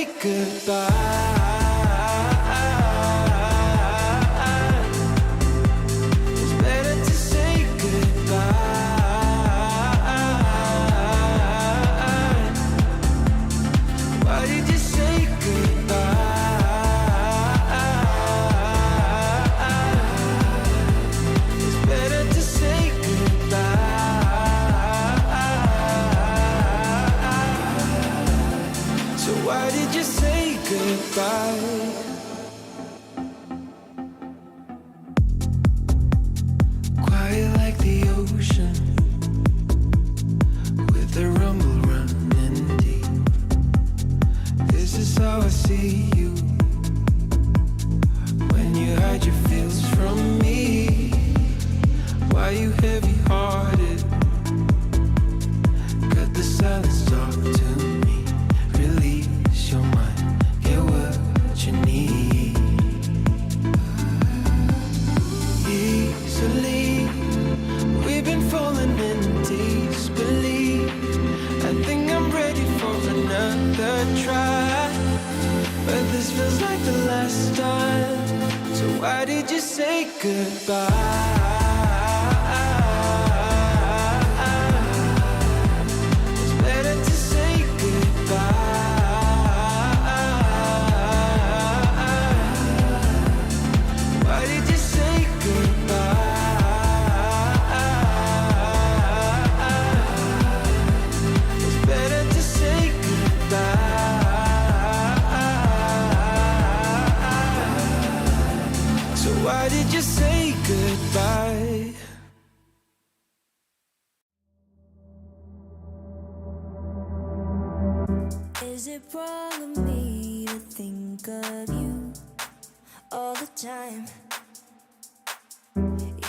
say goodbye. It's better to say goodbye. Why did you say goodbye? It's better to say goodbye. So why did you say goodbye? Quiet like the ocean, with the rumble running deep. This is how I see you, when you hide your feels from me. Why you heavy-hearted? Cut the silence, talk to me. Release your mind, get what you need. Easily, we've been falling in disbelief. I think I'm ready for another try, but this feels like the last time. So why did you say goodbye? It's better to say goodbye. Why did you say goodbye? It's better to say goodbye. So why did you say goodbye? Is it wrong of me to think of you all the time?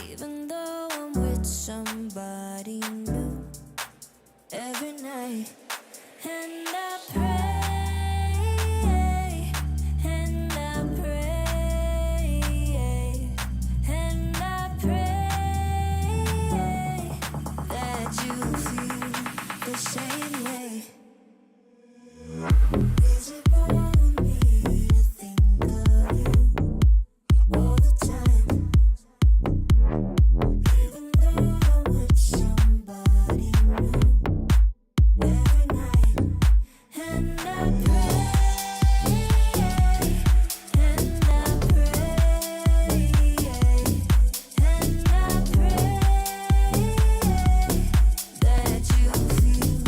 Even though I'm with somebody new every night. And I pray, and I pray, and I pray that you feel the same way. Is it wrong of me to think of you all the time? Even though I'm with somebody new every night. And I pray, and I pray, and I pray that you feel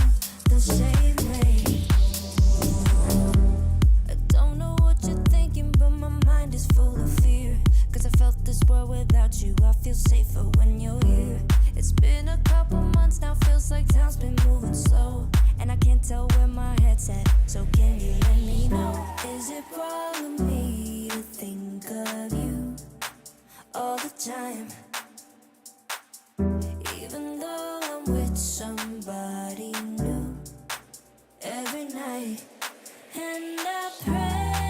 the same way. I don't know what you're thinking, but my mind is full of fear. Cause I felt this world without you, I feel safer when you're here. It's been a couple months now, feels like time's been moving slow. And I can't tell where my head's at, so can you let me know? Is it wrong of me to think of you all the time? Even though I'm with somebody new every night. And I pray,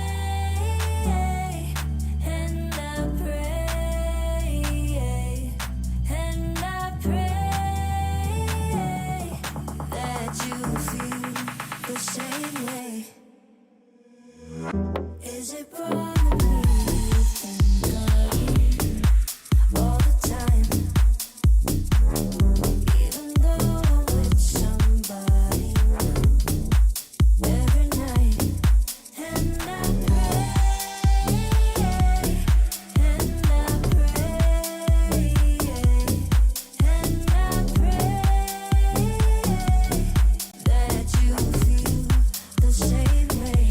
and I pray, and I pray that you feel the same way. Is it wrong of me to think of you all the time? Even though I'm with somebody new every night. And I pray, and I pray, and I pray that you feel the same way.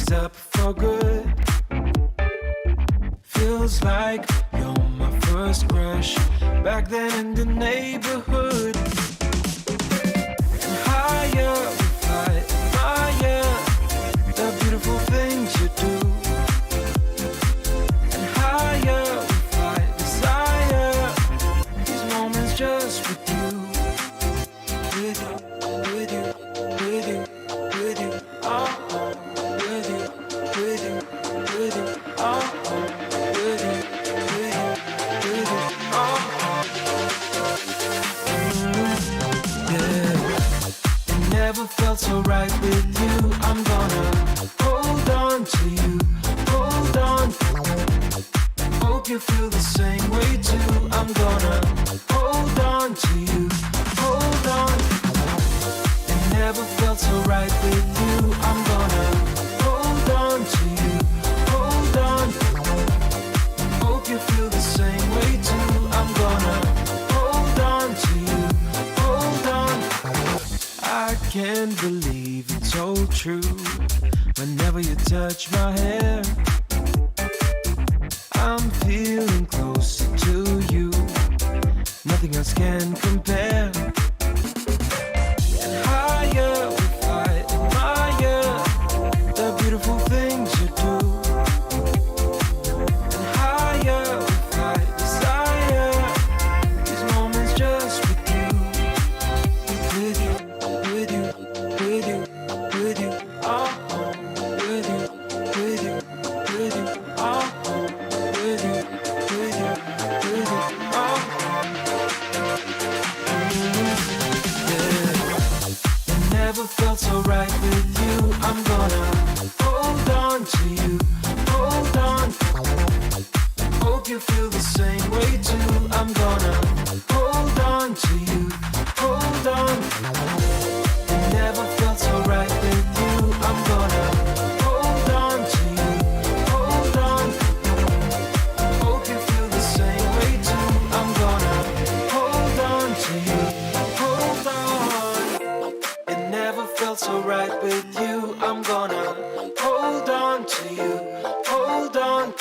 things up for good. Feels like you're my first crush back then in the neighborhood. And higher we fly, higher, the beautiful things you do. And higher we fly, desire, these moments just with you. With you, with you, with you, with you, oh, with you, with you, with you, oh, with you, with you, with you, oh, yeah. It never felt so right with you. I'm gonna hold on to you, hold on. Hope you feel the same way too. I'm gonna hold on to you, hold on. Never felt so right with you. I'm gonna hold on to you, hold on. Hope you feel the same way too. I'm gonna hold on to you, hold on. I can't believe it's so true. Whenever you touch my hair, I'm feeling closer to you. Nothing else can compare. Higher we fly, admire the beautiful things you do. And higher we fly, desire these moments just with you. With you, with you, with you, with you, oh, with you, with you, with you, oh, with you, with you, with you, oh. Never felt so right with you. I'm gonna hold on to you, hold on. Hope you feel the same way too. I'm gonna hold on to you, hold on. Never felt so right with you. I'm gonna hold on to you, hold on. Hope you feel the same way too. I'm gonna hold on to you, hold on. It never felt so right with you. I'm gonna hold on to you, hold on.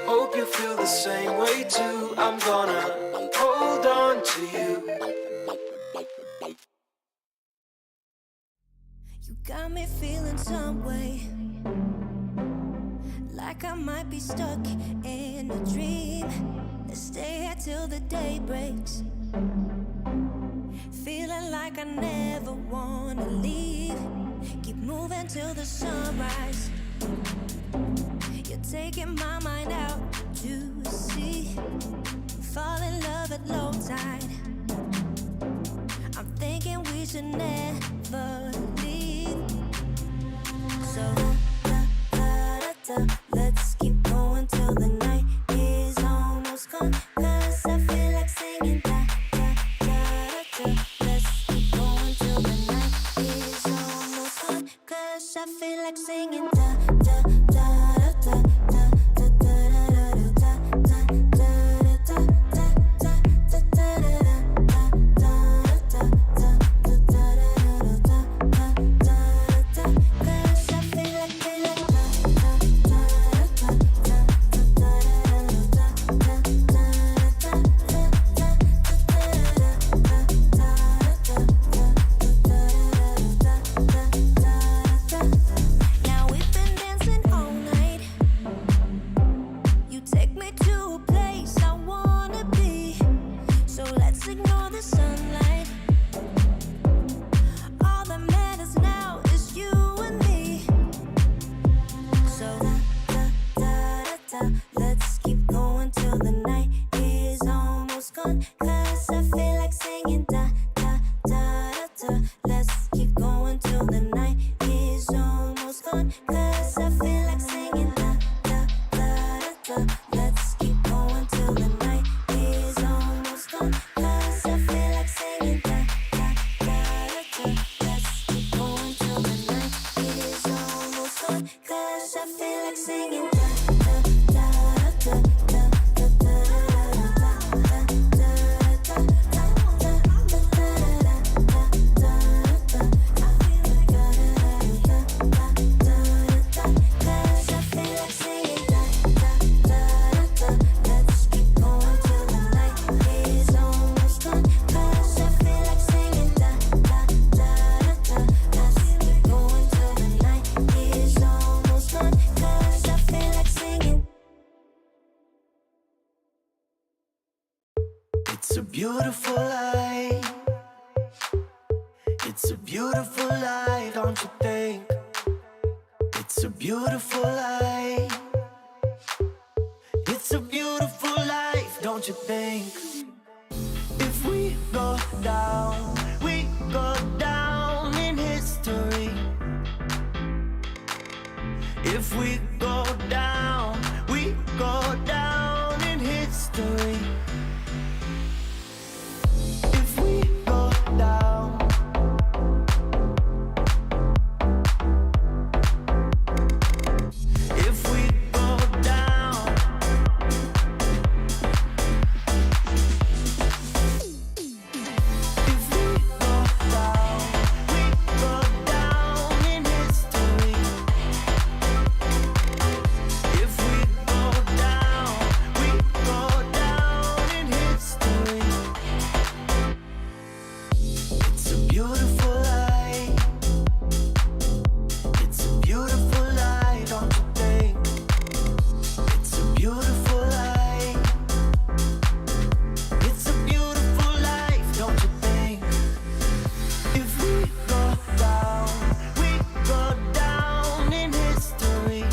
Hope you feel the same way too. I'm gonna hold on to you. You got me feeling some way, like I might be stuck in a dream. Let's stay here till the day breaks, feeling like I never wanna leave. Keep moving till the sunrise. You're taking my mind out to sea. Fall in love at low tide. I'm thinking we should never leave. So let's keep going till the night is almost gone. 'Cause I feel like singing Let's keep going till the night is almost gone. 'Cause I feel like singing beautiful life. It's a beautiful life, don't you think? It's a beautiful life. It's a beautiful life, don't you think? If we go down, we go down in history. If we go down, we go down in history. If we go down, if we go down, if we go down, we go down in history. If we go down, we go down in history. It's a beautiful life. It's a beautiful life, don't you think? It's a beautiful life. It's a beautiful life, don't you think? If we go down, we go down in history.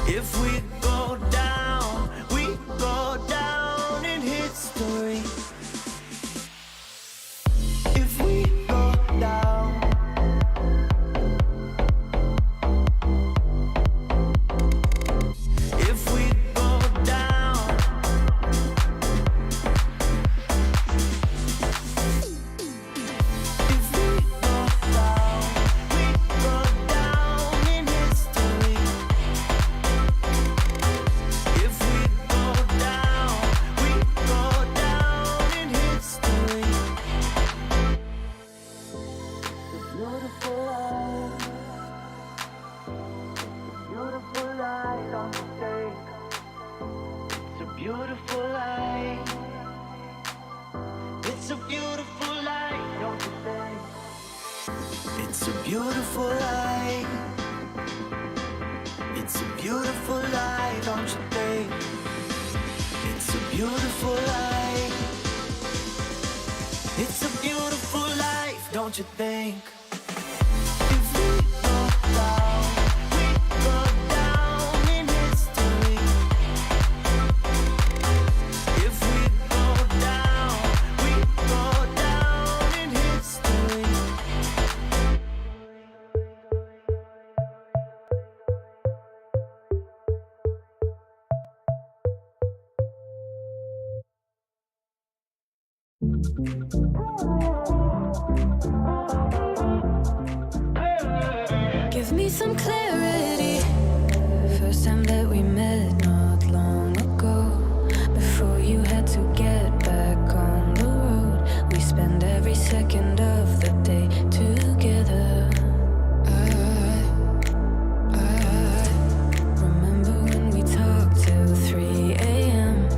If we go down, we go down in history. If we go down, if we go down, if we go down, we go down in history. If we go down, we go down in history. Beautiful life. Beautiful life, don't you think? It's a beautiful life. It's a beautiful life, don't you think? It's a beautiful life. It's a beautiful life, don't you think? It's a beautiful life. It's a beautiful life, don't you think? If we go down, we go down in history. If we go down, we go down in history. Give me some clarity. First time that we met not long ago. Before you had to get back on the road, we spend every second of the day together. I remember when we talked till 3 a.m.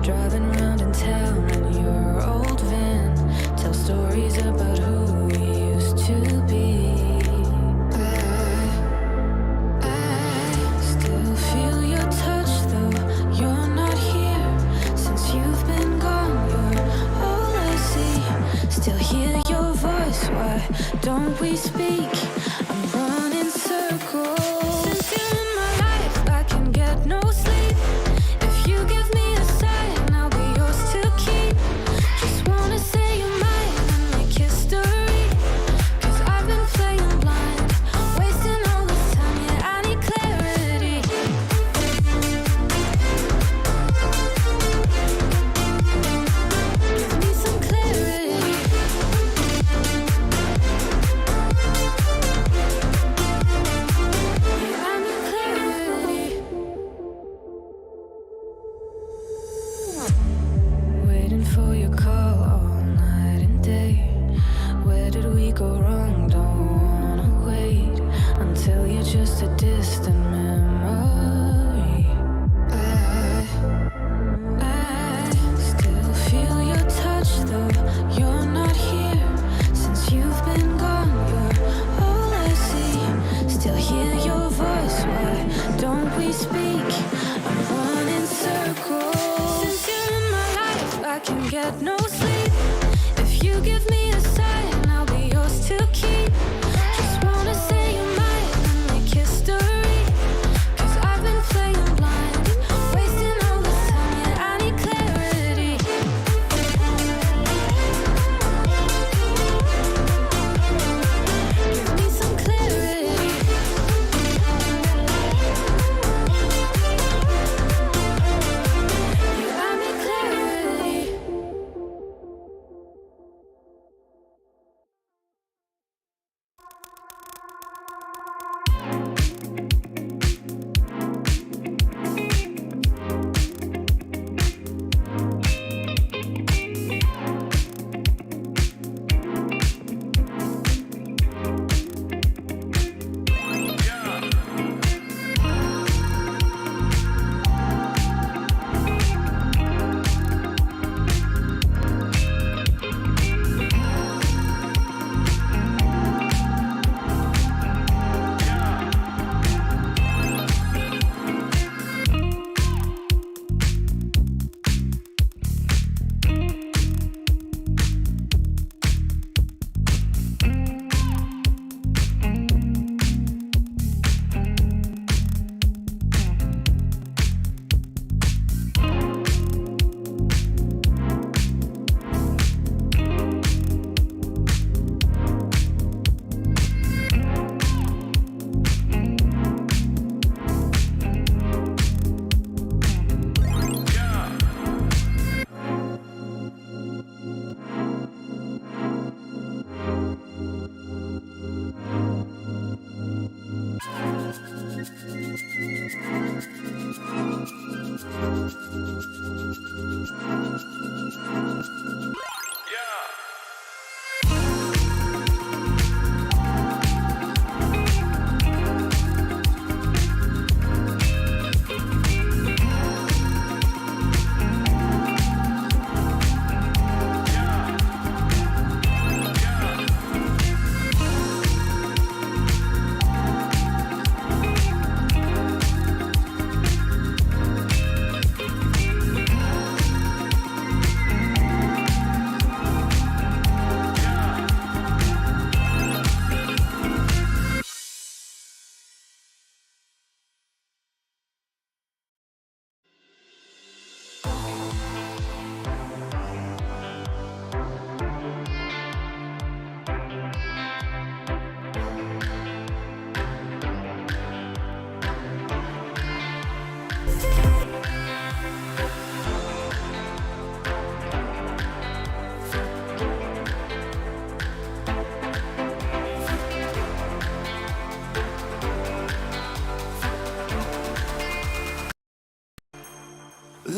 Driving around in town in your old van. Tell stories about who we used to be. I still feel your touch though you're not here. Since you've been gone, you're all I see. Still hear your voice, why don't we speak? I'm running circles. Since you're in my life, I can get no sleep. If you give me a sign, I'll be yours to keep. Just wanna say you're mine and make history. 'Cause I've been playing blind, wasting all this time, yeah, I need clarity. Give me some clarity. Yeah, I need clarity. Waiting for your call all night and day. Where did we go wrong? Don't wanna wait until you're just a distant memory. I still feel your touch though you're not here. Since you've been gone, you're all I see. Still hear your voice, why don't we speak? I'm running circles. Since you're in my get no sleep. If you give me a sign, I'll be yours to keep. Just wanna say you're mine and make history. 'Cause I've been playing blind, wasting all this time, yet I need clarity. Give me some clarity. You got me clarity.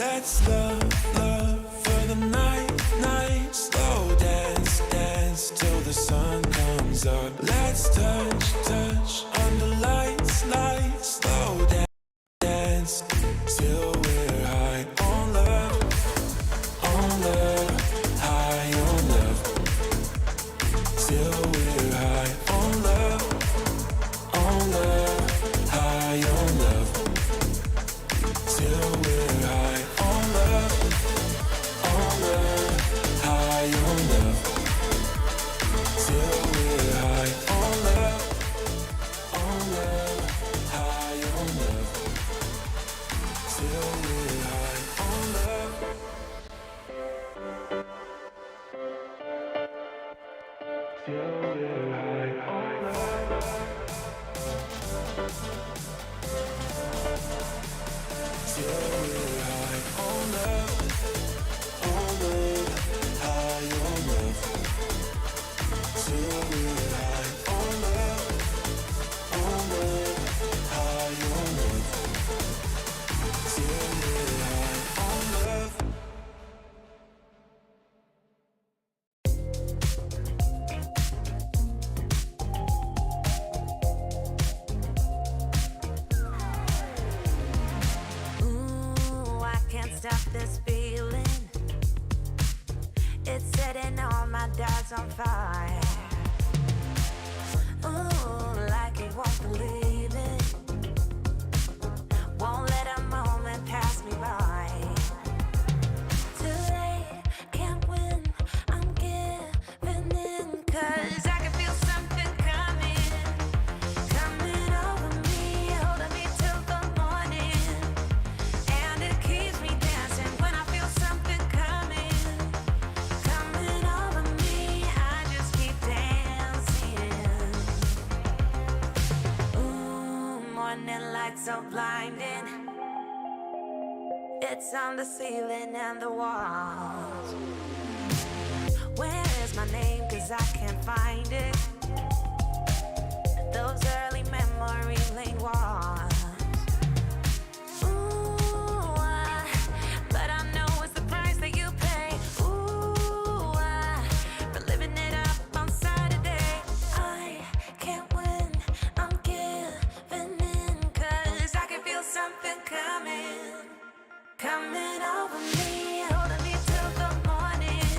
Let's love for the night. Slow dance till the sun comes up. Let's touch under lights. Slow dance till we're high on love, high on love. Till we're high on love, high on love. Till we're high on love, high on love. Till we're high on love, high on love. Till we're high on love. Till we're high on love. Till we're high on love, high on love. Till we're high on love, high on love. Till we're high on love. Ooh, I can't stop this beat. morning light so blinding. It's on the ceiling and the walls. Where is my name? 'Cause I can't find it. Those early memory lane walls. Ooh, but I know it's the price that you pay. Ooh, for living it up on Saturday. I can't win, I'm giving in. 'Cause I can feel something coming over me, holding me till the morning.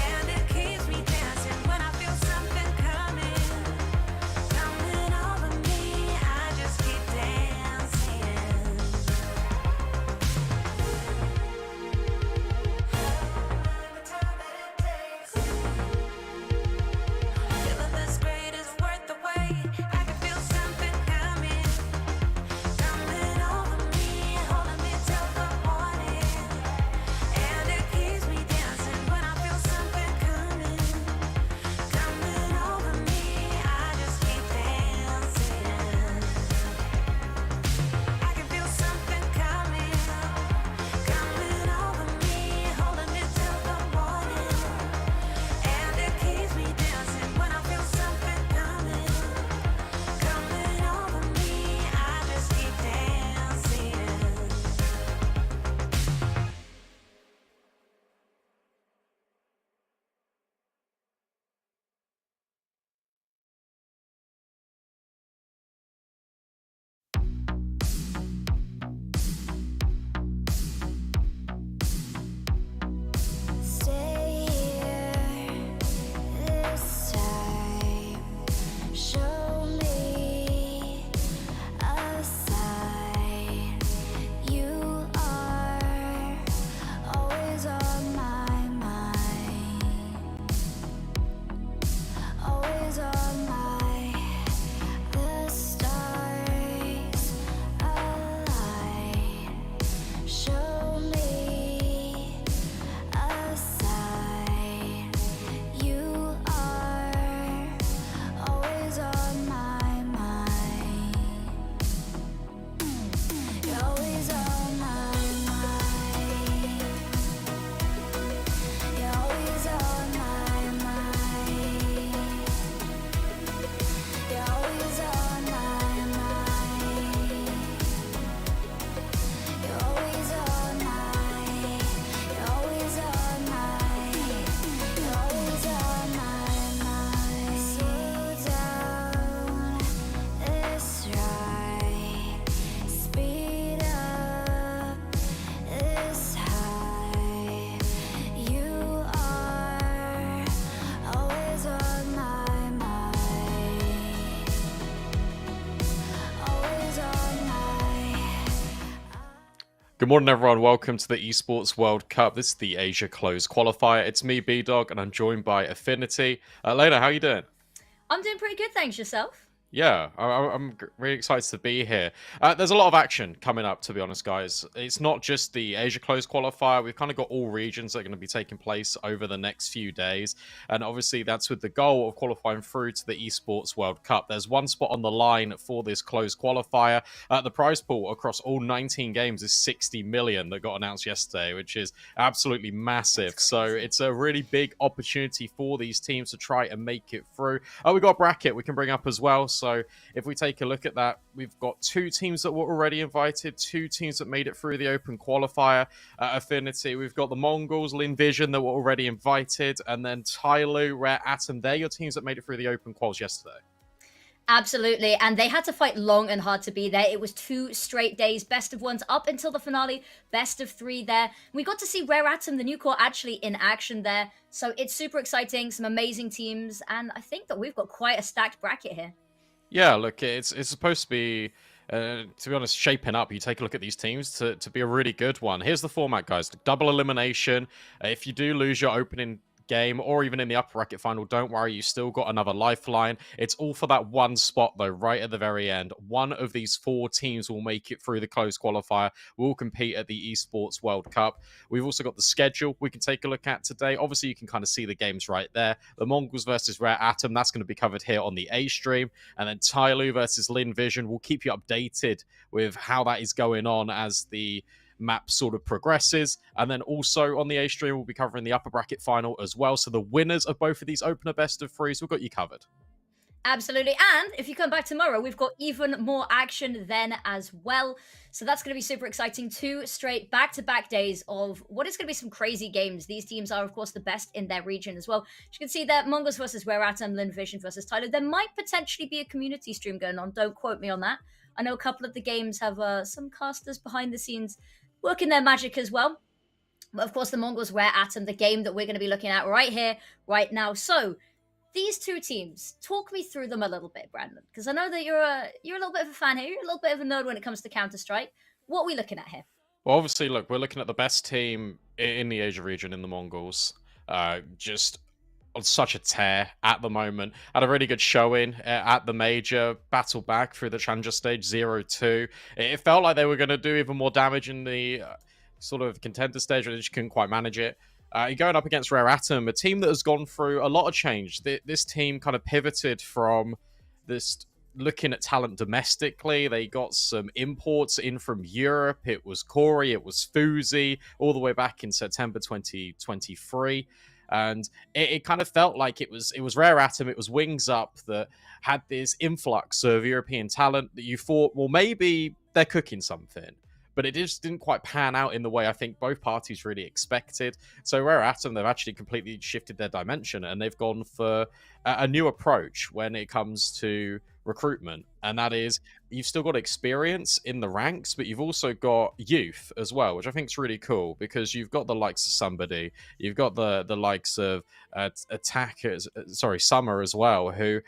And it keeps me dancing when I feel something coming over me. I just keep dancing. The time that it takes. Feeling this great is worth the wait. I can feel something coming over me, holding me till the morning. And it keeps me dancing when I feel something coming over me. I just keep dancing. I can feel something coming over me, holding me till the morning. And it keeps me dancing when I feel something coming over me. I just keep dancing. Stay here this time. Show me a sign. You are always on my mind. Always on my. The stars align. Show me a sign. You are always on my mind. You're always on my mind. You're always on my mind. You're always on my mind. You're always on my. You're always on my. You're always on my mind. Slow down this ride. Speed up this high. You are always on my mind. Always on my. Good morning, everyone. Welcome to the Esports World Cup. This is the Asia Closed Qualifier. It's me, B-Dog, and I'm joined by Affinity. Lena, how you doing? I'm doing pretty good, thanks. Yourself? Yeah, I'm really excited to be here. There's a lot of action coming up, to be honest, guys. It's not just the Asia Closed Qualifier. We've kind of got all regions that are going to be taking place over the next few days. And obviously, that's with the goal of qualifying through to the Esports World Cup. There's one spot on the line for this closed qualifier. The prize pool across all 19 games is 60 million that got announced yesterday, which is absolutely massive. So it's a really big opportunity for these teams to try and make it through. We've got a bracket we can bring up as well. So if we take a look at that, we've got two teams that were already invited, two teams that made it through the open qualifier. Affinity, we've got the Mongols, Lin Vision that were already invited, and then Tyloo, Rare Atom. They're your teams that made it through the open quals yesterday. Absolutely, and they had to fight long and hard to be there. It was 2 straight days, best of ones up until the finale, best of 3 there. We got to see Rare Atom, the new core, actually in action there. So it's super exciting, some amazing teams, and I think that we've got quite a stacked bracket here. Yeah, look, it's supposed to be, to be honest, shaping up. You take a look at these teams to be a really good one. Here's the format, guys. Double elimination. If you do lose your opening game or even in the upper bracket final, don't worry, you still got another lifeline. It's all for that one spot, though, right at the very end. One of these 4 teams will make it through the closed qualifier, will compete at the Esports World Cup. We've also got the schedule we can take a look at today. Obviously, you can kind of see the games right there. The Mongols versus Rare Atom, that's going to be covered here on the A stream. And then Tyloo versus Lin Vision. We'll keep you updated with how that is going on as the map sort of progresses. And then also on the A stream, we'll be covering the upper bracket final as well. So the winners of both of these opener best of threes, we've got you covered. Absolutely. And if you come back tomorrow, we've got even more action then as well. So that's going to be super exciting. 2 straight back-to-back days of what is going to be some crazy games. These teams are, of course, the best in their region as well. As you can see there, Mongols versus Rare Atom, Lin Vision versus Tyler. There might potentially be a community stream going on. Don't quote me on that. I know a couple of the games have some casters behind the scenes working their magic as well. But of course, the Mongols Rare Atom, the game that we're going to be looking at right here, right now. So these 2 teams, talk me through them a little bit, Brandon, because I know that you're a little bit of a fan here. You're a little bit of a nerd when it comes to Counter-Strike. What are we looking at here? Well, obviously, look, we're looking at the best team in the Asia region in the Mongols. Just on such a tear at the moment. Had a really good showing at the major, battle back through the challenger stage 0-2. It felt like they were going to do even more damage in the sort of contender stage, but they just couldn't quite manage it. You're going up against Rare Atom, a team that has gone through a lot of change. This team kind of pivoted from this looking at talent domestically. They got some imports in from Europe. It was Corey, it was Fuzi, all the way back in September 2023. And it kind of felt like it was Rare Atom, it was Wings Up that had this influx of European talent that you thought, well, maybe they're cooking something. But it just didn't quite pan out in the way I think both parties really expected. So Rare Atom, they've actually completely shifted their dimension, and they've gone for a new approach when it comes to recruitment. And that is, you've still got experience in the ranks, but you've also got youth as well, which I think is really cool, because you've got the likes of Somebody, you've got the likes of Summer as well, who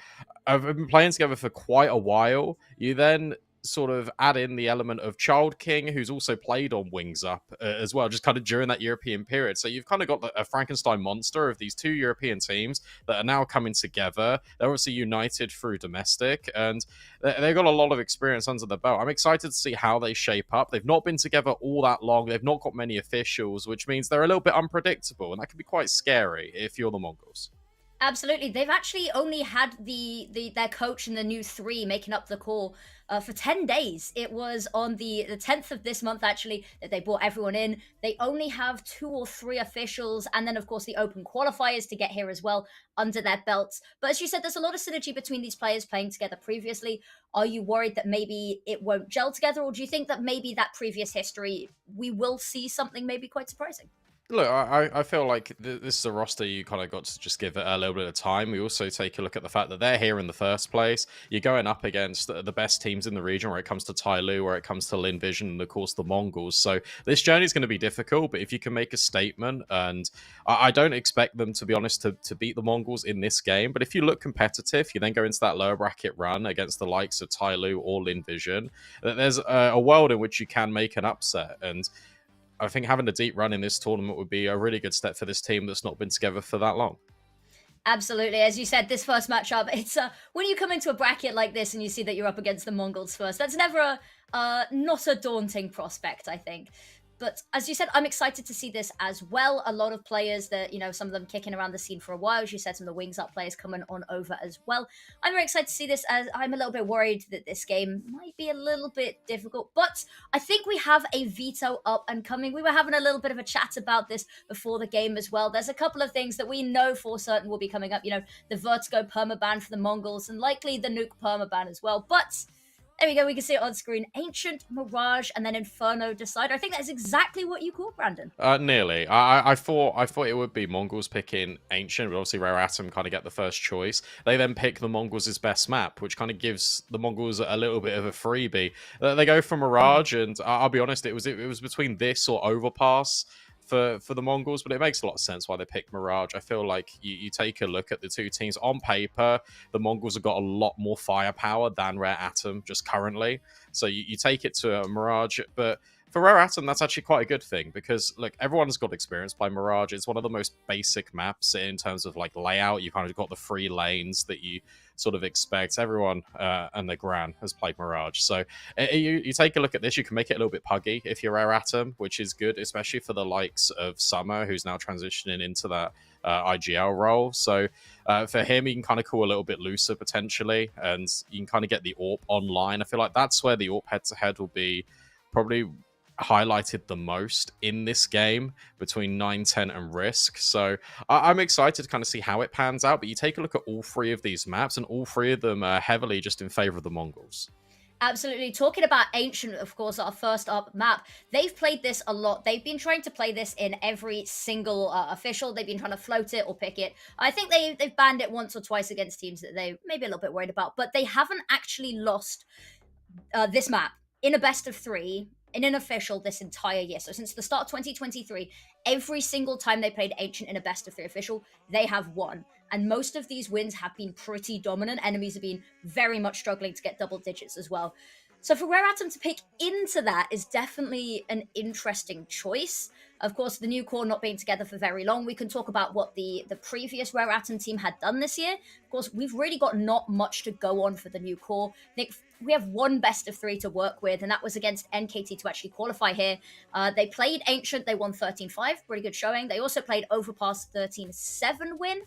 have been playing together for quite a while. You then sort of add in the element of Child King, who's also played on Wings Up as well, just kind of during that European period. So you've kind of got a Frankenstein monster of these 2 European teams that are now coming together. They're obviously united through domestic, and they've got a lot of experience under the belt. I'm excited to see how they shape up. They've not been together all that long. They've not got many officials, which means they're a little bit unpredictable, and that can be quite scary if you're the Mongols. Absolutely. They've actually only had their coach and the new 3 making up the call for 10 days. It was on the 10th of this month, actually, that they brought everyone in. They only have 2 or 3 officials, and then, of course, the open qualifiers to get here as well under their belts. But as you said, there's a lot of synergy between these players playing together previously. Are you worried that maybe it won't gel together, or do you think that maybe that previous history, we will see something maybe quite surprising? Look, I feel like this is a roster you kind of got to just give it a little bit of time. We also take a look at the fact that they're here in the first place. You're going up against the best teams in the region where it comes to Tyloo, where it comes to Lin Vision, and of course the Mongols. So this journey is going to be difficult, but if you can make a statement, and I don't expect them, to be honest, to beat the Mongols in this game, but if you look competitive, you then go into that lower bracket run against the likes of Tyloo or Lin Vision, there's a world in which you can make an upset. And I think having a deep run in this tournament would be a really good step for this team that's not been together for that long. Absolutely. As you said, this first matchup, it's when you come into a bracket like this and you see that you're up against the Mongols first, that's never not a daunting prospect, I think. But as you said, I'm excited to see this as well. A lot of players that, some of them kicking around the scene for a while. As you said, some of the Wings Up players coming on over as well. I'm very excited to see this, as I'm a little bit worried that this game might be a little bit difficult. But I think we have a veto up and coming. We were having a little bit of a chat about this before the game as well. There's a couple of things that we know for certain will be coming up. The Vertigo permaban for the Mongols and likely the Nuke permaban as well. But there we go. We can see it on screen. Ancient, Mirage, and then Inferno Decider. I think that is exactly what you called, Brandon. Nearly. I thought it would be Mongols picking Ancient, but obviously Rare Atom kind of get the first choice. They then pick the Mongols' best map, which kind of gives the Mongols a little bit of a freebie. They go for Mirage, and I'll be honest, it was between this or Overpass for the Mongols, but it makes a lot of sense why they picked Mirage. I feel like you take a look at the 2 teams on paper, the Mongols have got a lot more firepower than Rare Atom just currently. So you take it to a Mirage, but for Rare Atom, that's actually quite a good thing because, look, everyone's got experience playing Mirage. It's one of the most basic maps in terms of like layout. You kind of got the 3 lanes that you sort of expect. Everyone and their gran has played Mirage. So you take a look at this, you can make it a little bit puggy if you're Rare Atom, which is good, especially for the likes of Summer, who's now transitioning into that IGL role. So for him, he can kind of call a little bit looser potentially, and you can kind of get the AWP online. I feel like that's where the AWP head-to-head will be probably highlighted the most in this game between 9-10 and Risk. So I'm excited to kind of see how it pans out, but you take a look at all 3 of these maps and all 3 of them are heavily just in favor of the Mongols. Absolutely. Talking about Ancient, of course, our first up map, they've played this a lot. They've been trying to play this in every single official. They've been trying to float it or pick it. I think they've banned it once or twice against teams that they may be a little bit worried about, but they haven't actually lost this map in a best of 3 in an official this entire year. So since the start of 2023, every single time they played Ancient in a best of 3 official, they have won. And most of these wins have been pretty dominant. Enemies have been very much struggling to get double digits as well. So for Rare Atom to pick into that is definitely an interesting choice. Of course, the new core not being together for very long. We can talk about what the previous Rare Atom team had done this year. Of course, we've really got not much to go on for the new core. I think we have one best of 3 to work with, and that was against NKT to actually qualify here. They played Ancient, they won 13-5, pretty good showing. They also played Overpass 13-7 win.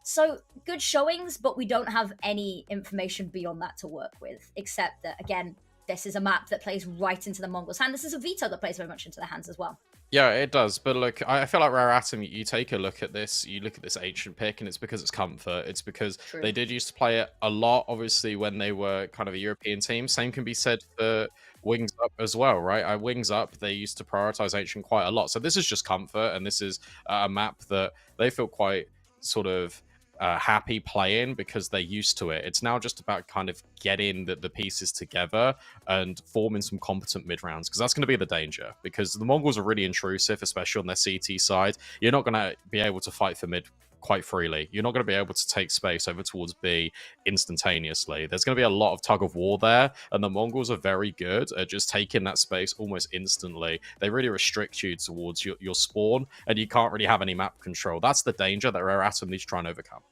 So good showings, but we don't have any information beyond that to work with, except that, again, this is a map that plays right into the Mongols' hand. This is a veto that plays very much into their hands as well. Yeah, it does. But look, I feel like Rare Atom, you take a look at this, you look at this Ancient pick, and it's because it's comfort. It's because they did used to play it a lot, obviously, when they were kind of a European team. Same can be said for Wings Up as well, right? Wings Up, they used to prioritize Ancient quite a lot. So this is just comfort, and this is a map that they feel quite sort of happy playing because they're used to it. It's now just about kind of getting the pieces together and forming some competent mid rounds, because that's going to be the danger, because the Mongols are really intrusive, especially on their CT side. You're not going to be able to fight for mid quite freely. You're not going to be able to take space over towards B instantaneously. There's going to be a lot of tug of war there, and the Mongols are very good at just taking that space almost instantly. They really restrict you towards your spawn, and you can't really have any map control. That's the danger that Rare Atom needs to try and overcome.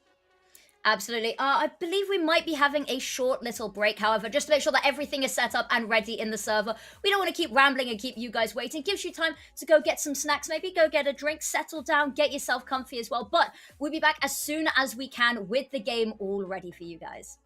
Absolutely. I believe we might be having a short little break, however, just to make sure that everything is set up and ready in the server. We don't want to keep rambling and keep you guys waiting. It gives you time to go get some snacks, maybe go get a drink, settle down, get yourself comfy as well. But we'll be back as soon as we can with the game all ready for you guys.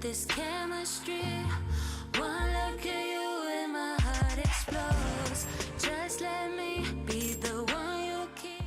this chemistry. One look at you and my heart explodes. Just let me be the one you keep.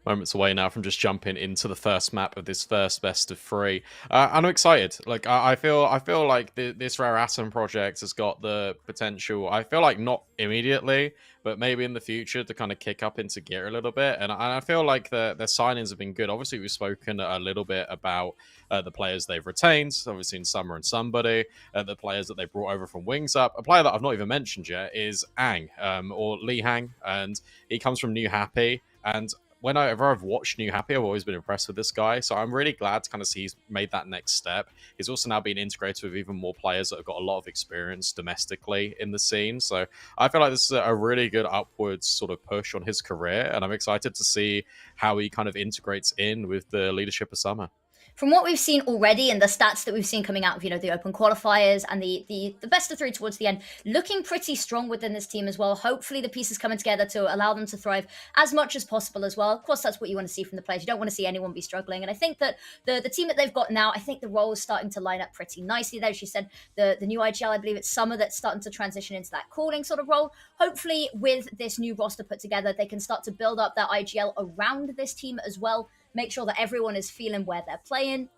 Moments away now from just jumping into the first map of this first best of 3. And I'm excited. Like I feel like this Rare Atom project has got the potential. I feel like not immediately, but maybe in the future to kind of kick up into gear a little bit. And I feel like their signings have been good. Obviously, we've spoken a little bit about the players they've retained. Obviously, in Summer and Somebody, the players that they brought over from Wings Up. A player that I've not even mentioned yet is Ang, or Lee Hang, and he comes from New Happy. And whenever I've watched New Happy, I've always been impressed with this guy. So I'm really glad to kind of see he's made that next step. He's also now been integrated with even more players that have got a lot of experience domestically in the scene. So I feel like this is a really good upwards sort of push on his career. And I'm excited to see how he kind of integrates in with the leadership of Summer. From what we've seen already and the stats that we've seen coming out of, the open qualifiers and the best of 3 towards the end, looking pretty strong within this team as well. Hopefully the pieces coming together to allow them to thrive as much as possible as well. Of course, that's what you want to see from the players. You don't want to see anyone be struggling. And I think that the team that they've got now, I think the role is starting to line up pretty nicely there. As you said, the new IGL, I believe it's Summer that's starting to transition into that calling sort of role. Hopefully with this new roster put together, they can start to build up that IGL around this team as well. Make sure that everyone is feeling where they're playing.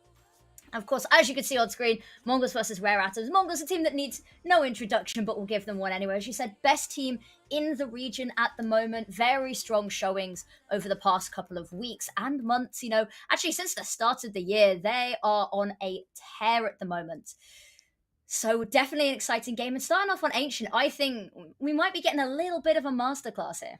Of course, as you can see on screen, Mongols versus Rare Atoms. Mongols, a team that needs no introduction, but we'll give them one anyway. As you said, best team in the region at the moment. Very strong showings over the past couple of weeks and months. Actually, since the start of the year, they are on a tear at the moment. So definitely an exciting game. And starting off on Ancient, I think we might be getting a little bit of a masterclass here.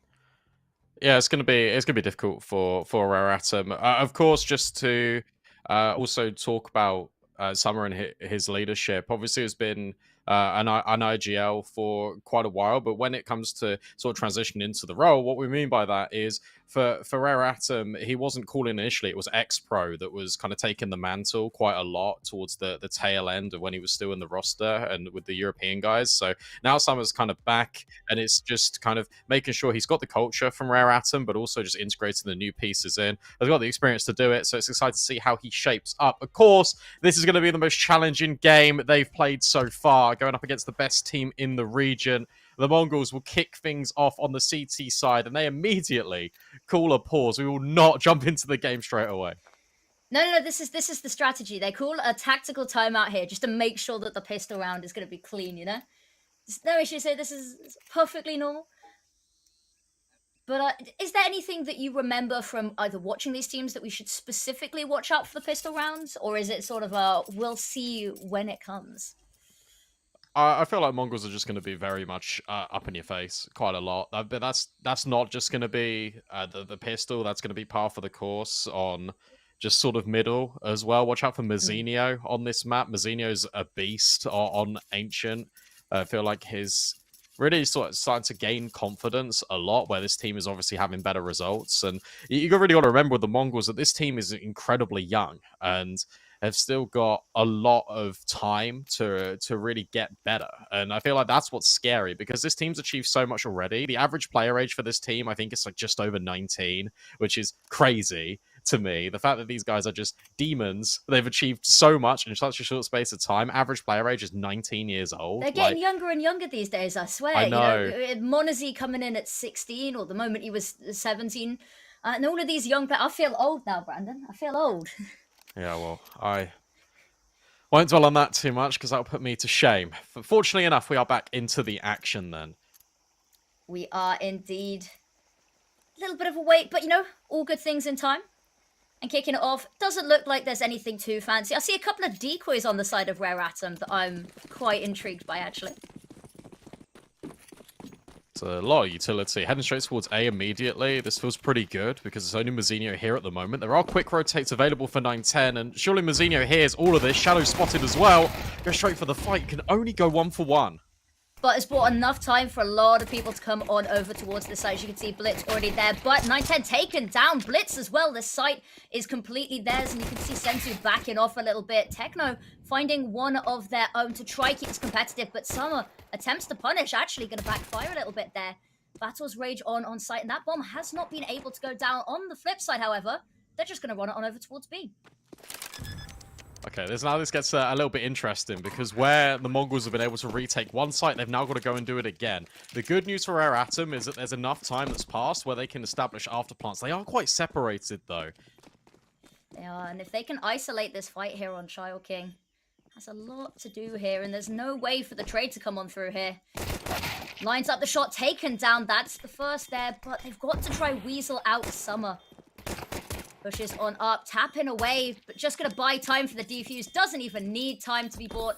Yeah, it's gonna be difficult for Rare Atom. Of course, just to also talk about Summer and his leadership. Obviously, it's been an IGL for quite a while, but when it comes to sort of transition into the role, what we mean by that is for Rare Atom, he wasn't calling initially. It was X-Pro that was kind of taking the mantle quite a lot towards the tail end of when he was still in the roster and with the European guys. So now Summer's kind of back, and it's just kind of making sure he's got the culture from Rare Atom, but also just integrating the new pieces in. He's got the experience to do it, so it's exciting to see how he shapes up. Of course, this is going to be the most challenging game they've played so far, going up against the best team in the region. The Mongols will kick things off on the CT side, and they immediately call a pause. We will not jump into the game straight away. No. This is the strategy. They call a tactical timeout here just to make sure that the pistol round is going to be clean. There's no issues here. This is perfectly normal. But is there anything that you remember from either watching these teams that we should specifically watch out for the pistol rounds, or is it sort of a we'll see when it comes? I feel like Mongols are just going to be very much up in your face quite a lot. But that's not just going to be the pistol. That's going to be par for the course on just sort of middle as well. Watch out for Mazzinho on this map. Mazzinho's a beast on Ancient. I feel like his really sort of starting to gain confidence a lot, where this team is obviously having better results. And you really got to remember with the Mongols that this team is incredibly young and have still got a lot of time to really get better. And I feel like that's what's scary, because this team's achieved so much already. The average player age for this team, I think it's like just over 19, which is crazy to me. The fact that these guys are just demons, they've achieved so much in such a short space of time. Average player age is 19 years old. They're getting younger and younger these days, I swear. I know. Monazy coming in at 16, or the moment he was 17. And all of these young players, I feel old now, Brandon. I feel old. Yeah, well, I won't dwell on that too much, because that'll put me to shame. But fortunately enough, we are back into the action then. We are indeed. A little bit of a wait, but all good things in time. And kicking it off, doesn't look like there's anything too fancy. I see a couple of decoys on the side of Rare Atom that I'm quite intrigued by, actually. It's a lot of utility. Heading straight towards A immediately. This feels pretty good, because it's only Mazzinho here at the moment. There are quick rotates available for 9-10, and surely Mazzinho hears all of this. Shadow spotted as well. Go straight for the fight. Can only go 1-for-1. But it's bought enough time for a lot of people to come on over towards the side. As you can see, Blitz already there, but 9-10 taken down. Blitz as well. This site is completely theirs, and you can see Sensu backing off a little bit. Techno finding one of their own to try keep this competitive, but Summer attempts to punish, actually going to backfire a little bit there. Battles rage on site, and that bomb has not been able to go down. On the flip side, however, they're just going to run it on over towards B. Okay, this gets a little bit interesting because where the Mongols have been able to retake one site, they've now got to go and do it again. The good news for Rare Atom is that there's enough time that's passed where they can establish afterplants. They are quite separated, though. They are, and if they can isolate this fight here on Child King, has a lot to do here, and there's no way for the trade to come on through here. Lines up the shot, taken down. That's the first there, but they've got to try weasel out Summer. Pushes on up, tapping away, but just going to buy time for the defuse. Doesn't even need time to be bought.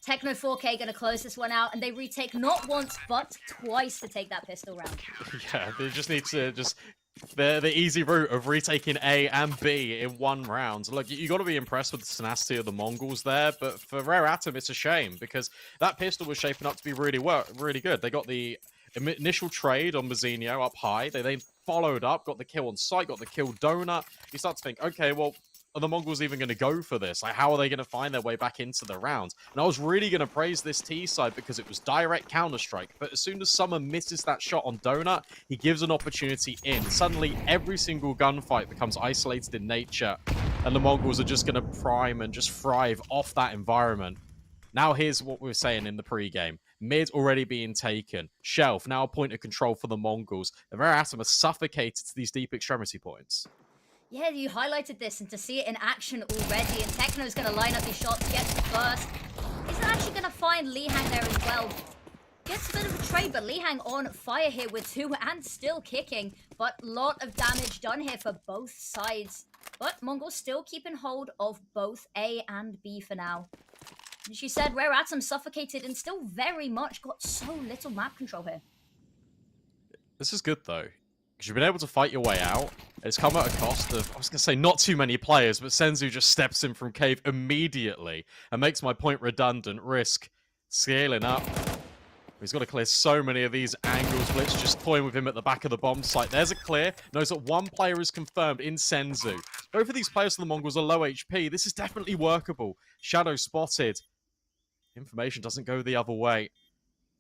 Techno 4K going to close this one out, and they retake not once, but twice to take that pistol round. Yeah, they just need to the easy route of retaking A and B in one round. Look, you got to be impressed with the tenacity of the Mongols there, but for Rare Atom, it's a shame because that pistol was shaping up to be really good. They got the initial trade on Mazinho up high. They then followed up, got the kill on site, got the kill donut. You start to think, okay, well, are the Mongols even going to go for this? Like, how are they going to find their way back into the round? And I was really going to praise this T side because it was direct counter-strike. But as soon as Summer misses that shot on Donut, he gives an opportunity in. Suddenly, every single gunfight becomes isolated in nature. And the Mongols are just going to prime and just thrive off that environment. Now, here's what we were saying in the pregame. Mid already being taken. Shelf, now a point of control for the Mongols. The Rare Atom are suffocated to these deep extremity points. Yeah, you highlighted this, and to see it in action already, and Techno's going to line up these shots, gets the first. He's actually going to find Lihang there as well. Gets a bit of a trade, but Lihang on fire here with 2 and still kicking. But a lot of damage done here for both sides. But Mongols still keeping hold of both A and B for now. And she said Rare Atom suffocated and still very much got so little map control here. This is good, though. Because you've been able to fight your way out. It's come at a cost of, I was going to say, not too many players, but Senzu just steps in from cave immediately and makes my point redundant. Risk scaling up. He's got to clear so many of these angles. Blitz just toying with him at the back of the bomb site. There's a clear. Knows that one player is confirmed in Senzu. Both of these players from the Mongols are low HP. This is definitely workable. Shadow spotted. Information doesn't go the other way.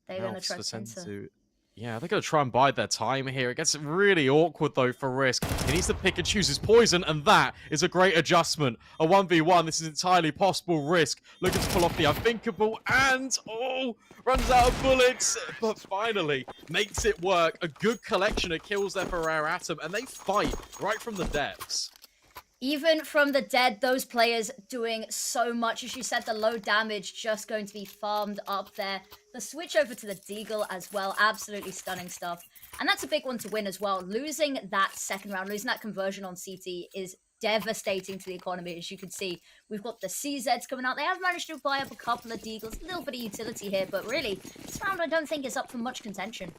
They're going to try Senzu. Yeah, they're going to try and bide their time here. It gets really awkward, though, for Risk. He needs to pick and choose his poison, and that is a great adjustment. A 1v1, this is entirely possible. Risk looking to pull off the unthinkable, and, runs out of bullets, but finally makes it work. A good collection of kills there for Rare Atom, and they fight right from the depths. Even from the dead, those players doing so much. As you said, the low damage just going to be farmed up there. The switch over to the Deagle as well. Absolutely stunning stuff. And that's a big one to win as well. Losing that second round, losing that conversion on CT is devastating to the economy. As you can see, we've got the CZs coming out. They have managed to buy up a couple of Deagles. A little bit of utility here, but really, this round I don't think is up for much contention.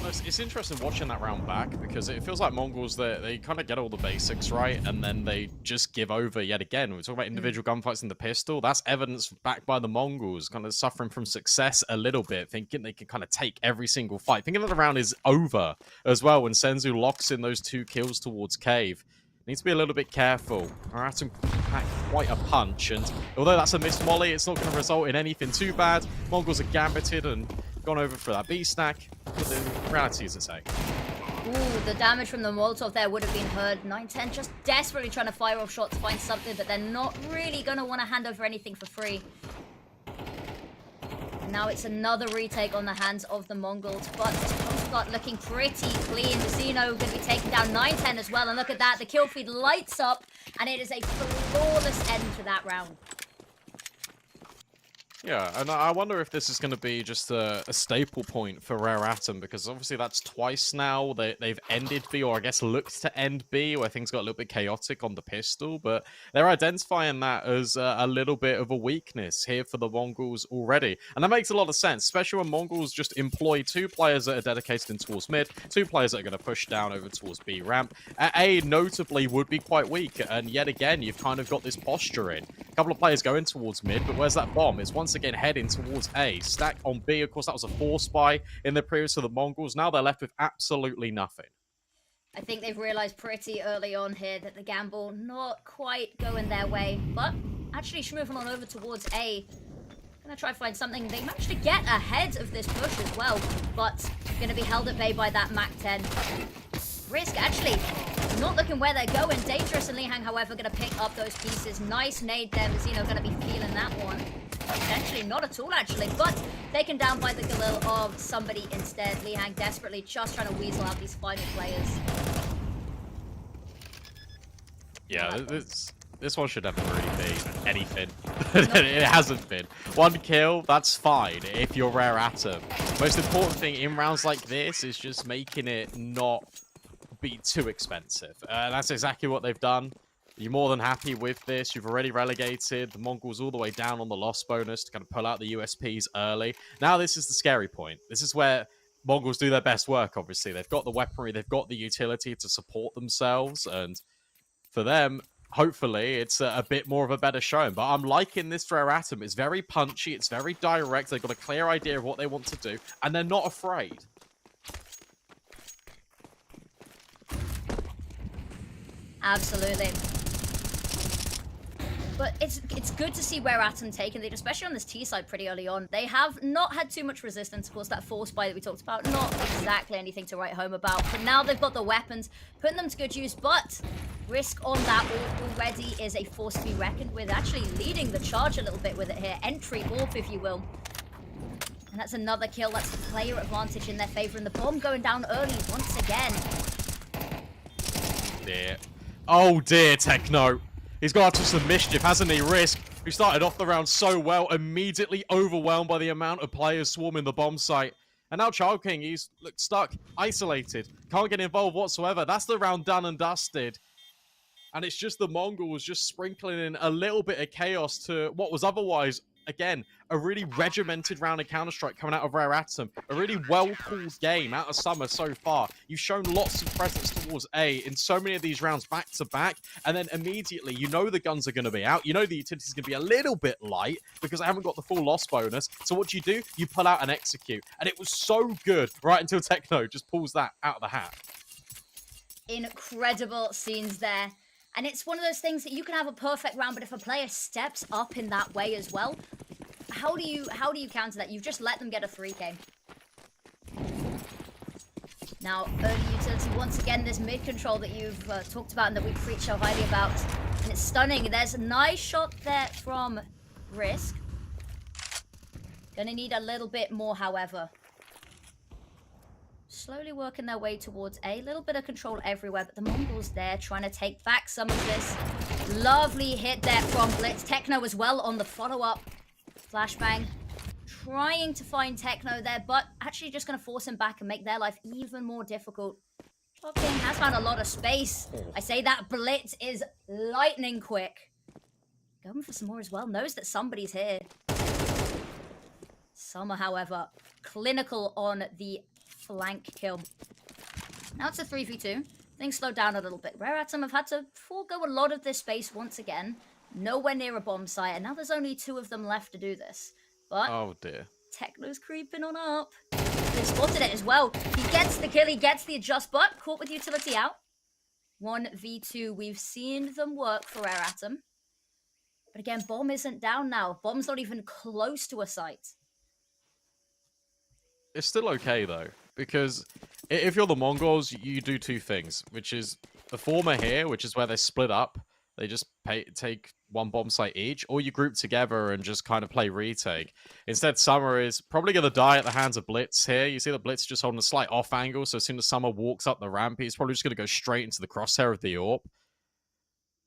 It's interesting watching that round back because it feels like Mongols, they kind of get all the basics right and then they just give over yet again. We talk about individual gunfights in the pistol. That's evidence backed by the Mongols, kind of suffering from success a little bit, thinking they can kind of take every single fight. Thinking that the round is over as well when Senzu locks in those 2 kills towards Cave. Needs to be a little bit careful. Aratum packed quite a punch, and although that's a missed molly, it's not going to result in anything too bad. Mongols are gambited and gone over for that B-stack, but the reality is the same. Ooh, the damage from the Molotov there would have been heard. 9-10 just desperately trying to fire off shots to find something, but they're not really going to want to hand over anything for free. Now it's another retake on the hands of the Mongols, but this postcard looking pretty clean. Zeno going to be taken down 9-10 as well, and look at that. The kill feed lights up, and it is a flawless end to that round. Yeah, and I wonder if this is going to be just a staple point for Rare Atom, because obviously that's twice now they've ended B, or I guess looked to end B, where things got a little bit chaotic on the pistol, but they're identifying that as a little bit of a weakness here for the Mongols already. And that makes a lot of sense, especially when Mongols just employ 2 players that are dedicated in towards mid, 2 players that are going to push down over towards B ramp. A, notably, would be quite weak, and yet again, you've kind of got this posture in. A couple of players going towards mid, but where's that bomb? It's once again heading towards A. Stack on B, of course, that was a 4-spy in the previous to the Mongols. Now they're left with absolutely nothing. I think they've realized pretty early on here that the gamble not quite going their way, but actually moving on over towards A. Gonna try to find something. They managed to get ahead of this push as well, but gonna be held at bay by that Mac 10. Risk actually Not looking where they're going. Dangerous and Lihang, however, going to pick up those pieces. Nice nade there. Zeno going to be feeling that one. Potentially not at all, actually, but taken down by the Galil of somebody instead. Lihang desperately just trying to weasel out these final players. Yeah, this one should never really be anything. It hasn't been. 1 kill, that's fine if you're Rare Atom. Most important thing in rounds like this is just making it not be too expensive. That's exactly what they've done. You're more than happy with this. You've already relegated the Mongols all the way down on the loss bonus to kind of pull out the USPs early. Now this is the scary point. This is where Mongols do their best work, obviously. They've got the weaponry, they've got the utility to support themselves, and for them, hopefully, it's a bit more of a better showing. But I'm liking this for Rare Atom. It's very punchy, it's very direct, they've got a clear idea of what they want to do, and they're not afraid. Absolutely. But it's good to see Rare Atom taking it, especially on this T side pretty early on. They have not had too much resistance. Of course, that force buy that we talked about, not exactly anything to write home about. But now they've got the weapons, putting them to good use. But Risk on that already is a force to be reckoned with, actually leading the charge a little bit with it here. Entry warp, if you will. And that's another kill. That's player advantage in their favor. And the bomb going down early once again. Dear. Oh dear, Techno. He's got to some mischief, hasn't he? Risk, who started off the round so well, immediately overwhelmed by the amount of players swarming the bomb site. And now Child King, he's stuck, isolated, can't get involved whatsoever. That's the round done and dusted. And it's just the Mongols just sprinkling in a little bit of chaos to what was otherwise, again, a really regimented round of Counter-Strike coming out of Rare Atom. A really well-called game out of Summer so far. You've shown lots of presence towards A in so many of these rounds back-to-back, and then immediately, you know the guns are going to be out. You know the utility's going to be a little bit light because I haven't got the full loss bonus. So what do? You pull out and execute. And it was so good right until Techno just pulls that out of the hat. Incredible scenes there. And it's one of those things that you can have a perfect round, but if a player steps up in that way as well, how do you counter that? You've just let them get a 3K. Now, early utility, once again, this mid control that you've talked about and that we preach so highly about. And it's stunning. There's a nice shot there from Risk. Gonna need a little bit more, however. Slowly working their way towards A. Little bit of control everywhere, but the Mongols there trying to take back some of this. Lovely hit there from Blitz. Techno as well on the follow-up. Flashbang. Trying to find Techno there, but actually just going to force him back and make their life even more difficult. Child King has found a lot of space. I say that Blitz is lightning quick. Going for some more as well. Knows that somebody's here. Summer, however, clinical on the flank kill. Now it's a 3v2. Things slow down a little bit. Rare Atom have had to forego a lot of this space once again. Nowhere near a bomb site, and now there's only 2 of them left to do this. But oh dear. Techno's creeping on up. They spotted it as well. He gets the kill, he gets the adjust, but caught with utility out. 1v2. We've seen them work for Rare Atom. But again, bomb isn't down now. Bomb's not even close to a site. It's still okay though, because if you're the Mongols, you do 2 things, which is the former here, which is where they split up. They just take 1 bomb site each, or you group together and just kind of play retake. Instead, Summer is probably going to die at the hands of Blitz here. You see the Blitz just holding a slight off angle, so as soon as Summer walks up the ramp, he's probably just going to go straight into the crosshair of the AWP.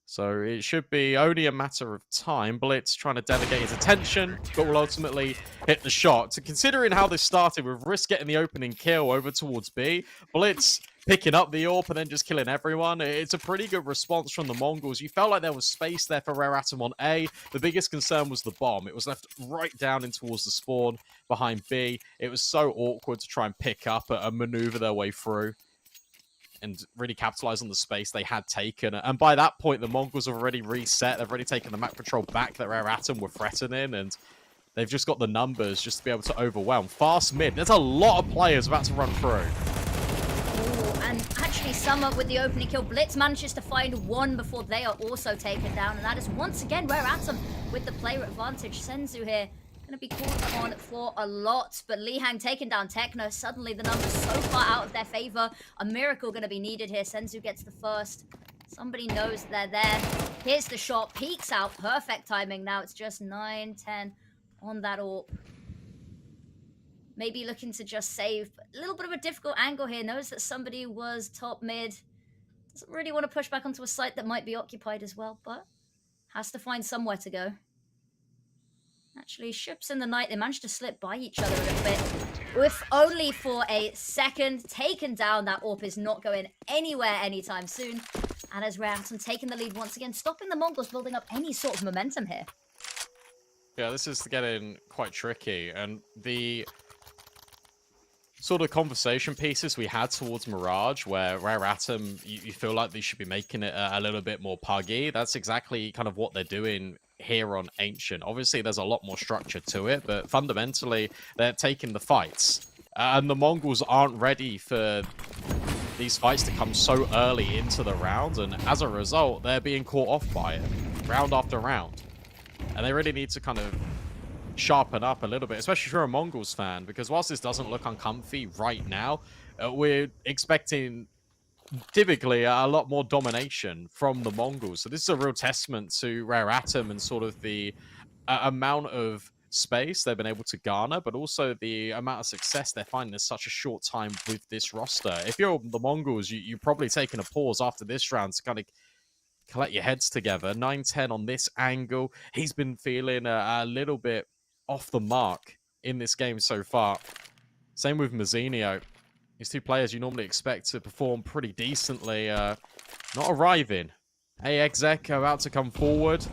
So it should be only a matter of time. Blitz trying to delegate his attention, but will ultimately hit the shot. So considering how this started, with Risk getting the opening kill over towards B, Blitz picking up the AWP and then just killing everyone, it's a pretty good response from the Mongols. You felt like there was space there for Rare Atom on A. The biggest concern was the bomb. It was left right down in towards the spawn behind B. It was so awkward to try and pick up and maneuver their way through and really capitalize on the space they had taken. And by that point, the Mongols have already reset. They've already taken the map control back that Rare Atom were threatening, and they've just got the numbers just to be able to overwhelm. Fast mid. There's a lot of players about to run through. Ooh, and actually Summer with the opening kill. Blitz manages to find 1 before they are also taken down, and that is once again Rare Atom with the player advantage. Senzu here Gonna be called on for a lot, but Lihang taking down Techno. Suddenly the numbers so far out of their favor. A miracle gonna be needed here. Senzu gets the first. Somebody knows they're there. Here's the shot, peeks out, perfect timing. Now it's just 9-10 on that AWP. Maybe looking to just save. A little bit of a difficult angle here. Knows that somebody was top mid. Doesn't really want to push back onto a site that might be occupied as well, but has to find somewhere to go. Actually, ships in the night, they managed to slip by each other a little bit. If only for a second. Taken down, that AWP is not going anywhere anytime soon. And as Ratum taking the lead once again, stopping the Mongols building up any sort of momentum here. Yeah, this is getting quite tricky. And the sort of conversation pieces we had towards Mirage, where Rare Atom, you feel like they should be making it a little bit more puggy. That's exactly kind of what they're doing here on Ancient. Obviously, there's a lot more structure to it, but fundamentally, they're taking the fights. And the Mongols aren't ready for these fights to come so early into the round, and as a result, they're being caught off by it, round after round. And they really need to kind of sharpen up a little bit, especially if you're a Mongols fan, because whilst this doesn't look uncomfy right now, we're expecting typically a lot more domination from the Mongols. So this is a real testament to Rare Atom and sort of the amount of space they've been able to garner, but also the amount of success they're finding in such a short time with this roster. If you're the Mongols, you're probably taking a pause after this round to kind of collect your heads together. 9-10 on this angle. He's been feeling a little bit off the mark in this game so far. Same with Mazzinho. These two players you normally expect to perform pretty decently, not arriving. AXEC about to come forward.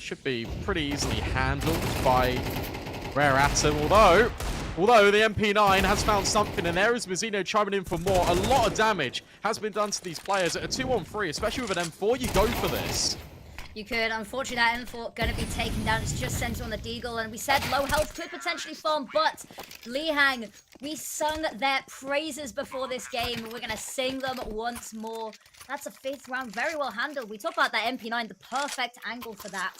Should be pretty easily handled by Rare Atom, although the MP9 has found something, and there is Mazzinho chiming in for more. A lot of damage has been done to these players. At a 2-on-3, especially with an M4, you go for this. You could. Unfortunately, that M4 going to be taken down. It's just Senzu on the Deagle, and we said low health could potentially farm, but Lihang, we sung their praises before this game, and we're going to sing them once more. That's a 5th round, very well handled. We talk about that MP9, the perfect angle for that.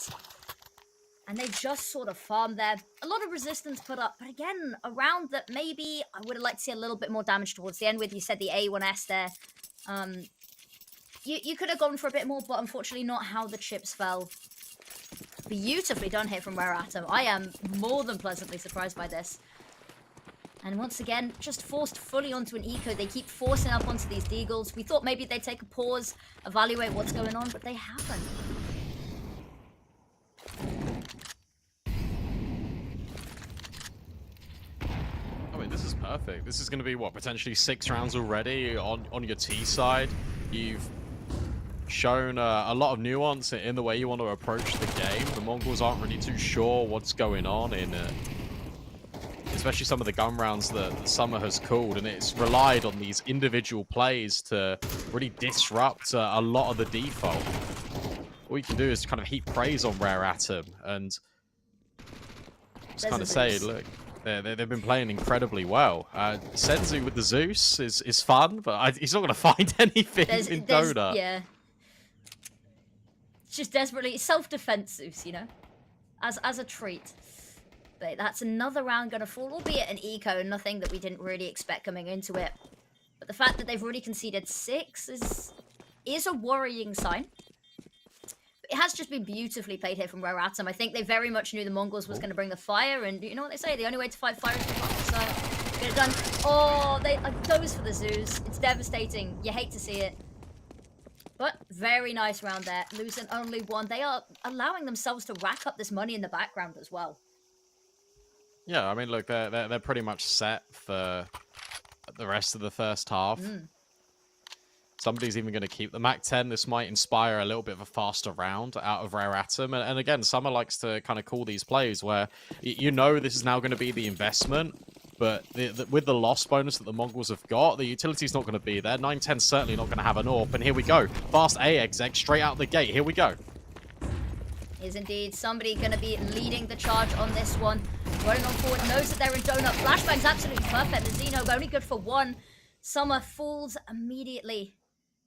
And they just sort of farmed there. A lot of resistance put up, but again, a round that maybe I would have liked to see a little bit more damage towards the end with. You said the A1S there. You could have gone for a bit more, but unfortunately not how the chips fell. Beautifully done here from Rare Atom. I am more than pleasantly surprised by this. And once again, just forced fully onto an eco. They keep forcing up onto these Deagles. We thought maybe they'd take a pause, evaluate what's going on, but they haven't. I mean, this is perfect. This is going to be, what, potentially 6 rounds already on your T side. You've shown a lot of nuance in the way you want to approach the game. The Mongols aren't really too sure what's going on in especially some of the gun rounds that Summer has called, and it's relied on these individual plays to really disrupt a lot of the default. All you can do is kind of heap praise on Rare Atom and just kind of say, look, they've been playing incredibly well. Senzu with the Zeus is fun, but he's not going to find anything in Dota. Yeah. It's just desperately self-defense Zeus, you know, as a treat. But that's another round going to fall, albeit an eco, nothing that we didn't really expect coming into it. But the fact that they've already conceded 6 is a worrying sign. But it has just been beautifully played here from Rare Atom. I think they very much knew the Mongols was going to bring the fire, and you know what they say, the only way to fight fire is to fight. So get it done. Oh, they goes for the Zeus. It's devastating. You hate to see it. But very nice round there. Losing only 1. They are allowing themselves to rack up this money in the background as well. Yeah, I mean, look, they're pretty much set for the rest of the first half. Somebody's even going to keep the MAC-10. This might inspire a little bit of a faster round out of Rare Atom. And again, Summer likes to kind of call these plays where you know this is now going to be the investment, but with the loss bonus that the Mongols have got, the utility's not going to be there. 9-10 certainly not going to have an AWP. And here we go. Fast AXEC straight out the gate. Here we go. Is indeed somebody going to be leading the charge on this one. Running on forward, knows that they're in donut. Flashbang's absolutely perfect. The Xeno only good for 1. Summer falls immediately.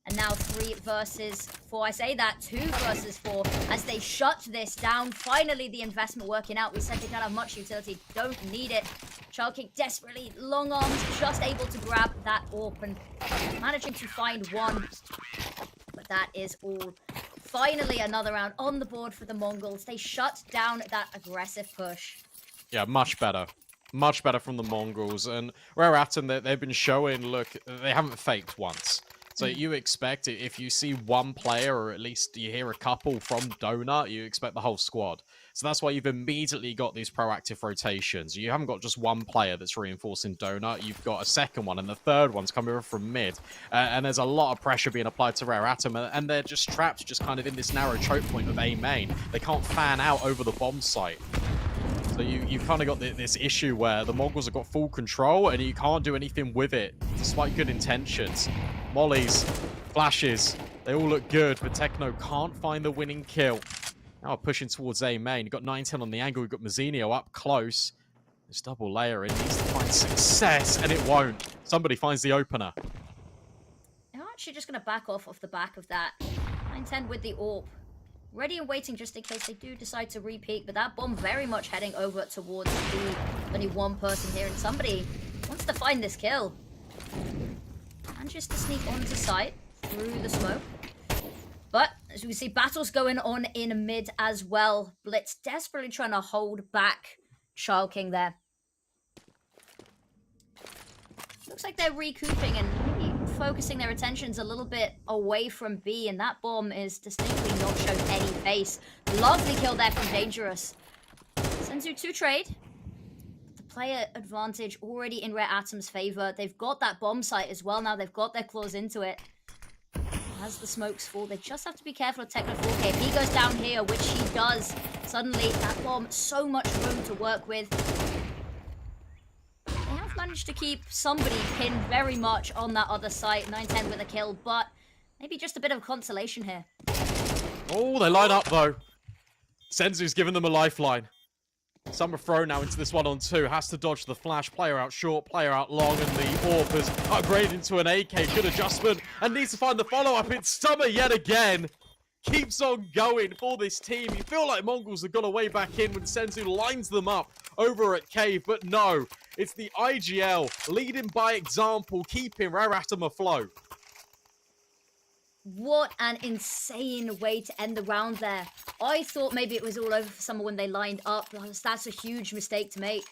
And now 3 versus 4. I say that 2 versus 4 as they shut this down. Finally, the investment working out. We said they don't have much utility. Don't need it. Childkick desperately, long arms, just able to grab that AWP and managing to find one. But that is all. Finally, another round on the board for the Mongols. They shut down that aggressive push. Yeah, much better. Much better from the Mongols. And Rare Atom, they've been showing, look, they haven't faked once. So you expect it, if you see one player, or at least you hear a couple from Donut, you expect the whole squad. So that's why you've immediately got these proactive rotations. You haven't got just one player that's reinforcing Donut. You've got a second one, and the third one's coming over from mid. And there's a lot of pressure being applied to Rare Atom, and they're just trapped just kind of in this narrow choke point of A main. They can't fan out over the bomb site. So you've kind of got this issue where the Mongols have got full control, and you can't do anything with it, despite good intentions. Mollies, flashes, they all look good, but Techno can't find the winning kill. Now pushing towards A main. You've got 9-10 on the angle. You've got Mazzinho up close. This double layer in needs to find success, and it won't. Somebody finds the opener. They're actually just going to back off the back of that. 9-10 with the AWP. Ready and waiting just in case they do decide to re-peek, but that bomb very much heading over towards B. Only one person here, and somebody wants to find this kill. And just to sneak onto site through the smoke. But, as we can see, battles going on in mid as well. Blitz desperately trying to hold back Child King there. Looks like they're recouping and maybe focusing their attentions a little bit away from B, and that bomb is distinctly not showing any face. Lovely kill there from Dangerous. Senzu to trade. The player advantage already in Rare Atom's favor. They've got that bomb site as well now. They've got their claws into it. As the smokes fall, they just have to be careful of Techno 4K. If he goes down here, which he does, suddenly that bomb, so much room to work with. They have managed to keep somebody pinned very much on that other site. 9-10 with a kill, but maybe just a bit of consolation here. Oh, they line up though. Senzu's giving them a lifeline. Summer throw now into this 1-on-2. Has to dodge the flash. Player out short, player out long, and the AWP has upgraded into an AK. Good adjustment, and needs to find the follow-up. It's Summer yet again. Keeps on going for this team. You feel like Mongols have got a way back in when Senzu lines them up over at Cave, but no. It's the IGL leading by example, keeping Rare Atom afloat. What an insane way to end the round there. I thought maybe it was all over for Summer when they lined up. That's a huge mistake to make.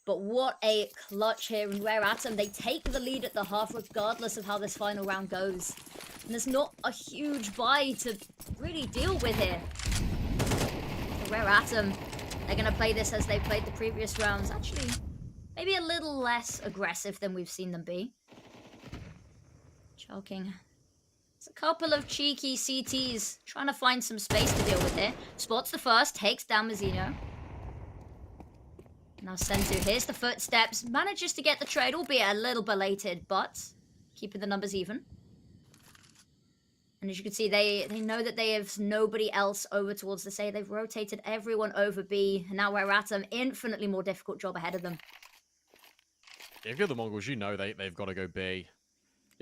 But what a clutch here in Rare Atom. They take the lead at the half regardless of how this final round goes. And there's not a huge buy to really deal with here. For Rare Atom, they're going to play this as they played the previous rounds. Actually, maybe a little less aggressive than we've seen them be. Choking. It's a couple of cheeky CTs trying to find some space to deal with here. Spots the first, takes down Mazzinho. Now Senzu, here's the footsteps. Manages to get the trade, albeit a little belated, but keeping the numbers even. And as you can see, they know that they have nobody else over towards the A. They've rotated everyone over B. And now we're at them. Infinitely more difficult job ahead of them. If you're the Mongols, you know they've got to go B.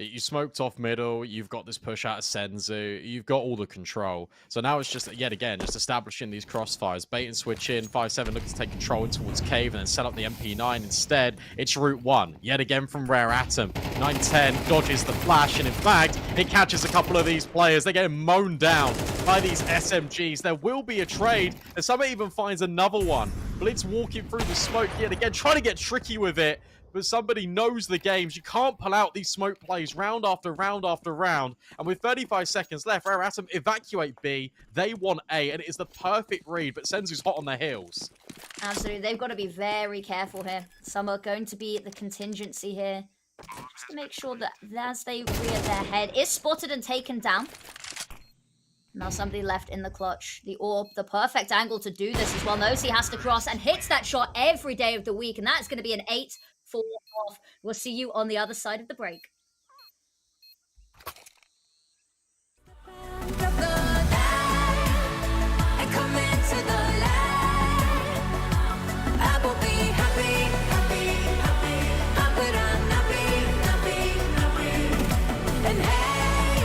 You smoked off middle, you've got this push out of Senzu, you've got all the control. So now it's just, yet again, just establishing these crossfires. Bait and switch in, 5-7 looking to take control in towards Cave and then set up the MP9 instead. It's Route 1, yet again from Rare Atom. 9-10 dodges the flash, and in fact, it catches a couple of these players. They get mown down by these SMGs. There will be a trade, and Summer even finds another one. Blitz walking through the smoke yet again, trying to get tricky with it. But somebody knows the games. You can't pull out these smoke plays round after round after round. And with 35 seconds left, Rare Atom evacuate B. They want A, and it is the perfect read, but Senzu's hot on their heels. Absolutely. They've got to be very careful here. Some are going to be the contingency here. Just to make sure that as they rear their head, is spotted and taken down. Now somebody left in the clutch. The AWP, the perfect angle to do this as well. Knows he has to cross and hits that shot every day of the week. And that's going to be an 8-4 off. We'll see you on the other side of the break. And hey,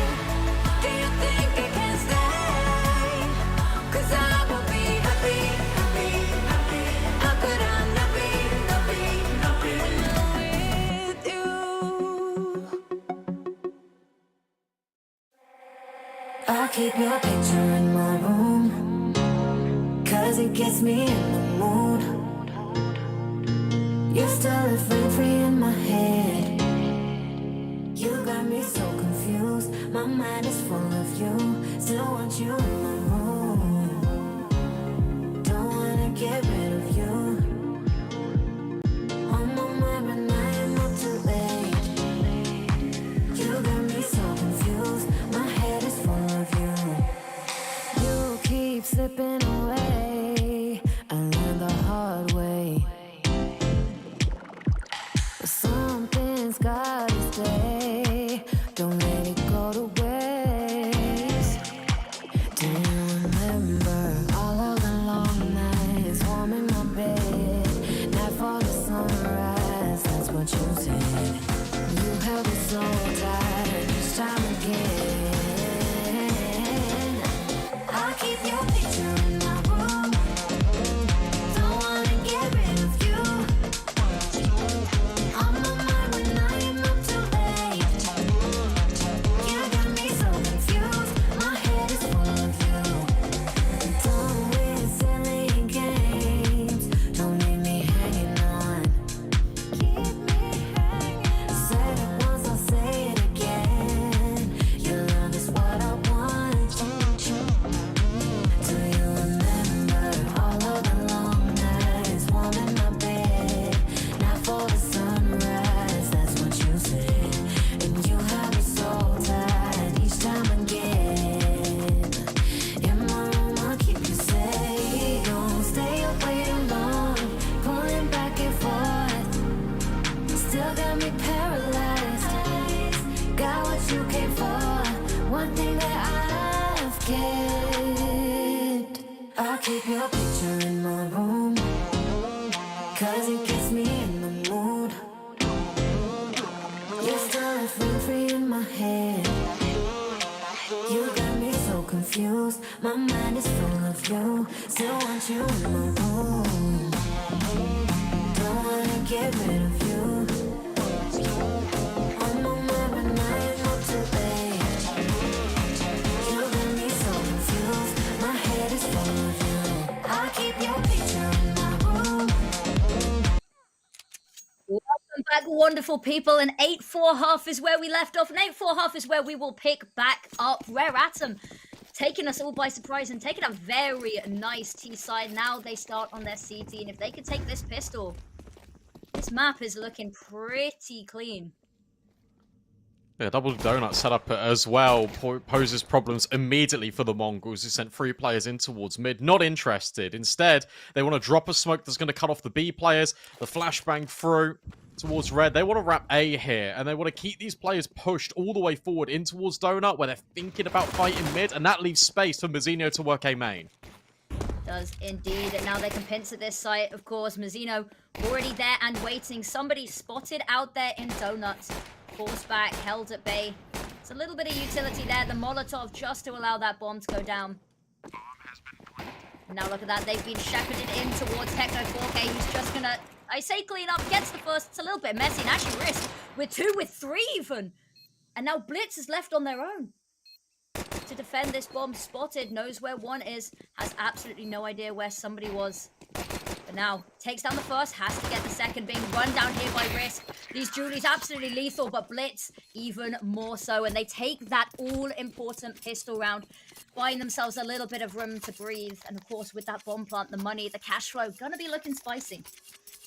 I keep your picture in my room, 'cause it gets me in the mood. You still live free in my head. You got me so confused. My mind is full of you. Still want you in my room. Don't wanna get rid of you. On my mind when I am up too late. You got me so confused. My head is full of you. You keep slipping away. I learned the hard way. But something's gotta stay. Don't let it go to waste. Do you remember all of the long nights warm in my bed? Nightfall to sunrise, that's what you said. You held me so tight each time again. I keep your picture in my room. Don't wanna get rid of you. On my mind when I am up too late. You got me so confused. My head is full of you. Done with silly games. Don't leave me hanging on. Keep me hanging. Said it once, I'll say it again. Your love is what I want. Do you remember all of the long nights warm in my bed? Nightfall to sunrise, that's what you said. And you have me so tight each time again. In my room, I'll keep you safe. Don't stay away alone, pulling back and forth. Still got me paralyzed. Got what you came for. One thing that I've kept. I keep your picture in my room, 'cause it gets me in the mood. You still live free in my head. You got me so confused. My mind is full of you. Still want you in my room. Don't wanna get rid of you. On my mind when I am up too late. You got me so confused. My head is full of you. I keep your picture in my room. Welcome back, wonderful people. And 8-4 half is where we left off. And 8-4 half is where we will pick back up. Rare Atom taking us all by surprise and taking a very nice T side. Now they start on their CT. And if they could take this pistol, this map is looking pretty clean. Yeah, double donut setup as well poses problems immediately for the Mongols, who sent 3 players in towards mid. Not interested. Instead, they want to drop a smoke that's going to cut off the B players. The flashbang through towards red. They want to wrap A here, and they want to keep these players pushed all the way forward in towards donut, where they're thinking about fighting mid, and that leaves space for Mazzino to work A main. Does indeed. And now they can pinch at this site. Of course, Mazzino already there and waiting. Somebody spotted out there in donuts. Forced back, held at bay. It's a little bit of utility there. The Molotov just to allow that bomb to go down. Now look at that. They've been shepherded in towards Techno 4K, who's just gonna, I say clean up, gets the first. It's a little bit messy and actually risk. We're 2 with 3 even. And now Blitz is left on their own to defend this bomb. Spotted, knows where one is, has absolutely no idea where somebody was. But now, takes down the first, has to get the second, being run down here by Risk. These Julies absolutely lethal, but Blitz even more so. And they take that all-important pistol round, buying themselves a little bit of room to breathe. And of course, with that bomb plant, the money, the cash flow, gonna be looking spicy.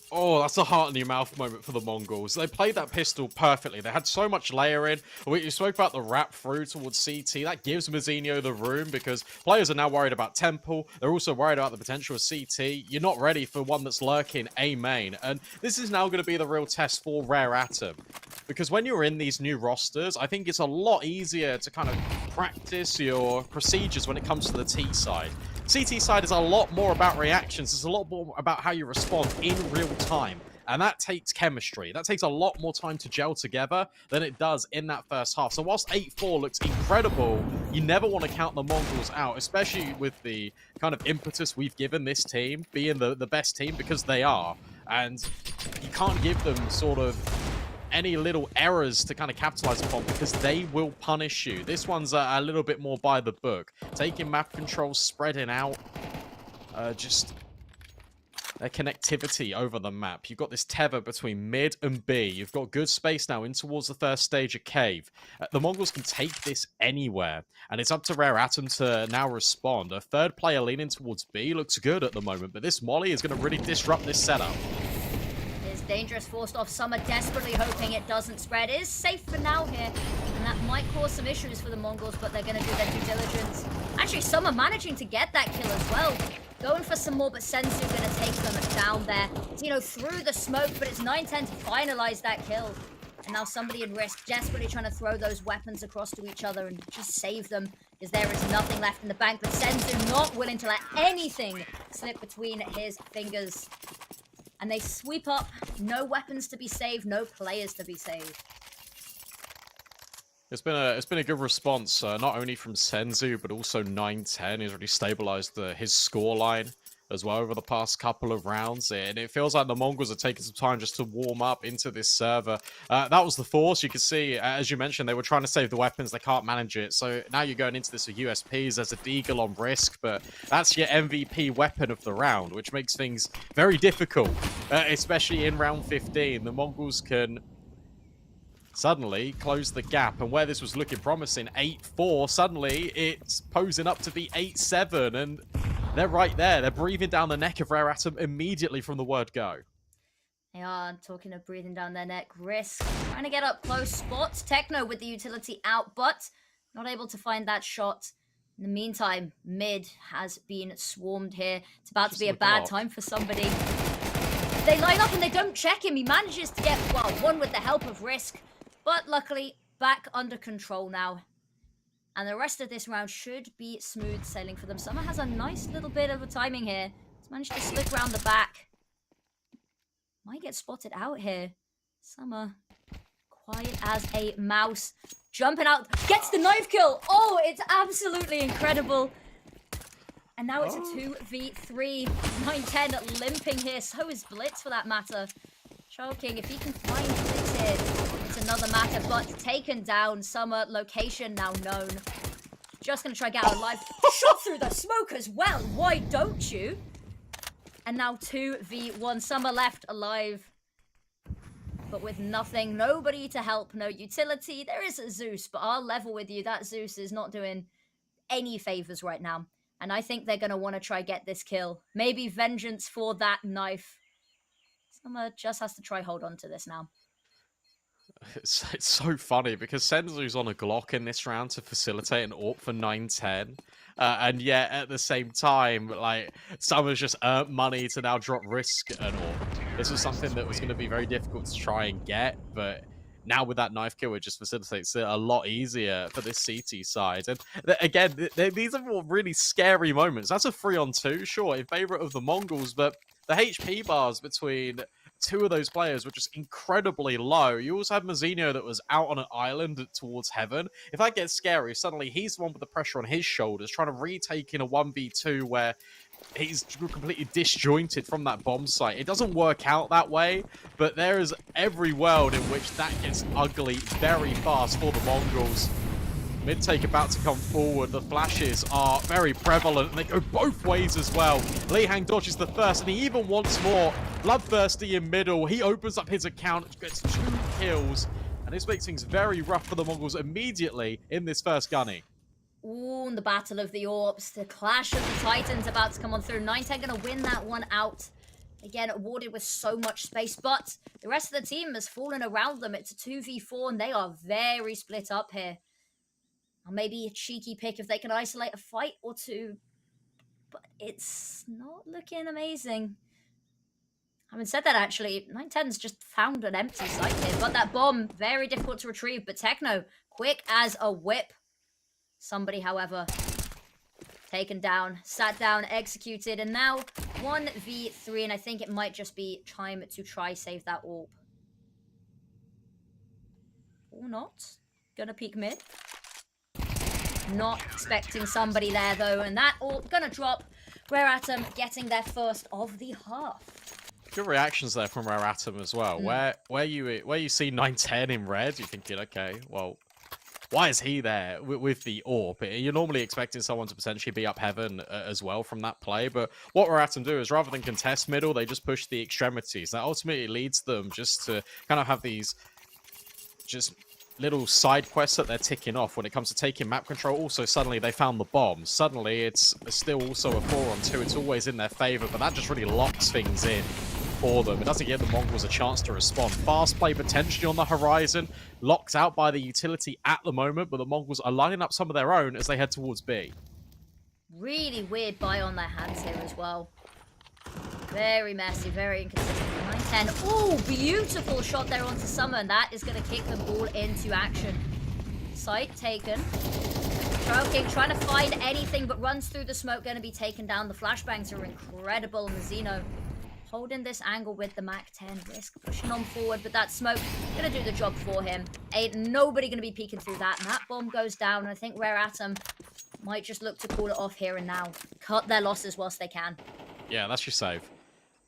Oh, that's a heart in your mouth moment for the Mongols. They played that pistol perfectly. They had so much layering. We spoke about the wrap through towards CT. That gives Mazzino the room because players are now worried about Temple. They're also worried about the potential of CT. You're not ready for one that's lurking A main. And this is now going to be the real test for Rare Atom. Because when you're in these new rosters, I think it's a lot easier to kind of practice your procedures when it comes to the T side. CT side is a lot more about reactions. It's a lot more about how you respond in real time. And that takes chemistry. That takes a lot more time to gel together than it does in that first half. So whilst 8-4 looks incredible, you never want to count the Mongols out, especially with the kind of impetus we've given this team being the best team, because they are. And you can't give them sort of any little errors to kind of capitalize upon, because they will punish you. This one's a little bit more by the book. Taking map control, spreading out, just their connectivity over the map. You've got this tether between mid and B. You've got good space now in towards the first stage of Cave. The Mongols can take this anywhere, and it's up to Rare Atom to now respond. A third player leaning towards B looks good at the moment, but this molly is going to really disrupt this setup. Is dangerous, forced off. Summer desperately hoping it doesn't spread. It is safe for now here, and that might cause some issues for the Mongols, but they're going to do their due diligence. Actually, Summer managing to get that kill as well. Going for some more, but Sensu going to take them down there. It's, through the smoke, but it's 9-10 to finalize that kill. And now somebody in risk, desperately trying to throw those weapons across to each other and just save them, because there is nothing left in the bank. But Sensu not willing to let anything slip between his fingers. And they sweep up. No weapons to be saved, no players to be saved. It's been a good response, not only from Senzu, but also 9-10. He's already stabilized his scoreline as well over the past couple of rounds. And it feels like the Mongols are taking some time just to warm up into this server. That was the force. You can see, as you mentioned, they were trying to save the weapons. They can't manage it. So now you're going into this with USPs. There's a Deagle on risk, but that's your MVP weapon of the round, which makes things very difficult, especially in round 15. The Mongols can suddenly close the gap, and where this was looking promising, 8-4, suddenly it's posing up to be 8-7, and they're right there. They're breathing down the neck of Rare Atom immediately from the word go. They are talking of breathing down their neck. Risk trying to get up close. Spots Techno with the utility out, but not able to find that shot. In the meantime, mid has been swarmed here. It's about to be a bad time for somebody. They line up and they don't check him. He manages to get, well, one with the help of Risk. But luckily, back under control now. And the rest of this round should be smooth sailing for them. Summer has a nice little bit of a timing here. He's managed to slip around the back. Might get spotted out here. Summer, quiet as a mouse. Jumping out, gets the knife kill. Oh, it's absolutely incredible. And now it's a 2v3. 9-10 limping here. So is Blitz for that matter. Choking, if he can find Blitz here. It's another matter, but taken down. Summer, location now known. Just going to try to get out alive. Shot through the smoke as well. Why don't you? And now 2v1. Summer left alive, but with nothing. Nobody to help. No utility. There is a Zeus, but I'll level with you. That Zeus is not doing any favors right now. And I think they're going to want to try get this kill. Maybe vengeance for that knife. Summer just has to try hold on to this now. It's so funny because Senzu's on a Glock in this round to facilitate an AWP for 9-10. And yet at the same time, like, Summer's just earned money to now drop Risk an AWP. This was something that was going to be very difficult to try and get, but now with that knife kill, it just facilitates it a lot easier for this CT side. And again, these are really scary moments. That's a 3-on-2, sure, in favor of the Mongols, but the HP bars between two of those players were just incredibly low. You also had Mazinho that was out on an island towards heaven. If that gets scary, suddenly he's the one with the pressure on his shoulders, trying to retake in a 1v2 where he's completely disjointed from that bomb site. It doesn't work out that way, but there is every world in which that gets ugly very fast for the Mongols. Mid-take about to come forward. The flashes are very prevalent, and they go both ways as well. Li Hang dodges the first, and he even wants more. Bloodthirsty in middle. He opens up his account, gets 2 kills, and this makes things very rough for the Mongols immediately in this first gunny. Ooh, the battle of the Orps. The clash of the Titans about to come on through. 9-10 going to win that one out. Again, awarded with so much space, but the rest of the team has fallen around them. It's a 2v4, and they are very split up here. Or maybe a cheeky pick if they can isolate a fight or two. But it's not looking amazing. Having said that, actually, 9-10's just found an empty site here. But that bomb, very difficult to retrieve. But Techno, quick as a whip. Somebody, however, taken down, sat down, executed. And now 1v3. And I think it might just be time to try save that AWP. Or not. Gonna peek mid. Not expecting somebody there, though. And that all gonna drop. Rare Atom getting their first of the half. Good reactions there from Rare Atom as well. Where you see 910 in red, you're thinking, okay, well, why is he there with the AWP? You're normally expecting someone to potentially be up heaven as well from that play, but what Rare Atom do is rather than contest middle, they just push the extremities. That ultimately leads them just to kind of have these just little side quests that they're ticking off when it comes to taking map control. Also, suddenly they found the bomb. Suddenly, it's still also a 4-on-2. It's always in their favor, but that just really locks things in for them. It doesn't give the Mongols a chance to respond. Fast play potentially on the horizon, locked out by the utility at the moment, but the Mongols are lining up some of their own as they head towards B. Really weird buy on their hands here as well. Very messy, very inconsistent. 910. Oh, beautiful shot there onto Summer, and that is going to kick them all into action. Site taken. King trying to find anything, but runs through the smoke, going to be taken down. The flashbangs are incredible. Mazino holding this angle with the MAC-10. Risk pushing on forward, but that smoke going to do the job for him. Ain't nobody going to be peeking through that, and that bomb goes down, and I think Rare Atom might just look to call it off here and now. Cut their losses whilst they can. Yeah, that's your save.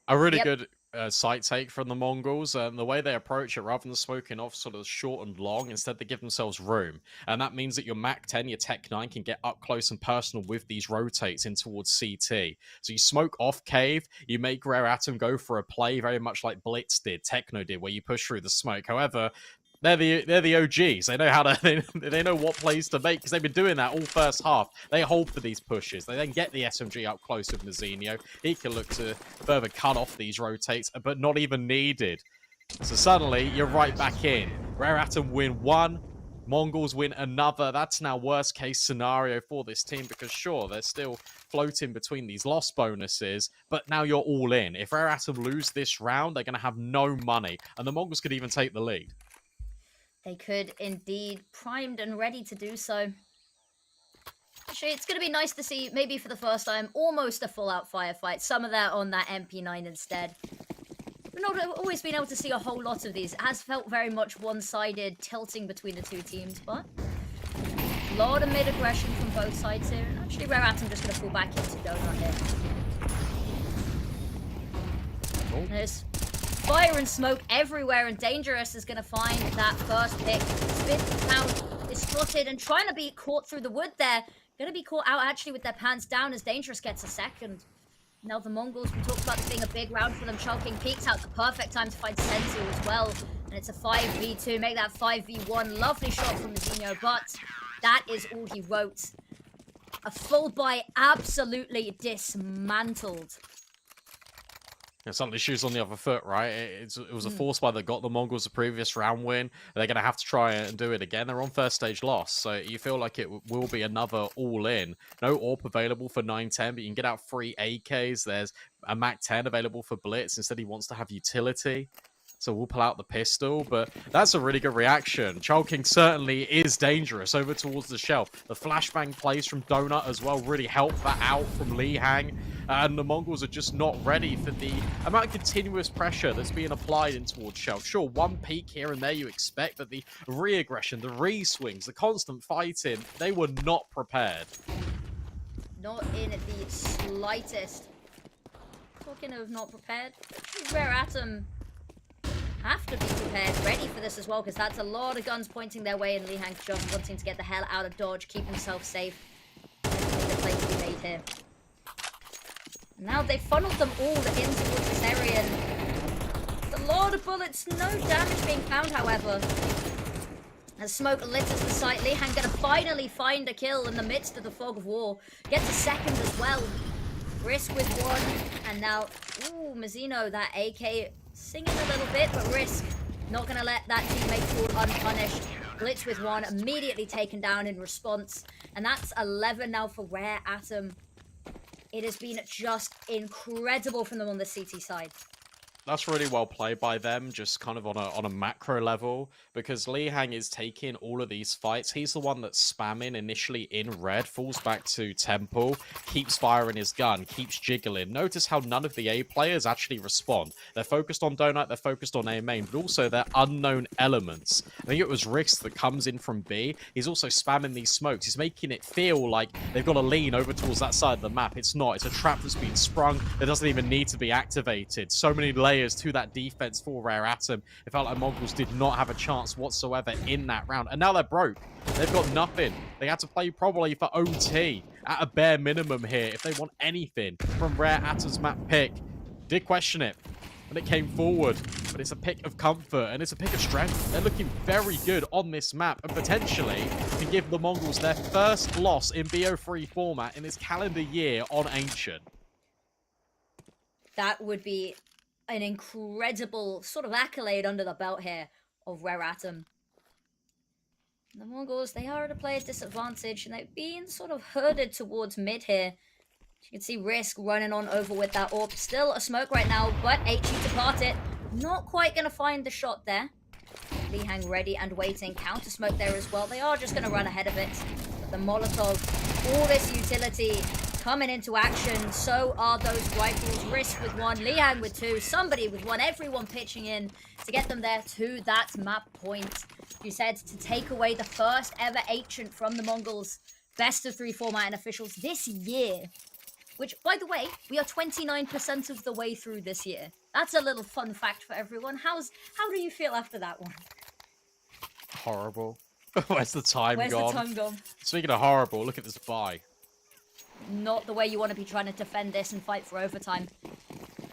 A really good site take from the Mongols, and the way they approach it, rather than smoking off sort of short and long, instead they give themselves room, and that means that your MAC-10, your Tech-9 can get up close and personal with these rotates in towards CT. So you smoke off cave, you make Rare Atom go for a play very much like Blitz did, Techno did, where you push through the smoke. However, they're the OGs. They know how to. They know what plays to make because they've been doing that all first half. They hold for these pushes. They then get the SMG up close with Mazinho. He can look to further cut off these rotates, but not even needed. So suddenly you're right back in. Rare Atom win one, Mongols win another. That's now worst case scenario for this team because sure, they're still floating between these loss bonuses, but now you're all in. If Rare Atom lose this round, they're going to have no money, and the Mongols could even take the lead. They could indeed, primed and ready to do so. Actually, it's going to be nice to see, maybe for the first time, almost a full-out firefight. Some of that on that MP9 instead. We've not always been able to see a whole lot of these. It has felt very much one-sided, tilting between the two teams, but a lot of mid-aggression from both sides here. And actually, Rare Atom just going to fall back into Donut here. Oh. There's fire and smoke everywhere, and Dangerous is going to find that first pick. Spin count is spotted and trying to be caught through the wood there. Going to be caught out actually with their pants down as Dangerous gets a second. Now the Mongols, we talked about this being a big round for them. King peeks out the perfect time to find Sensu as well. And it's a 5v2, make that 5v1. Lovely shot from Mazinho, but that is all he wrote. A full buy absolutely dismantled. Yeah, suddenly shoes on the other foot, right? It was a force buy that got the Mongols the previous round win. They're going to have to try and do it again. They're on first stage loss, so you feel like it will be another all-in. No AWP available for 910, but you can get out 3 AKs. There's a MAC-10 available for Blitz. Instead, he wants to have utility. So we'll pull out the pistol, but that's a really good reaction. King certainly is dangerous over towards the shelf. The flashbang plays from Donut as well really helped that out from Lihang. And the Mongols are just not ready for the amount of continuous pressure that's being applied in towards shelf. Sure, one peak here and there you expect, but the re-aggression, the re-swings, the constant fighting, they were not prepared. Not in the slightest. Talking of not prepared, Rare Atom have to be prepared, ready for this as well, because that's a lot of guns pointing their way, and Lihang just wanting to get the hell out of dodge, keep himself safe. There's a play to be made here. Now they've funneled them all in towards this area, and it's a lot of bullets, no damage being found, however. As smoke litters the site, Lihang gonna finally find a kill in the midst of the fog of war. Gets a second as well. Risk with one, and now, ooh, Mazinho, that AK singing a little bit, but Risk not going to let that teammate fall unpunished. Blitz with one, immediately taken down in response. And that's 11 now for Rare Atom. It has been just incredible from them on the CT side. That's really well played by them, just kind of on a macro level, because Lihang is taking all of these fights. He's the one that's spamming initially in red, falls back to Temple, keeps firing his gun, keeps jiggling. Notice how none of the A players actually respond. They're focused on Donut, they're focused on A main, but also they're unknown elements. I think it was Risk that comes in from B. He's also spamming these smokes. He's making it feel like they've got to lean over towards that side of the map. It's not. It's a trap that's been sprung that doesn't even need to be activated. So many layers players to that defense for Rare Atom. It felt like Mongols did not have a chance whatsoever in that round. And now they're broke. They've got nothing. They had to play probably for OT at a bare minimum here if they want anything from Rare Atom's map pick. Did question it when it came forward, but it's a pick of comfort and it's a pick of strength. They're looking very good on this map and potentially can give the Mongols their first loss in BO3 format in this calendar year on Ancient. That would be an incredible sort of accolade under the belt here of Rare Atom. The Mongols, they are at a player's disadvantage and they've been sort of herded towards mid here. You can see Risk running on over with that orb. Still a smoke right now, but HE to part it. Not quite going to find the shot there. Lihang ready and waiting. Counter smoke there as well. They are just going to run ahead of it. But the Molotov, all this utility coming into action. So are those rifles. Risk with one, Lihang with two, somebody with one. Everyone pitching in to get them there to that map point. You said to take away the first ever Ancient from the Mongols. Best of 3 format and officials this year. Which, by the way, we are 29% of the way through this year. That's a little fun fact for everyone. How do you feel after that one? Horrible. Where's the time Where's gone? the time gone? Speaking of horrible, look at this buy. Not the way you want to be trying to defend this and fight for overtime.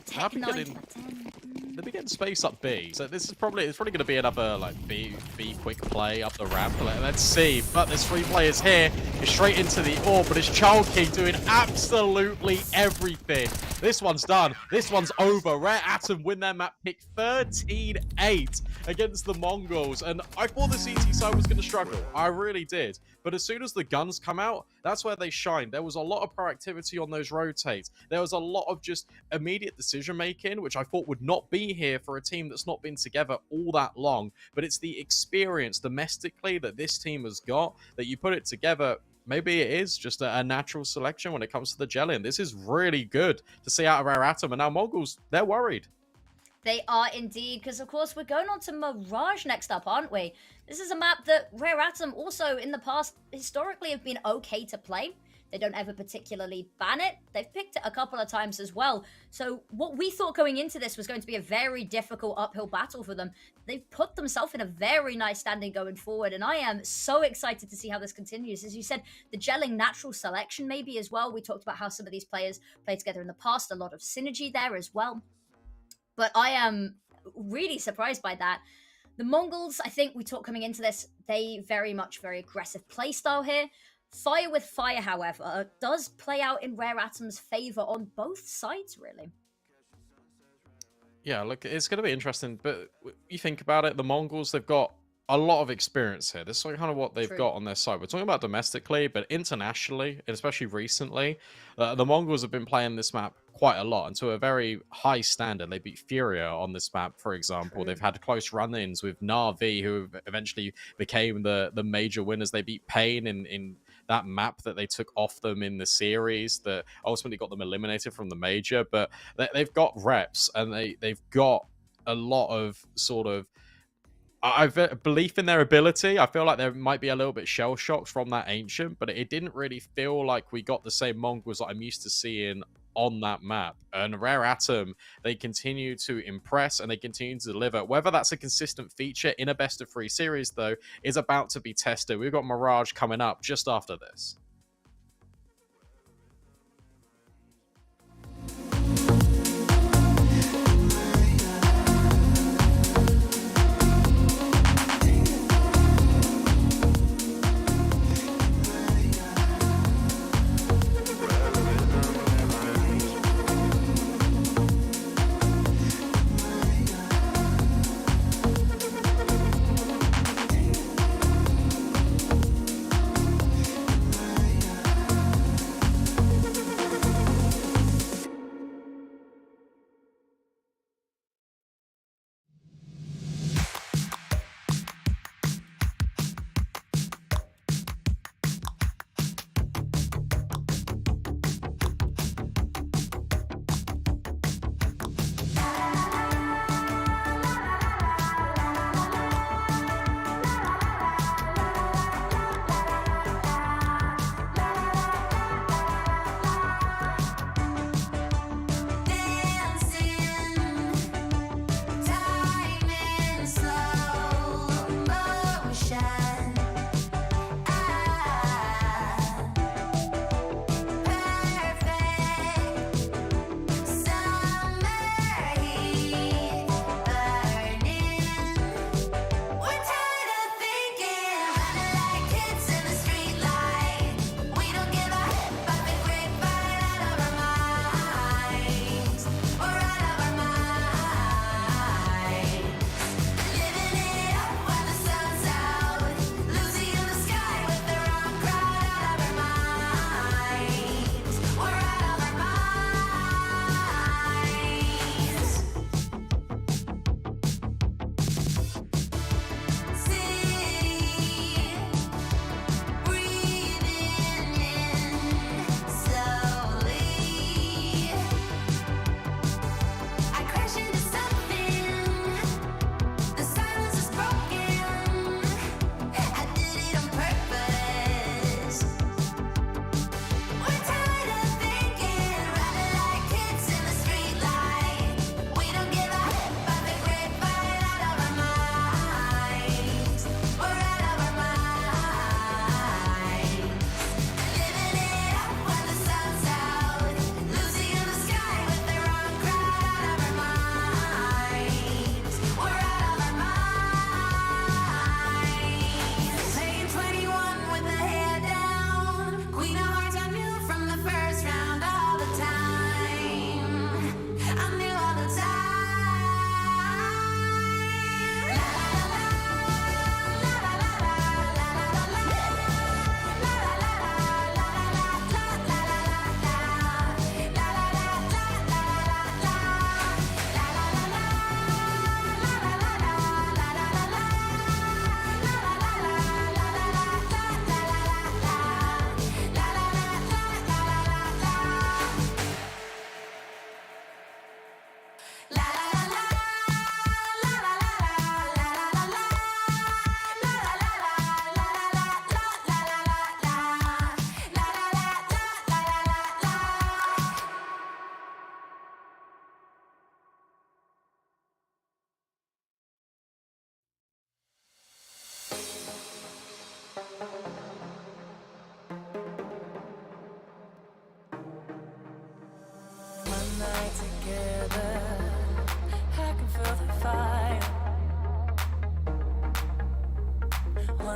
Tech 9 to 10. They're getting space up B, so this is probably going to be another like B quick play up the ramp. Let's see. But there's 3 players here. He's straight into the orb, but it's Child King doing absolutely everything. This one's done. This one's over. Rare Atom win their map pick 13-8 against the Mongols, and I thought the CT side was going to struggle. I really did. But as soon as the guns come out, that's where they shine. There was a lot of proactivity on those rotates. There was a lot of just immediate decision making, which I thought would not be here for a team that's not been together all that long. But it's the experience domestically that this team has got that you put it together. Maybe it is just a natural selection when it comes to the gelling. This is really good to see out of Rare Atom. And now Mongols, they're worried. They are indeed, because of course we're going on to Mirage next up, aren't we? This is a map that Rare Atom also in the past historically have been okay to play. They don't ever particularly ban it. They've picked it a couple of times as well. So what we thought going into this was going to be a very difficult uphill battle for them. They've put themselves in a very nice standing going forward. And I am so excited to see how this continues. As you said, the gelling natural selection maybe as well. We talked about how some of these players played together in the past. A lot of synergy there as well. But I am really surprised by that. The Mongols, I think we talked coming into this, they very aggressive playstyle here. Fire with fire, however, does play out in Rare Atom's favor on both sides, really. Yeah, look, it's going to be interesting, but you think about it, the Mongols, they've got a lot of experience here. This is kind of what they've got on their side. We're talking about domestically, but internationally, and especially recently, the Mongols have been playing this map quite a lot and to a very high standard. They beat Furia on this map, for example. They've had close run-ins with Na'Vi, who eventually became the major winners. They beat Pain in that map that they took off them in the series that ultimately got them eliminated from the major. But they've got reps and they've got a lot of sort of belief in their ability. I feel like they might be a little bit shell-shocked from that Ancient, but it didn't really feel like we got the same Mongols that I'm used to seeing on that map. And Rare Atom, they continue to impress and they continue to deliver. Whether that's a consistent feature in a best-of-3 series, though, is about to be tested. We've got Mirage coming up just after this.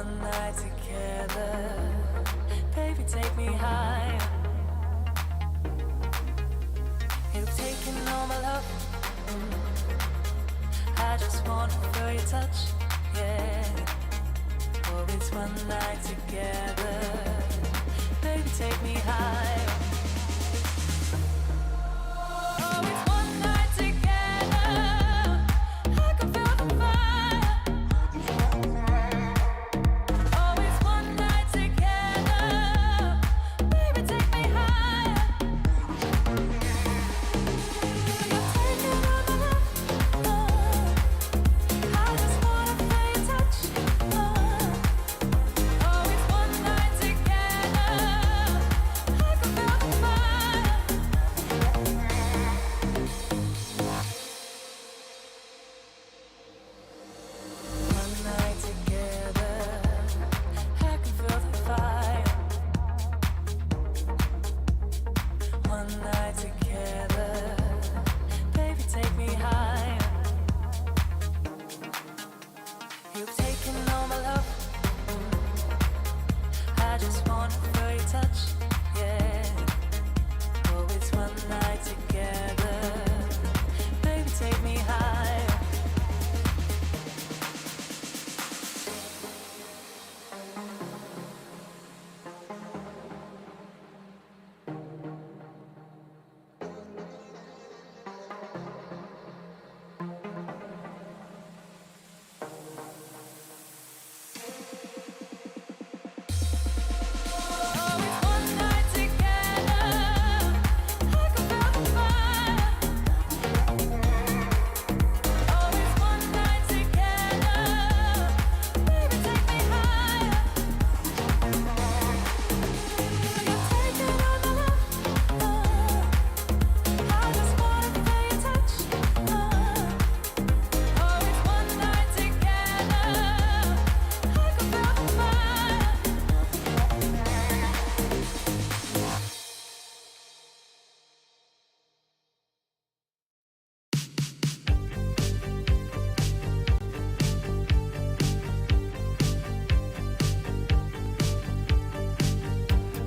one night together. Baby, take me higher. You've taken all my love. I just want to feel your touch, yeah. Oh, it's one night together. Baby, take me higher. Oh, it's one night together. I can feel the fire. Oh, it's one night together. Baby, take me higher. You're taking all my love. I just wanna feel your touch. Oh, it's one night together. I can feel the fire. One night together, I can feel the fire. One night together, baby, take me higher. You've taken all my love. I just want to feel your touch, yeah. Oh, it's one night together, baby, take me higher. Oh, it's one night together. I can feel the fire. Oh, it's one night together. Baby, take me higher. You're taking all my love. I just wanna feel your touch. Oh, it's one night together. I can feel the fire.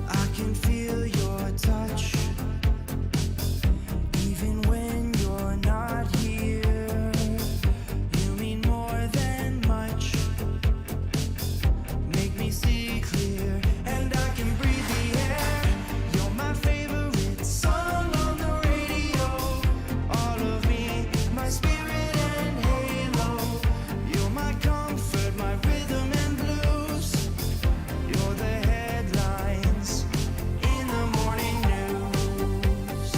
I can feel your touch, even when you're not here. You mean more than much. Make me see clear, and I can breathe the air. You're my favorite song on the radio. All of me, my spirit and halo. You're my comfort, my rhythm and blues. You're the headlines in the morning news.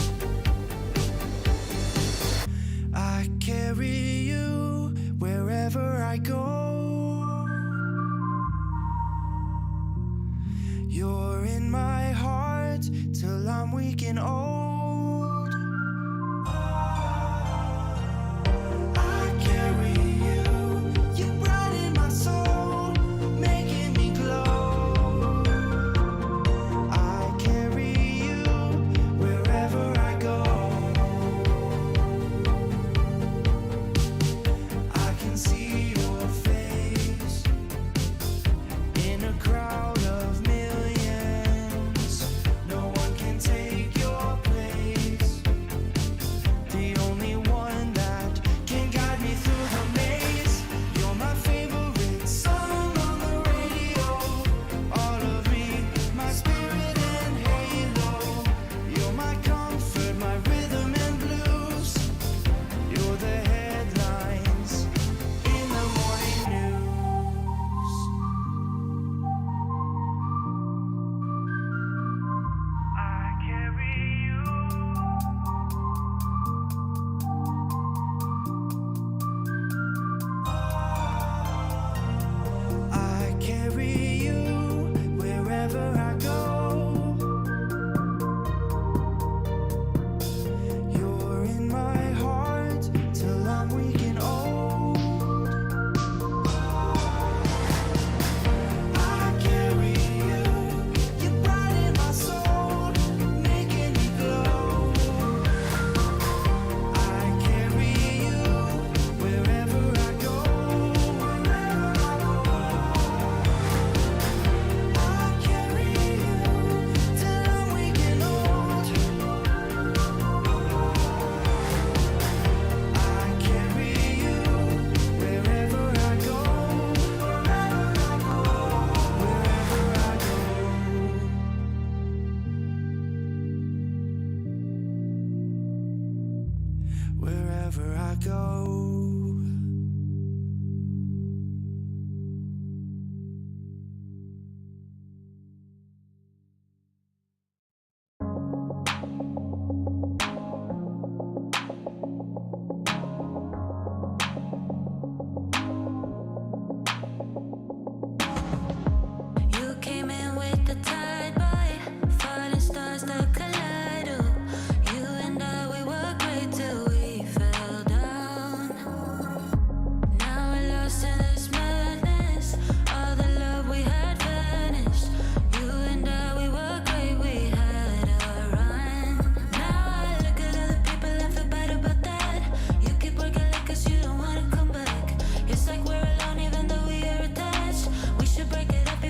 I carry you wherever I go. You're in my heart till I'm weak and old. I carry you, you brighten my soul, making me glow. I carry you wherever I go. I can see your face in a crowd of millions. No one can take your place.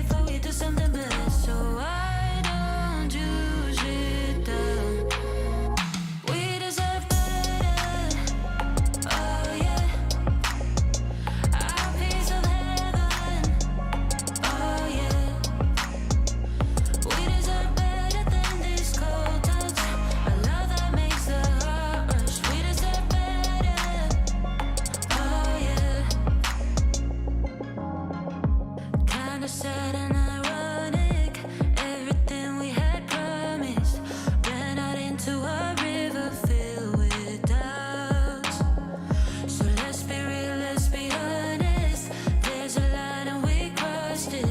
before we do something best. So why don't you sit down? We deserve better. Oh yeah. Our piece of heaven. Oh yeah. We deserve better than this cold touch. A love that makes the heart rush. We deserve better. Oh yeah. Kinda sad and ironic. Everything we had promised ran out into a river filled with doubts. So let's be real, let's be honest. There's a line and we crossed it.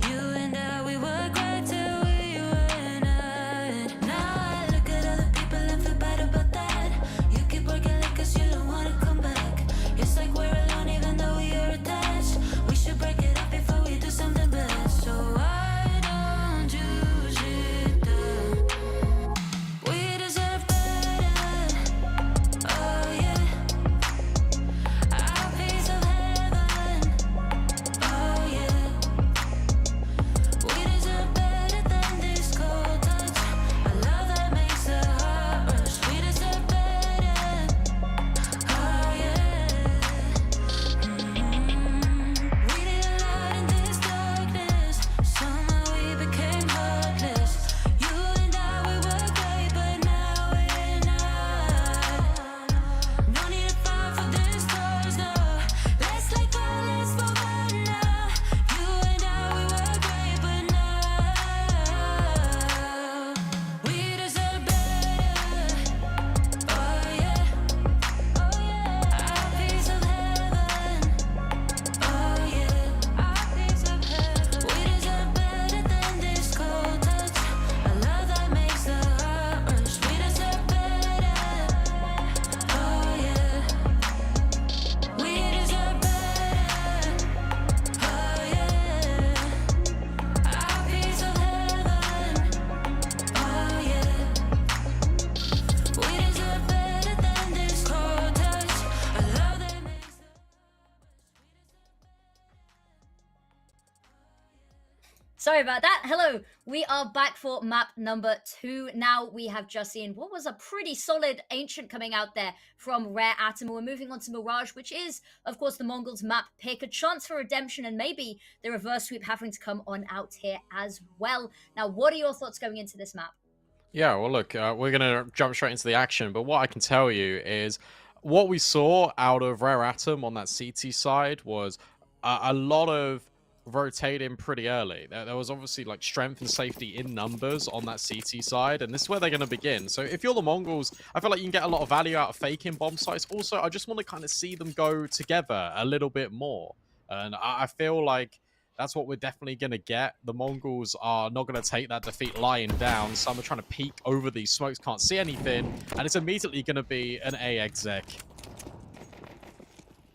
You and I, we were great till we were not. Now I look at other people and feel bad about that. You keep working like us, you don't wanna come back. It's like we're alone even though we are attached. We should break it up before we do something best. So why don't you sit down? We deserve better. Oh yeah. Our piece of heaven. Oh yeah. We deserve better than this cold touch. A love that makes the heart rush. We deserve better. Oh yeah. We did a lot in this darkness. Somehow we became heartless. You and I, we were great, but now we're not. No need to fight for the stars, no. Let's let go, let's move on now. You and I, we were great, but now we deserve better. Oh yeah. Oh yeah. Our piece of heaven. Oh yeah. Our piece of heaven. We deserve better than this cold touch. A love that makes the heart rush. We deserve better. Oh yeah. We deserve better. Oh yeah. Our piece of heaven. Oh yeah. We deserve better than this cold touch. A love that makes the Sorry about that. Hello, we are back for map number 2. Now we have just seen what was a pretty solid Ancient coming out there from Rare Atom. We're moving on to Mirage, which is, of course, the Mongols map pick. A chance for redemption and maybe the reverse sweep having to come on out here as well. Now, what are your thoughts going into this map? Yeah, well, look, we're going to jump straight into the action, but what I can tell you is what we saw out of Rare Atom on that CT side was a lot of rotating pretty early. There was obviously like strength and safety in numbers on that CT side, and this is where they're going to begin. So if you're the Mongols, I feel like you can get a lot of value out of faking bomb sites. Also, I just want to kind of see them go together a little bit more, and I feel like that's what we're definitely going to get. The Mongols are not going to take that defeat lying down. Some are trying to peek over these smokes, can't see anything, and it's immediately going to be an A exec.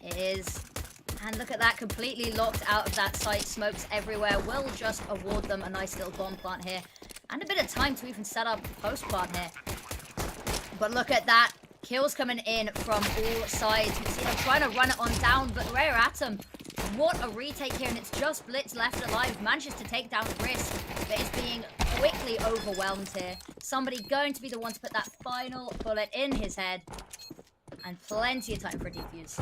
It is. And look at that, completely locked out of that site. Smokes everywhere. We'll just award them a nice little bomb plant here. And a bit of time to even set up post plant here. But look at that. Kills coming in from all sides. You see them trying to run it on down, but Rare Atom, what a retake here. And it's just Blitz left alive. Manages to take down Risk, but is being quickly overwhelmed here. Somebody going to be the one to put that final bullet in his head. And plenty of time for a defuse.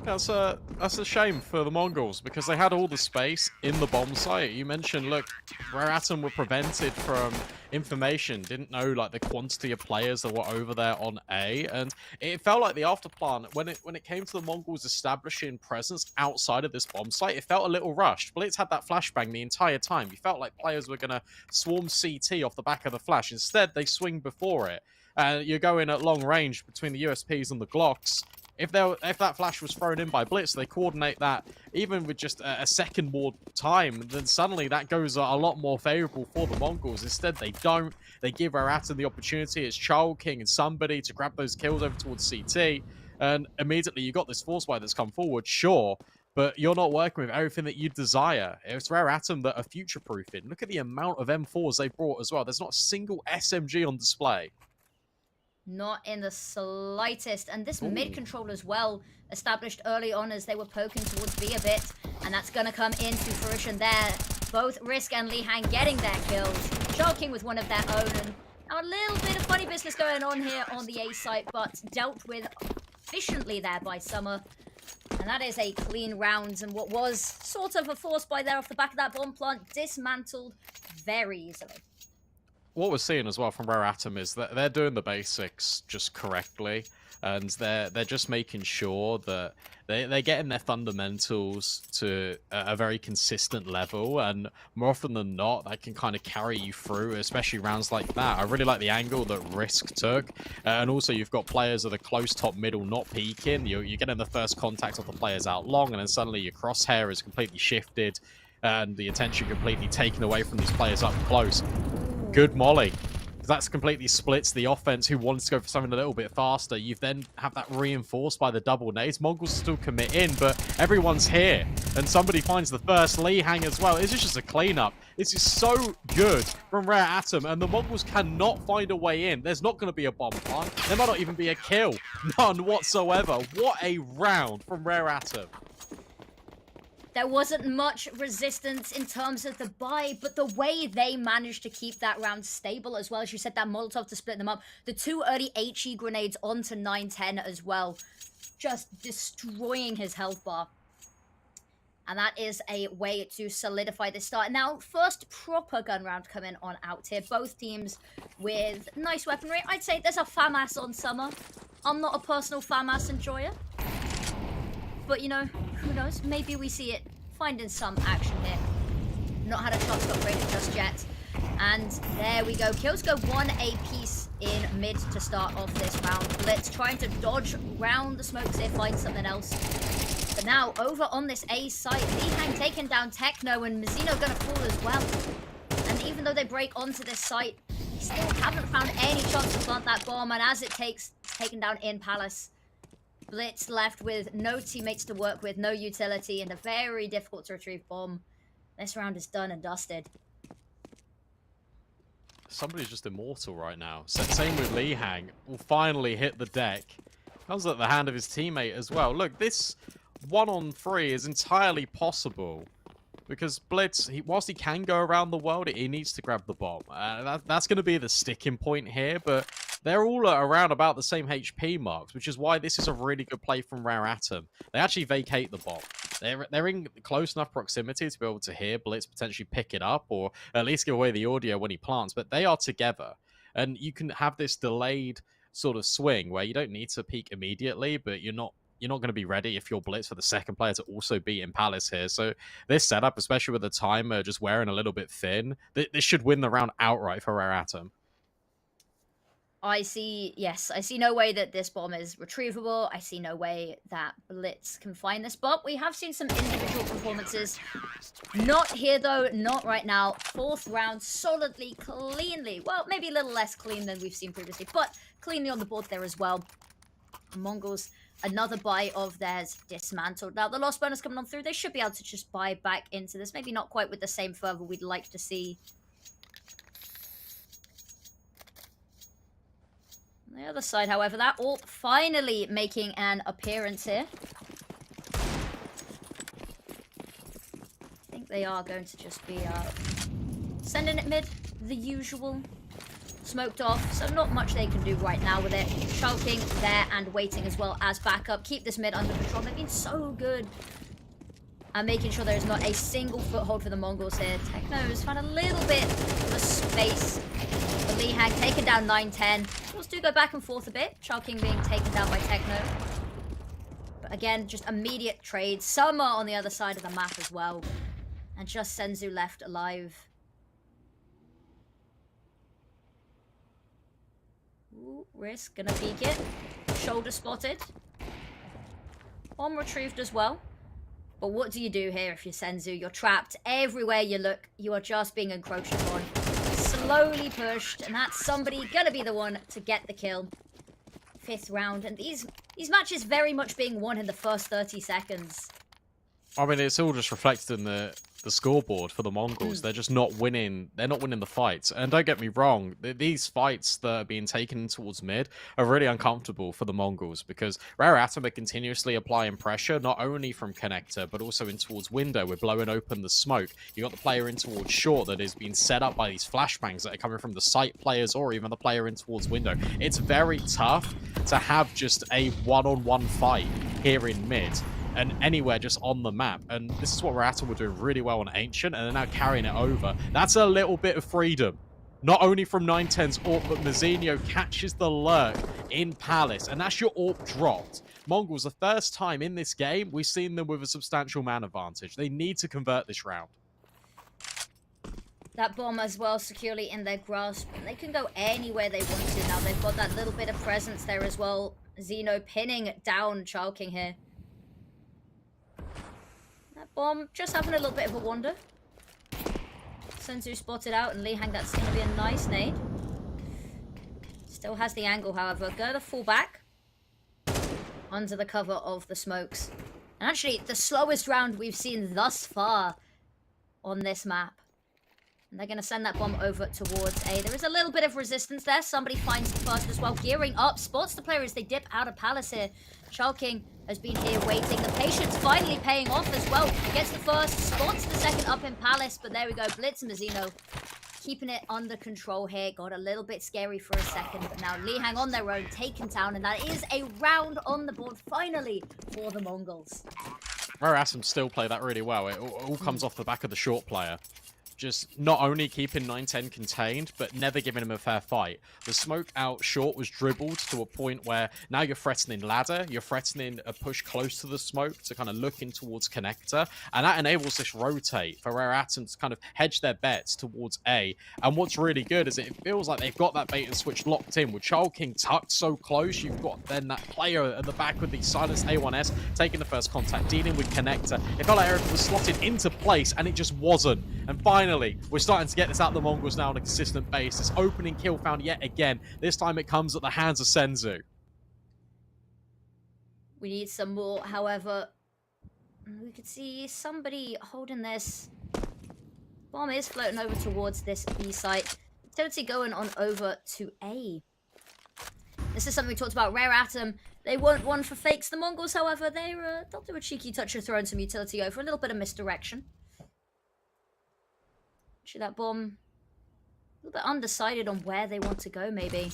That's a shame for the Mongols because they had all the space in the bomb site. You mentioned, look, Rare Atom were prevented from information, didn't know like the quantity of players that were over there on A, and it felt like the afterplan when it came to the Mongols establishing presence outside of this bomb site, it felt a little rushed. Blitz had that flashbang the entire time. You felt like players were gonna swarm CT off the back of the flash. Instead, they swing before it. You're going at long range between the USPs and the Glocks. If that flash was thrown in by Blitz, they coordinate that even with just a second more time, then suddenly that goes a lot more favorable for the Mongols. Instead, they don't. They give Rare Atom the opportunity. It's Child King and somebody to grab those kills over towards CT, and immediately you got this force fight that's come forward, sure, but you're not working with everything that you desire. It's Rare Atom that are future-proofing. Look at the amount of M4s they brought as well. There's not a single SMG on display. Not in the slightest. And this mid control as well, established early on as they were poking towards B a bit. And that's going to come into fruition there. both Risk and Lihang getting their kills, choking with one of their own. And now a little bit of funny business going on here on the A site, but dealt with efficiently there by Summer. And that is a clean round, and what was sort of a force buy there off the back of that bomb plant dismantled very easily. What we're seeing as well from Rare Atom is that they're doing the basics just correctly, and they're just making sure that they're getting their fundamentals to a very consistent level, and more often than not, that can kind of carry you through, especially rounds like that. I really like the angle that Risk took, and also you've got players that are close top middle not peeking. You're getting the first contact of the players out long, and then suddenly your crosshair is completely shifted, and the attention completely taken away from these players up close. Good molly. That's completely splits the offense who wants to go for something a little bit faster. You then have that reinforced by the double nades. Mongols still commit in, but everyone's here. And somebody finds the first Lihang as well. This is just a cleanup. This is so good from Rare Atom, and the Mongols cannot find a way in. There's not going to be a bomb plant. There might not even be a kill. None whatsoever. What a round from Rare Atom. There wasn't much resistance in terms of the buy, but the way they managed to keep that round stable as well, as you said, that Molotov to split them up, the 2 early HE grenades onto 910 as well, just destroying his health bar. And that is a way to solidify this start. Now, first proper gun round coming on out here. Both teams with nice weaponry. I'd say there's a FAMAS on Summer. I'm not a personal FAMAS enjoyer. But, you know, who knows? Maybe we see it finding some action here. Not had a chance to upgrade it just yet. And there we go. Kills go 1 apiece in mid to start off this round. Blitz trying to dodge round the smokes here, find something else. But now, over on this A site, Lihang taking down Techno and Mizzino gonna fall as well. And even though they break onto this site, they still haven't found any chance to plant that bomb. And as it takes, it's taken down in Palace. Blitz left with no teammates to work with, no utility, and a very difficult to retrieve bomb. This round is done and dusted. Somebody's just immortal right now. Same with Lihang. Will finally hit the deck. Comes at the hand of his teammate as well. Look, this 1-on-3 is entirely possible. Because Blitz, whilst he can go around the world, he needs to grab the bomb. That's going to be the sticking point here, but they're all around about the same HP marks, which is why this is a really good play from Rare Atom. They actually vacate the bomb. They're in close enough proximity to be able to hear Blitz potentially pick it up, or at least give away the audio when he plants, but they are together. And you can have this delayed sort of swing where you don't need to peek immediately, but you're not going to be ready if you're Blitz for the second player to also be in Palace here. So this setup, especially with the timer just wearing a little bit thin, this should win the round outright for Rare Atom. I see no way that this bomb is retrievable. I see no way that Blitz can find this, but we have seen some individual performances. Not here though, not right now. 4th round, solidly, cleanly. Well, maybe a little less clean than we've seen previously, but cleanly on the board there as well. Mongols, another buy of theirs dismantled. Now, the lost bonus coming on through, they should be able to just buy back into this. Maybe not quite with the same fervor we'd like to see. On the other side, however, that ult finally making an appearance here. I think they are going to just be sending it mid, the usual. Smoked off, so not much they can do right now with it. Shulking there and waiting as well as backup. Keep this mid under control. They've been so good at making sure there is not a single foothold for the Mongols here. Techno's found a little bit of a space. The Lihang taken down 910. Mongols do go back and forth a bit. Shulking being taken down by Techno. But again, just immediate trade. Summer on the other side of the map as well. And just Senzu left alive. Ooh, Risk gonna peek it. Shoulder spotted. Bomb retrieved as well. But what do you do here if you're Senzu? You're trapped everywhere you look. You are just being encroached upon. Slowly pushed, and that's somebody gonna be the one to get the kill. 5th round, and these matches very much being won in the first 30 seconds. I mean, it's all just reflected in the scoreboard for the Mongols. They're just not winning. They're not winning the fights. And don't get me wrong, these fights that are being taken towards mid are really uncomfortable for the Mongols because Rare Atom are continuously applying pressure, not only from connector, but also in towards window. We're blowing open the smoke. You got the player in towards short that is being set up by these flashbangs that are coming from the site players or even the player in towards window. It's very tough to have just a one-on-one fight here in mid and anywhere just on the map. And this is what Rare were doing really well on Ancient, and they're now carrying it over. That's a little bit of freedom. Not only from 910's AWP, but Mazzinho catches the lurk in Palace, and that's your AWP dropped. Mongols, the first time in this game, we've seen them with a substantial man advantage. They need to convert this round. That bomb as well, securely in their grasp. They can go anywhere they want to now. They've got that little bit of presence there as well. Zeno pinning down Chalking here. That bomb just having a little bit of a wander. Senzu spotted out, and Lee Hang, that's going to be a nice nade. Still has the angle, however. Gonna fall back under the cover of the smokes. And actually, the slowest round we've seen thus far on this map. And they're going to send that bomb over towards A. There is a little bit of resistance there. Somebody finds the first as well. Gearing up. Spots the player as they dip out of Palace here. Chalking has been here waiting. The patience finally paying off as well. Gets the first. Spots the second up in Palace. But there we go. Blitz and Mazzinho keeping it under control here. Got a little bit scary for a second. But now Lee Hang on their own. Taken down. And that is a round on the board finally for the Mongols. Rare Atom still play that really well. It all comes off the back of the short player. Just not only keeping 910 contained, but never giving him a fair fight. The smoke out short was dribbled to a point where now you're threatening ladder, you're threatening a push close to the smoke to kind of look in towards connector, and that enables this rotate for Rare Atom to kind of hedge their bets towards A. And what's really good is it feels like they've got that bait and switch locked in. With Chalking tucked so close, you've got then that player at the back with the silenced A1S taking the first contact, dealing with connector. It felt like Eric was slotted into place, and it just wasn't. And finally, we're starting to get this out of the Mongols now on a consistent basis. Opening kill found yet again. This time it comes at the hands of Senzu. We need some more, however. We could see somebody holding this. Bomb is floating over towards this B site. Utility going on over to A. This is something we talked about. Rare Atom, they weren't one for fakes. The Mongols, however, they'll do a cheeky touch of throwing some utility over. A little bit of misdirection. Actually, that bomb, a little bit undecided on where they want to go, maybe.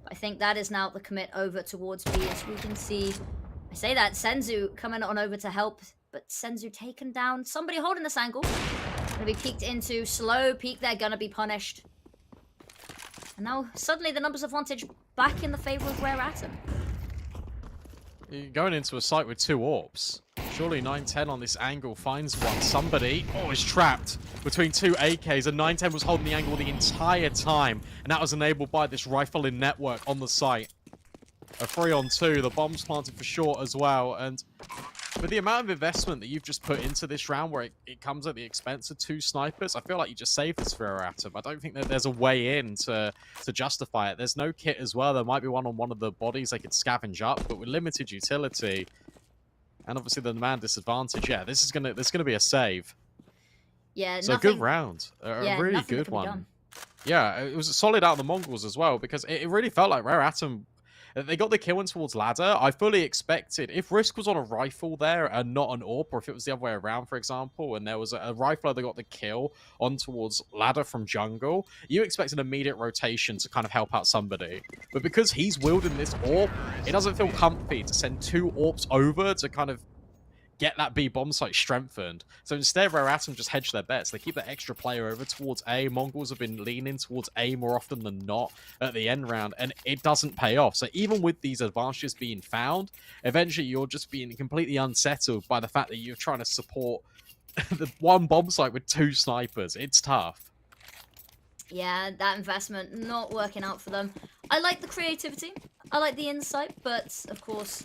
But I think that is now the commit over towards B, as we can see. I say that, Senzu coming on over to help, but Senzu taken down. Somebody holding this angle. Gonna be peeked into. Slow peek, they're gonna be punished. And now, suddenly, the numbers advantage back in the favor of Rare Atom. You're going into a site with two AWPs. Surely 910 on this angle finds one. Somebody, is trapped between two AKs, and 910 was holding the angle the entire time, and that was enabled by this rifle in network on the site. A 3-on-2, the bomb's planted for short as well, and with the amount of investment that you've just put into this round where it comes at the expense of two snipers, I feel like you just saved this for Rare Atom. I don't think that there's a way in to justify it. There's no kit as well. There might be one on one of the bodies they could scavenge up, but with limited utility, and obviously the man disadvantage, yeah, this is gonna be a save. Yeah, so nothing, a good round, yeah, a really good one. Yeah, it was solid out of the Mongols as well, because it really felt like Rare Atom, they got the kill in towards ladder. I fully expected, if Risk was on a rifle there and not an AWP, or if it was the other way around, for example, and there was a rifler that got the kill on towards ladder from jungle, you expect an immediate rotation to kind of help out somebody. But because he's wielding this AWP, it doesn't feel comfy to send two AWPs over to kind of get that B bomb site strengthened. So instead, Rare Atom just hedge their bets. They keep that extra player over towards A. Mongols have been leaning towards A more often than not at the end round, and it doesn't pay off. So even with these advantages being found, eventually you're just being completely unsettled by the fact that you're trying to support the one bomb site with two snipers. It's tough. Yeah, that investment not working out for them. I like the creativity. I like the insight, but of course,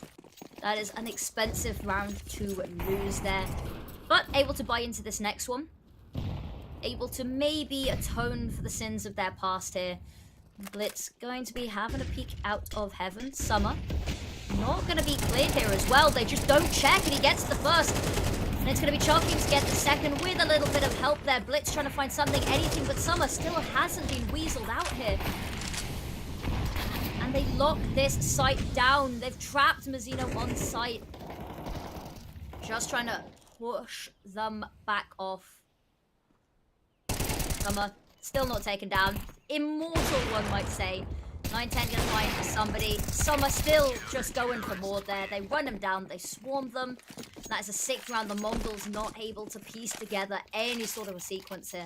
that is an expensive round to lose there. But able to buy into this next one. Able to maybe atone for the sins of their past here. Blitz going to be having a peek out of heaven. Summer not going to be cleared here as well. They just don't check, and he gets the first. And it's going to be Chalking to get the second with a little bit of help there. Blitz trying to find something, anything, but Summer still hasn't been weaseled out here. And they lock this site down. They've trapped Mazzino on site. Just trying to push them back off. Summer still not taken down. Immortal, one might say. 9-10 gonna find somebody. Summer still just going for more there. They run them down, they swarm them. That is a 6th round. The Mongols not able to piece together any sort of a sequence here.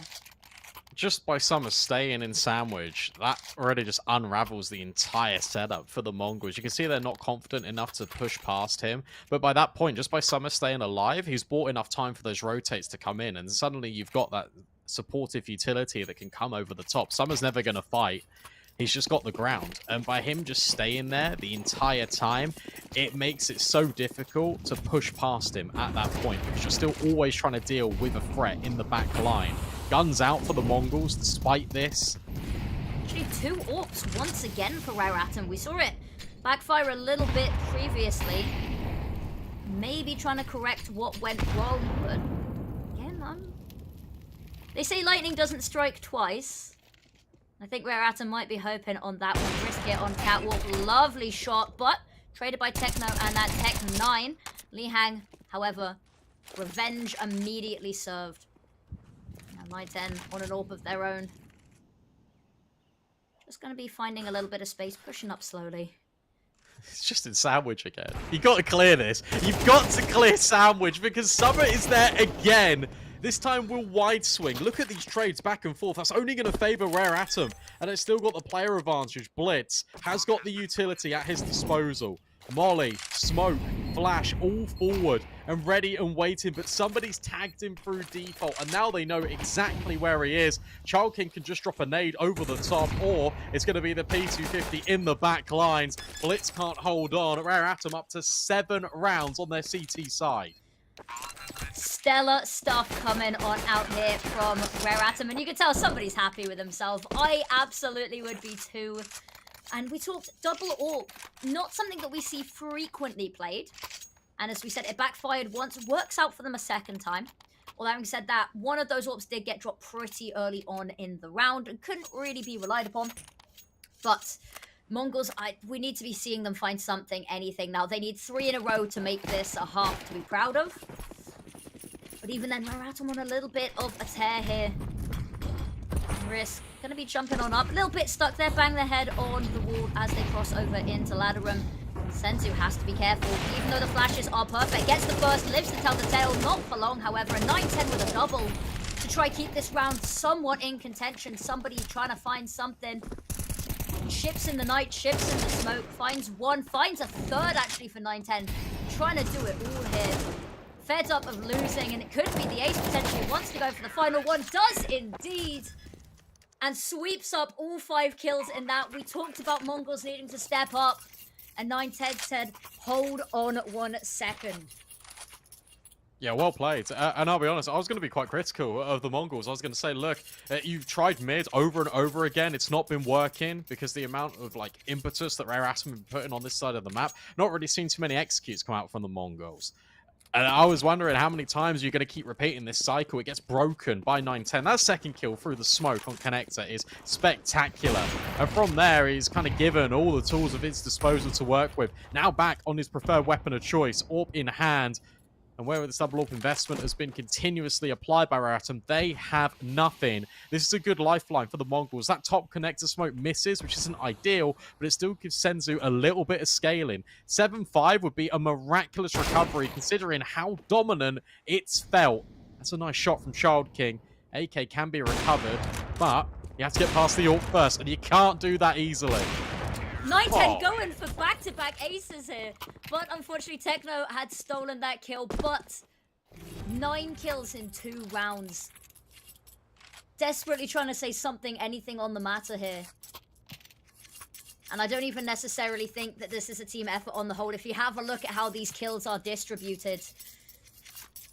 Just by Summer staying in Sandwich, that already just unravels the entire setup for the Mongols. You can see they're not confident enough to push past him. But by that point, just by Summer staying alive, he's bought enough time for those rotates to come in. And suddenly you've got that supportive utility that can come over the top. Summer's never going to fight. He's just got the ground. And by him just staying there the entire time, it makes it so difficult to push past him at that point, because you're still always trying to deal with a threat in the back line. Guns out for the Mongols despite this. Actually, 2 AWPs once again for Rare Atom. We saw it backfire a little bit previously. Maybe trying to correct what went wrong, but again, they say lightning doesn't strike twice. I think Rare Atom might be hoping on that one. Risk it on Catwalk. Lovely shot, but traded by Techno and that Tech 9. Li Hang, however, revenge immediately served. Now 9-10 on an AWP of their own. Just going to be finding a little bit of space, pushing up slowly. It's just in Sandwich again. You got to clear this. You've got to clear Sandwich because Summer is there again. This time we'll wide swing. Look at these trades back and forth. That's only going to favor Rare Atom. And it's still got the player advantage. Blitz has got the utility at his disposal. Molly, Smoke, Flash, all forward and ready and waiting. But somebody's tagged him through default. And now they know exactly where he is. Child King can just drop a nade over the top. Or it's going to be the P250 in the back lines. Blitz can't hold on. Rare Atom up to 7 rounds on their CT side. Stellar stuff coming on out here from Rare Atom, and you can tell somebody's happy with himself. I absolutely would be too. And we talked double AWP, not something that we see frequently played. And as we said, it backfired once, works out for them a second time. Although having said that, one of those AWPs did get dropped pretty early on in the round and couldn't really be relied upon. But Mongols, we need to be seeing them find something, anything. Now, they need 3 in a row to make this a half to be proud of. But even then, Rare Atom on a little bit of a tear here. Risk going to be jumping on up. A little bit stuck there. Bang their head on the wall as they cross over into ladder room. Senzu has to be careful. Even though the flashes are perfect. Gets the first, lives to tell the tale. Not for long, however. A 9-10 with a double to try keep this round somewhat in contention. Somebody trying to find something. Ships in the night, ships in the smoke. Finds one, finds a third actually for 9-10. Trying to do it all here. Fed up of losing, and it could be the ace potentially. Wants to go for the final one. Does indeed. And sweeps up all 5 kills in that. We talked about Mongols needing to step up. And 9-10 said, hold on 1 second. Yeah, well played. And I'll be honest, I was going to be quite critical of the Mongols. I was going to say, look, you've tried mid over and over again. It's not been working because the amount of like impetus that Rare Atom have been putting on this side of the map, not really seen too many executes come out from the Mongols. And I was wondering how many times you're going to keep repeating this cycle. It gets broken by 9-10. That second kill through the smoke on Connector is spectacular. And from there, he's kind of given all the tools of his disposal to work with. Now back on his preferred weapon of choice, AWP in hand. And where this double AWP investment has been continuously applied by Rare Atom, they have nothing. This is a good lifeline for the Mongols. That top connector smoke misses, which isn't ideal, but it still gives Senzu a little bit of scaling. 7-5 would be a miraculous recovery, considering how dominant it's felt. That's a nice shot from Child King. AK can be recovered, but you have to get past the AWP first, and you can't do that easily. 9-10 going for back-to-back aces here. But unfortunately, Techno had stolen that kill. But 9 kills in 2 rounds. Desperately trying to say something, anything on the matter here. And I don't even necessarily think that this is a team effort on the whole. If you have a look at how these kills are distributed,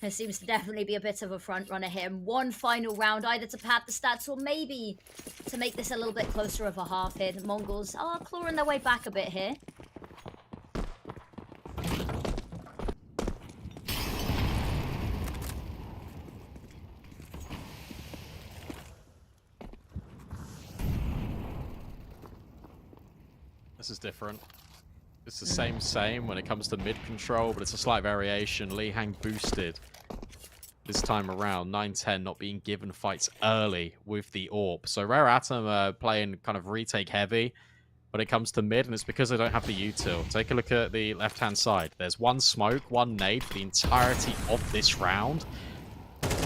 there seems to definitely be a bit of a front runner here. And 1 final round, either to pad the stats or maybe to make this a little bit closer of a half here. The Mongols are clawing their way back a bit here. This is different. It's the same when it comes to mid control, but it's a slight variation. Li Hang boosted this time around. 9-10 not being given fights early with the AWP. So Rare Atom playing kind of retake heavy when it comes to mid, and it's because they don't have the util. Take a look at the left-hand side. There's one smoke, one nade for the entirety of this round.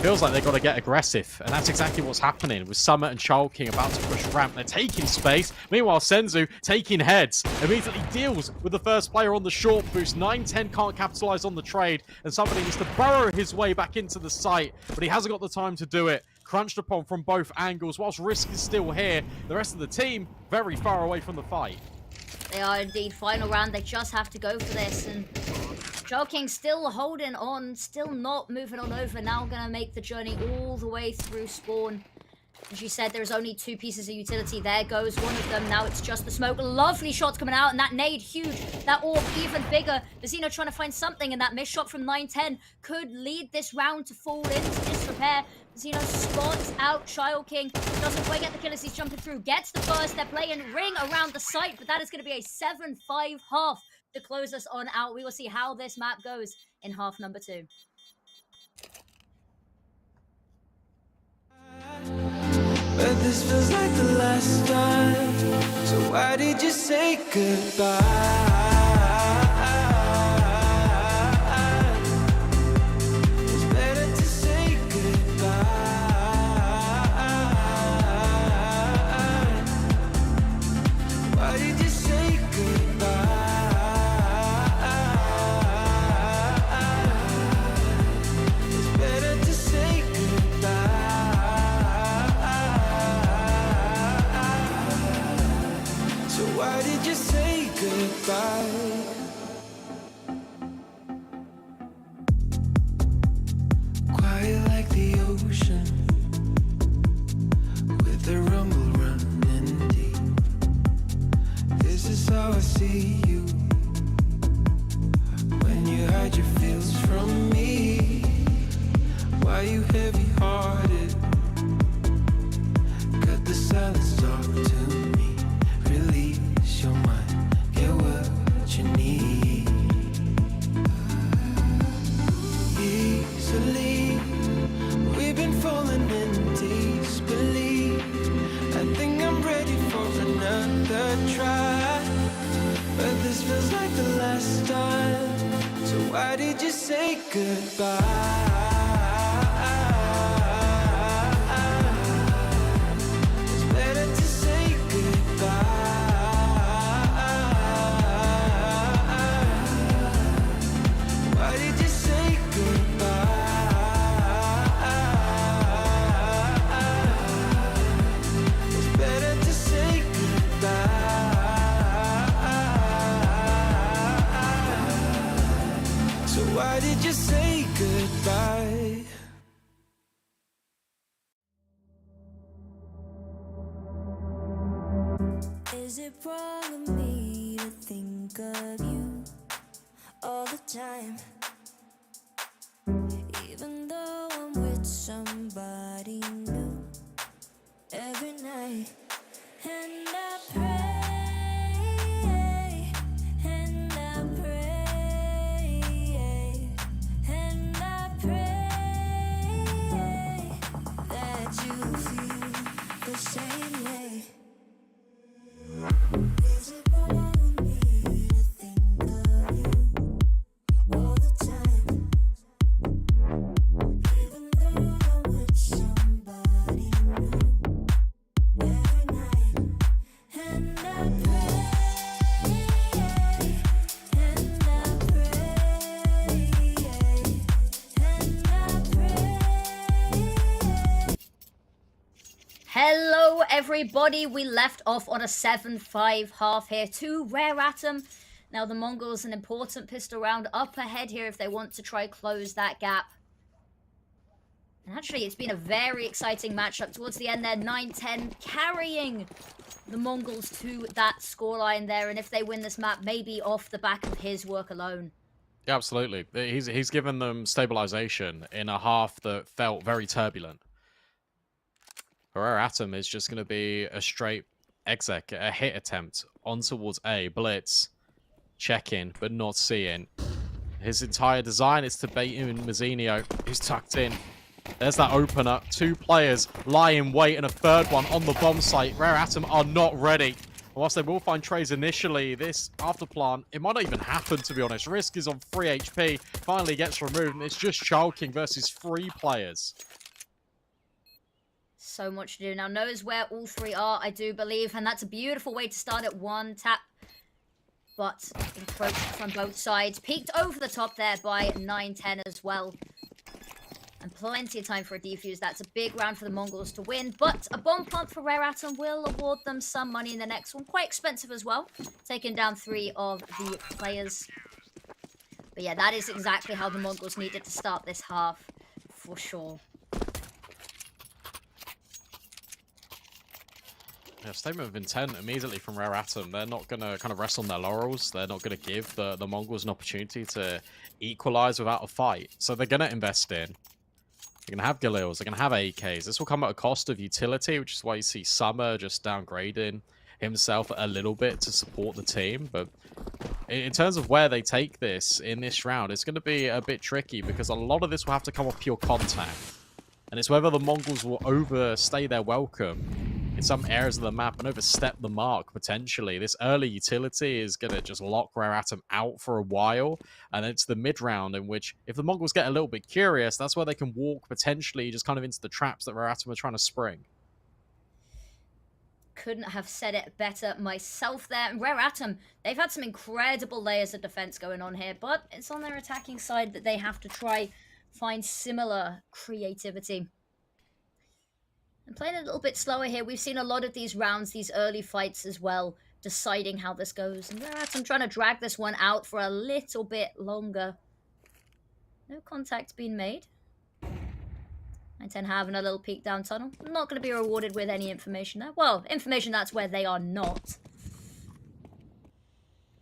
Feels like they've got to get aggressive, and that's exactly what's happening with Summit and Child King about to push ramp. They're taking space. Meanwhile, Senzu taking heads. Immediately deals with the first player on the short boost. 9-10 can't capitalize on the trade, and somebody needs to burrow his way back into the site, but he hasn't got the time to do it. Crunched upon from both angles. Whilst Risk is still here, the rest of the team very far away from the fight. They are indeed. Final round. They just have to go for this, and Joking still holding on, still not moving on over. Now going to make the journey all the way through spawn. As you said, there's only 2 pieces of utility. There goes one of them. Now it's just the smoke. Lovely shots coming out, and that nade, huge. That orb, even bigger. Vizino trying to find something, and that missed shot from 9-10 could lead this round to fall into disrepair. Vizino spots out Child King. Doesn't quite get the kill as he's jumping through. Gets the first. They're playing ring around the site, but that is going to be a 7-5 half to close us on out. We will see how this map goes in half number 2. But this feels like the last time. So why did you say goodbye? It's better to say goodbye. Why did you say goodbye? It's better to say goodbye. So why did you say goodbye? Quiet like the ocean, with the rumble running deep. This is how I see you, when you hide your feels from me. Why you heavy-hearted? Cut the silence, talk to me. Release your mind, get what you need. Easily, we've been falling in disbelief. I think I'm ready for another try, but this feels like the last time. So why did you say goodbye? It's better to say goodbye. Why did you say goodbye? It's better to say goodbye. So why did you say goodbye? Is it wrong of me to think of you all the time? Even though I'm with somebody new every night. And I pray, and I pray, and I pray that you feel the same way. Is it wrong of me to think of you all the time? Even though I'm with somebody new every night. And I pray, and I pray, and I pray. Hello, everybody. We left off on a 7-5 half here to Rare Atom. Now, the Mongols, an important pistol round up ahead here if they want to try close that gap. And actually, it's been a very exciting matchup towards the end there. 9-10 carrying the Mongols to that scoreline there. And if they win this map, maybe off the back of his work alone. Yeah, absolutely. He's given them stabilization in a half that felt very turbulent. Rare Atom is just going to be a straight Exec, a hit attempt on towards A. Blitz, checking, but not seeing. His entire design is to bait in Mazzinho, who's tucked in. There's that opener. 2 players lie in wait, and a third one on the bomb site. Rare Atom are not ready. Whilst they will find trays initially, this after plant, it might not even happen, to be honest. Risk is on 3 HP, finally gets removed, and it's just Chalking versus 3 players. So much to do. Now knows where all 3 are, I do believe, and that's a beautiful way to start at 1 tap. But encroached from both sides. Peeked over the top there by 9-10 as well. And plenty of time for a defuse. That's a big round for the Mongols to win. But a bomb plant for Rare Atom will award them some money in the next one. Quite expensive as well. Taking down 3 of the players. But yeah, that is exactly how the Mongols needed to start this half. For sure. Yeah, statement of intent immediately from Rare Atom. They're not going to kind of rest on their laurels. They're not going to give the Mongols an opportunity to equalize without a fight. So they're going to invest in. They're going to have Galils. They're going to have AKs. This will come at a cost of utility, which is why you see Summer just downgrading himself a little bit to support the team. But in terms of where they take this in this round, it's going to be a bit tricky because a lot of this will have to come off pure contact. And it's whether the Mongols will overstay their welcome in some areas of the map and overstep the mark, potentially. This early utility is going to just lock Rare Atom out for a while. And it's the mid-round in which, if the Mongols get a little bit curious, that's where they can walk, potentially, just kind of into the traps that Rare Atom are trying to spring. Couldn't have said it better myself there. And Rare Atom, they've had some incredible layers of defense going on here, but it's on their attacking side that they have to try find similar creativity. And playing a little bit slower here, we've seen a lot of these rounds, these early fights as well, deciding how this goes. And Rare Atom trying to drag this one out for a little bit longer. No contact being made. 9-10 having a little peek down tunnel. Not going to be rewarded with any information there. Well, information that's where they are not.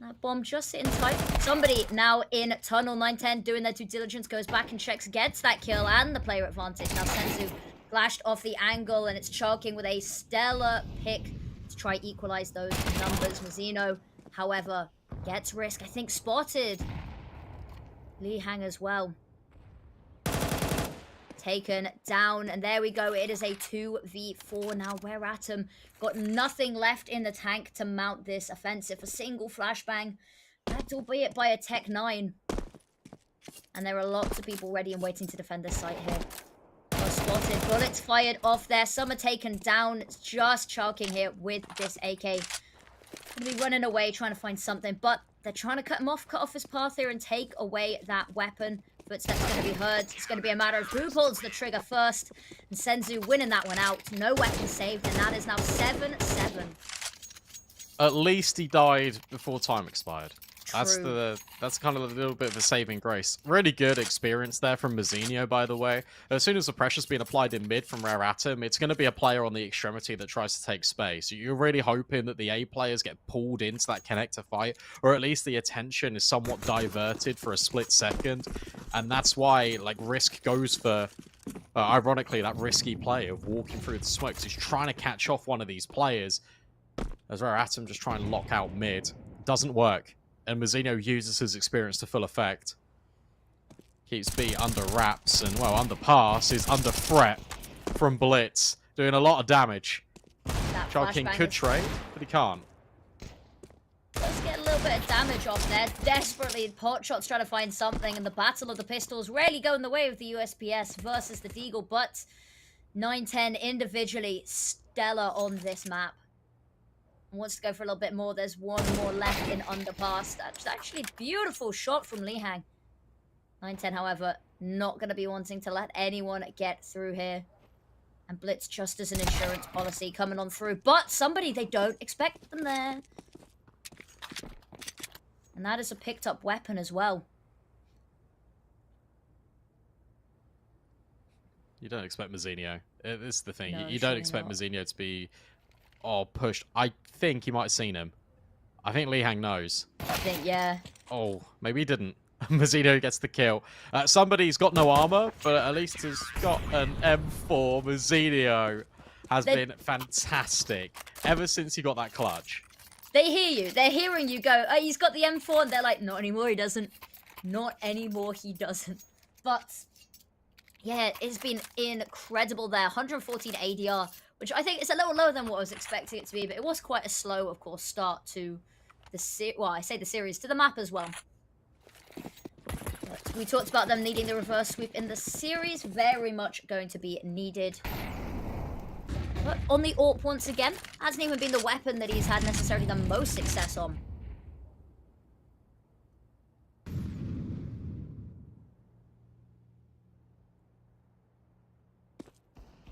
That bomb just sitting tight. Somebody now in tunnel. 9-10 doing their due diligence, goes back and checks, gets that kill and the player advantage. Now Senzu flashed off the angle, and it's Chalking with a stellar pick to try equalize those numbers. Mazzinho, however, gets Risk, I think, spotted. Li Hang as well. Taken down, and there we go. It is a 2v4 now. Rare Atom got nothing left in the tank to mount this offensive. A single flashbang, backed albeit by a Tech 9. And there are lots of people ready and waiting to defend this site here. Spotted, bullets fired off there. Some are taken down. It's just Chalking here with this AK. Gonna be running away, trying to find something, but they're trying to cut him off, cut off his path here and take away that weapon. Footsteps going to be heard. It's going to be a matter of who pulls the trigger first. And Senzu winning that one out. No weapon saved, and that is now 7-7. At least he died before time expired. True. That's kind of a little bit of a saving grace. Really good experience there from Mazzinho, by the way. As soon as the pressure's been applied in mid from Rare Atom, it's going to be a player on the extremity that tries to take space. You're really hoping that the A players get pulled into that connector fight, or at least the attention is somewhat diverted for a split second. And that's why, like, Risk goes for, ironically, that risky play of walking through the smoke. He's trying to catch off one of these players. As Rare Atom just trying to lock out mid. Doesn't work. And Mazzinho uses his experience to full effect. Keeps B under wraps, and, well, under pass is under threat from Blitz. Doing a lot of damage. Chalking could trade, but he can't. Let's get a little bit of damage off there. Desperately, Potshots trying to find something, and the Battle of the Pistols rarely going the way of the USPS versus the Deagle, but 9-10 individually stellar on this map. Wants to go for a little bit more. There's one more left in underpass. That's actually a beautiful shot from Li Hang. 9-10, however, not going to be wanting to let anyone get through here. And Blitz just as an insurance policy coming on through. But somebody, they don't expect them there. And that is a picked up weapon as well. You don't expect Mazzinho. This is the thing. No, you don't surely expect not. Mazzinho to be pushed. I think he might have seen him. I think Li Hang knows. I think, yeah. Oh, maybe he didn't. Mazzinho gets the kill. Somebody's got no armor, but at least has got an M4. Mazzinho has been fantastic ever since he got that clutch. They hear you. They're hearing you go, oh, he's got the M4, and they're like, not anymore, he doesn't. Not anymore, he doesn't. But, yeah, it's been incredible there. 114 ADR, which I think is a little lower than what I was expecting it to be, but it was quite a slow, of course, start to the series, to the map as well. But we talked about them needing the reverse sweep in the series. Very much going to be needed. But on the AWP once again, hasn't even been the weapon that he's had necessarily the most success on.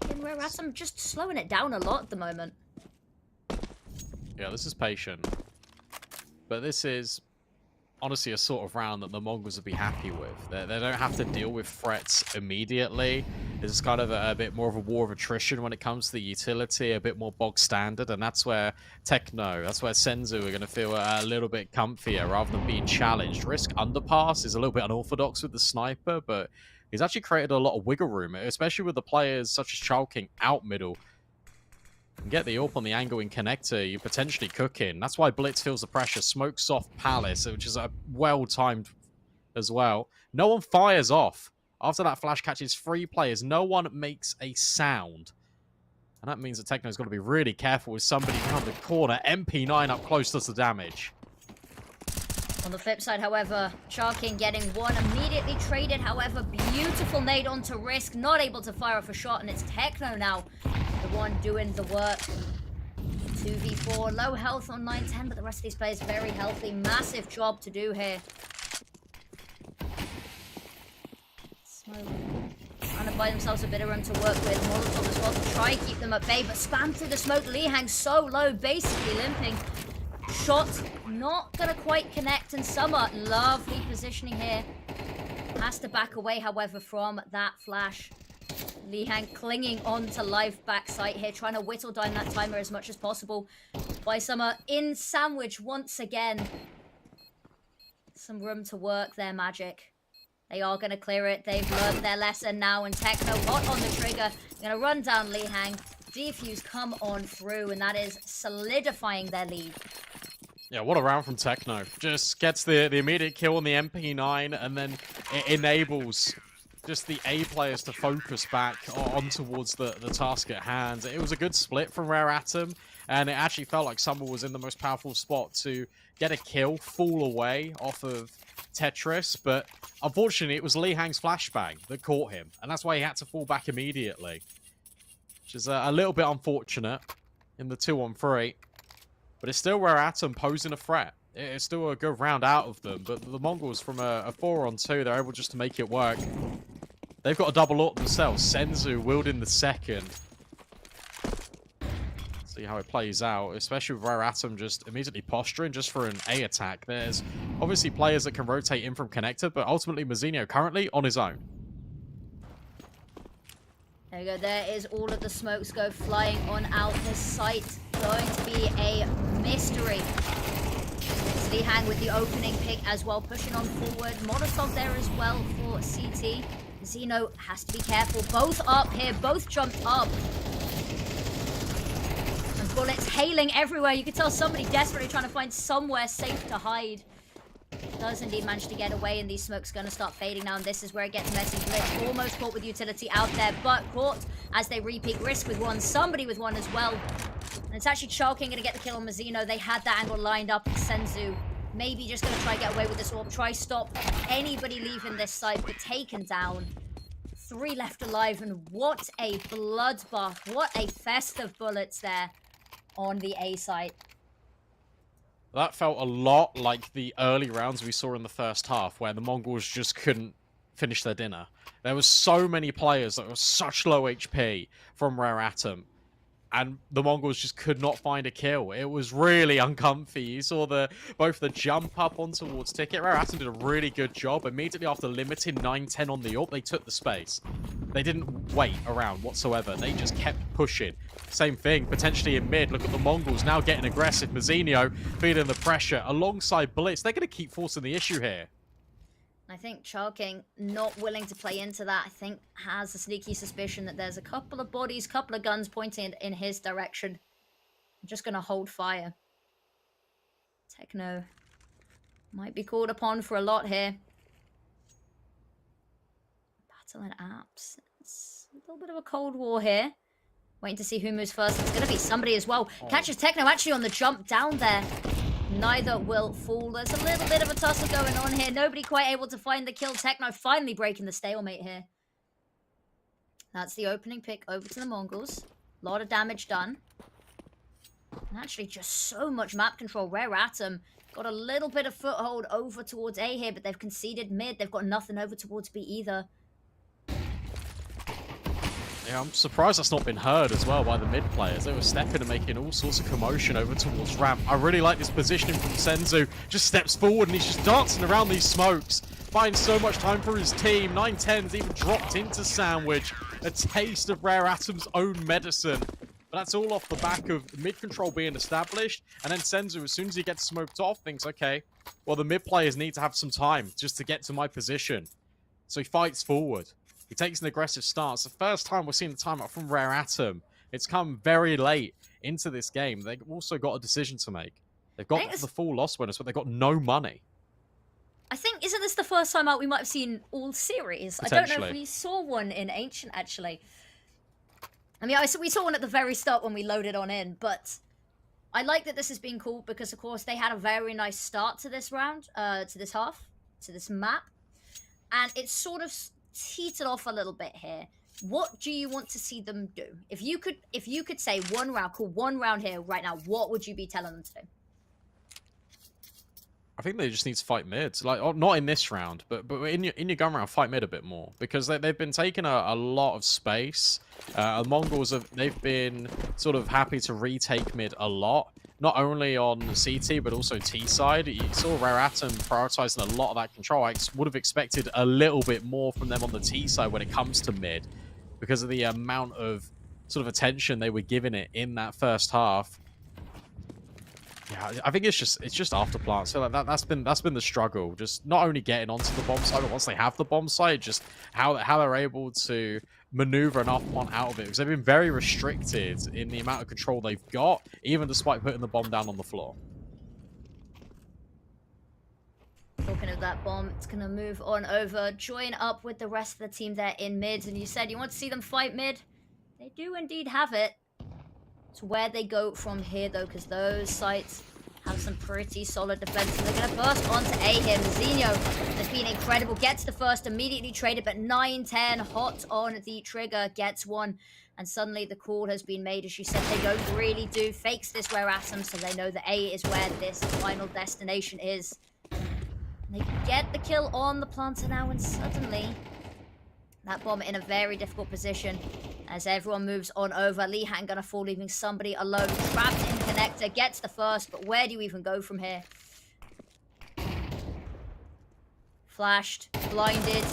And we're at some just slowing it down a lot at the moment. Yeah, this is patient. But this is honestly a sort of round that the Mongols would be happy with. They don't have to deal with threats immediately. It's kind of a bit more of a war of attrition when it comes to the utility, a bit more bog standard, and that's where Techno, that's where Senzu are going to feel a little bit comfier rather than being challenged. Risk underpass is a little bit unorthodox with the sniper, but he's actually created a lot of wiggle room, especially with the players such as Chalking out middle. And get the AWP on the angle in connector, you're potentially cooking. That's why Blitz feels the pressure. Smokes off Palace, which is well-timed as well. No one fires off. After that flash catches 3 players, no one makes a sound. And that means that Techno's got to be really careful with somebody around the corner. MP9 up close does the damage. On the flip side, however, Charking getting one immediately traded. However, beautiful nade onto Risk, not able to fire off a shot, and it's Techno now, the one doing the work. 2v4, low health on 9-10, but the rest of these players very healthy. Massive job to do here. Smoke. Trying to buy themselves a bit of room to work with. Molotov as well to try and keep them at bay, but spam through the smoke. Lihang so low, basically limping. Shot not gonna quite connect, and Summer, lovely positioning here. Has to back away, however, from that flash. Lihang clinging on to live backside here, trying to whittle down that timer as much as possible. By Summer in sandwich once again. Some room to work there, Magic. They are going to clear it. They've learned their lesson now, and Techno hot on the trigger. Going to run down Lihang. Defuse come on through, and that is solidifying their lead. Yeah, what a round from Techno. Just gets the immediate kill on the MP9, and then it enables just the A players to focus back on towards the task at hand. It was a good split from Rare Atom, and it actually felt like Summer was in the most powerful spot to get a kill, fall away off of Tetris, but unfortunately it was Lihang's flashbang that caught him, and that's why he had to fall back immediately, which is a little bit unfortunate in the 2-on-3, but it's still Rare Atom posing a threat. It's still a good round out of them, but the Mongols from a 4-on-2, they're able just to make it work. They've got a double AWP themselves. Senzu wielding the second. See how it plays out, especially with Rare Atom just immediately posturing just for an A attack. There's obviously players that can rotate in from connector, but ultimately Mazinho currently on his own. There you go. There is all of the smokes go flying on out. This site going to be a mystery. It's Lihang with the opening pick as well, pushing on forward. Molotov there as well for CT. Zeno has to be careful. Both up here, both jumped up. And bullets hailing everywhere. You can tell somebody desperately trying to find somewhere safe to hide. Does indeed manage to get away, and these smokes going to start fading now, and this is where it gets messy. Blitz almost caught with utility out there, but caught as they repeat. Risk with one, somebody with one as well. And it's actually Chalking going to get the kill on Mazzino. They had that angle lined up. Senzu maybe just going to try and get away with this orb. Try stop anybody leaving this side, but taken down. 3 left alive, and what a bloodbath. What a fest of bullets there on the A side. That felt a lot like the early rounds we saw in the first half, where the Mongols just couldn't finish their dinner. There was so many players that were such low HP from Rare Atom, and the Mongols just could not find a kill. It was really uncomfy. You saw both the jump up on towards Ticket. Rare Atom did a really good job. Immediately after limiting 9-10 on the AWP, they took the space. They didn't wait around whatsoever. They just kept pushing. Same thing, potentially in mid. Look at the Mongols now getting aggressive. Mazinho feeling the pressure alongside Blitz. They're going to keep forcing the issue here. I think King, not willing to play into that, I think has a sneaky suspicion that there's a couple of bodies, couple of guns pointing in his direction. I'm just going to hold fire. Techno might be called upon for a lot here. Battle and apps. It's a little bit of a cold war here. Waiting to see who moves first. It's going to be somebody as well. Catches Techno actually on the jump down there. Neither will fall. There's a little bit of a tussle going on here. Nobody quite able to find the kill. Techno finally breaking the stalemate here. That's the opening pick over to the Mongols. A lot of damage done. And actually just so much map control. Rare Atom got a little bit of foothold over towards A here, but they've conceded mid. They've got nothing over towards B either. Yeah, I'm surprised that's not been heard as well by the mid players. They were stepping and making all sorts of commotion over towards ramp. I really like this positioning from Senzu. Just steps forward and he's just dancing around these smokes. Finds so much time for his team. 910's even dropped into Sandwich. A taste of Rare Atom's own medicine. But that's all off the back of mid control being established. And then Senzu, as soon as he gets smoked off, thinks, okay, well, the mid players need to have some time just to get to my position. So he fights forward. He takes an aggressive stance. The first time we're seeing the timeout from Rare Atom. It's come very late into this game. They've also got a decision to make. They've got the full loss winners, but they've got no money. I think, isn't this the first time out we might have seen all series? I don't know if we saw one in Ancient, actually. I mean, we saw one at the very start when we loaded on in, but I like that this is being called because, of course, they had a very nice start to this round, to this half, to this map. And it's sort of teetered off a little bit here. What do you want to see them do? If you could say one round, call one round here right now, what would you be telling them to do? I think they just need to fight mid. Like, not in this round, but in your gun round, fight mid a bit more because they've been taking a lot of space. The Mongols they've been sort of happy to retake mid a lot, not only on the CT but also T side. You saw Rare Atom prioritizing a lot of that control. I would have expected a little bit more from them on the T side when it comes to mid because of the amount of sort of attention they were giving it in that first half. Yeah, I think it's just after plant. So that's been the struggle. Just not only getting onto the bomb site, but once they have the bomb site, just how they're able to maneuver enough one out of it. Because they've been very restricted in the amount of control they've got, even despite putting the bomb down on the floor. Talking of that bomb, it's gonna move on over, join up with the rest of the team there in mid. And you said you want to see them fight mid. They do indeed have it. It's where they go from here, though, because those sites have some pretty solid defense. So they're going to burst onto A here. Mazinho has been incredible. Gets the first, immediately traded, but 910 hot on the trigger. Gets one. And suddenly the call has been made. As you said, they don't really do. Fakes this Rare Atom, so they know that A is where this final destination is. And they get the kill on the planter now, and suddenly that bomb in a very difficult position as everyone moves on over. Lihan gonna fall, leaving somebody alone. Trapped in connector, gets the first, but where do you even go from here? Flashed, blinded,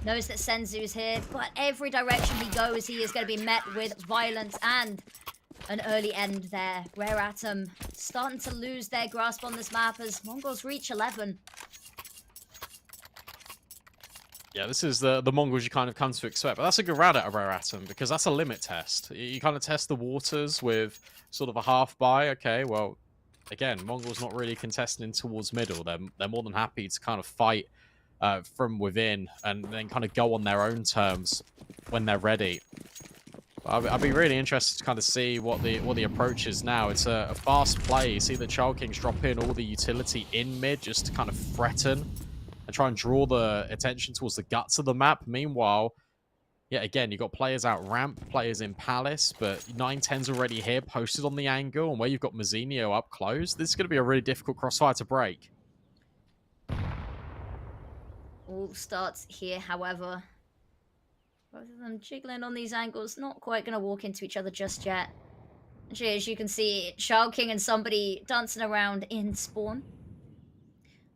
knows that Senzu's here, but every direction he goes, he is gonna be met with violence and an early end there. Rare Atom starting to lose their grasp on this map as Mongols reach 11. Yeah, this is the Mongols you kind of come to expect. But that's a good round out of Rare Atom because that's a limit test. You kind of test the waters with sort of a half buy. Okay, well, again, Mongols not really contesting towards middle. They're more than happy to kind of fight from within and then kind of go on their own terms when they're ready. I'd be really interested to kind of see what the approach is now. It's a fast play. You see the Child Kings drop in all the utility in mid just to kind of threaten and try and draw the attention towards the guts of the map. Meanwhile, yeah, again, you've got players out ramp, players in Palace, but 910's already here, posted on the angle, and where you've got Mazinho up close, this is going to be a really difficult crossfire to break. All starts here, however. Both of them jiggling on these angles, not quite going to walk into each other just yet. Actually, as you can see, Child King and somebody dancing around in spawn.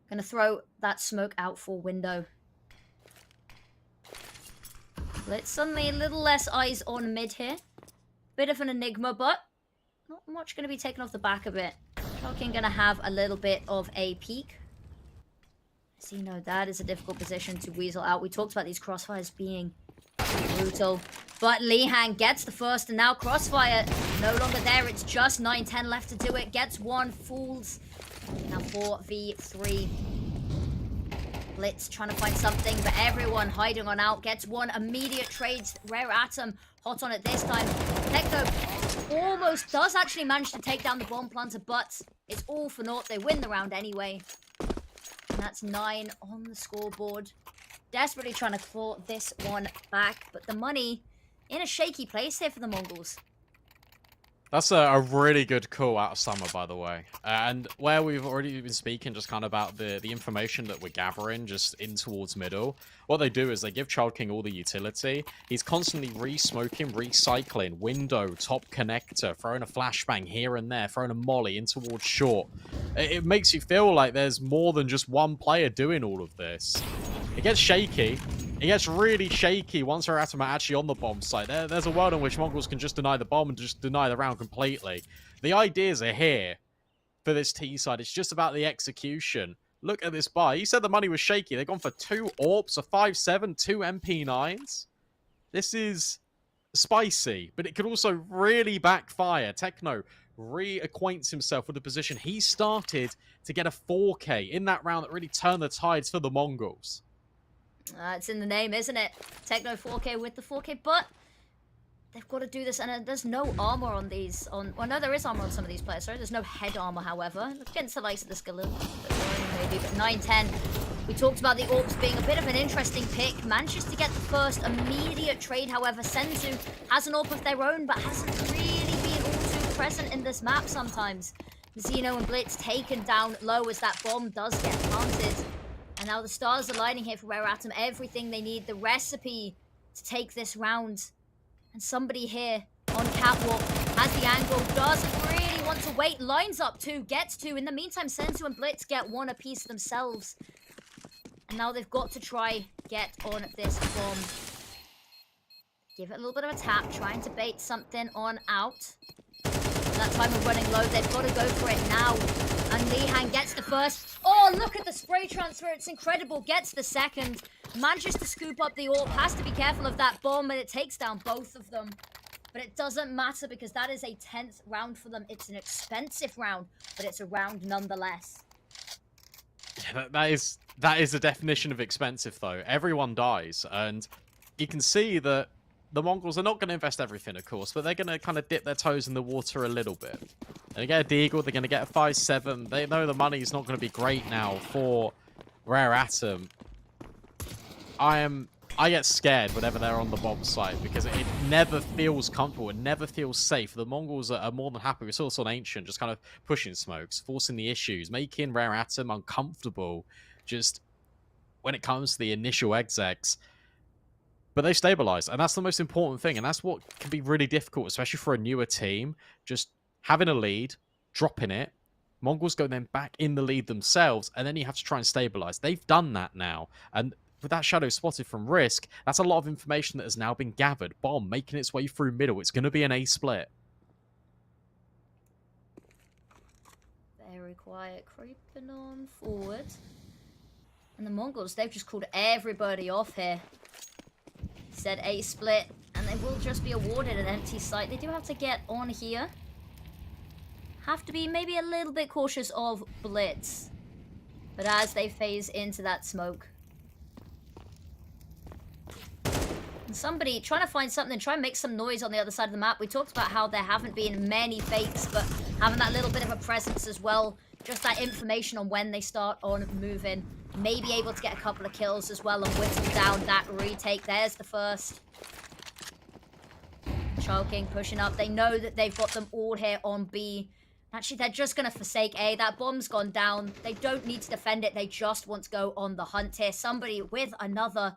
Gonna throw that smoke out for window. But suddenly a little less eyes on mid here. Bit of an enigma, but not much gonna be taken off the back of it. Child King gonna have a little bit of a peek. So, you know, that is a difficult position to weasel out. We talked about these crossfires being brutal. But Lihan gets the first, and now Crossfire no longer there. It's just 9-10 left to do it. Gets one, fools. Now 4v3. Blitz trying to find something, but everyone hiding on out. Gets one, immediate trades. Rare Atom hot on it this time. Techno almost does actually manage to take down the bomb planter, but it's all for naught. They win the round anyway. And that's 9 on the scoreboard. Desperately trying to claw this one back, but the money in a shaky place here for the Mongols. That's a really good call out of Summer, by the way. And where we've already been speaking just kind of about the information that we're gathering just in towards middle, what they do is they give Child King all the utility. He's constantly re-smoking, recycling, window, top connector, throwing a flashbang here and there, throwing a molly in towards short. It makes you feel like there's more than just one player doing all of this. It gets shaky. It gets really shaky once our Atom are actually on the bomb site. There's a world in which Mongols can just deny the bomb and just deny the round completely. The ideas are here for this T side. It's just about the execution. Look at this buy. You said the money was shaky. They've gone for 2 AWPs, a 5.7, 2 MP9s. This is spicy, but it could also really backfire. Techno reacquaints himself with the position he started to get a 4K in that round that really turned the tides for the Mongols. It's in the name, isn't it? Techno 4K with the 4K, but they've got to do this, and there's no armor on these. Well, no, there is armor on some of these players. Sorry, there's no head armor, however. Against the likes of the Skill, maybe, but 9-10. We talked about the AWPs being a bit of an interesting pick. Manages to get the first immediate trade, however. Senzu has an AWP of their own, but hasn't really been all too present in this map sometimes. Xeno and Blitz taken down low as that bomb does get planted. And now the stars are lining here for Rare Atom. Everything they need, the recipe to take this round. And somebody here on Catwalk has the angle, doesn't really want to wait. Lines up 2, gets 2. In the meantime, Senzu and Blitz get 1 apiece themselves. And now they've got to try get on this bomb. Give it a little bit of a tap, trying to bait something on out. That time of running low, they've got to go for it now. And Lihan gets the first. Oh, look at the spray transfer. It's incredible. Gets the second. Manages to scoop up the AWP. Has to be careful of that bomb, and it takes down both of them. But it doesn't matter because that is a 10th round for them. It's an expensive round, but it's a round nonetheless. Yeah, that is the definition of expensive, though. Everyone dies, and you can see that the Mongols are not going to invest everything, of course, but they're going to kind of dip their toes in the water a little bit. They get a Deagle, they're going to get a 5.7. They know the money's not going to be great now for Rare Atom. I get scared whenever they're on the bomb site because it never feels comfortable. It never feels safe. The Mongols are more than happy. We saw this on Ancient, just kind of pushing smokes, forcing the issues, making Rare Atom uncomfortable just when it comes to the initial execs. But they stabilize, and that's the most important thing, and that's what can be really difficult, especially for a newer team. Just having a lead, dropping it, Mongols go then back in the lead themselves, and then you have to try and stabilize. They've done that now, and with that shadow spotted from Risk, that's a lot of information that has now been gathered. Bomb making its way through middle. It's going to be an A split. Very quiet, creeping on forward. And the Mongols, they've just called everybody off here. Said A split, and they will just be awarded an empty site. They do have to get on here. Have to be maybe a little bit cautious of Blitz. But as they phase into that smoke. And somebody trying to find something, try and make some noise on the other side of the map. We talked about how there haven't been many fakes, but having that little bit of a presence as well. Just that information on when they start on moving. Maybe able to get a couple of kills as well and whittle down that retake. There's the first. Child King pushing up. They know that they've got them all here on B. Actually, they're just going to forsake A. That bomb's gone down. They don't need to defend it. They just want to go on the hunt here. Somebody with another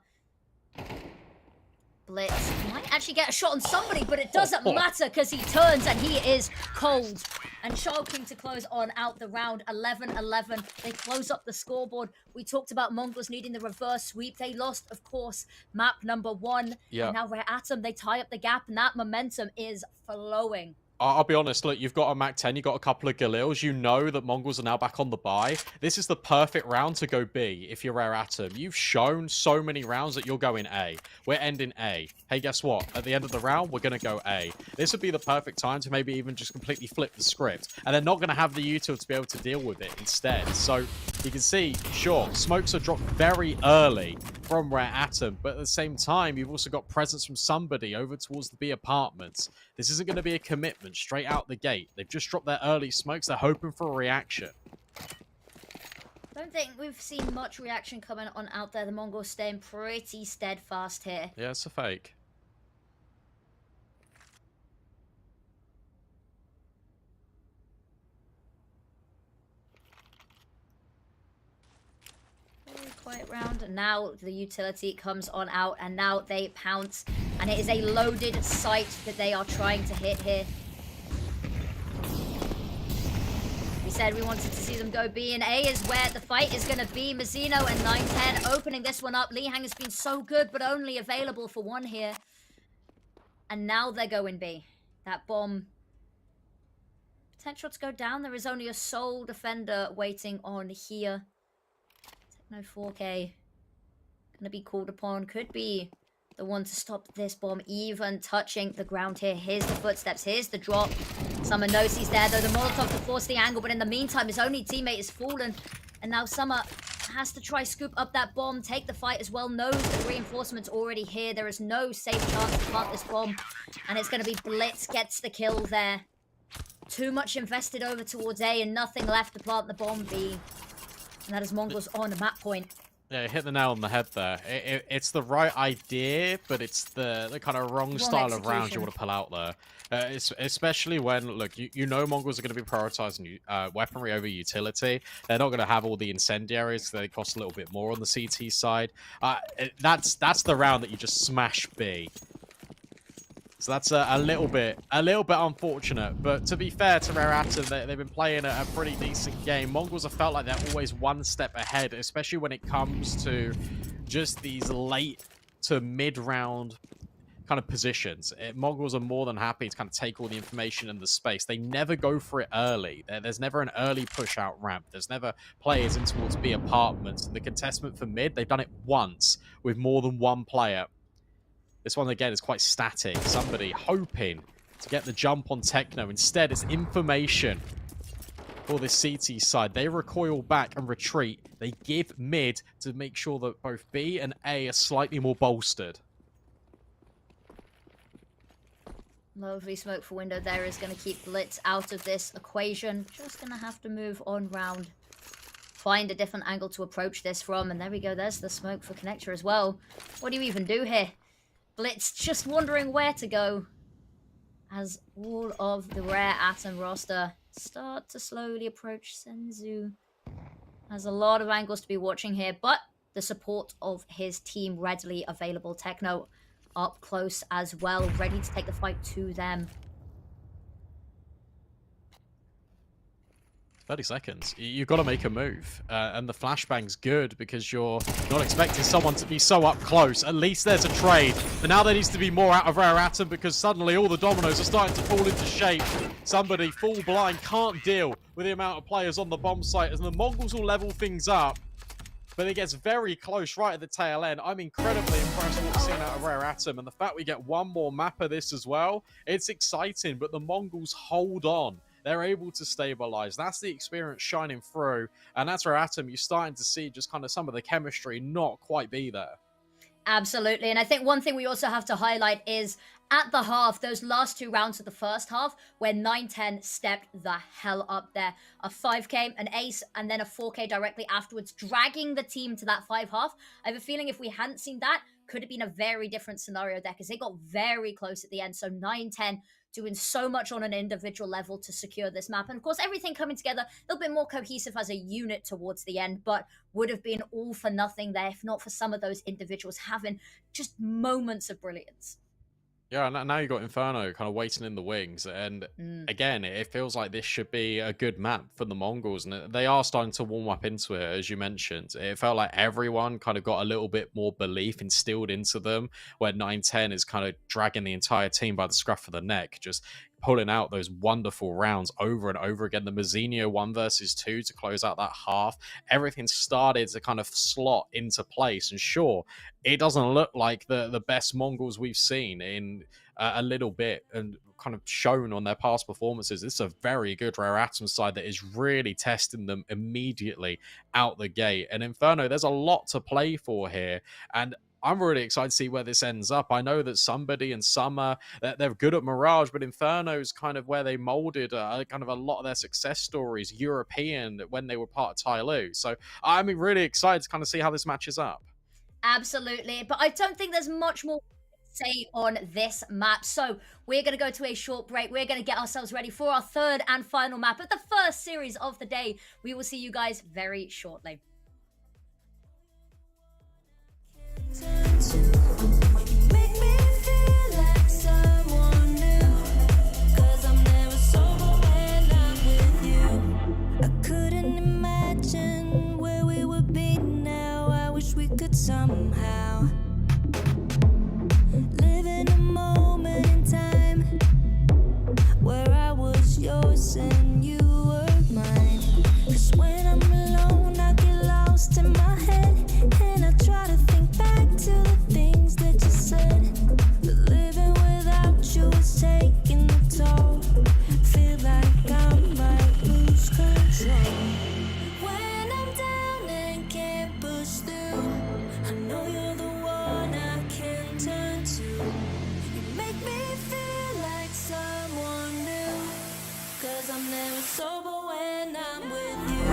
Blitz might actually get a shot on somebody, but it doesn't matter because he turns and he is cold. And Child King to close on out the round. 11-11. They close up the scoreboard. We talked about Mongols needing the reverse sweep. They lost, of course, map number 1. Yeah. And now Rare Atom, they tie up the gap, and that momentum is flowing. I'll be honest, look, you've got a Mac 10, you've got a couple of Galils, you know that Mongols are now back on the buy. This is the perfect round to go B if you're Rare Atom. You've shown so many rounds that you're going A. We're ending A. Hey, guess what? At the end of the round, we're going to go A. This would be the perfect time to maybe even just completely flip the script. And they're not going to have the util to be able to deal with it instead. So you can see, sure, smokes are dropped very early from Rare Atom, but at the same time, you've also got presence from somebody over towards the B apartments. This isn't going to be a commitment straight out the gate. They've just dropped their early smokes. They're hoping for a reaction. Don't think we've seen much reaction coming on out there. The Mongols staying pretty steadfast here. Yeah, it's a fake. Very quiet round, and now the utility comes on out, and now they pounce, and it is a loaded site that they are trying to hit here. We said we wanted to see them go B, and A is where the fight is going to be. Mazzino and 910 opening this one up. Lihang has been so good, but only available for one here. And now they're going B. That bomb, potential to go down. There is only a sole defender waiting on here. No 4K gonna be called upon. Could be the one to stop this bomb even touching the ground here. Here's the footsteps. Here's the drop. Summer knows he's there, though. The Molotov to force the angle, but in the meantime, his only teammate is fallen. And now Summer has to try scoop up that bomb, take the fight as well. Knows that reinforcements already here. There is no safe chance to plant this bomb. And it's gonna be Blitz gets the kill there. Too much invested over towards A and nothing left to plant the bomb B. And that is Mongols on a map point. Yeah, hit the nail on the head there. It's the right idea, but it's the kind of wrong style of round you want to pull out there. Especially when, look, you know Mongols are going to be prioritizing weaponry over utility. They're not going to have all the incendiaries, so they cost a little bit more on the CT side. That's the round that you just smash B. So that's a little bit unfortunate. But to be fair to Rare Atom, they've been playing a pretty decent game. Mongols have felt like they're always one step ahead, especially when it comes to just these late to mid-round kind of positions. Mongols are more than happy to kind of take all the information in the space. They never go for it early. There's never an early push-out ramp. There's never players in towards B apartments. And the contestment for mid, they've done it once with more than one player. This one, again, is quite static. Somebody hoping to get the jump on Techno. Instead, it's information for this CT side. They recoil back and retreat. They give mid to make sure that both B and A are slightly more bolstered. Lovely smoke for window there is going to keep Blitz out of this equation. Just going to have to move on round. Find a different angle to approach this from. And there we go. There's the smoke for Connector as well. What do you even do here? Blitz just wondering where to go as all of the Rare Atom roster start to slowly approach Senzu. Has a lot of angles to be watching here, but the support of his team readily available. Techno up close as well, ready to take the fight to them. 30 seconds. You've got to make a move. And the flashbang's good because you're not expecting someone to be so up close. At least there's a trade. But now there needs to be more out of Rare Atom because suddenly all the dominoes are starting to fall into shape. Somebody full blind can't deal with the amount of players on the bomb site as the Mongols will level things up. But it gets very close right at the tail end. I'm incredibly impressed with what we've seen out of Rare Atom. And the fact we get one more map of this as well, it's exciting. But the Mongols hold on. They're able to stabilize. That's the experience shining through. And that's where Atom, you're starting to see just kind of some of the chemistry not quite be there. Absolutely. And I think one thing we also have to highlight is at the half, those last two rounds of the first half, where 910 stepped the hell up there. A 5K, an ace, and then a 4K directly afterwards, dragging the team to that 5 half. I have a feeling if we hadn't seen that, could have been a very different scenario there because it got very close at the end. So 910 doing so much on an individual level to secure this map. And of course, everything coming together a little bit more cohesive as a unit towards the end, but would have been all for nothing there if not for some of those individuals having just moments of brilliance. Yeah, and now you've got Inferno kind of waiting in the wings. And again, it feels like this should be a good map for the Mongols. And they are starting to warm up into it, as you mentioned. It felt like everyone kind of got a little bit more belief instilled into them, where 910 is kind of dragging the entire team by the scruff of the neck, just pulling out those wonderful rounds over and over again. The Mazinho 1v2 to close out that half. Everything started to kind of slot into place. And sure, it doesn't look like the best Mongols we've seen in a little bit and kind of shown on their past performances. This is a very good Rare Atom side that is really testing them immediately out the gate. And Inferno, there's a lot to play for here. And I'm really excited to see where this ends up. I know that Somebody and Summer, they're good at Mirage, but Inferno's kind of where they molded kind of a lot of their success stories, European, when they were part of Tyloo. So I'm really excited to kind of see how this matches up. Absolutely. But I don't think there's much more to say on this map. So we're going to go to a short break. We're going to get ourselves ready for our third and final map of the first series of the day. We will see you guys very shortly. Somehow live in a moment in time where I was yours and you were mine. 'Cause when I'm alone I get lost in my head and I try to think back to the things that you said. But living without you is taking a toll. Feel like I might lose control. When I'm down and can't push through, I know you're the one I can turn to. You make me feel like someone new. 'Cause I'm never sober when I'm with you.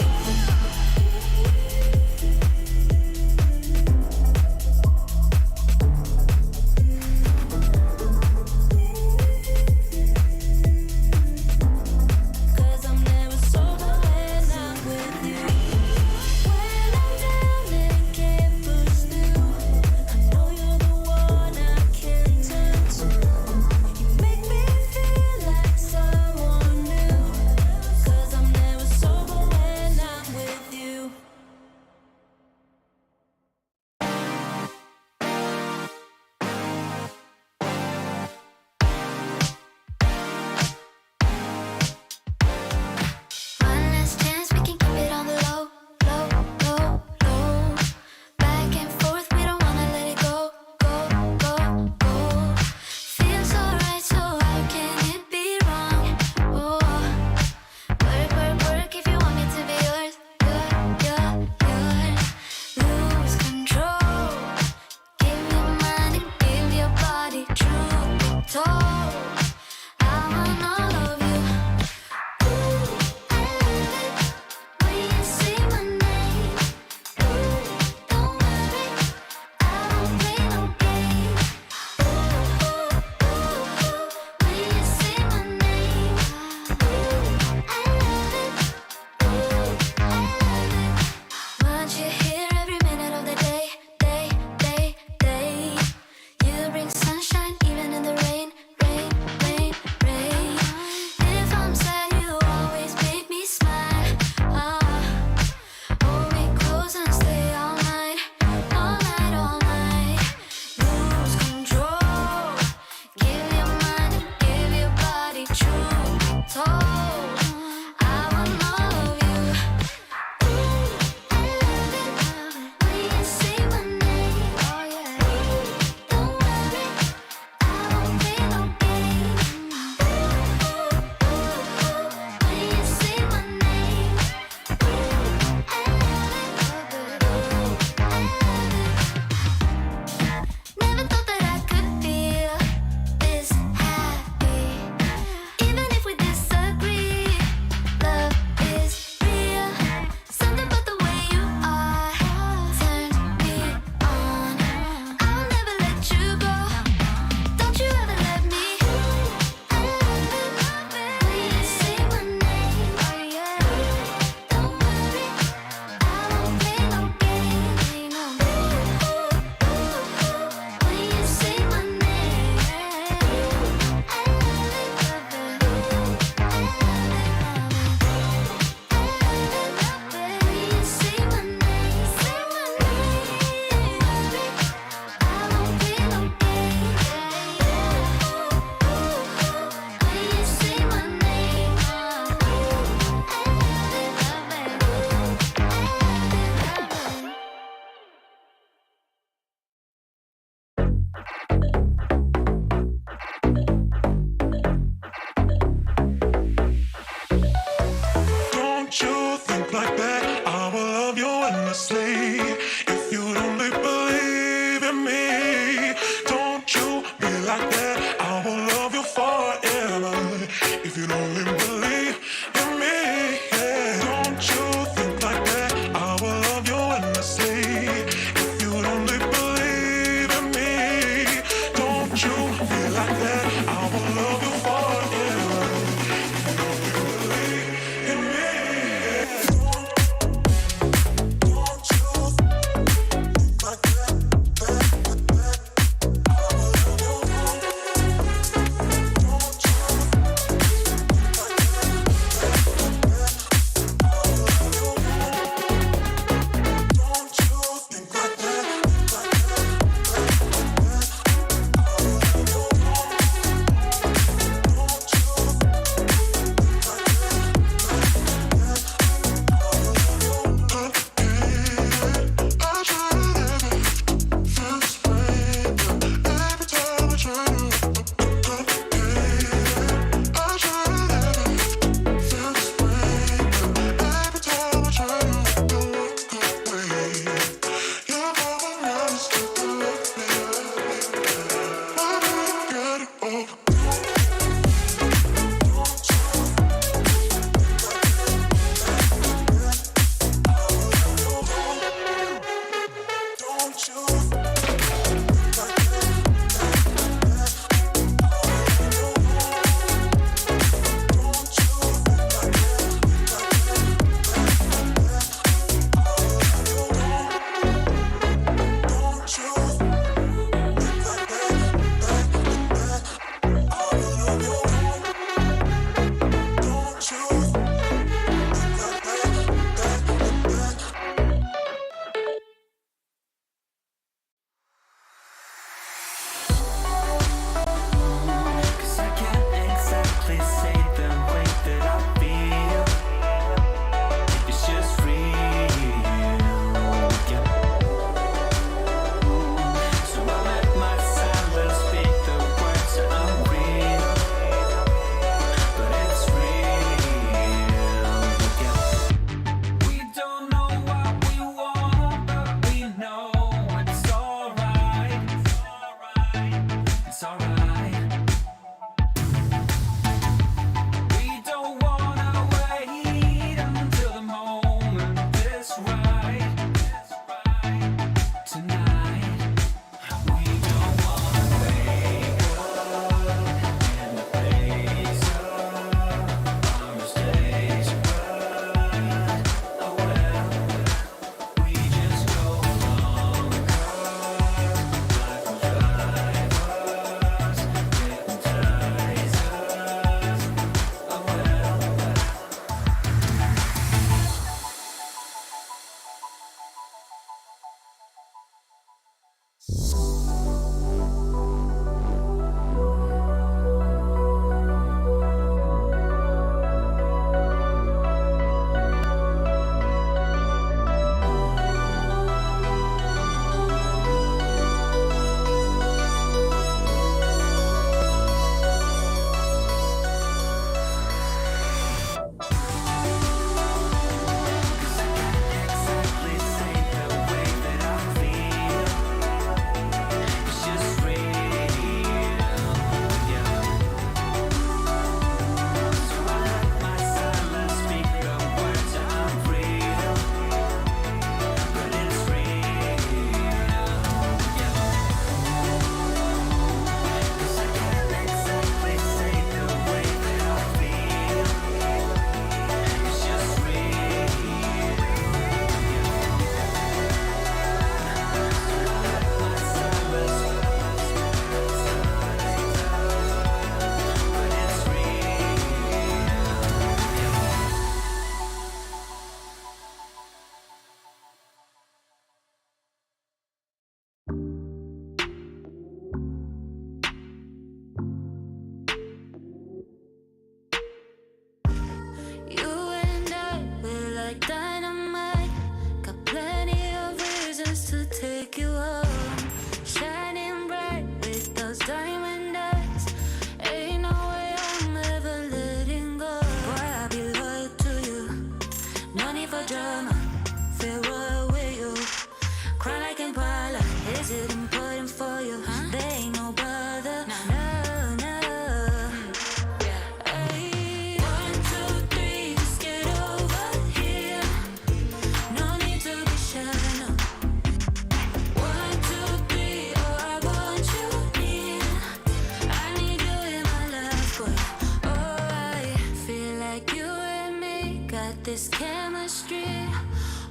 this chemistry.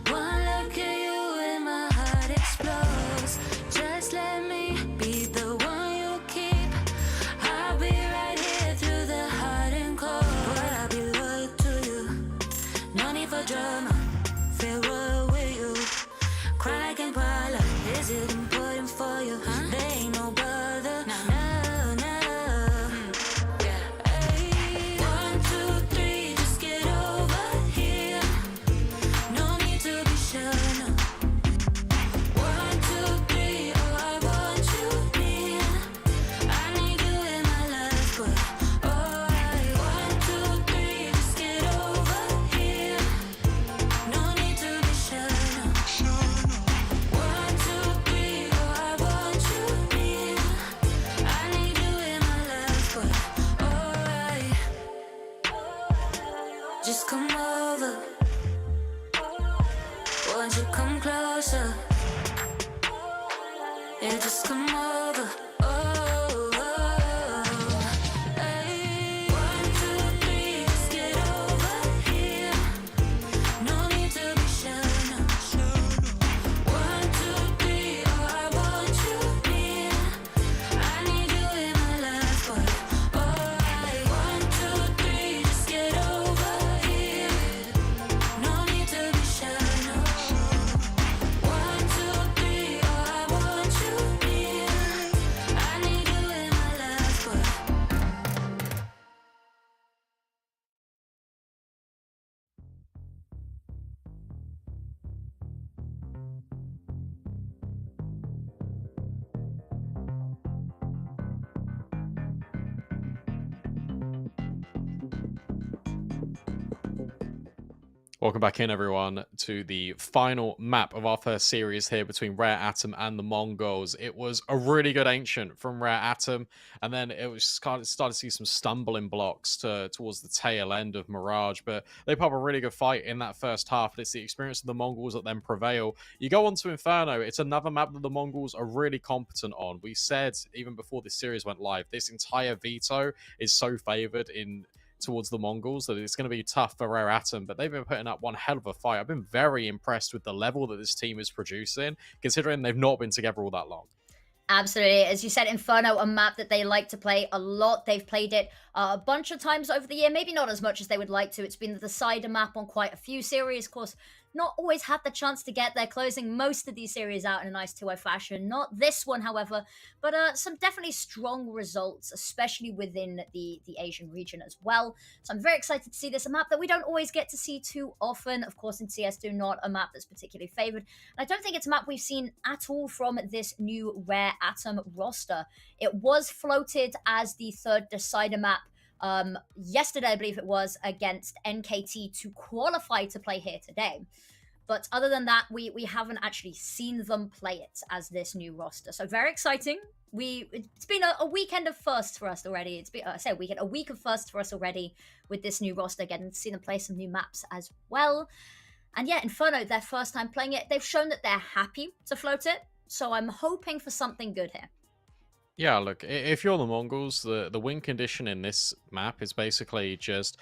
One look at you and my heart explodes. Just let me be the one you keep. I'll be right here through the hot and cold. But I'll be loyal to you. No need for drama. Feel royal with you. Cry like Impala. Is it important for you? There ain't no bother. No, no. Hey, 1, 2, 3, just get over here. No need to be sure, no. 1, 2, 3, oh, I want you near. I need you in my life, but alright. 1, 2, 3, just get over here. No need to be sure, no. 1, 2, 3, oh, I want you near. I need you in my life, but alright. Just come over. Won't you come closer? Yeah, just come over. Oh, hey. 1, 2, 3, just get over here. No need to be sure, no. 1, 2, 3, oh, I want you near. I need you in my life, but alright. 1, 2, 3, just get over here. No need to be sure, no. 1, 2, 3, oh, I want you near. I need you in my life, but Welcome back in, everyone, to the final map of our first series here between Rare Atom and the Mongols. It was a really good Ancient from Rare Atom, and then it was started to see some stumbling blocks towards the tail end of Mirage, but they put up a really good fight in that first half. It's the experience of the Mongols that then prevail. You go on to Inferno, it's another map that the Mongols are really competent on. We said, even before this series went live, this entire veto is so favored towards the Mongols that it's going to be tough for Rare Atom, but they've been putting up one hell of a fight. I've been very impressed with the level that this team is producing, considering they've not been together all that long. Absolutely. As you said, Inferno, a map that they like to play a lot. They've played it a bunch of times over the year, maybe not as much as they would like to. It's been the decider map on quite a few series. Of course, not always had the chance to get there, closing most of these series out in a nice 2-0 fashion. Not this one, however, but some definitely strong results, especially within the Asian region as well. So I'm very excited to see this, a map that we don't always get to see too often. Of course, in CS2, not a map that's particularly favored. And I don't think it's a map we've seen at all from this new Rare Atom roster. It was floated as the third decider map yesterday, I believe it was, against NKT to qualify to play here today. But other than that, we haven't actually seen them play it as this new roster. So very exciting. It's been a weekend of firsts for us already. It's been, a week of firsts for us already with this new roster, getting to see them play some new maps as well. And yeah, Inferno, their first time playing it, they've shown that they're happy to float it. So I'm hoping for something good here. Yeah, look, if you're the Mongols, the win condition in this map is basically just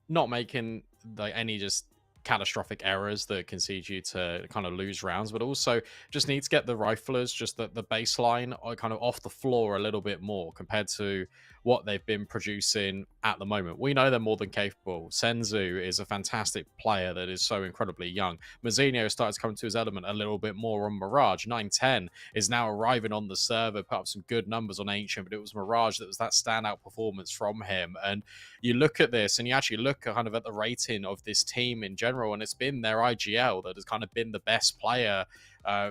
not making any just catastrophic errors that concede you to kind of lose rounds, but also just need to get the riflers, just the baseline kind of off the floor a little bit more compared to what they've been producing at the moment. We know they're more than capable. Senzu is a fantastic player that is so incredibly young. Mazzinho started to come to his element a little bit more on Mirage. 910 is now arriving on the server, put up some good numbers on Ancient, but it was Mirage that was that standout performance from him. And you look at this and you actually look kind of at the rating of this team in general, and it's been their IGL that has kind of been the best player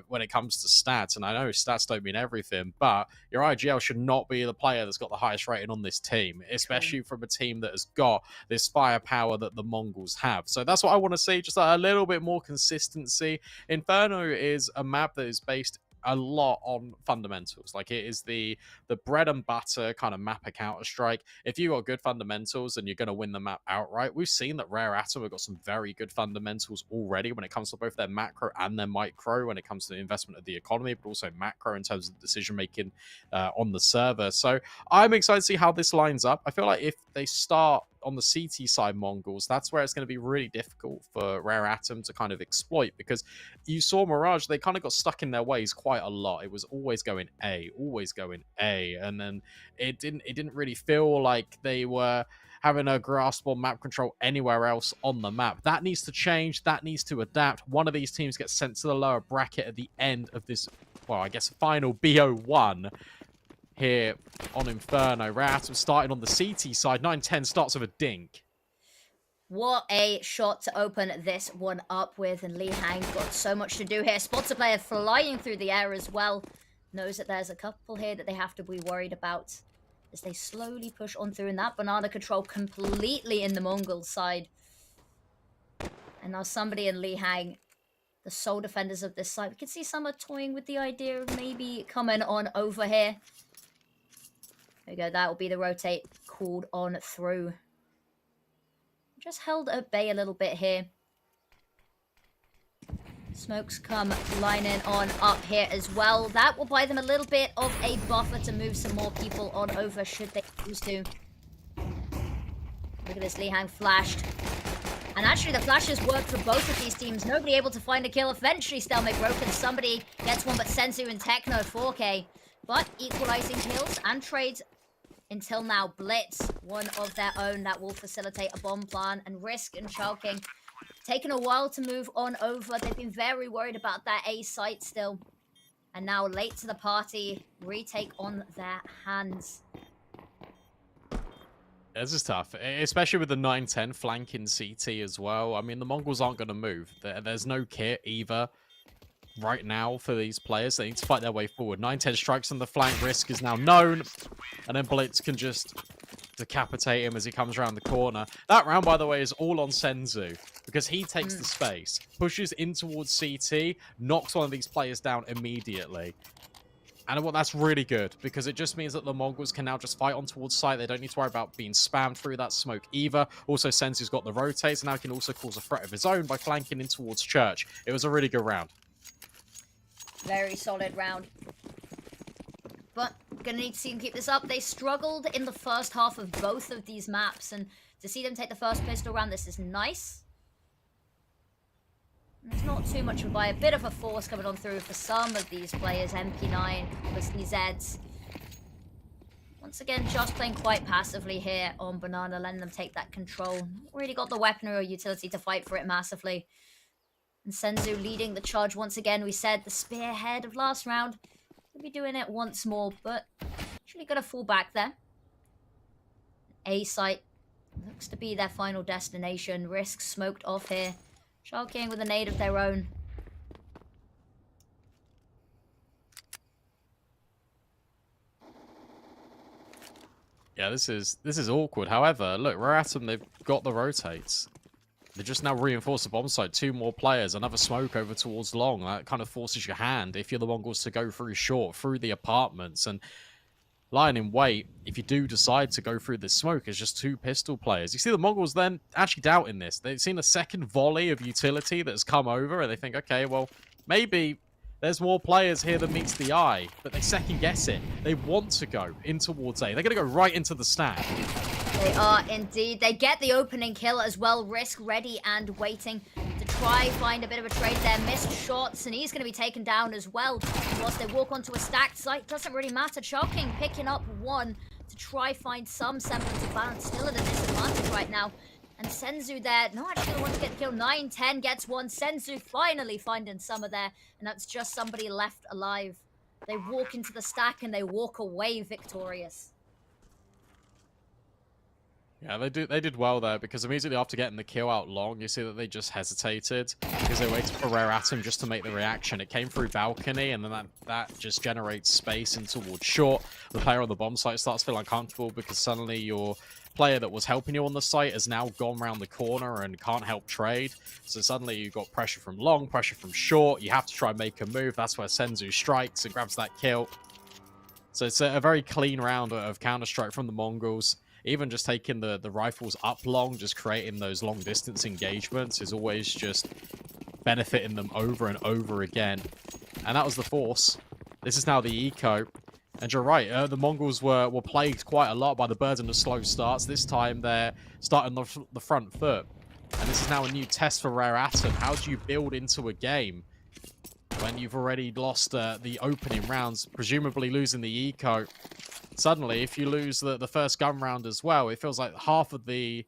when it comes to stats. And I know stats don't mean everything, but your IGL should not be the player that's got the highest rating on this team, especially from a team that has got this firepower that the Mongols have. So that's what I want to see, just a little bit more consistency. Inferno is a map that is based a lot on fundamentals. Like, it is the bread and butter kind of map a Counter-Strike. If you got good fundamentals, then you're going to win the map outright. We've seen that Rare Atom have got some very good fundamentals already when it comes to both their macro and their micro, when it comes to the investment of the economy, but also macro in terms of decision making on the server. So I'm excited to see how this lines up. I feel like if they start on the CT side Mongols, that's where it's going to be really difficult for Rare Atom to kind of exploit, because you saw Mirage, they kind of got stuck in their ways quite a lot. It was always going A, and then it didn't really feel like they were having a grasp on map control anywhere else on the map. That needs to change. That needs to adapt. One of these teams gets sent to the lower bracket at the end of this, well, I guess final BO1 here on Inferno. Rare Atom starting on the CT side. 9-10 starts with a dink. What a shot to open this one up with, and Lee Hang got so much to do here. Spots a player flying through the air as well. Knows that there's a couple here that they have to be worried about as they slowly push on through, and that banana control completely in the Mongol side. And now somebody in Lee Hang, the sole defenders of this side. We can see some are toying with the idea of maybe coming on over here. There we go, that will be the rotate called on through. Just held at bay a little bit here. Smokes come lining on up here as well. That will buy them a little bit of a buffer to move some more people on over should they choose to. Look at this, Lee Hang flashed. And actually the flashes work for both of these teams. Nobody able to find a kill. Eventually stalemate broken. Somebody gets one, but Senzu and Techno 4K. But equalizing kills and trades until now. Blitz, one of their own that will facilitate a bomb plan. And Risk and Chalking taken a while to move on over. They've been very worried about that A site still. And now late to the party, retake on their hands. This is tough, especially with the 9-10 flanking CT as well. I mean, the Mongols aren't going to move. There's no kit either right now for these players. They need to fight their way forward. 9-10 strikes on the flank. Risk is now known. And then Blitz can just decapitate him as he comes around the corner. That round, by the way, is all on Senzu, because he takes the space, pushes in towards CT, knocks one of these players down immediately. And that's really good, because it just means that the Mongols can now just fight on towards site. They don't need to worry about being spammed through that smoke either. Also, Senzu's got the rotates, and now he can also cause a threat of his own by flanking in towards Church. It was a really good round. Very solid round. But gonna need to see them keep this up. They struggled in the first half of both of these maps, and to see them take the first pistol round, this is nice. There's not too much of a buy. A bit of a force coming on through for some of these players. MP9, obviously Zeds. Once again, just playing quite passively here on Banana, letting them take that control. Not really got the weaponry or utility to fight for it massively. And Senzu leading the charge once again. We said the spearhead of last round. We'll be doing it once more, but actually got to fall back there. A site looks to be their final destination. Risk smoked off here. Sharking with a nade of their own. Yeah, this is awkward. However, look, Rare Atom, they've got the rotates. They just now reinforce the bomb site. 2 more players, another smoke over towards long. That kind of forces your hand if you're the Mongols to go through short, through the apartments. And lying in wait, if you do decide to go through this smoke, is just 2 pistol players. You see the Mongols then actually doubting this. They've seen a second volley of utility that has come over, and they think, okay, well, maybe there's more players here than meets the eye. But they second guess it. They want to go in towards A. They're going to go right into the stack. They are indeed. They get the opening kill as well. Risk ready and waiting to try find a bit of a trade there. Missed shots, and he's going to be taken down as well. Whilst they walk onto a stacked site, doesn't really matter. Chalking picking up 1 to try find some semblance of balance. Still at a disadvantage right now. And Senzu there, not actually the one to get the kill. 9-10 gets 1. Senzu finally finding some of there, and that's just somebody left alive. They walk into the stack and they walk away victorious. Yeah, they did well there, because immediately after getting the kill out long, you see that they just hesitated because they waited for Rare Atom just to make the reaction. It came through balcony, and then that just generates space in towards short. The player on the bomb site starts to feel uncomfortable because suddenly your player that was helping you on the site has now gone around the corner and can't help trade. So suddenly you've got pressure from long, pressure from short. You have to try and make a move. That's where Senzu strikes and grabs that kill. So it's a very clean round of Counter-Strike from the Mongols. Even just taking the rifles up long, just creating those long-distance engagements is always just benefiting them over and over again. And that was the force. This is now the eco. And you're right, the Mongols were plagued quite a lot by the birds and the slow starts. This time they're starting the front foot. And this is now a new test for Rare Atom. How do you build into a game when you've already lost the opening rounds, presumably losing the eco? Suddenly, if you lose the first gun round as well, it feels like half of the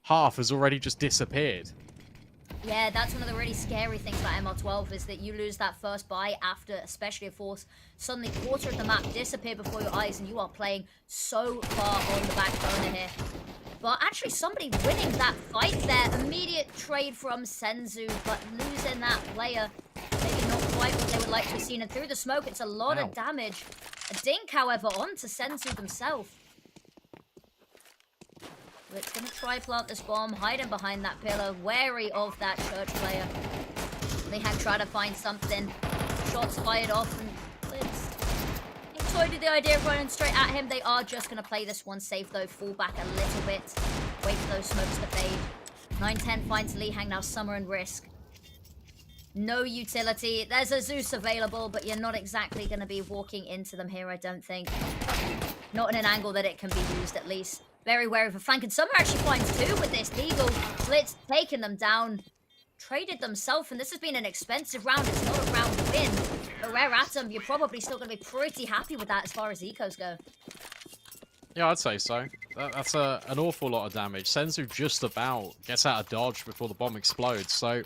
half has already just disappeared. Yeah, that's one of the really scary things about ML12 is that you lose that first buy after, especially a force. Suddenly, quarter of the map disappear before your eyes, and you are playing so far on the back burner here. But actually, somebody winning that fight there. Immediate trade from Senzu, but losing that player. Maybe not quite what they would like to have seen. And through the smoke, it's a lot of damage. A dink, however, onto Senzu themselves. It's going to try plant this bomb, hiding behind that pillar, wary of that church player. Lihang try to find something. Shots fired off, and Blitz toyed with the idea of running straight at him. They are just going to play this one safe, though. Fall back a little bit. Wait for those smokes to fade. 9-10 finds Lihang, now Summer and Risk. No utility. There's a Zeus available, but you're not exactly going to be walking into them here, I don't think. Not in an angle that it can be used, at least. Very wary of a flank, and Summer actually finds two with this Deagle. Blitz taking them down. Traded themselves, and this has been an expensive round. It's not a round win. But Rare Atom, you're probably still going to be pretty happy with that as far as ecos go. Yeah, I'd say so. That's an awful lot of damage. Senzu just about gets out of dodge before the bomb explodes, so...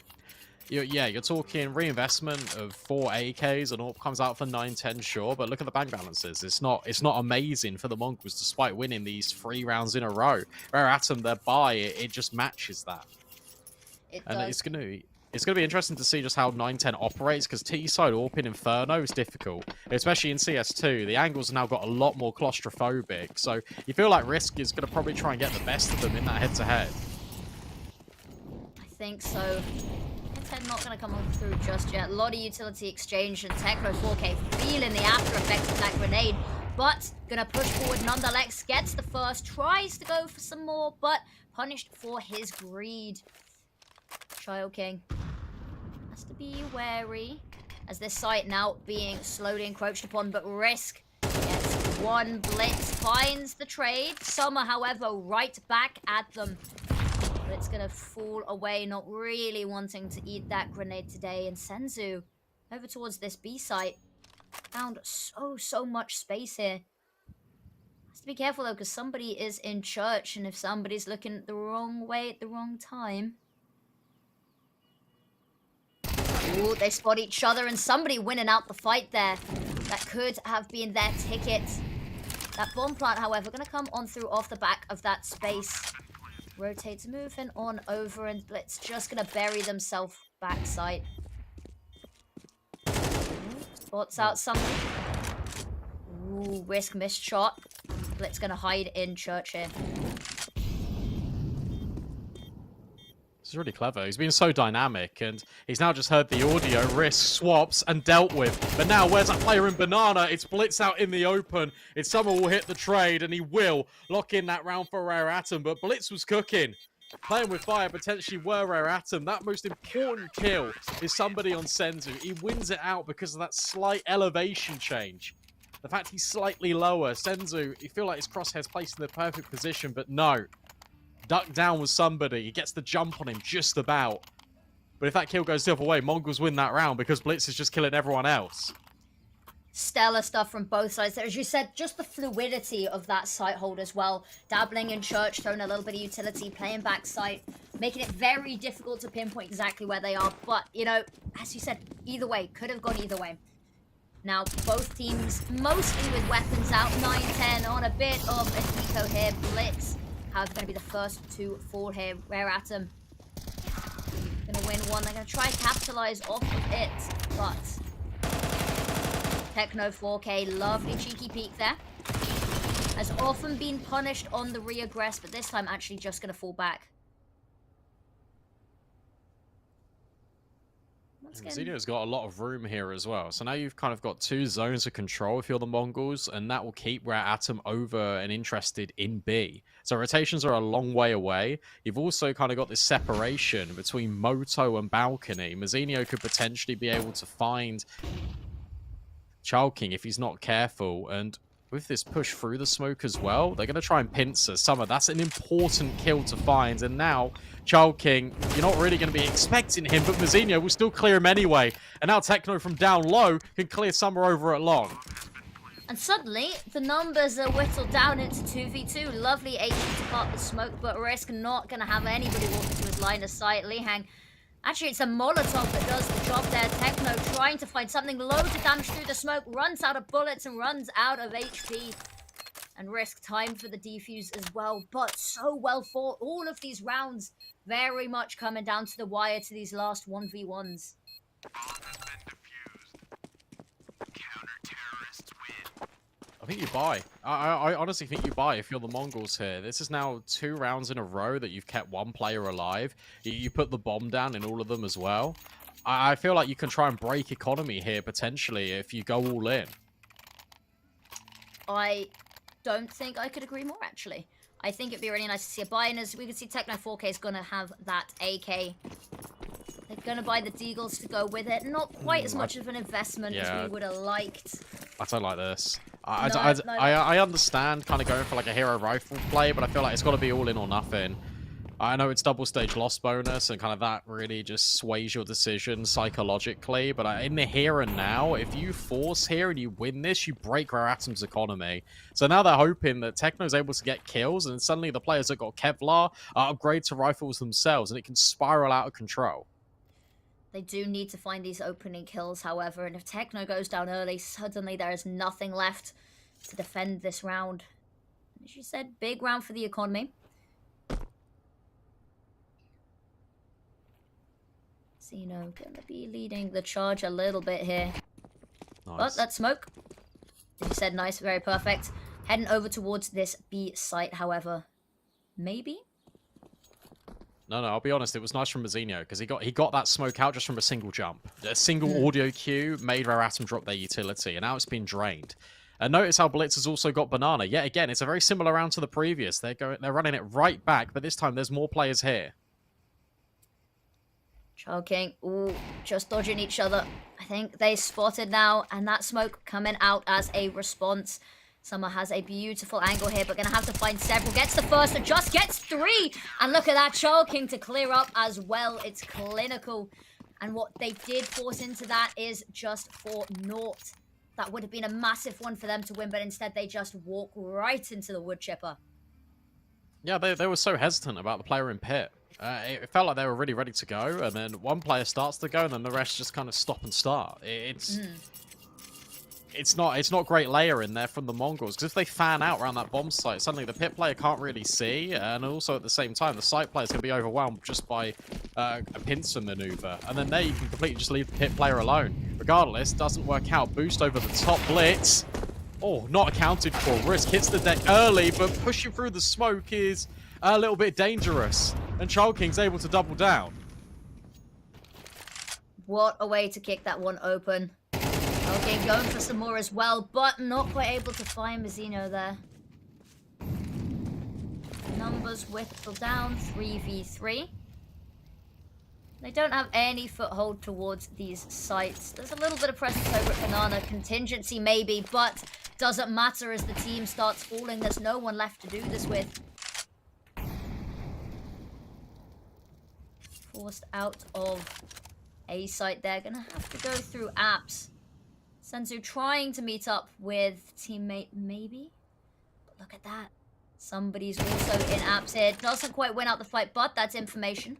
you're talking reinvestment of 4 AKs and all comes out for 9-10, sure, but look at the bank balances. It's not amazing for the Mongols despite winning these 3 rounds in a row. Rare Atom, their buy, it just matches that. It's gonna be interesting to see just how 9-10 operates, because T-side AWP Inferno is difficult, especially in CS2. The angles have now got a lot more claustrophobic, so you feel like Risk is gonna probably try and get the best of them in that head-to-head. I think so. Not going to come on through just yet. A lot of utility exchange, and Techno 4K feeling the after effects of that grenade, but going to push forward nonetheless. Gets the first, tries to go for some more, but punished for his greed. Child King has to be wary as this site now being slowly encroached upon, but Risk gets one blitz, finds the trade. Summer, however, right back at them. But it's going to fall away, not really wanting to eat that grenade today. And Senzu, over towards this B site, found so much space here. Has to be careful, though, because somebody is in church, and if somebody's looking the wrong way at the wrong time... Ooh, they spot each other, and somebody winning out the fight there. That could have been their ticket. That bomb plant, however, going to come on through off the back of that space. Rotates, moving on over, and Blitz just going to bury themselves backside. Spots out something. Ooh, Risk missed shot. Blitz going to hide in church here. This is really clever. He's been so dynamic, and he's now just heard the audio. Risk swaps and dealt with. But now, where's that player in Banana? It's Blitz out in the open. It's Summer will hit the trade, and he will lock in that round for Rare Atom. But Blitz was cooking. Playing with fire potentially were Rare Atom. That most important kill is somebody on Senzu. He wins it out because of that slight elevation change. The fact he's slightly lower. Senzu, you feel like his crosshair's placed in the perfect position, but no. Duck down with somebody. He gets the jump on him just about. But if that kill goes the other way, Mongols win that round because Blitz is just killing everyone else. Stellar stuff from both sides there. As you said, just the fluidity of that site hold as well. Dabbling in church, throwing a little bit of utility, playing back site, making it very difficult to pinpoint exactly where they are. But, you know, as you said, either way, could have gone either way. Now, both teams mostly with weapons out. 9-10 on a bit of a eco here. Blitz, however, going to be the first to fall here. Rare Atom going to win one. They're going to try and capitalize off of it, but Techno 4K, lovely cheeky peek there. Has often been punished on the reaggress, but this time actually just going to fall back. Xenio's got a lot of room here as well. So now you've kind of got 2 zones of control if you're the Mongols, and that will keep Rare Atom over and interested in B. So rotations are a long way away. You've also kind of got this separation between Moto and Balcony. Mazinio could potentially be able to find King if he's not careful. And with this push through the smoke as well, they're going to try and pincer Summer. That's an important kill to find. And now, King, you're not really going to be expecting him, but Mazinho will still clear him anyway. And now Techno from down low can clear Summer over at long. And suddenly, the numbers are whittled down into 2v2. Lovely HE to part the smoke, but Risk not going to have anybody walking to his line of sight. Lihang, actually, it's a Molotov that does the job there. Techno trying to find something, loads of damage through the smoke, runs out of bullets and runs out of HP. And Risk time for the defuse as well, but so well fought. All of these rounds very much coming down to the wire to these last 1v1s. I think you buy. I honestly think you buy if you're the Mongols here. This is now 2 rounds in a row that you've kept one player alive. You put the bomb down in all of them as well. I feel like you can try and break economy here, potentially, if you go all in. I don't think I could agree more, actually. I think it'd be really nice to see a buy, and as we can see, Techno 4K is going to have that AK. They're going to buy the Deagles to go with it. Not quite as much of an investment as we would have liked. I don't like this. I understand kind of going for like a hero rifle play, but I feel like it's got to be all in or nothing. I know it's double stage loss bonus, and kind of that really just sways your decision psychologically. But in the here and now, if you force here and you win this, you break Rare Atom's economy. So now they're hoping that Techno's able to get kills, and suddenly the players that got Kevlar upgrade to rifles themselves, and it can spiral out of control. They do need to find these opening kills, however, and if Techno goes down early, suddenly there is nothing left to defend this round. As you said, big round for the economy. Zeno gonna be leading the charge a little bit here. Nice. But that smoke, as you said, nice, very perfect. Heading over towards this B site, however. Maybe? No, I'll be honest, it was nice from Mazinho, because he got that smoke out just from a single jump. A single audio cue made Rare Atom drop their utility, and now it's been drained. And notice how Blitz has also got Banana. Yet again, it's a very similar round to the previous. They're running it right back, but this time there's more players here. King, ooh, just dodging each other. I think they spotted now, and that smoke coming out as a response. Summer has a beautiful angle here, but gonna have to find several. Gets the first, and just gets 3! And look at that, King to clear up as well. It's clinical. And what they did force into that is just for naught. That would have been a massive one for them to win, but instead they just walk right into the wood chipper. Yeah, they were so hesitant about the player in pit. It felt like they were really ready to go, and then one player starts to go, and then the rest just kind of stop and start. It's not great layering there from the Mongols, because if they fan out around that bomb site, suddenly the pit player can't really see, and also at the same time, the site player's going to be overwhelmed just by a pincer maneuver, and then there you can completely just leave the pit player alone. Regardless, doesn't work out. Boost over the top, Blitz. Oh, not accounted for. Risk hits the deck early, but pushing through the smoke is a little bit dangerous, and King's able to double down. What a way to kick that one open. Okay, going for some more as well, but not quite able to find Mazinho there. Numbers whittle down, 3v3. They don't have any foothold towards these sites. There's a little bit of presence over at Banana, contingency maybe, but doesn't matter as the team starts falling. There's no one left to do this with. Forced out of A site there, gonna have to go through apps. Senzu trying to meet up with teammate, maybe? But look at that. Somebody's also in apps here. Doesn't quite win out the fight, but that's information.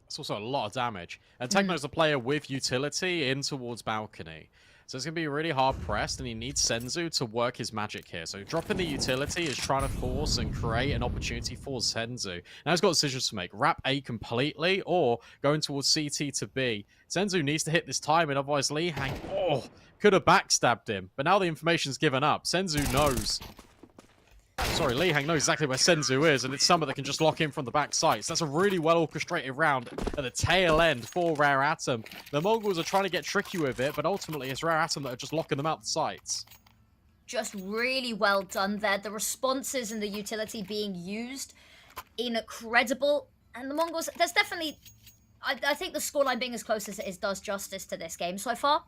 It's also a lot of damage. And Techno's a player with utility in towards balcony. So it's going to be really hard pressed, and he needs Senzu to work his magic here. So dropping the utility is trying to force and create an opportunity for Senzu. Now he's got decisions to make. Wrap A completely, or going towards CT to B. Senzu needs to hit this time, and otherwise Lihang, could have backstabbed him. But now the information's given up. Senzu knows. Sorry, Lihang knows exactly where Senzu is, and it's Summer that can just lock in from the back sites. That's a really well-orchestrated round at the tail end for Rare Atom. The Mongols are trying to get tricky with it, but ultimately it's Rare Atom that are just locking them out the sites. Just really well done there. The responses and the utility being used, incredible. And the Mongols, there's definitely... I think the scoreline being as close as it is does justice to this game so far.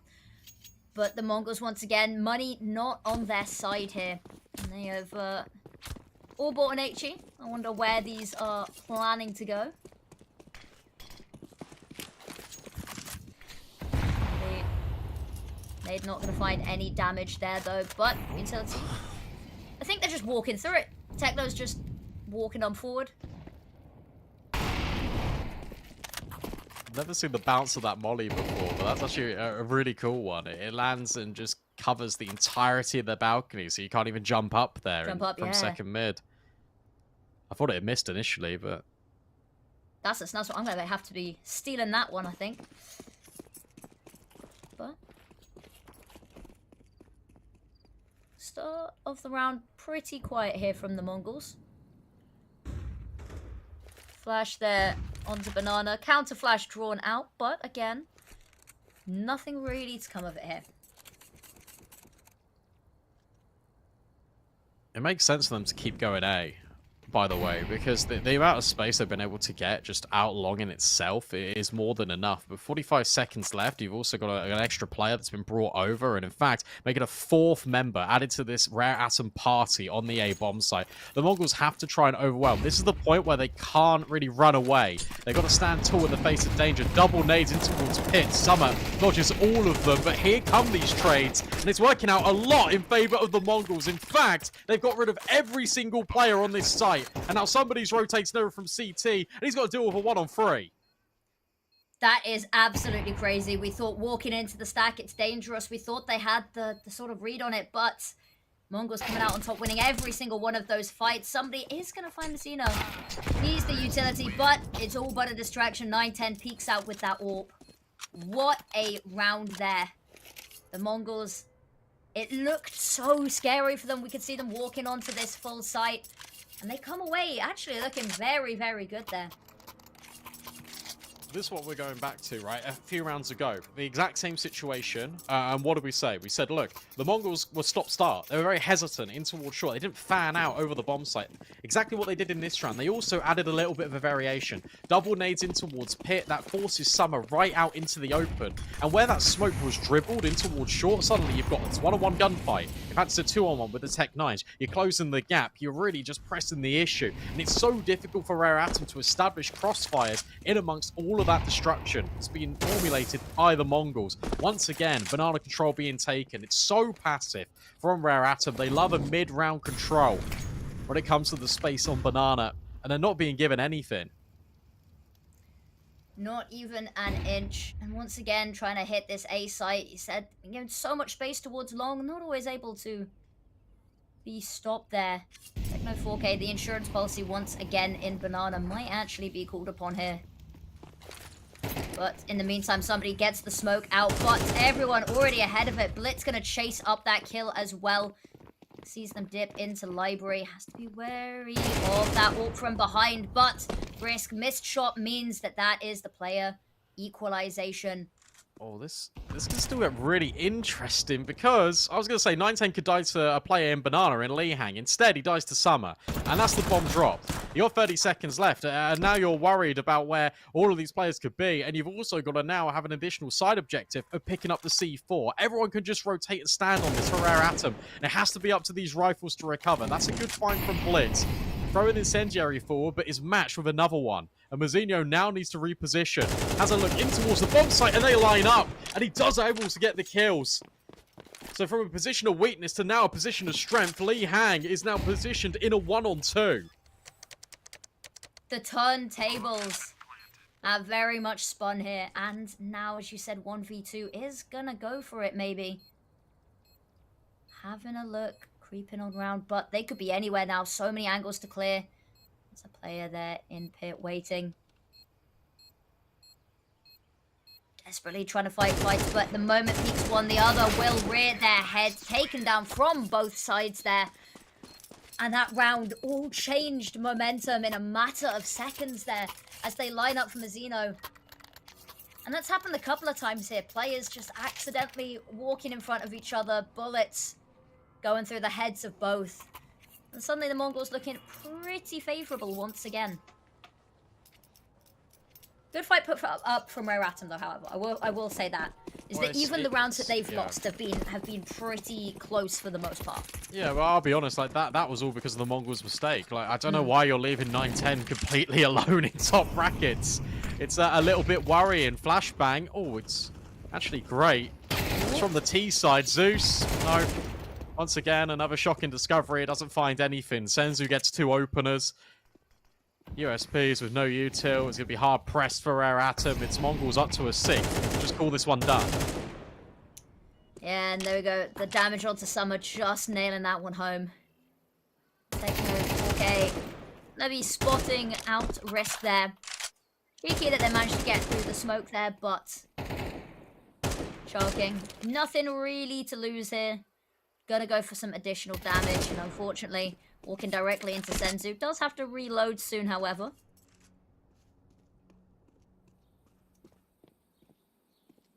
But the Mongols, once again, money not on their side here. And they have all bought an HE. I wonder where these are planning to go. They're not going to find any damage there, though. But utility, I think they're just walking through it. Techno's just walking on forward. Never seen the bounce of that molly before, but that's actually a really cool one. It lands and just covers the entirety of the balcony, so you can't even jump up there from second mid. I thought it had missed initially, but that's what I'm going to have to be stealing that one, I think. But start of the round, pretty quiet here from the Mongols. Flash there onto Banana. Counter flash drawn out, but again, nothing really to come of it here. it makes sense for them to keep going A, by the way, because the amount of space they've been able to get just out long in itself is more than enough. But 45 seconds left, you've also got an extra player that's been brought over, and in fact, making a fourth member added to this rare atom party on the A bomb site. The Mongols have to try and overwhelm. This is the point where they can't really run away. They've got to stand tall in the face of danger. Double nades in towards Pit. Summer dodges all of them, but here come these trades, and it's working out a lot in favor of the Mongols. In fact, they've got rid of every single player on this site. And now somebody's rotating over from CT, and he's got to deal with a 1-on-3. That is absolutely crazy. We thought walking into the stack, it's dangerous. We thought they had the sort of read on it, but Mongols coming out on top, winning every single one of those fights. Somebody is going to find Messino. He's the utility, but it's all but a distraction. 9-10 peeks out with that AWP. What a round there. The Mongols, it looked so scary for them. We could see them walking onto this full site. And they come away actually looking very, very good there. This is what we're going back to, right? A few rounds ago, the exact same situation. And what did we say? We said, look, the Mongols were stop-start. They were very hesitant in towards short. They didn't fan out over the bomb site. Exactly what they did in this round. They also added a little bit of a variation. Double nades in towards Pit. That forces Summer right out into the open. And where that smoke was dribbled in towards short, suddenly you've got this 1-on-1 gunfight. In fact, it's a 2-on-1 with the Tech 9s. You're closing the gap. You're really just pressing the issue. And it's so difficult for Rare Atom to establish crossfires in amongst all of that destruction. It's being formulated by the Mongols. Once again, banana control being taken. It's so passive from Rare Atom. They love a mid-round control when it comes to the space on banana, and they're not being given anything. Not even an inch. And once again, trying to hit this A site. He said, given so much space towards long, not always able to be stopped there. Techno 4K, the insurance policy once again in banana might actually be called upon here. But in the meantime, somebody gets the smoke out, but everyone already ahead of it. Blitz gonna chase up that kill as well. Sees them dip into library. Has to be wary of that AWP from behind, but Brisk missed shot means that is the player equalization. Oh, this can still get really interesting because I was going to say 9-10 could die to a player in Banana in Lee Hang. Instead, he dies to Summer, and that's the bomb drop. You're 30 seconds left, and now you're worried about where all of these players could be, and you've also got to now have an additional side objective of picking up the C4. Everyone can just rotate and stand on this for Rare Atom, and it has to be up to these rifles to recover. That's a good find from Blitz. Throw an incendiary forward, but is matched with another one. And Mazzino now needs to reposition. Has a look in towards the bomb site, and they line up. And he does able to get the kills. So from a position of weakness to now a position of strength, Lee Hang is now positioned in a 1-on-2. The turntables have very much spun here. And now, as you said, 1v2 is gonna go for it, maybe. Having a look. Creeping on round, but they could be anywhere now. So many angles to clear. There's a player there in pit waiting. Desperately trying to fight fights, but the moment peaks one, the other will rear their head. Taken down from both sides there. And that round all changed momentum in a matter of seconds there as they line up for Mazzino. And that's happened a couple of times here. Players just accidentally walking in front of each other. Bullets going through the heads of both. And suddenly the Mongols looking pretty favourable once again. Good fight put up from Rare Atom, though. However, I will say that is that even the rounds that they've lost have been pretty close for the most part. Yeah, well, I'll be honest, like that was all because of the Mongols' mistake. Like, I don't know why you're leaving 9-10 completely alone in top brackets. It's a little bit worrying. Flashbang. Oh, it's actually great. It's from the T side. Zeus. No. Once again, another shocking discovery. It doesn't find anything. Senzu gets 2 openers. USPs with no util. It's going to be hard pressed for Rare Atom. It's Mongols up to a 6. Just call this one done. Yeah, and there we go. The damage onto Summer, just nailing that one home. Taking over 4K. Maybe spotting out risk there. Key that they managed to get through the smoke there, but choking. Nothing really to lose here. Gonna go for some additional damage, and unfortunately, walking directly into Senzu. Does have to reload soon, however.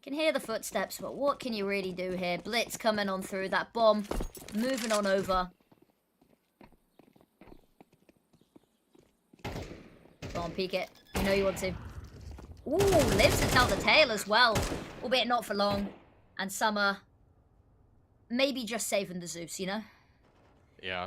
Can hear the footsteps, but what can you really do here? Blitz coming on through that bomb, moving on over. Go on, peek it. You know you want to. Ooh, lives it out the tail as well, albeit not for long. And Summer, maybe just saving the Zeus, you know? Yeah,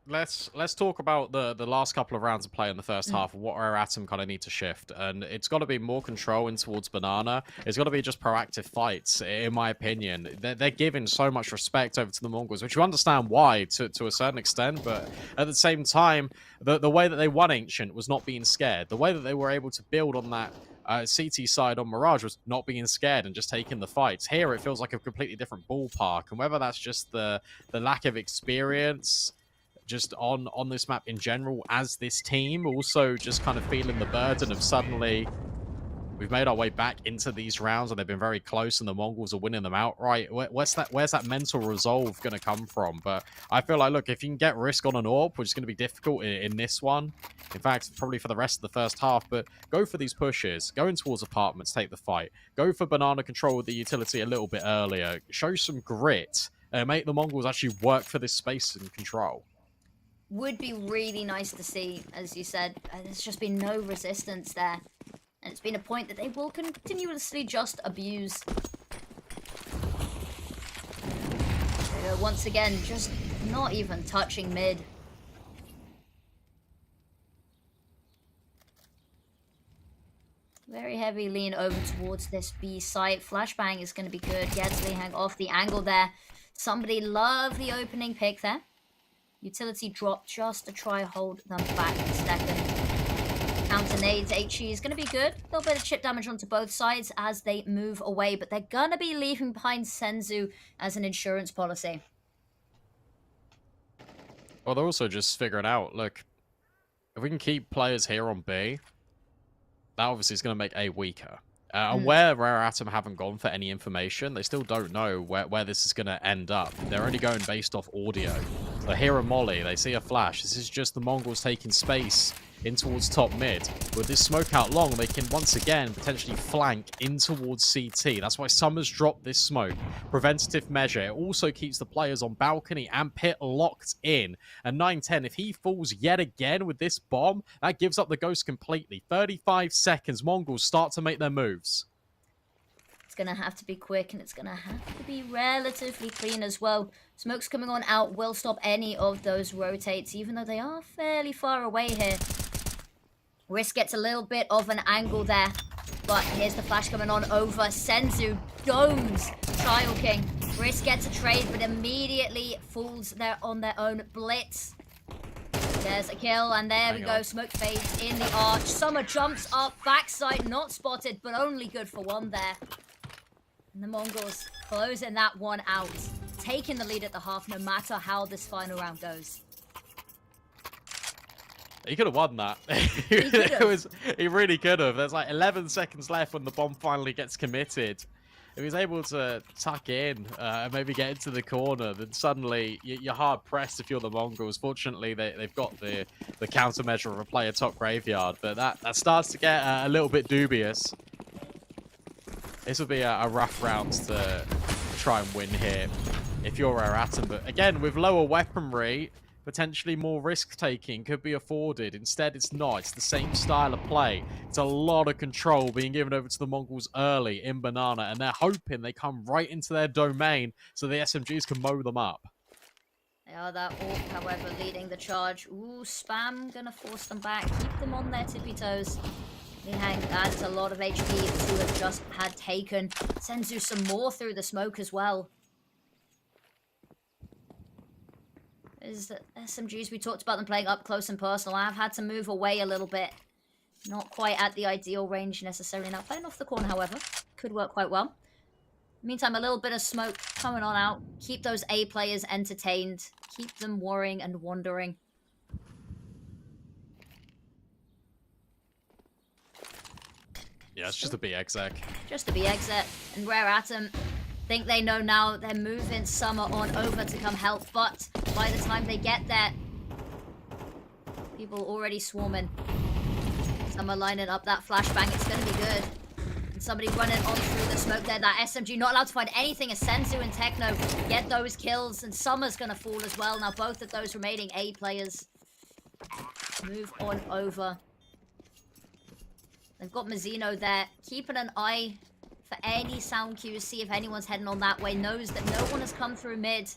let's talk about the last couple of rounds of play in the first half and what our Atom kind of need to shift. And it's got to be more control in towards Banana. It's got to be just proactive fights, in my opinion. They're giving so much respect over to the Mongols, which you understand why to a certain extent. But at the same time, the way that they won Ancient was not being scared. The way that they were able to build on that CT side on Mirage was not being scared and just taking the fights. Here, it feels like a completely different ballpark, and whether that's just the lack of experience just on this map in general as this team, also just kind of feeling the burden of suddenly we've made our way back into these rounds and they've been very close and the Mongols are winning them outright. Where's that mental resolve going to come from? But I feel like, look, if you can get risk on an AWP, which is going to be difficult in this one, in fact, probably for the rest of the first half, but go for these pushes, go in towards apartments, take the fight, go for Banana control with the utility a little bit earlier, show some grit, and make the Mongols actually work for this space and control. Would be really nice to see, as you said. There's just been no resistance there. And it's been a point that they will continuously just abuse. Once again, just not even touching mid. Very heavy lean over towards this B site. Flashbang is going to be good. Yetzley hang off the angle there. Somebody love the opening pick there. Utility drop just to try hold them back a second. Counter nades, HE is going to be good. A little bit of chip damage onto both sides as they move away, but they're going to be leaving behind Senzu as an insurance policy. Well, they're also just figuring out, look, if we can keep players here on B, that obviously is going to make A weaker. And where Rare Atom haven't gone for any information, they still don't know where this is going to end up. They're only going based off audio. So hear a molly, they see a flash. This is just the Mongols taking space in towards top mid. With this smoke out long, they can once again potentially flank in towards CT. That's why Summers dropped this smoke. Preventative measure. It also keeps the players on balcony and pit locked in. And 9-10, if he falls yet again with this bomb, that gives up the ghost completely. 35 seconds, Mongols start to make their moves. It's going to have to be quick, and it's going to have to be relatively clean as well. Smoke's coming on out will stop any of those rotates, even though they are fairly far away here. Risk gets a little bit of an angle there, but here's the flash coming on over. Senzu domes Child King. Risk gets a trade, but immediately falls there on their own blitz. There's a kill, and there we go. Smoke fades in the arch. Summer jumps up, backside, not spotted, but only good for one there. And the Mongols closing that one out, taking the lead at the half, no matter how this final round goes. He could have won that. He really could have. There's like 11 seconds left when the bomb finally gets committed. If he's able to tuck in and maybe get into the corner, then suddenly you're hard pressed if you're the Mongols. Fortunately, they've got the countermeasure of a player top graveyard, but that starts to get a little bit dubious. This will be a rough round to try and win here if you're Rare Atom. But again, with lower weaponry, potentially more risk-taking could be afforded. Instead, it's not. It's the same style of play. It's a lot of control being given over to the Mongols early in Banana, and they're hoping they come right into their domain so the SMGs can mow them up. They are that Orc, however, leading the charge. Ooh, Spam gonna force them back. Keep them on their tippy toes. Lihang adds a lot of HP to have just had taken. Senzu some more through the smoke as well. Is the SMGs, we talked about them playing up close and personal. I've had to move away a little bit. Not quite at the ideal range necessarily. Now playing off the corner, however, could work quite well. Meantime, a little bit of smoke coming on out. Keep those A players entertained. Keep them worrying and wandering. Yeah, it's just a B exec. Just a B exec. And Rare Atom think they know now they're moving Summer on over to come help, but by the time they get there, people already swarming. Summer lining up that flashbang, it's gonna be good. And somebody running on through the smoke there, that SMG not allowed to find anything as Senzu and Techno get those kills, and Summer's gonna fall as well. Now both of those remaining A players move on over. They've got Mazzino there, keeping an eye for any sound cues, see if anyone's heading on that way. Knows that no one has come through mid.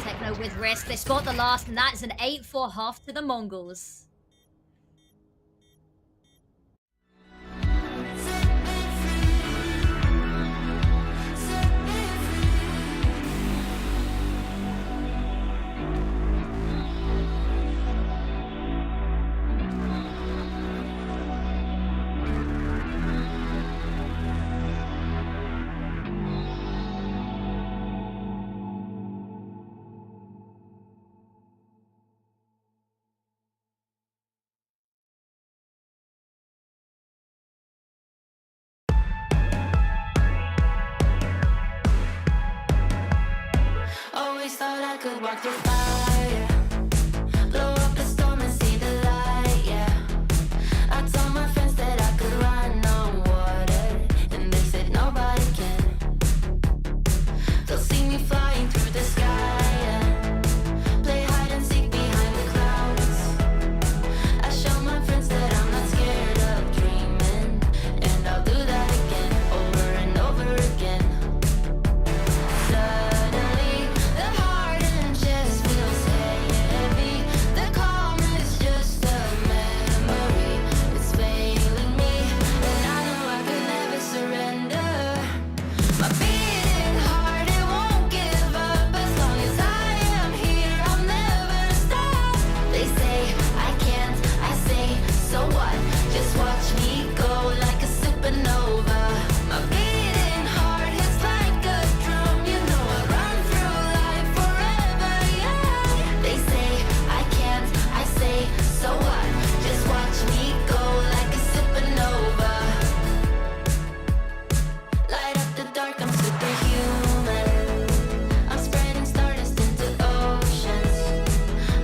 Techno with risk. They spot the last, and that is an 8-4 half to the Mongols. Always thought I could walk through fire, blow up a storm and see the light, yeah. I told my friends that I could run on water, and they said nobody can. They'll see me flying through the sky, yeah. Play hide and seek behind the clouds. I show my friends that I'm not scared of dreaming, and I'll do that again, over and over again. Suddenly the heart and chest feels heavy. The calm is just a memory. It's failing me, and I know I could never surrender. My beating heart, it won't give up. As long as I am here, I'll never stop. They say I can't, I say so what? Just watch me go like a supernova. My beating heart hits like a drum. You know I run through life forever, yeah. They say I can't, I say so what? Just watch me go like a supernova. Light up the dark, I'm superhuman. I'm spreading stardust into oceans.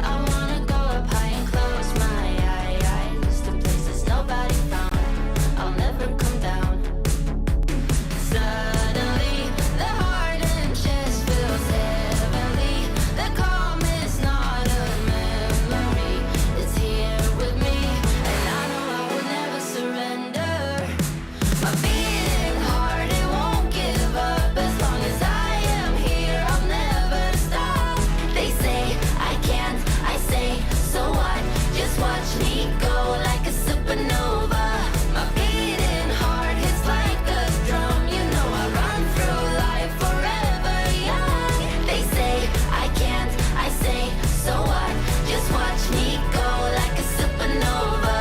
I wanna go up high and close my eyes to places nobody found. I'll never come down. Suddenly the heart and chest feels heavenly. The calm is not a memory. It's here with me, and I know I will never surrender. My beating heart, it won't give up. As long as I am here, I'll never stop. They say I can't, I say so what? Just watch me go like a supernova. My beating heart hits like a drum. You know I run through life forever young. They say I can't, I say so what? Just watch me go like a supernova.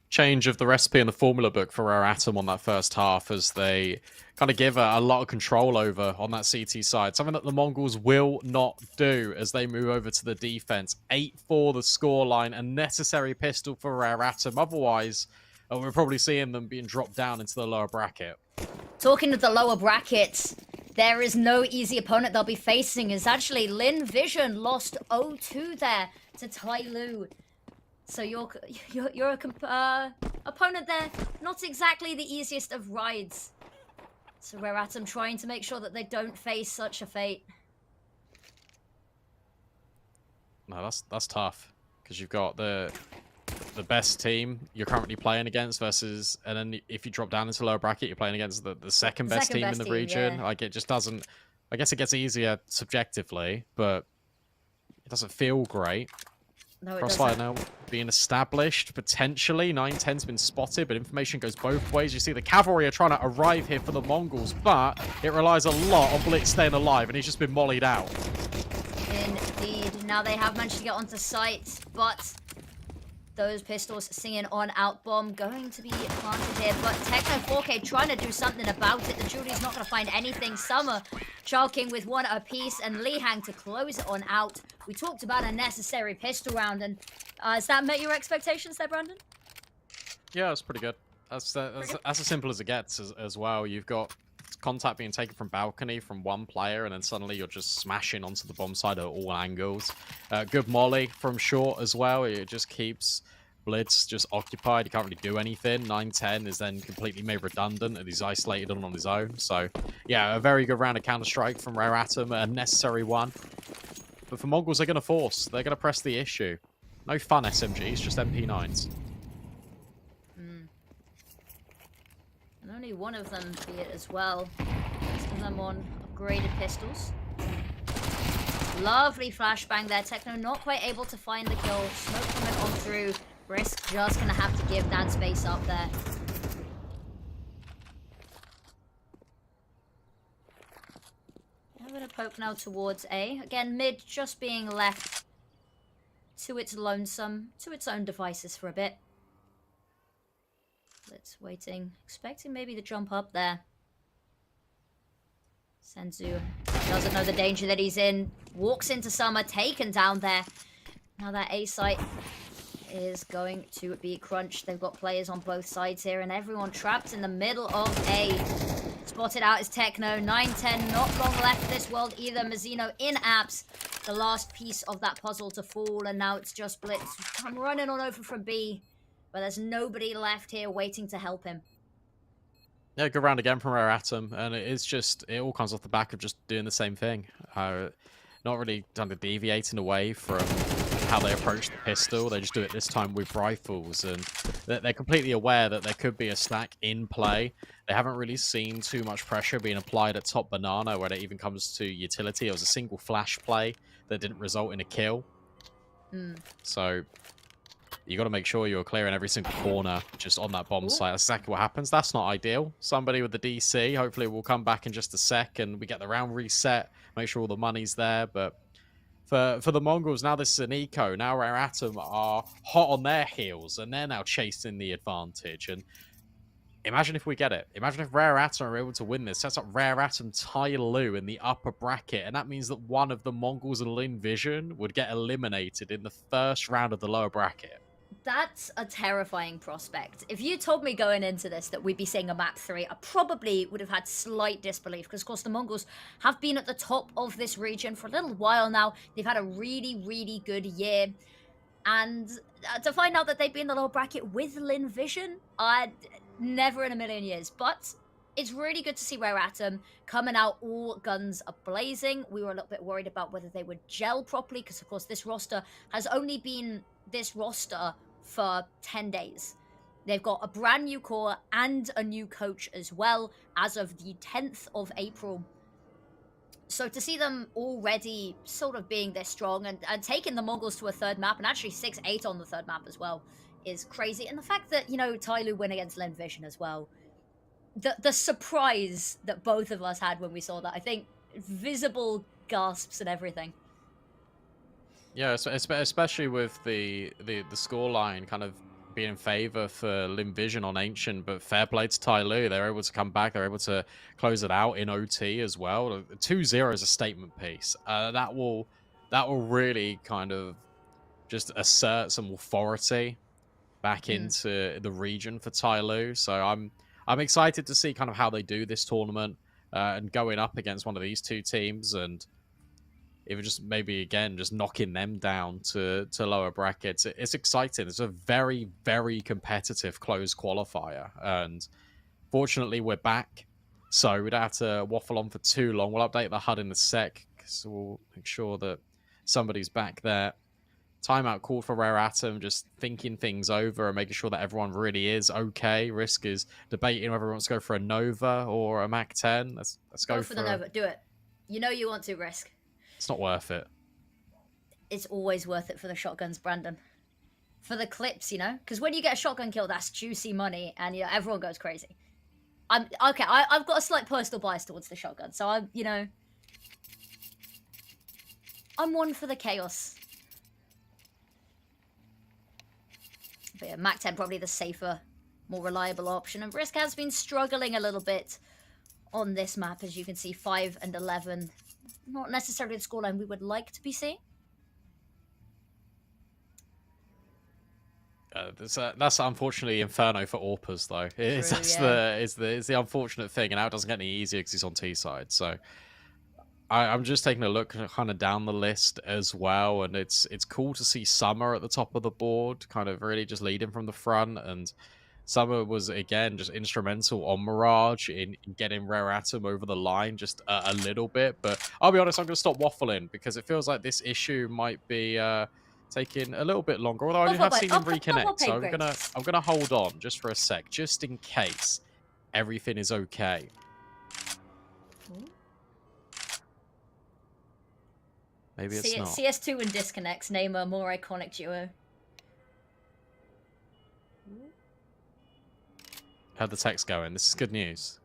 Change of the recipe in the formula book for Rare Atom on that first half, as they kind of give a lot of control over on that CT side. Something that the Mongols will not do as they move over to the defense. 8-4 the scoreline, a necessary pistol for Rare Atom. Otherwise, we're probably seeing them being dropped down into the lower bracket. Talking of the lower brackets, There is no easy opponent they'll be facing. It's actually Lin Vision lost 0-2 there to Tai Lu. So your opponent there, not exactly the easiest of rides. So Rare Atom trying to make sure that they don't face such a fate. No, that's tough because you've got the best team you're currently playing against versus, and then if you drop down into lower bracket, you're playing against the second best team in the region. Yeah. Like it just doesn't. I guess it gets easier subjectively, but it doesn't feel great. No, it Crossfire doesn't. now being established, potentially. 9-10's been spotted, but information goes both ways. You see the cavalry are trying to arrive here for the Mongols, but it relies a lot on Blitz staying alive, and he's just been mollied out. Indeed. Now they have managed to get onto site, but those pistols singing on out bomb going to be planted here. But Techno 4K trying to do something about it. The jury's not going to find anything. Summer Child King with one apiece, and Li Hang to close it on out. We talked about a necessary pistol round, and has that met your expectations there, Brandon? Yeah, that's pretty good. That's as simple as it gets as well. You've got contact being taken from balcony from one player, and then suddenly you're just smashing onto the bomb side at all angles. Good molly from short as well. It just keeps Blitz just occupied. He can't really do anything. 9-10 is then completely made redundant, and he's isolated on his own. So, yeah, a very good round of Counter-Strike from Rare Atom, a necessary one. But for Mongols, they're going to force. They're going to press the issue. No fun SMGs, just MP9s. And only one of them be it as well. Most of them on upgraded pistols. Lovely flashbang there. Techno not quite able to find the kill. Smoke coming on through. Brisk just gonna have to give that space up there. Having a poke now towards A. Again, mid just being left to its lonesome, to its own devices for a bit. Let's waiting, expecting maybe to jump up there. Senzu doesn't know the danger that he's in. Walks into Summer, taken down there. Now that A site is going to be crunched. They've got players on both sides here, and everyone trapped in the middle of A. Spotted out is Techno. 9-10, not long left this world either. Mazzino in apps. The last piece of that puzzle to fall, and now it's just Blitz. I'm running on over from B, but there's nobody left here waiting to help him. Yeah, good round again from Rare Atom, and it all comes off the back of just doing the same thing. Not really kind of deviating away from how they approach the pistol. They just do it this time with rifles, and they're completely aware that there could be a stack in play. They haven't really seen too much pressure being applied at top banana when it even comes to utility. It was a single flash play that didn't result in a kill. So you got to make sure you're clearing every single corner just on that bomb site. That's exactly what happens. That's not ideal. Somebody with the DC, hopefully will come back in just a sec and we get the round reset, make sure all the money's there. But for the Mongols, now this is an eco. Now Rare Atom are hot on their heels and they're now chasing the advantage. And imagine if we get it. Imagine if Rare Atom are able to win this. Sets up Rare Atom Tai Lu in the upper bracket. And that means that one of the Mongols and Lin Vision would get eliminated in the first round of the lower bracket. That's a terrifying prospect. If you told me going into this that we'd be seeing a map 3, I probably would have had slight disbelief, because of course the Mongols have been at the top of this region for a little while now. They've had a really, really good year. And to find out that they'd be in the lower bracket with Lin Vision, never in a million years. But it's really good to see Rare Atom coming out all guns a-blazing. We were a little bit worried about whether they would gel properly, because of course this roster has only been this roster for 10 days. They've got a brand new core and a new coach as well as of the 10th of April. So to see them already sort of being this strong and taking the Mongols to a third map, and actually 6-8 on the third map as well, is crazy. And the fact that, you know, Tai Lu win against Lin Vision as well. The surprise that both of us had when we saw that, I think, visible gasps and everything. Yeah, especially with the scoreline kind of being in favor for Lin Vision on Ancient, but fair play to Tai Lu. They're able to come back. They're able to close it out in OT as well. 2-0 is a statement piece. That will really kind of just assert some authority back into the region for Tai Lu. So I'm excited to see kind of how they do this tournament. and going up against one of these two teams, and even just maybe again just knocking them down to lower brackets. It's exciting. It's a very, very competitive closed qualifier, and fortunately we're back, so we don't have to waffle on for too long. We'll update the HUD in a sec, so we'll make sure that somebody's back there. Timeout called for Rare Atom, just thinking things over and making sure that everyone really is okay. Risk is debating whether he wants to go for a Nova or a Mac 10. Let's go for the Nova. Do it. You know you want to, Risk. It's not worth it. It's always worth it for the shotguns, Brandon. For the clips, you know? Because when you get a shotgun kill, that's juicy money, and, you know, everyone goes crazy. I've got a slight personal bias towards the shotgun, so I'm one for the chaos. But yeah, Mac 10 probably the safer, more reliable option. And Risk has been struggling a little bit on this map, as you can see, 5 and 11. Not necessarily the scoreline we would like to be seeing. That's unfortunately Inferno for Orpers, though. It's the unfortunate thing, and now it doesn't get any easier because he's on T side. So I'm just taking a look kind of down the list as well, and it's cool to see Summer at the top of the board, kind of really just leading from the front. And Summer was again just instrumental on Mirage in getting Rare Atom over the line just a little bit. But I'll be honest, I'm going to stop waffling because it feels like this issue might be taking a little bit longer. Although I have seen him reconnect, so I'm gonna hold on just for a sec, just in case everything is okay. Maybe it's not. CS2 and Disconnects name a more iconic duo. Heard the text going. This is good news.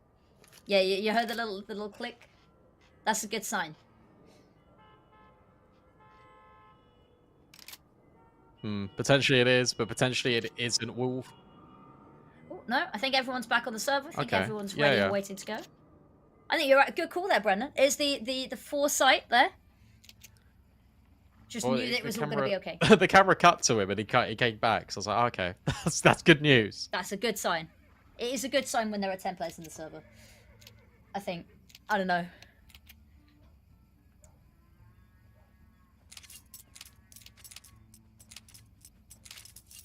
Yeah, you heard the little click? That's a good sign. Potentially it is, but potentially it isn't. Wolf. Oh, no, I think everyone's back on the server. I think everyone's Yeah, ready and waiting to go. I think you're right. Good call there, Brendan. Is the foresight there? Just knew that it was all going to be okay. The camera cut to him and he came back. So I was like, oh, okay, that's good news. That's a good sign. It is a good sign when there are 10 players in the server. I think. I don't know.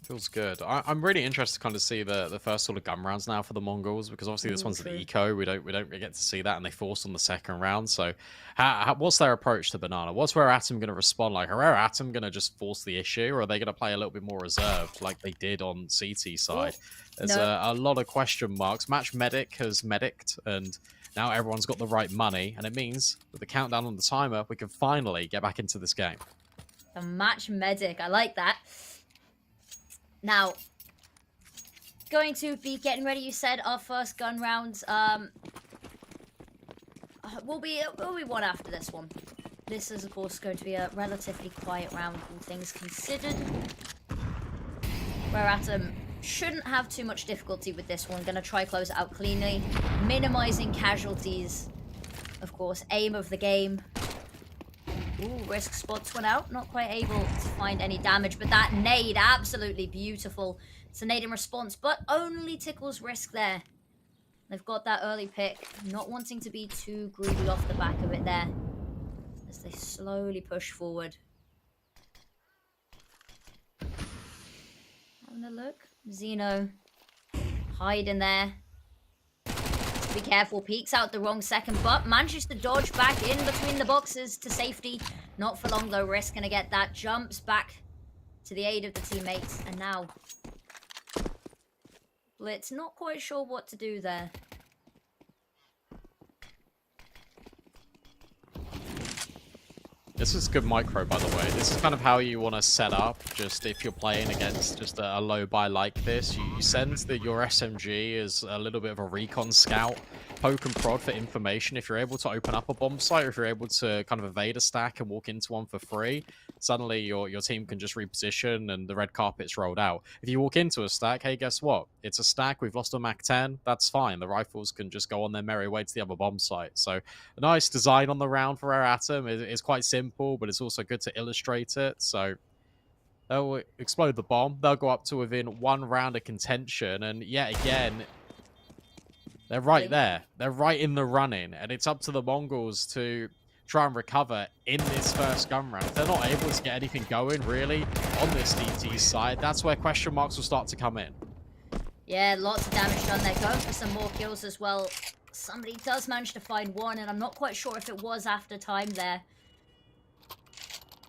Feels good. I'm really interested to kind of see the first sort of gun rounds now for the Mongols, because obviously this one's an eco. We don't get to see that, and they forced on the second round. So, what's their approach to Banana? What's Rare Atom going to respond like? Are Rare Atom going to just force the issue, or are they going to play a little bit more reserved like they did on CT side? There's a lot of question marks. Match Medic has medicked, and now everyone's got the right money, and it means with the countdown on the timer, we can finally get back into this game. The Match Medic, I like that. Now, going to be getting ready, you said, our first gun round. We'll be one after this one. This is, of course, going to be a relatively quiet round, all things considered. Rare Atom shouldn't have too much difficulty with this one. Gonna try close it out cleanly. Minimizing casualties, of course, aim of the game. Ooh, Risk spots one out. Not quite able to find any damage, but that nade, absolutely beautiful. It's a nade in response, but only tickles Risk there. They've got that early pick, not wanting to be too greedy off the back of it there, as they slowly push forward. Having a look. Xeno, hide in there. Be careful, peeks out the wrong second, but manages to dodge back in between the boxes to safety. Not for long though, Risk gonna get that. Jumps back to the aid of the teammates, and now Blitz not quite sure what to do there. This is good micro, by the way. This is kind of how you want to set up, just if you're playing against just a low buy like this. You sense that your SMG is a little bit of a recon scout, poke and prod for information. If you're able to open up a bomb site, or if you're able to kind of evade a stack and walk into one for free, suddenly your team can just reposition and the red carpet's rolled out. If you walk into a stack, hey, guess what? It's a stack, we've lost a Mac 10, that's fine. The rifles can just go on their merry way to the other bomb site. So a nice design on the round for Rare Atom. It's quite simple, but it's also good to illustrate it. So they'll explode the bomb. They'll go up to within one round of contention. And yet again, They're right there. They're right in the running, and it's up to the Mongols to try and recover in this first gun round. If they're not able to get anything going, really, on this DT side, that's where question marks will start to come in. Yeah, lots of damage done there. Going for some more kills as well. Somebody does manage to find one, and I'm not quite sure if it was after time there.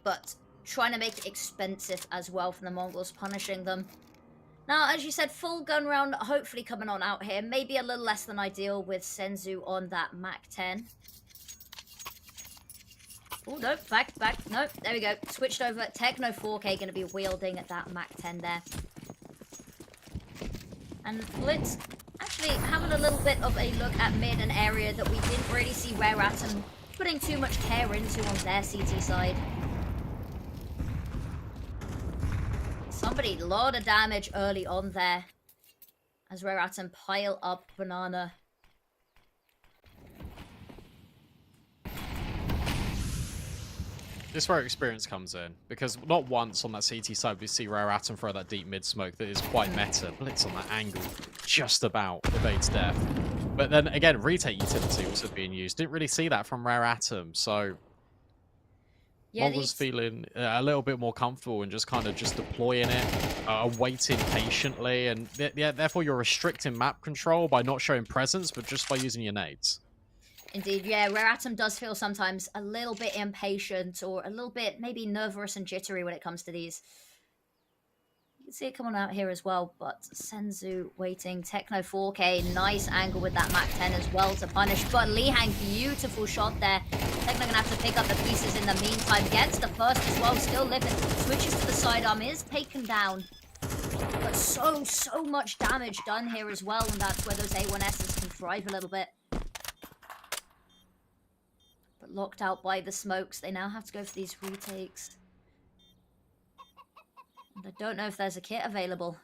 But trying to make it expensive as well for the Mongols, punishing them. Now, as you said, full gun round hopefully coming on out here. Maybe a little less than ideal with Senzu on that MAC-10. Oh, no, back, no, there we go. Switched over. Techno 4K going to be wielding at that MAC-10 there. And Blitz actually having a little bit of a look at mid, an area that we didn't really see Rare Atom putting too much care into on their CT side. Somebody, a lot of damage early on there as Rare Atom pile up Banana. This is where experience comes in, because not once on that CT side we see Rare Atom throw that deep mid smoke that is quite meta. Blitz on that angle just about evades death. But then again, retake utility was being used. Didn't really see that from Rare Atom, so yeah, was feeling a little bit more comfortable and just kind of just deploying it, waiting patiently, and yeah, therefore you're restricting map control by not showing presence, but just by using your nades. Indeed, yeah, Rare Atom does feel sometimes a little bit impatient or a little bit maybe nervous and jittery when it comes to these. You can see it coming out here as well, but Senzu waiting. Techno 4K, nice angle with that MAC-10 as well to punish, but Lihang, beautiful shot there. Techno gonna have to pick up the pieces in the meantime. Gets the first as well, still living. Switches to the sidearm, is taken down. But so much damage done here as well, and that's where those A1Ss can thrive a little bit. Locked out by the smokes. They now have to go for these retakes. And I don't know if there's a kit available.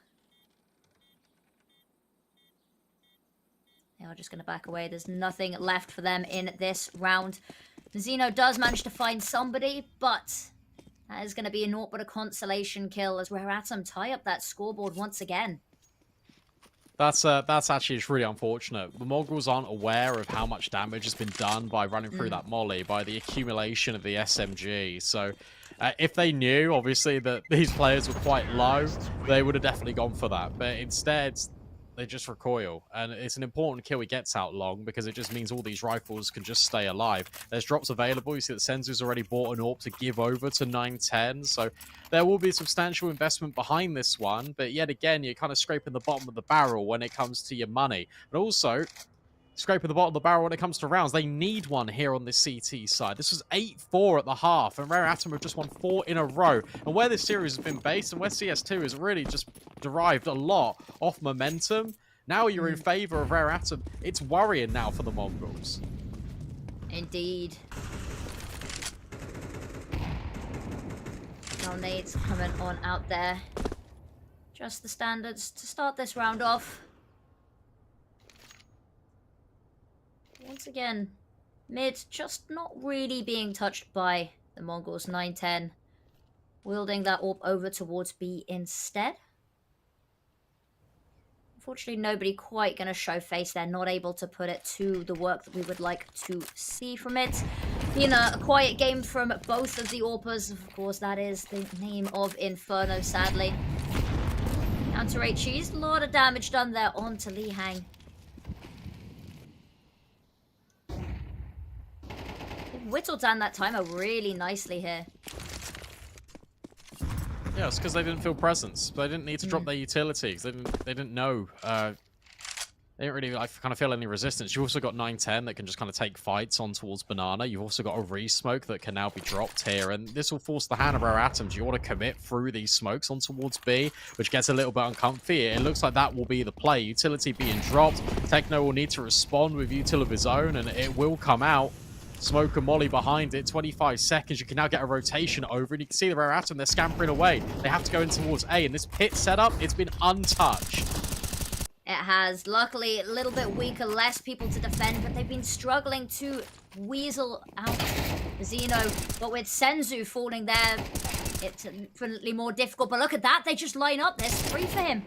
They are just going to back away. There's nothing left for them in this round. Zeno does manage to find somebody, but that is going to be a naught but a consolation kill as Rare Atom tie up that scoreboard once again. That's actually just really unfortunate. The Mongols aren't aware of how much damage has been done by running through that molly, by the accumulation of the SMG. So if they knew, obviously, that these players were quite low, they would have definitely gone for that. But instead, they just recoil. And it's an important kill he gets out long, because it just means all these rifles can just stay alive. There's drops available. You see that Senzu's already bought an AWP to give over to 910. So there will be substantial investment behind this one. But yet again, you're kind of scraping the bottom of the barrel when it comes to your money. But also, scraping the bottom of the barrel when it comes to rounds. They need one here on this CT side. This was 8-4 at the half, and Rare Atom have just won 4 in a row. And where this series has been based, and where CS2 has really just derived a lot off momentum, now you're in favor of Rare Atom. It's worrying now for the Mongols. Indeed. No nades coming on out there. Just the standards to start this round off. Once again, mid just not really being touched by the Mongols. 910 wielding that AWP over towards B instead. Unfortunately, nobody quite going to show face there. Not able to put it to the work that we would like to see from it. Been a quiet game from both of the AWPers. Of course, that is the name of Inferno, sadly. Counter HE's, a lot of damage done there onto Lihang. Whittled down that timer really nicely here. Yeah, it's because they didn't feel presence. They didn't need to drop their utilities. They didn't know. They didn't really kind of feel any resistance. You've also got 910 that can just kind of take fights on towards Banana. You've also got a re-smoke that can now be dropped here, and this will force the hand of Rare Atom. Do you want to commit through these smokes on towards B, which gets a little bit uncomfy? It looks like that will be the play. Utility being dropped. Techno will need to respond with util of his own, and it will come out. Smoke and Molly behind it. 25 seconds. You can now get a rotation over, and you can see the Rare Atom. They're scampering away. They have to go in towards A, and this pit setup, it's been untouched. It has. Luckily, a little bit weaker, less people to defend, but they've been struggling to weasel out Zeno. But with Senzu falling there, it's infinitely more difficult. But look at that. They just line up. There's 3 for him.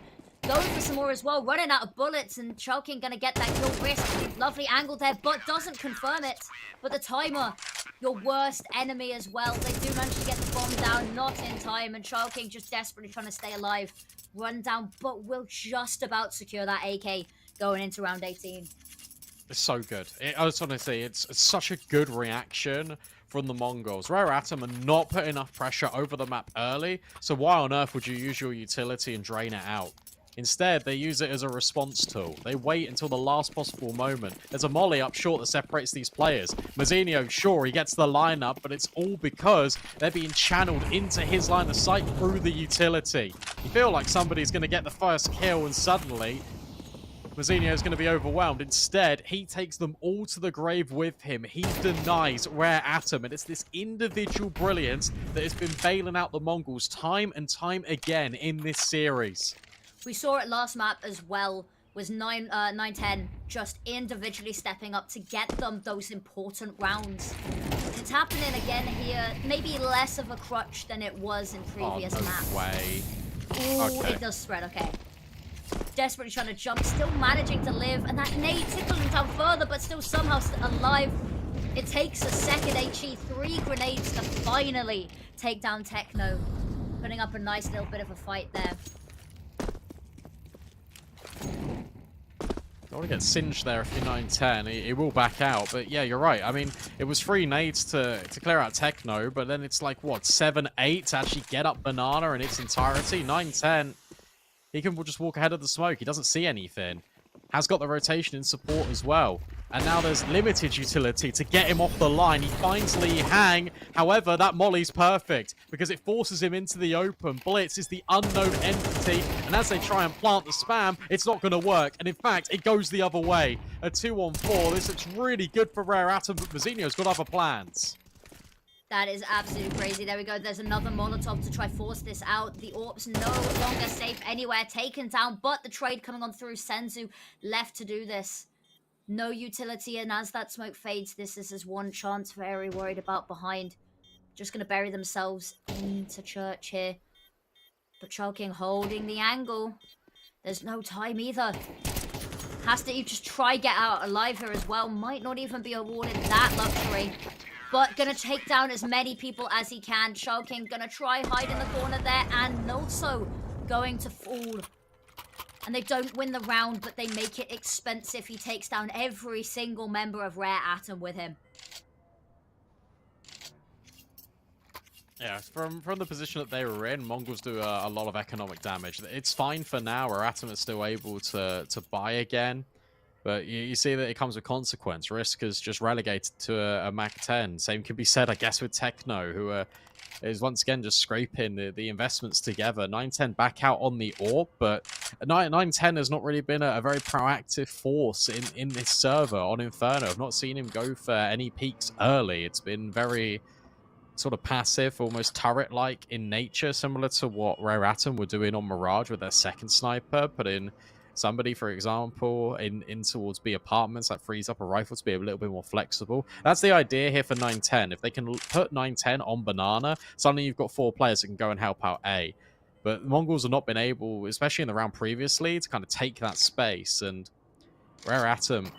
Going for some more as well, running out of bullets, and Choking gonna get that kill risk. Lovely angle there, but doesn't confirm it. But the timer, your worst enemy as well. They do manage to get the bomb down, not in time, and Choking just desperately trying to stay alive. Run down, but will just about secure that AK going into round 18. It's so good. I was trying to say, it's such a good reaction from the Mongols. Rare Atom are not putting enough pressure over the map early, so why on earth would you use your utility and drain it out? Instead, they use it as a response tool. They wait until the last possible moment. There's a molly up short that separates these players. Mazzinho, sure, he gets the lineup, but it's all because they're being channeled into his line of sight through the utility. You feel like somebody's going to get the first kill, and suddenly Mazzinho is going to be overwhelmed. Instead, he takes them all to the grave with him. He denies Rare Atom, and it's this individual brilliance that has been bailing out the Mongols time and time again in this series. We saw it last map as well, was 9-10 just individually stepping up to get them those important rounds. It's happening again here, maybe less of a crutch than it was in previous maps. No way. Ooh, Okay. it does spread, okay. Desperately trying to jump, still managing to live, and that nade tickled him down further, but still somehow alive. It takes a second HE, 3 grenades to finally take down Techno, putting up a nice little bit of a fight there. Don't want to get singed there if you're 9-10. He will back out. But yeah, you're right. I mean, it was 3 nades to clear out Techno, but then it's like, what, 7-8 to actually get up Banana in its entirety? 9-10, he can just walk ahead of the smoke. He doesn't see anything. Has got the rotation in support as well. And now there's limited utility to get him off the line. He finds Lee Hang. However, that molly's perfect because it forces him into the open. Blitz is the unknown entity. And as they try and plant the spam, it's not going to work. And in fact, it goes the other way. A 2-on-4. This looks really good for Rare Atom, but Mazzinho's got other plans. That is absolutely crazy. There we go. There's another Molotov to try force this out. The Orps no longer safe anywhere. Taken down, but the trade coming on through. Senzu left to do this. No utility, and as that smoke fades, this is his one chance. Very worried about behind. Just going to bury themselves into church here. But Choking holding the angle. There's no time either. Has to just try get out alive here as well. Might not even be awarded that luxury. But gonna take down as many people as he can. Choking gonna try hide in the corner there, and also going to fall. And they don't win the round, but they make it expensive. He takes down every single member of Rare Atom with him. Yeah, from the position that they were in, Mongols do a lot of economic damage. It's fine for now, where Atom is still able to buy again. But you see that it comes with consequence. Risk is just relegated to a Mach 10. Same can be said, I guess, with Techno, who is once again just scraping the investments together. 9-10 back out on the AWP, but 9-10 has not really been a very proactive force in this server on Inferno. I've not seen him go for any peaks early. It's been very sort of passive, almost turret-like in nature, similar to what Rare Atom were doing on Mirage with their second sniper, putting somebody, for example, in towards B apartments that frees up a rifle to be a little bit more flexible. That's the idea here for 9-10. If they can put 9-10 on Banana, suddenly you've got 4 players that can go and help out A. But the Mongols have not been able, especially in the round previously, to kind of take that space. And Rare Atom,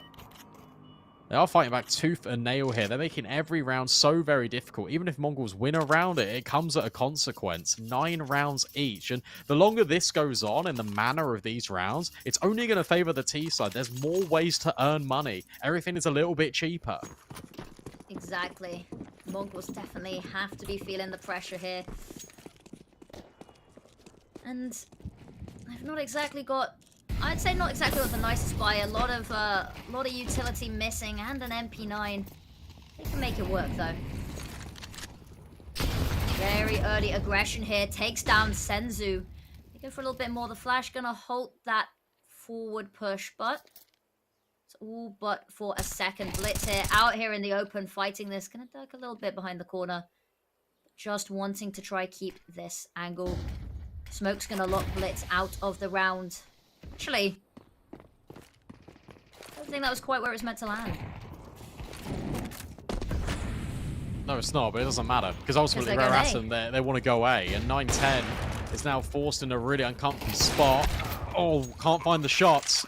they are fighting back tooth and nail here. They're making every round so very difficult. Even if Mongols win a round, it comes at a consequence. 9 rounds each. And the longer this goes on in the manner of these rounds, it's only going to favor the T side. There's more ways to earn money. Everything is a little bit cheaper. Exactly. Mongols definitely have to be feeling the pressure here. And I've not exactly got... I'd say not exactly got the nicest buy. A lot of utility missing and an MP9. They can make it work though. Very early aggression here. Takes down Senzu. They go for a little bit more. The Flash gonna halt that forward push, but it's all but for a second. Blitz here, out here in the open, fighting this. Gonna duck a little bit behind the corner. Just wanting to try keep this angle. Smoke's gonna lock Blitz out of the round. Actually, I don't think that was quite where it was meant to land. No, it's not, but it doesn't matter. Because ultimately, Rare Atom, they want to go A. And 9-10 is now forced in a really uncomfortable spot. Oh, can't find the shots.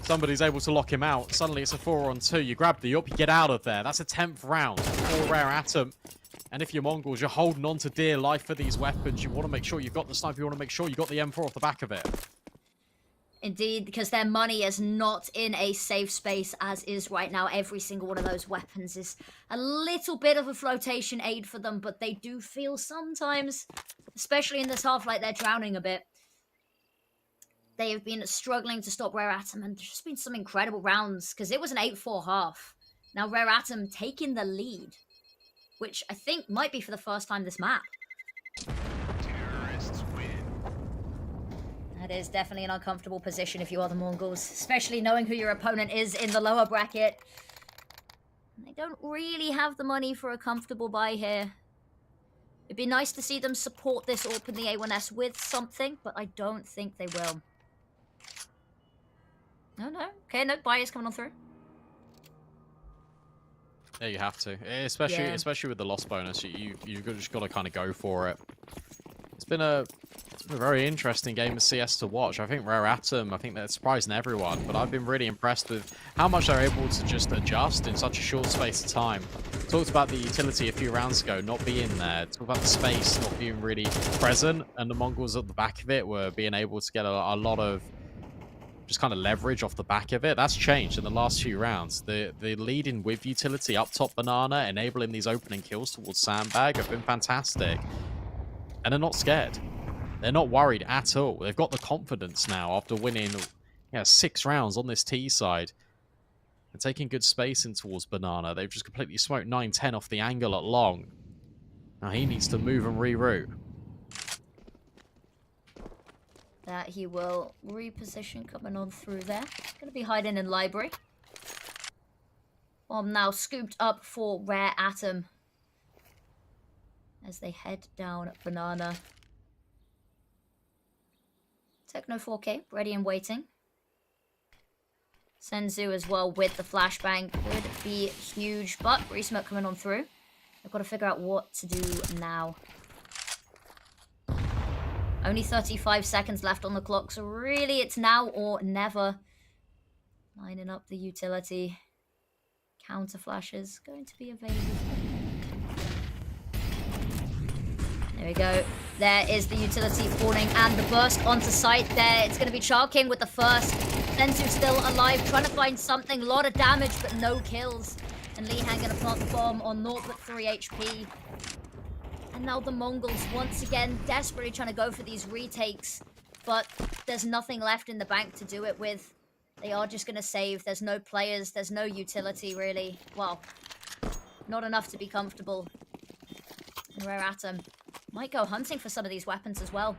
Somebody's able to lock him out. Suddenly it's a 4-on-2. You grab the up, you get out of there. That's a 10th round for Rare Atom. And if you're Mongols, you're holding on to dear life for these weapons. You want to make sure you've got the sniper. You want to make sure you got the M4 off the back of it. Indeed, because their money is not in a safe space as is right now. Every single one of those weapons is a little bit of a flotation aid for them, but they do feel sometimes, especially in this half, like they're drowning a bit. They have been struggling to stop Rare Atom, and there's just been some incredible rounds, because it was an 8-4 half. Now Rare Atom taking the lead, which I think might be for the first time this map. Terrorists win. That is definitely an uncomfortable position if you are the Mongols, especially knowing who your opponent is in the lower bracket. They don't really have the money for a comfortable buy here. It'd be nice to see them support this AWP in the A1S with something, but I don't think they will. No. Okay, no, buyers coming on through. Yeah, you have to, especially with the loss bonus. You've just got to kind of go for it. It's been a very interesting game of CS to watch. I think Rare Atom, I think they're surprising everyone, but I've been really impressed with how much they're able to just adjust in such a short space of time. Talked about the utility a few rounds ago not being there. Talked about the space not being really present, and the Mongols at the back of it were being able to get a lot of just kind of leverage off the back of it. That's changed in the last few rounds. The leading with utility up top Banana, enabling these opening kills towards Sandbag have been fantastic. And they're not scared. They're not worried at all. They've got the confidence now after winning 6 rounds on this T side. And taking good space in towards Banana. They've just completely smoked 9-10 off the angle at long. Now he needs to move and reroute. That he will reposition coming on through there. Going to be hiding in library. Bomb now scooped up for Rare Atom as they head down Banana. Techno 4K, ready and waiting. Senzu as well with the flashbang could be huge, but resmoke coming on through. I've got to figure out what to do now. Only 35 seconds left on the clock, so really it's now or never. Lining up the utility. Counter flashes going to be available. There we go. There is the utility falling and the burst onto site there. It's going to be Charking with the first. Senzu still alive, trying to find something. A lot of damage, but no kills. And Lihan going to plant the bomb on 0.3 HP. And now the Mongols, once again, desperately trying to go for these retakes. But there's nothing left in the bank to do it with. They are just going to save. There's no players. There's no utility, really. Well, not enough to be comfortable. And Rare Atom might go hunting for some of these weapons as well.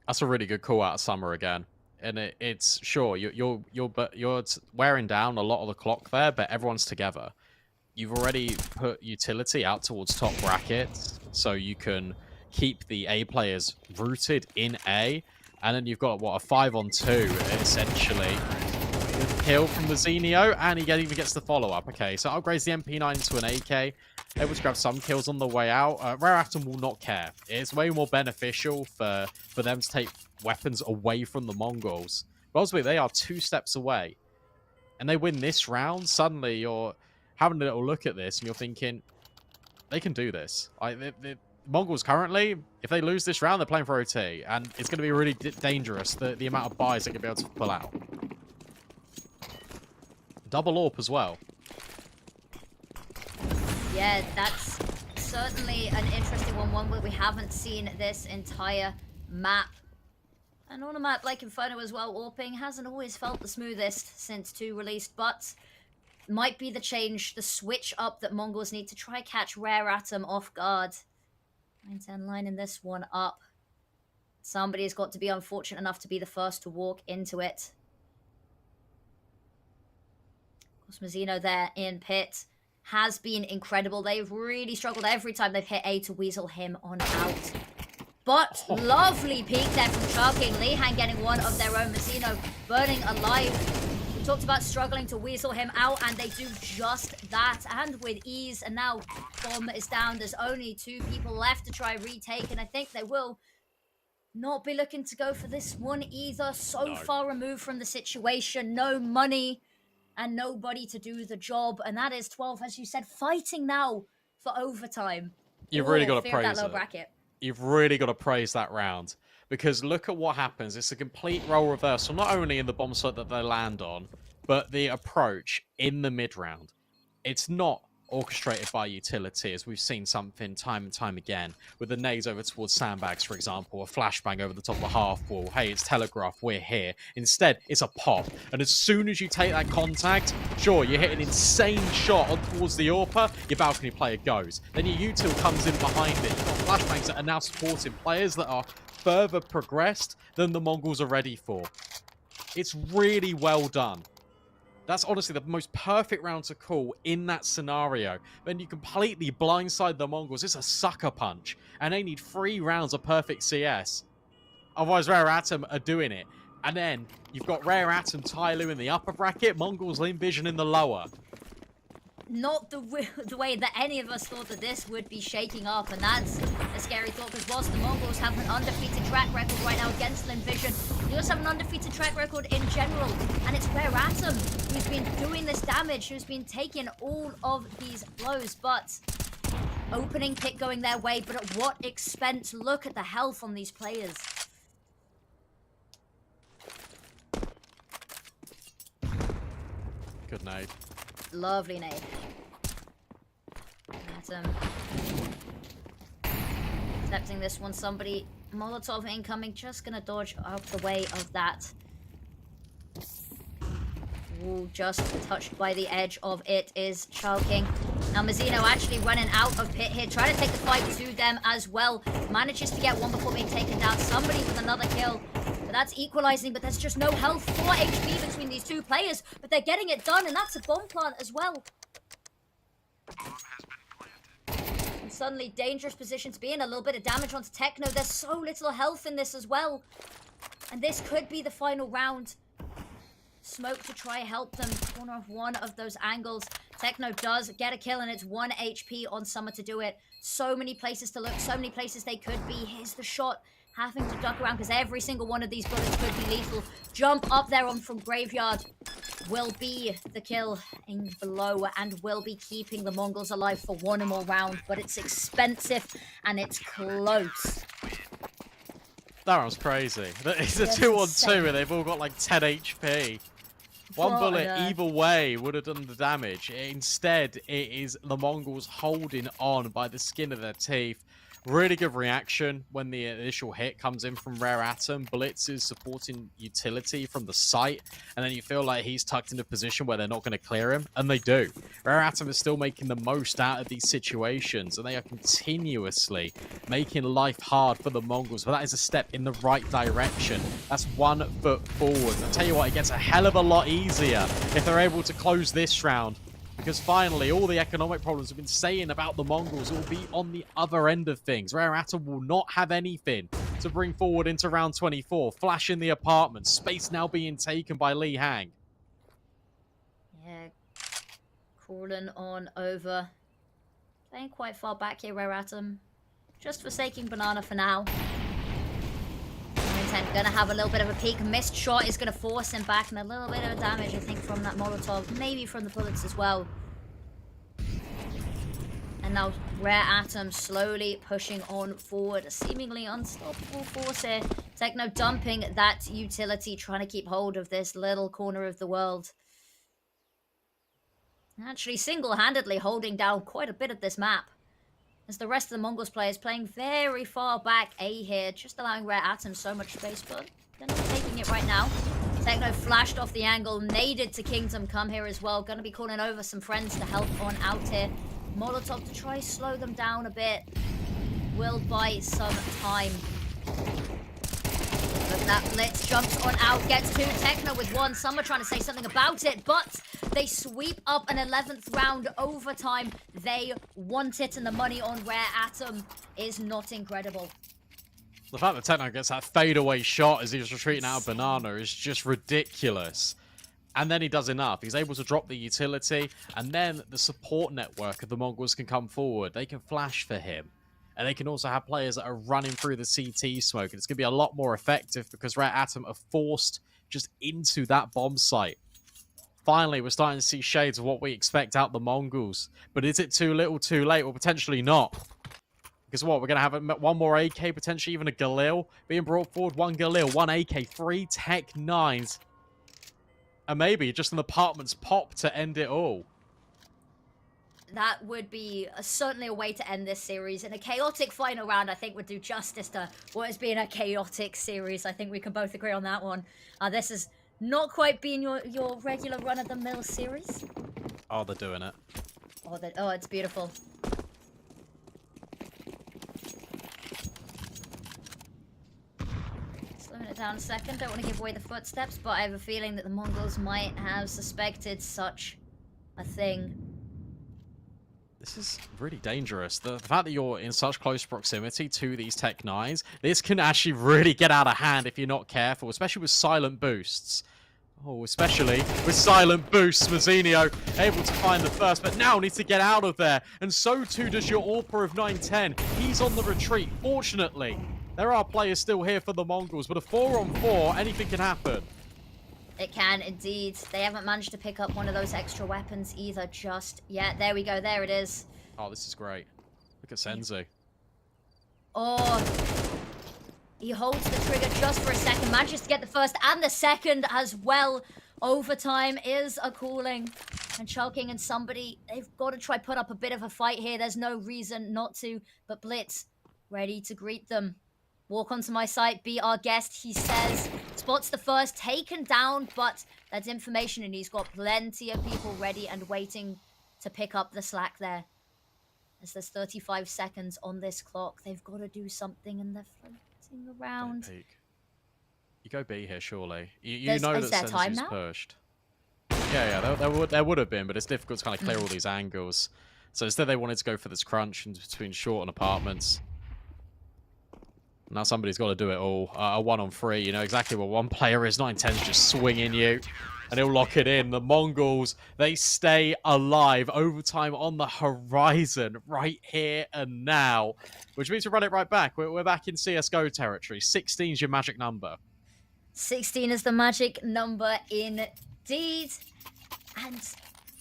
That's a really good call out of Summer again. And it's sure, you're wearing down a lot of the clock there, but everyone's together. You've already put utility out towards top brackets, so you can keep the A players rooted in A, and then you've got, what, a 5-on-2, essentially. Good kill from the Zenio, and he even gets the follow-up. Okay, so upgrades the MP9 into an AK, able to grab some kills on the way out. Rare Atom will not care. It's way more beneficial for them to take weapons away from the Mongols. But ultimately, they are 2 steps away, and they win this round. Suddenly, you're having a little look at this, and you're thinking, they can do this. The Mongols currently, if they lose this round, they're playing for OT, and it's going to be really dangerous, the amount of buys they're going to be able to pull out. Double AWP as well. Yeah, that's certainly an interesting one where we haven't seen this entire map. And on a map like Inferno as well, AWPing hasn't always felt the smoothest since 2 released, but might be the change, the switch up that Mongols need to try catch Rare Atom off guard. 9-10 lining this one up. Somebody's got to be unfortunate enough to be the first to walk into it. Of course, Mazzino there in pit has been incredible. They've really struggled every time they've hit A to weasel him on out. But lovely peek there from Charking. Lihan getting one of their own. Mazzino burning alive talked about struggling to weasel him out, and they do just that, and with ease. And now Bomb is down. There's only 2 people left to try retake, and I think they will not be looking to go for this one either. So far removed from the situation, no money and nobody to do the job, and that is 12, as you said, fighting now for overtime. You've really got to fear praise that low it. bracket. You've really got to praise that round, because look at what happens. It's a complete role reversal, not only in the bomb site that they land on, but the approach in the mid round. It's not orchestrated by utility, as we've seen something time and time again, with the nades over towards sandbags, for example, a flashbang over the top of the half wall. Hey, it's telegraph, we're here. Instead, it's a pop, and as soon as you take that contact, sure, you hit an insane shot on towards the AWPer, your balcony player goes. Then your util comes in behind it. You've got flashbangs that are now supporting players that are further progressed than the Mongols are ready for. It's really well done. That's honestly the most perfect round to call in that scenario. Then you completely blindside the Mongols. It's a sucker punch. And they need 3 rounds of perfect CS. Otherwise, Rare Atom are doing it. And then you've got Rare Atom, Tyloo in the upper bracket, Mongols, Lim Vision in the lower. Not the way that any of us thought that this would be shaking up, and that's a scary thought, because whilst the Mongols have an undefeated track record right now against Lim Vision, they also have an undefeated track record in general, and it's Rare Atom who's been doing this damage, who's been taking all of these blows. But opening pick going their way, but at what expense? Look at the health on these players. Good nade. Lovely nade. Atom. Accepting this one. Somebody, Molotov incoming, just gonna dodge out the way of that. Ooh, just touched by the edge of it is Chalking. Now Mazzino actually running out of pit here, trying to take the fight to them as well. Manages to get one before being taken down. Somebody with another kill. But that's equalizing, but there's just no health. 4 HP between these 2 players, but they're getting it done, and that's a bomb plant as well. And suddenly, dangerous position to be in. A little bit of damage onto Techno. There's so little health in this as well. And this could be the final round. Smoke to try help them. Corner of one of those angles. Techno does get a kill, and it's 1 HP on Summer to do it. So many places to look, so many places they could be. Here's the shot. Having to duck around, because every single one of these bullets could be lethal. Jump up there on from Graveyard will be the kill in below, and will be keeping the Mongols alive for 1 more round. But it's expensive, and it's close. That was crazy. It's a 2-on-2, and they've all got like 10 HP. One bullet either way would have done the damage. Instead, it is the Mongols holding on by the skin of their teeth. Really good reaction when the initial hit comes in from Rare Atom. Blitz is supporting utility from the site, and then you feel like he's tucked in a position where they're not going to clear him, and they do. Rare Atom is still making the most out of these situations, and they are continuously making life hard for the Mongols, but that is a step in the right direction. That's 1 foot forward. I'll tell you what, it gets a hell of a lot easier if they're able to close this round. Because finally, all the economic problems we've been saying about the Mongols will be on the other end of things. Rare Atom will not have anything to bring forward into round 24. Flash in the apartment. Space now being taken by Lee Hang. Yeah. Crawling on over. Playing quite far back here, Rare Atom. Just forsaking Banana for now. Gonna have a little bit of a peek. Missed shot is gonna force him back, and a little bit of damage, I think, from that Molotov. Maybe from the bullets as well. And now Rare Atom slowly pushing on forward. A seemingly unstoppable force here. Techno dumping that utility, trying to keep hold of this little corner of the world. Actually single-handedly holding down quite a bit of this map. As the rest of the Mongols players playing very far back A here, just allowing Rare Atom so much space, but they're not taking it right now. Techno flashed off the angle, naded to Kingdom come here as well. Gonna be calling over some friends to help on out here. Molotov to try slow them down a bit. Will buy some time. Look at that blitz, jumps on out, gets 2. Techno with 1. Summer trying to say something about it, but they sweep up an 11th round overtime. They want it, and the money on Rare Atom is not incredible. The fact that Techno gets that fadeaway shot as he's retreating out of Banana is just ridiculous. And then he does enough. He's able to drop the utility, and then the support network of the Mongols can come forward. They can flash for him. And they can also have players that are running through the CT smoke. And it's going to be a lot more effective because Red Atom are forced just into that bomb site. Finally, we're starting to see shades of what we expect out the Mongols. But is it too little, too late? Well, potentially not. Because what, we're going to have one more AK, potentially even a Galil being brought forward. One Galil, one AK, 3 Tech 9s. And maybe just an apartment's pop to end it all. That would be certainly a way to end this series. And a chaotic final round, I think, would do justice to what has been a chaotic series. I think we can both agree on that one. This has not quite been your regular run-of-the-mill series. Oh, they're doing it. Oh, it's beautiful. Slowing it down a second. Don't want to give away the footsteps, but I have a feeling that the Mongols might have suspected such a thing. This is really dangerous. The fact that you're in such close proximity to these Tech 9s, this can actually really get out of hand if you're not careful, especially with silent boosts. Oh, especially with silent boosts. Mazzinho able to find the first, but now needs to get out of there. And so too does your Orpa of 910. He's on the retreat. Fortunately, there are players still here for the Mongols, but a 4-on-4, anything can happen. It can indeed. They haven't managed to pick up one of those extra weapons either just yet. There we go. There it is. Oh, this is great. Look at Senzu. Oh, he holds the trigger just for a second. Manages to get the first and the second as well. Overtime is a calling. And Chulking and somebody, they've got to try put up a bit of a fight here. There's no reason not to. But Blitz, ready to greet them. Walk onto my site, be our guest, he says. Spots the first, taken down, but that's information and he's got plenty of people ready and waiting to pick up the slack there. As there's 35 seconds on this clock, they've got to do something and they're floating around. Don't peek. You go B here, surely. You know that Senzu's pushed. Yeah, there would have been, but it's difficult to kind of clear all these angles. So instead they wanted to go for this crunch in between short and apartments. Now somebody's got to do it all. A 1-on-3, you know exactly what one player is. 910's just swinging you, and he'll lock it in. The Mongols, they stay alive. Overtime on the horizon, right here and now. Which means we run it right back. We're back in CSGO territory. 16 is your magic number. 16 is the magic number indeed. And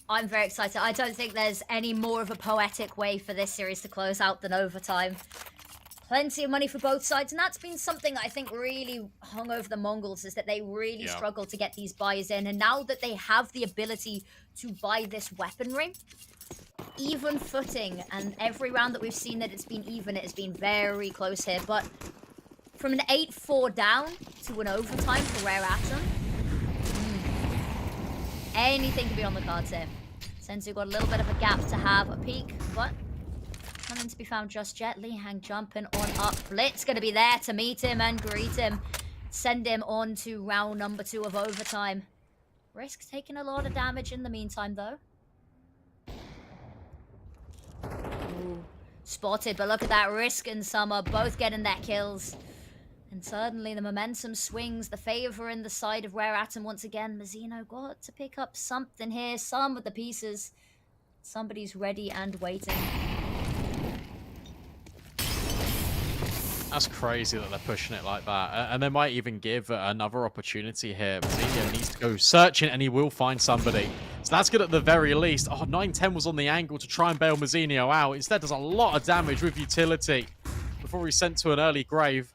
I'm very excited. I don't think there's any more of a poetic way for this series to close out than overtime. Plenty of money for both sides, and that's been something that I think really hung over the Mongols, is that they really struggled to get these buys in, and now that they have the ability to buy this weaponry, even footing, and every round that we've seen that it's been even, it has been very close here, but from an 8-4 down to an overtime for Rare Atom, anything could be on the cards here. Senzu got a little bit of a gap to have a peek, but nothing to be found just yet. Li Hang jumping on up. Blitz going to be there to meet him and greet him. Send him on to round number 2 of overtime. Risk taking a lot of damage in the meantime, though. Ooh, spotted, but look at that. Risk and Summer both getting their kills. And suddenly the momentum swings. The favor in the side of Rare Atom once again. Mazzinho got to pick up something here. Some of the pieces. Somebody's ready and waiting. That's crazy that they're pushing it like that. And they might even give another opportunity here. Mazzinho needs to go searching and he will find somebody. So that's good at the very least. Oh, 910 was on the angle to try and bail Mazzinho out. Instead, does a lot of damage with utility before he's sent to an early grave.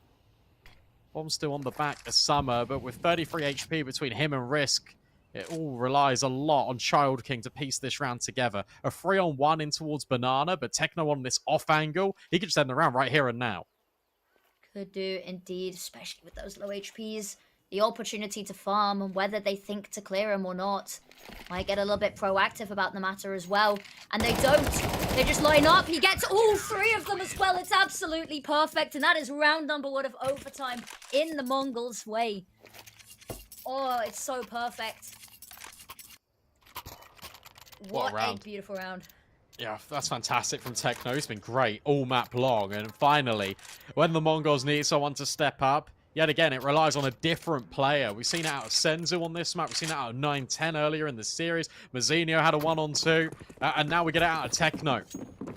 Bomb's still on the back of Summer, but with 33 HP between him and Risk, it all relies a lot on Child King to piece this round together. A 3-on-1 in towards Banana, but Techno on this off angle. He could just end the round right here and now. Could do indeed, especially with those low HPs. The opportunity to farm and whether they think to clear him or not. Might get a little bit proactive about the matter as well. And they don't. They just line up. He gets all 3 of them as well. It's absolutely perfect. And that is round number 1 of overtime in the Mongols' way. Oh, it's so perfect. What a beautiful round. Yeah, that's fantastic from Techno. It's been great all map long. And finally, when the Mongols need someone to step up, Yet again, it relies on a different player. We've seen it out of Senzu on this map. We've seen it out of 9-10 earlier in the series. Mazzinho had a 1-on-2. And now we get it out of Techno.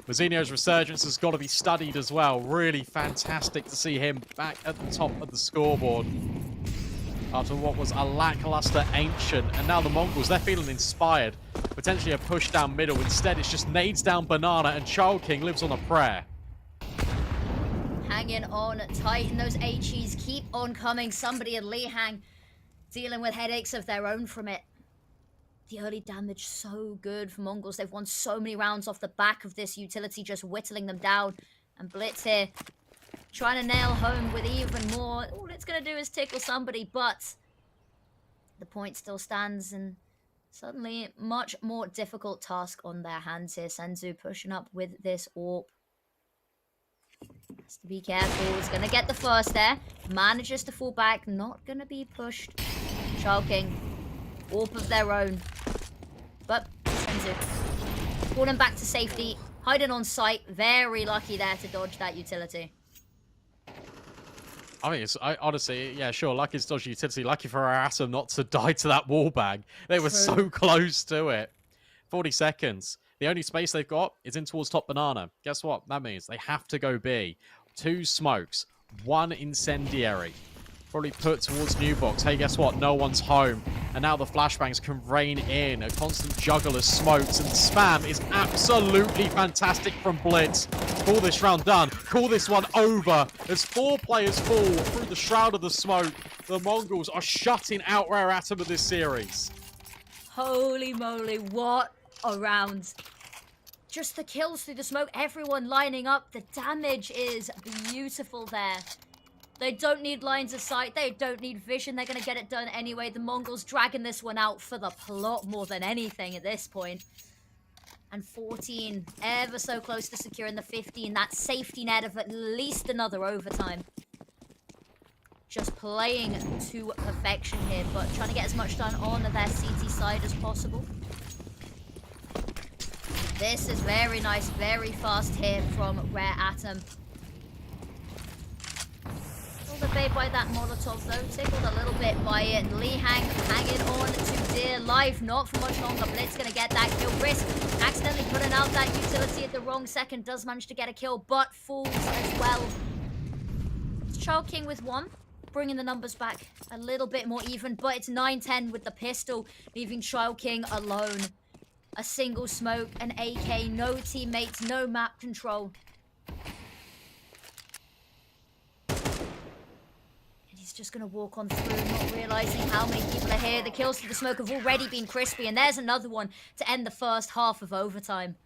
Mazzinho's resurgence has got to be studied as well. Really fantastic to see him back at the top of the scoreboard after what was a lackluster Ancient. And now the Mongols, they're feeling inspired. Potentially a push down middle. Instead, it's just nades down Banana, and Child King lives on a prayer. Hanging on tight, and those HEs keep on coming. Somebody in Lihang dealing with headaches of their own from it. The early damage so good for Mongols. They've won so many rounds off the back of this utility, just whittling them down. And Blitz here, trying to nail home with even more. All it's going to do is tickle somebody, but the point still stands, and suddenly much more difficult task on their hands here. Senzu pushing up with this AWP. Has to be careful. He's going to get the first there. Manages to fall back. Not going to be pushed. Child King. AWP of their own. But Senzu falling back to safety. Hiding on site. Very lucky there to dodge that utility. I mean, honestly, yeah, sure, lucky to dodge utility. Lucky for Atom not to die to that wall bag. They were so close to it. 40 seconds. The only space they've got is in towards top Banana. Guess what? That means they have to go B. 2 smokes. 1 incendiary. Probably put towards New Box. Hey, guess what? No one's home. And now the flashbangs can rain in. A constant juggle of smokes. And spam is absolutely fantastic from Blitz. Call this round done. Call this one over. As 4 players fall through the shroud of the smoke, the Mongols are shutting out Rare Atom of this series. Holy moly, what a round. Just the kills through the smoke, everyone lining up. The damage is beautiful there. They don't need lines of sight. They don't need vision. They're going to get it done anyway. The Mongols dragging this one out for the plot more than anything at this point. And 14, ever so close to securing the 15. That safety net of at least another overtime. Just playing to perfection here, but trying to get as much done on their CT side as possible. This is very nice, very fast here from Rare Atom. Pulled a bait by that Molotov though, tickled a little bit by it. And Lihang hanging on to dear life, not for much longer. Blitz gonna get that kill. Risk accidentally putting out that utility at the wrong second, does manage to get a kill, but falls as well. It's Child King with 1. Bringing the numbers back a little bit more even, but it's 9-10 with the pistol, leaving Child King alone. A single smoke, an AK, no teammates, no map control. And he's just going to walk on through, not realizing how many people are here. The kills through the smoke have already been crispy, and there's another one to end the first half of overtime.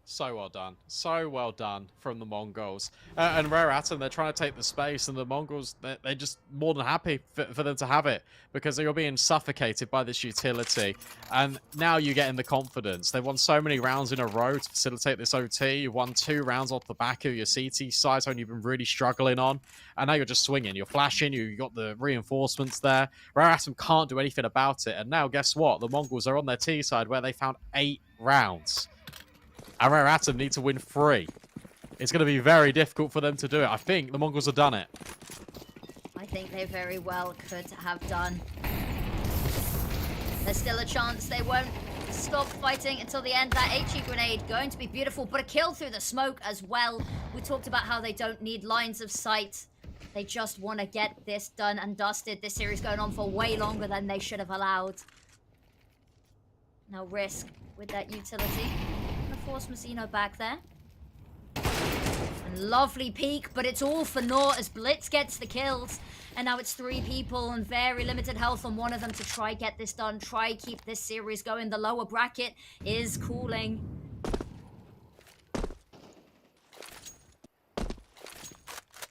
So well done. So well done from the Mongols. And Rare Atom, they're trying to take the space, and the Mongols, they're just more than happy for them to have it, because they were being suffocated by this utility. And now you're getting the confidence. They've won so many rounds in a row to facilitate this OT. You've won 2 rounds off the back of your CT side, something you've been really struggling on. And now you're just swinging. You're flashing. You've got the reinforcements there. Rare Atom can't do anything about it. And now, guess what? The Mongols are on their T side, where they found 8 rounds. And Rare Atom need to win 3. It's going to be very difficult for them to do it. I think the Mongols have done it. I think they very well could have done. There's still a chance they won't stop fighting until the end. That HE grenade going to be beautiful, but a kill through the smoke as well. We talked about how they don't need lines of sight. They just want to get this done and dusted. This series going on for way longer than they should have allowed. Now Risk with that utility. Force Mazzinho back there. And lovely peek, but it's all for naught as Blitz gets the kills. And now it's 3 people and very limited health on one of them to try get this done, try keep this series going. The lower bracket is cooling.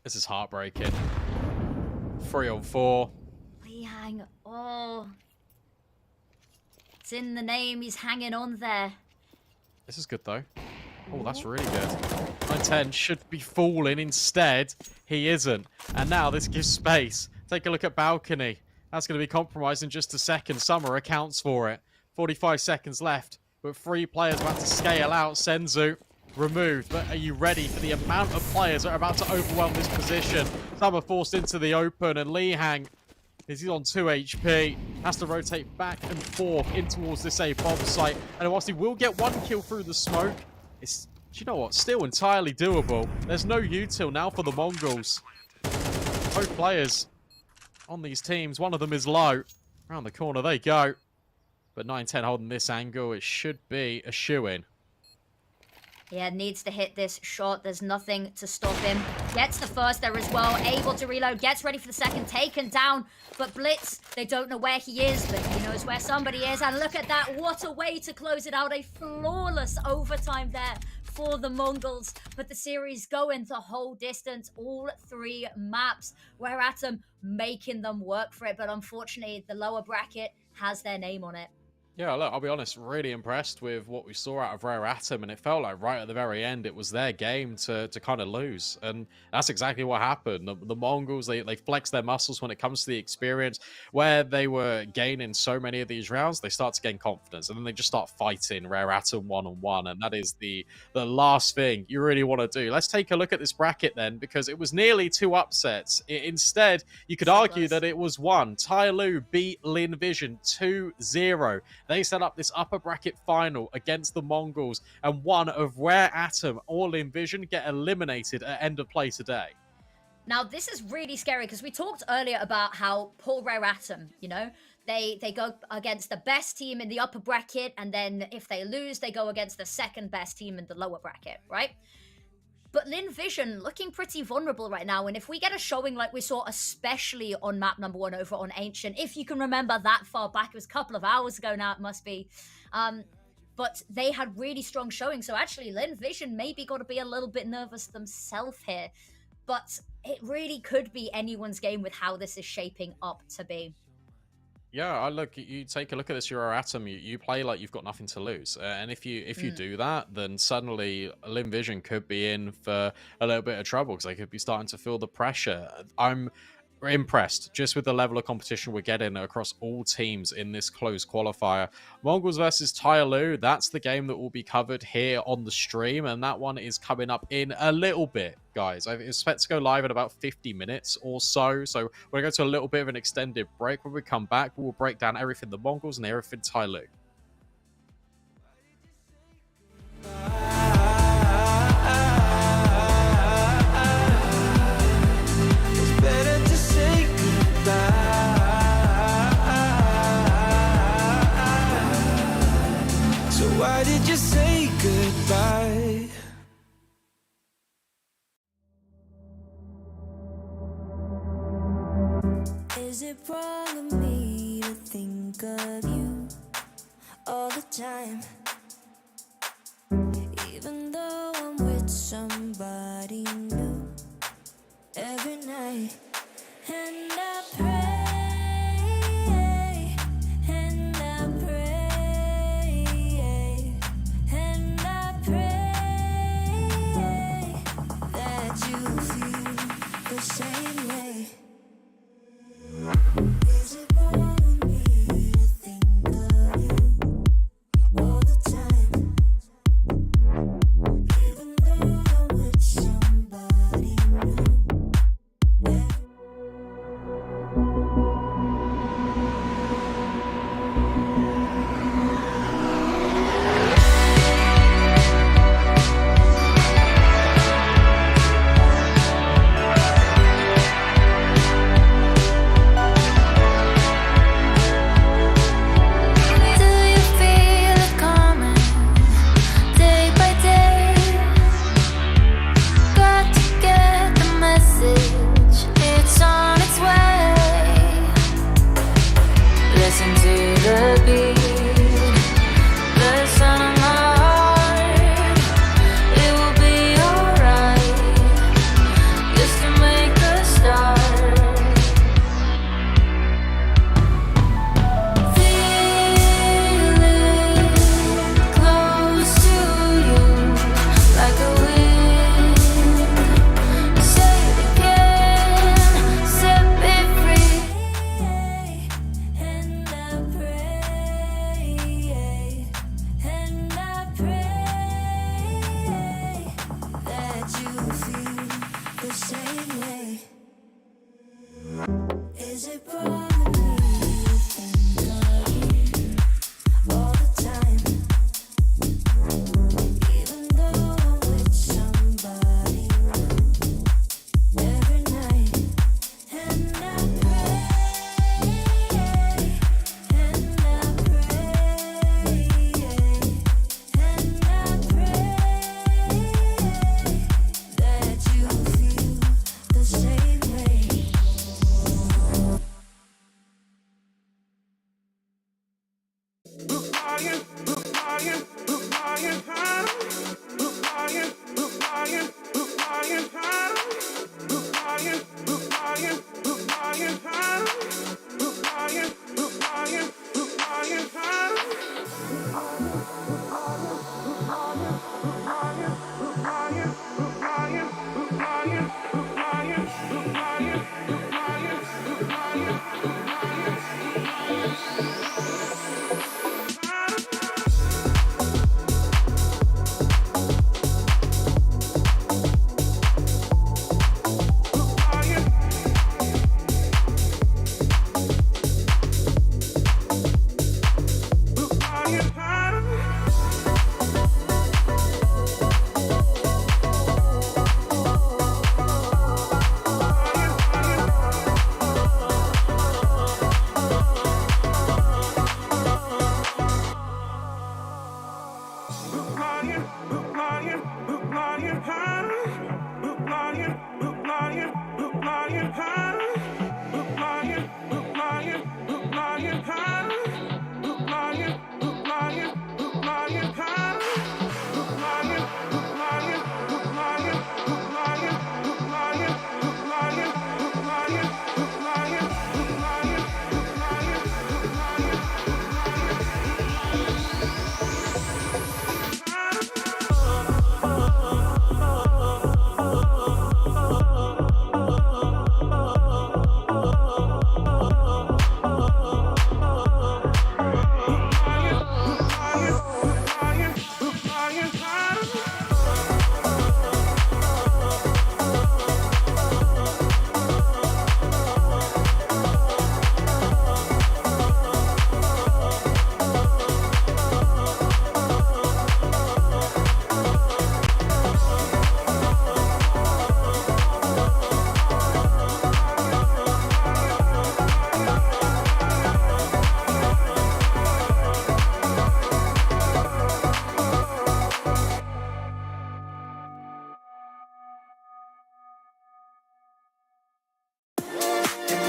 This is heartbreaking. 3 on 4. Lihang, oh. It's in the name, he's hanging on there. This is good, though. Oh, that's really good. 9-10 should be falling. Instead, he isn't. And now this gives space. Take a look at Balcony. That's going to be compromised in just a second. Summer accounts for it. 45 seconds left. But 3 players about to scale out. Senzu removed. But are you ready for the amount of players that are about to overwhelm this position? Some are forced into the open, and Lee Hang, he's on 2 HP, has to rotate back and forth in towards this A bomb site. And whilst he will get 1 kill through the smoke, it's, do you know what, still entirely doable. There's no util now for the Mongols. Both players on these teams, one of them is low. Around the corner they go. But 9-10 holding this angle, it should be a shoo-in. Yeah, needs to hit this shot. There's nothing to stop him. Gets the first there as well. Able to reload. Gets ready for the second. Taken down. But Blitz, they don't know where he is, but he knows where somebody is. And look at that. What a way to close it out. A flawless overtime there for the Mongols. But the series going the whole distance. All 3 maps. Where Atom making them work for it. But unfortunately, the lower bracket has their name on it. Yeah, look, I'll be honest, really impressed with what we saw out of Rare Atom, and it felt like right at the very end, it was their game to kind of lose, and that's exactly what happened. The Mongols, they flex their muscles when it comes to the experience. Where they were gaining so many of these rounds, they start to gain confidence, and then they just start fighting Rare Atom one-on-one, and that is the last thing you really want to do. Let's take a look at this bracket then, because it was nearly 2 upsets. Instead, you could argue that it was 1. Tyloo beat Lin Vision 2-0. They set up this upper bracket final against the Mongols, and one of Rare Atom or Lin Vision get eliminated at end of play today. Now, this is really scary because we talked earlier about how poor Rare Atom, you know, they go against the best team in the upper bracket, and then if they lose, they go against the second best team in the lower bracket, right? But Lin Vision looking pretty vulnerable right now, and if we get a showing like we saw, especially on map number 1 over on Ancient, if you can remember that far back, it was a couple of hours ago now, it must be. But they had really strong showing, so actually Lin Vision maybe got to be a little bit nervous themselves here. But it really could be anyone's game with how this is shaping up to be. Yeah, you take a look at this, you're Atom, you play like you've got nothing to lose. And if you do that, then suddenly Lin Vision could be in for a little bit of trouble, because they could be starting to feel the pressure. I'm impressed just with the level of competition we're getting across all teams in this closed qualifier. Mongols versus Tyloo, that's the game that will be covered here on the stream, and that one is coming up in a little bit, guys. I expect to go live in about 50 minutes or so, so we're going to go to a little bit of an extended break. When we come back, we'll break down everything the Mongols and everything Tyloo. Why did you say goodbye? Is it wrong of me to think of you all the time? Even though I'm with somebody new every night, and I pray. Same way. Is it wrong of me to think of you all the time? Even though I'm with somebody new.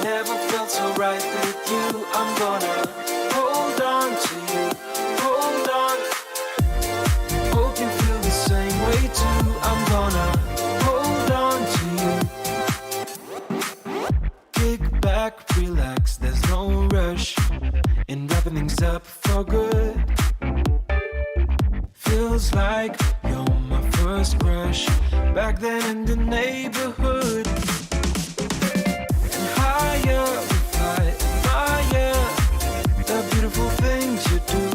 Never felt so right with you. I'm gonna hold on to you, hold on. Hope you feel the same way too. I'm gonna hold on to you. Kick back, relax, there's no rush in wrapping things up for good. Feels like you're my first crush back then in the neighborhood. Higher we fly, higher, the beautiful things you do.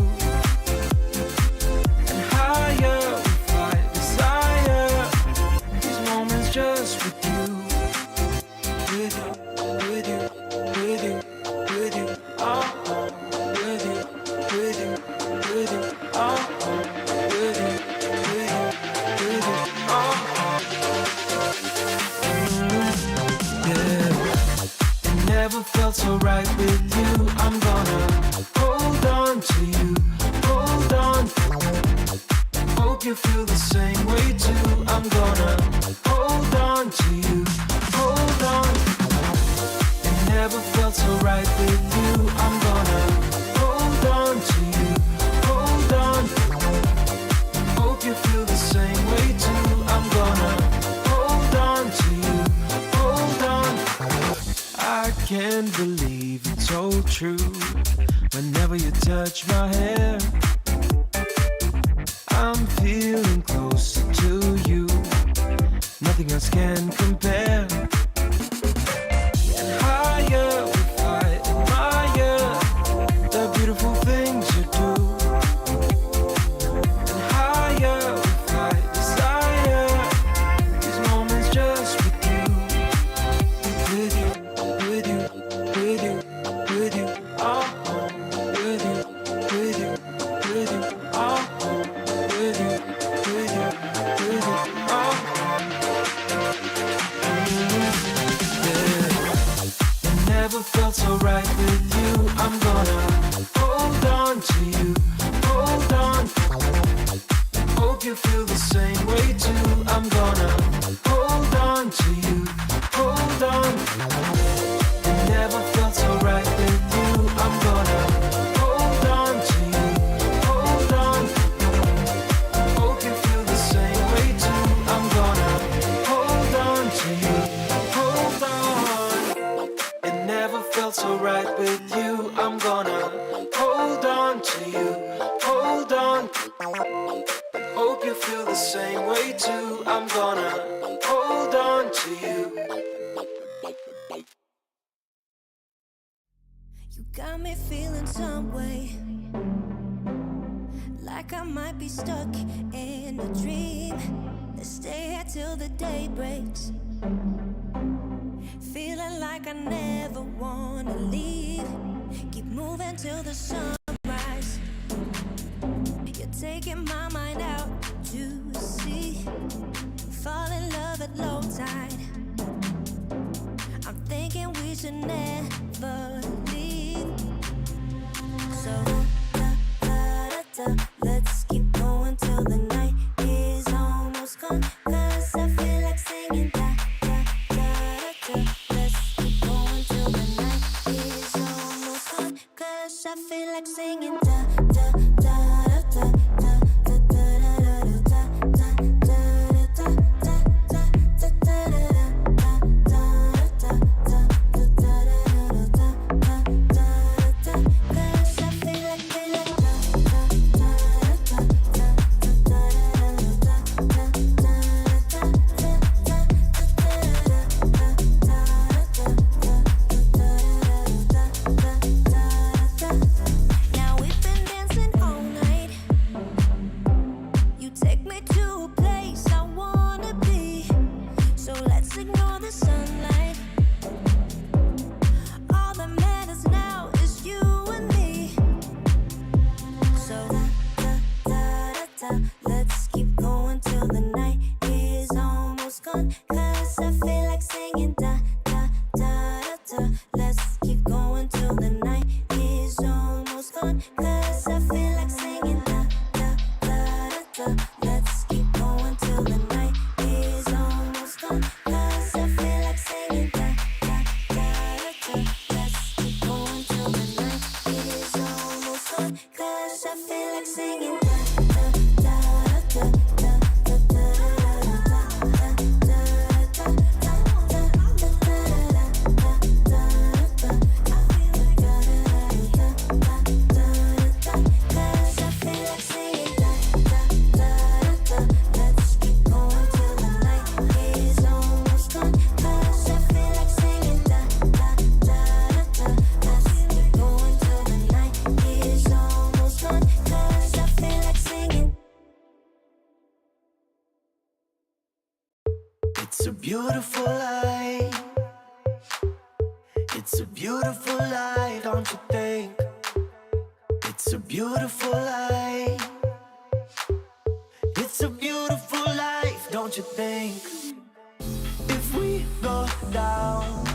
And higher we fly, desire, these moments just with you. With you, with you, with you, with you, oh, with you, with you, with you, oh, with you, with you, with you, oh, yeah. Never felt so right with you. I'm gonna hold on to you, hold on. Hope you feel the same way too. I'm gonna hold on to you, hold on. It never felt so right with you. I'm gonna hold on to you, hold on. Hope you feel the same way too. I'm gonna hold on to you, hold on. I can't believe it's so true. Whenever you touch my hair, I'm feeling closer to you. Nothing else can compare. And higher we fly, admire the beautiful things you do. And higher we fly, desire these moments just with you. With you, with you, with you, with you, oh, with you, with you, with you, oh, with you, with you, with you, oh. my way. Like I might be stuck in a dream. Let's stay here till the day breaks. Feeling like I never wanna leave. Keep moving till the sunrise. You're taking my mind out to sea. Fall in love at low tide. I'm thinking we should never leave. So let's keep going till the night is almost gone. 'Cause I feel like singing Let's keep going till the night is almost gone. 'Cause I feel like singing Now we've been dancing all night. You take me to a place I wanna be. So let's ignore the sunlight. All that matters now is you and me. So let's keep going till the night is almost gone. 'Cause I feel like singing Let's keep going till the night is almost gone. 'Cause I feel like singing Let's keep going till the night is almost gone. 'Cause I feel like singing Let's keep going till the night is almost gone. 'Cause I feel like singing It's a beautiful life. It's a beautiful life, don't you think? It's a beautiful life. It's a beautiful life, don't you think? If we go down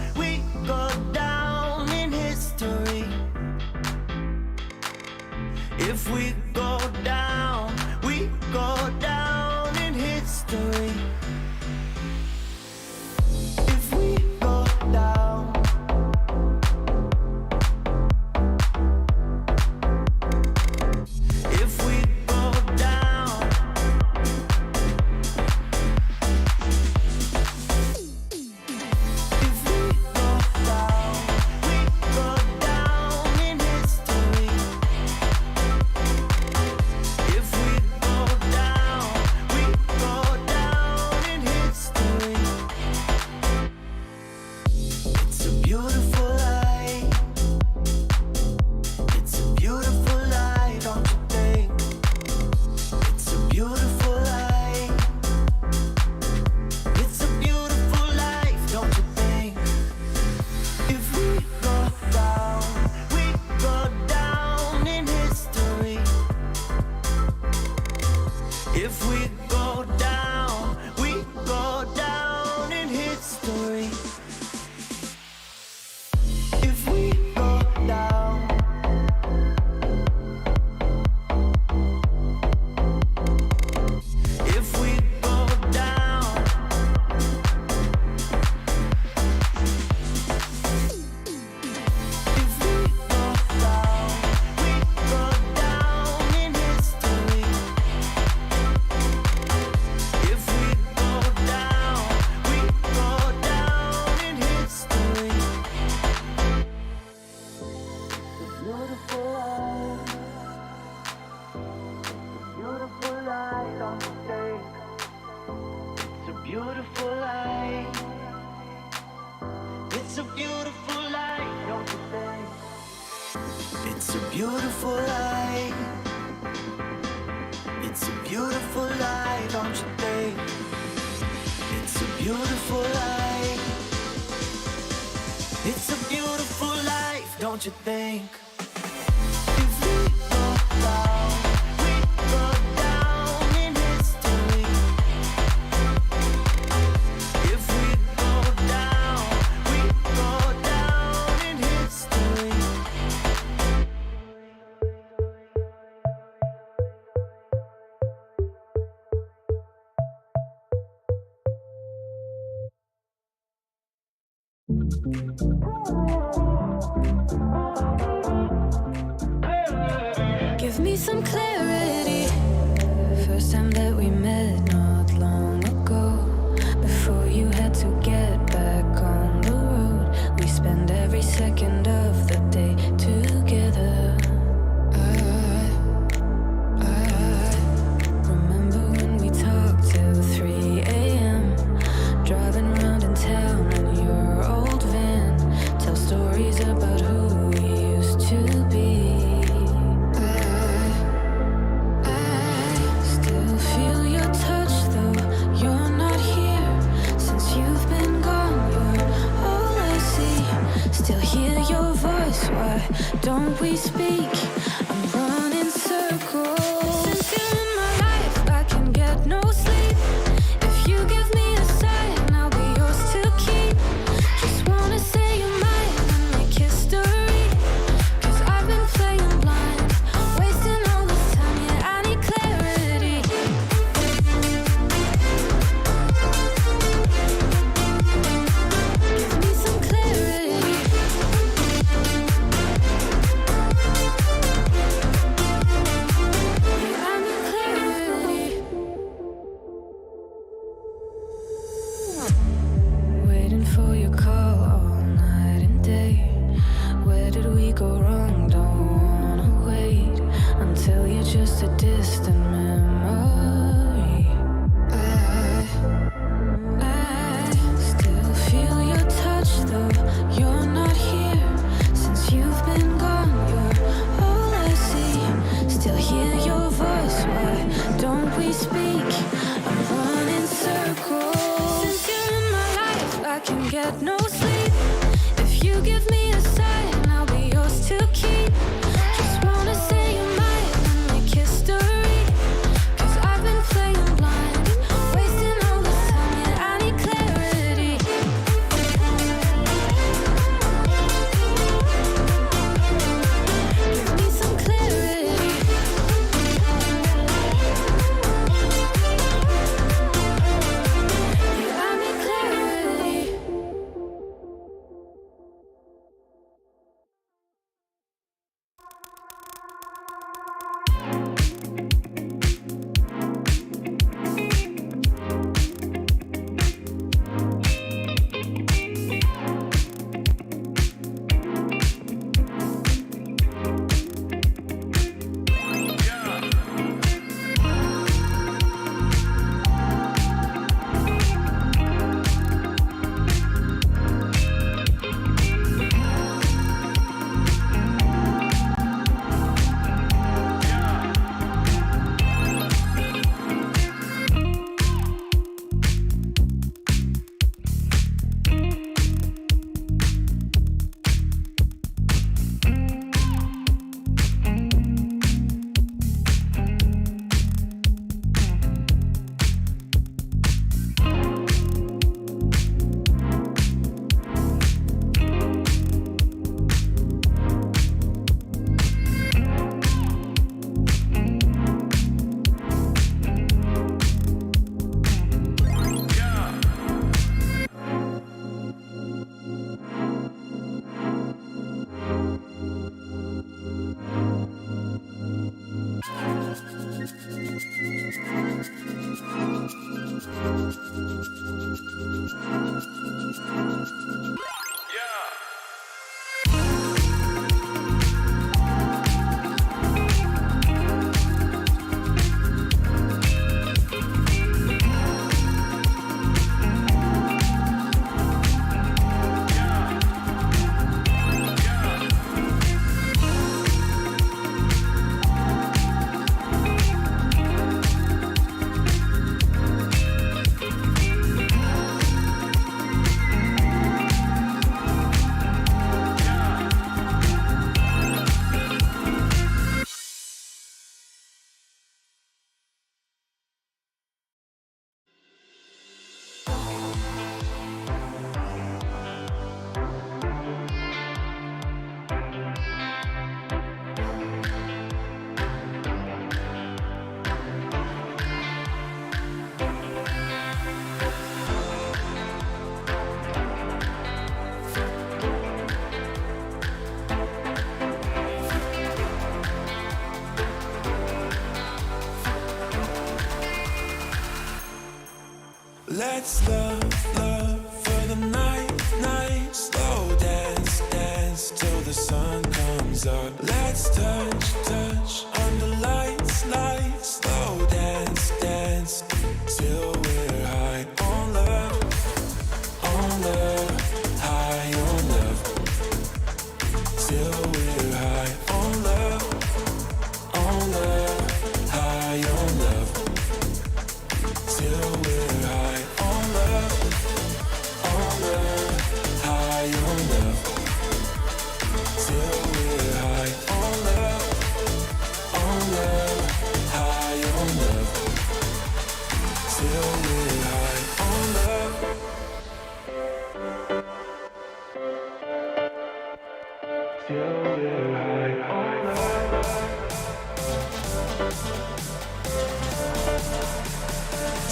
in history. If we go down in history. If we go down, if we go down, if we go down in history. If we go down, beautiful life. It's a beautiful life, don't you think? It's a beautiful life. It's a beautiful life, don't you think? If we go down, we go down in history. If we go down, we go down in history. Give me some clarity. First time that we met not long ago. Before you had to get back on the road. We spend every second of the day together. I remember when we talked till 3 a.m. Driving around in town in your old van. Tell stories about who we used to be. I still feel your touch though you're not here. Since you've been gone, you're all I see. Still hear your voice, why don't we speak? I'm running circles. Since you're in my life, I can get no sleep. If you give me a sign, I'll be yours to keep. Just wanna say you're mine and make history. Cause I've been playing blind, wasting all this time, yeah, I need clarity. Give me some clarity. Yeah, I need clarity. Waiting for your call all night and day. Where did we go wrong? Don't wanna wait until you're just a distant memory. I still feel your touch though you're not here. Since you've been gone, you're all I see. Still hear your voice, why don't we speak? I'm running circles. Since you're in my life, I can get no sleep. If you give me a sign, I'll be yours to keep. Just wanna say you're mine and make history. Cause I've been playing blind, wasting all this time, yeah, I need clarity. Give me some clarity. Yeah, I need clarity. Let's love for the night, night. Slow dance, dance till the sun comes up. Let's touch under lights, lights. Slow dance, dance till we're high on love, high on love. Till we're high on love, high on love. Till we're high on love, high on love. Till we're high on love, high on love. Till we're high on love. Till we're high on love.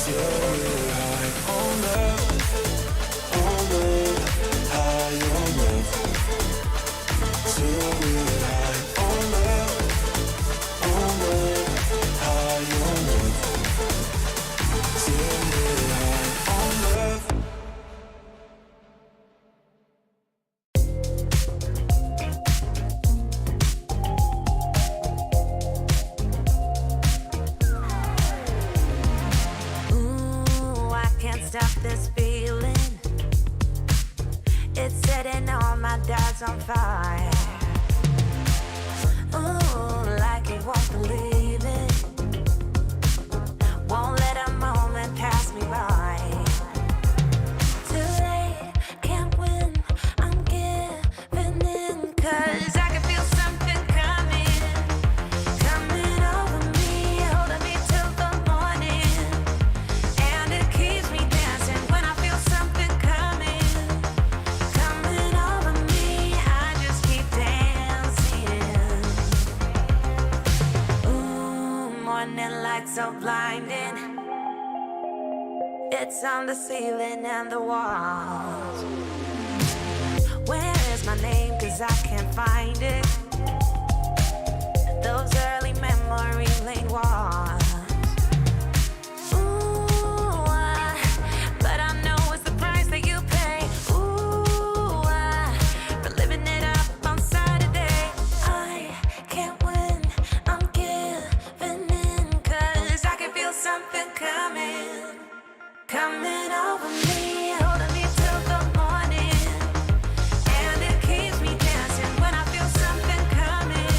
Till we're high on love, high on love. Till we're high on love, high on love. Till we're high on love. Ooh, I can't stop this feeling. It's setting all my doubts on fire. Ooh, like you won't believe it. Won't let a moment pass me by. Too late, can't win, I'm giving in. 'Cause I can feel something coming over me, holding me till the morning. And it keeps me dancing when I feel something coming over me. I just keep dancing. Ooh, morning light so blinding. It's on the ceiling and the walls. Where is my name? 'Cause I can't find it. Those early memory lane walls. But I know it's the price that you pay. For living it up on Saturday. I can't win, I'm giving in. 'Cause I can feel something coming over me, holding me till the morning. And it keeps me dancing when I feel something coming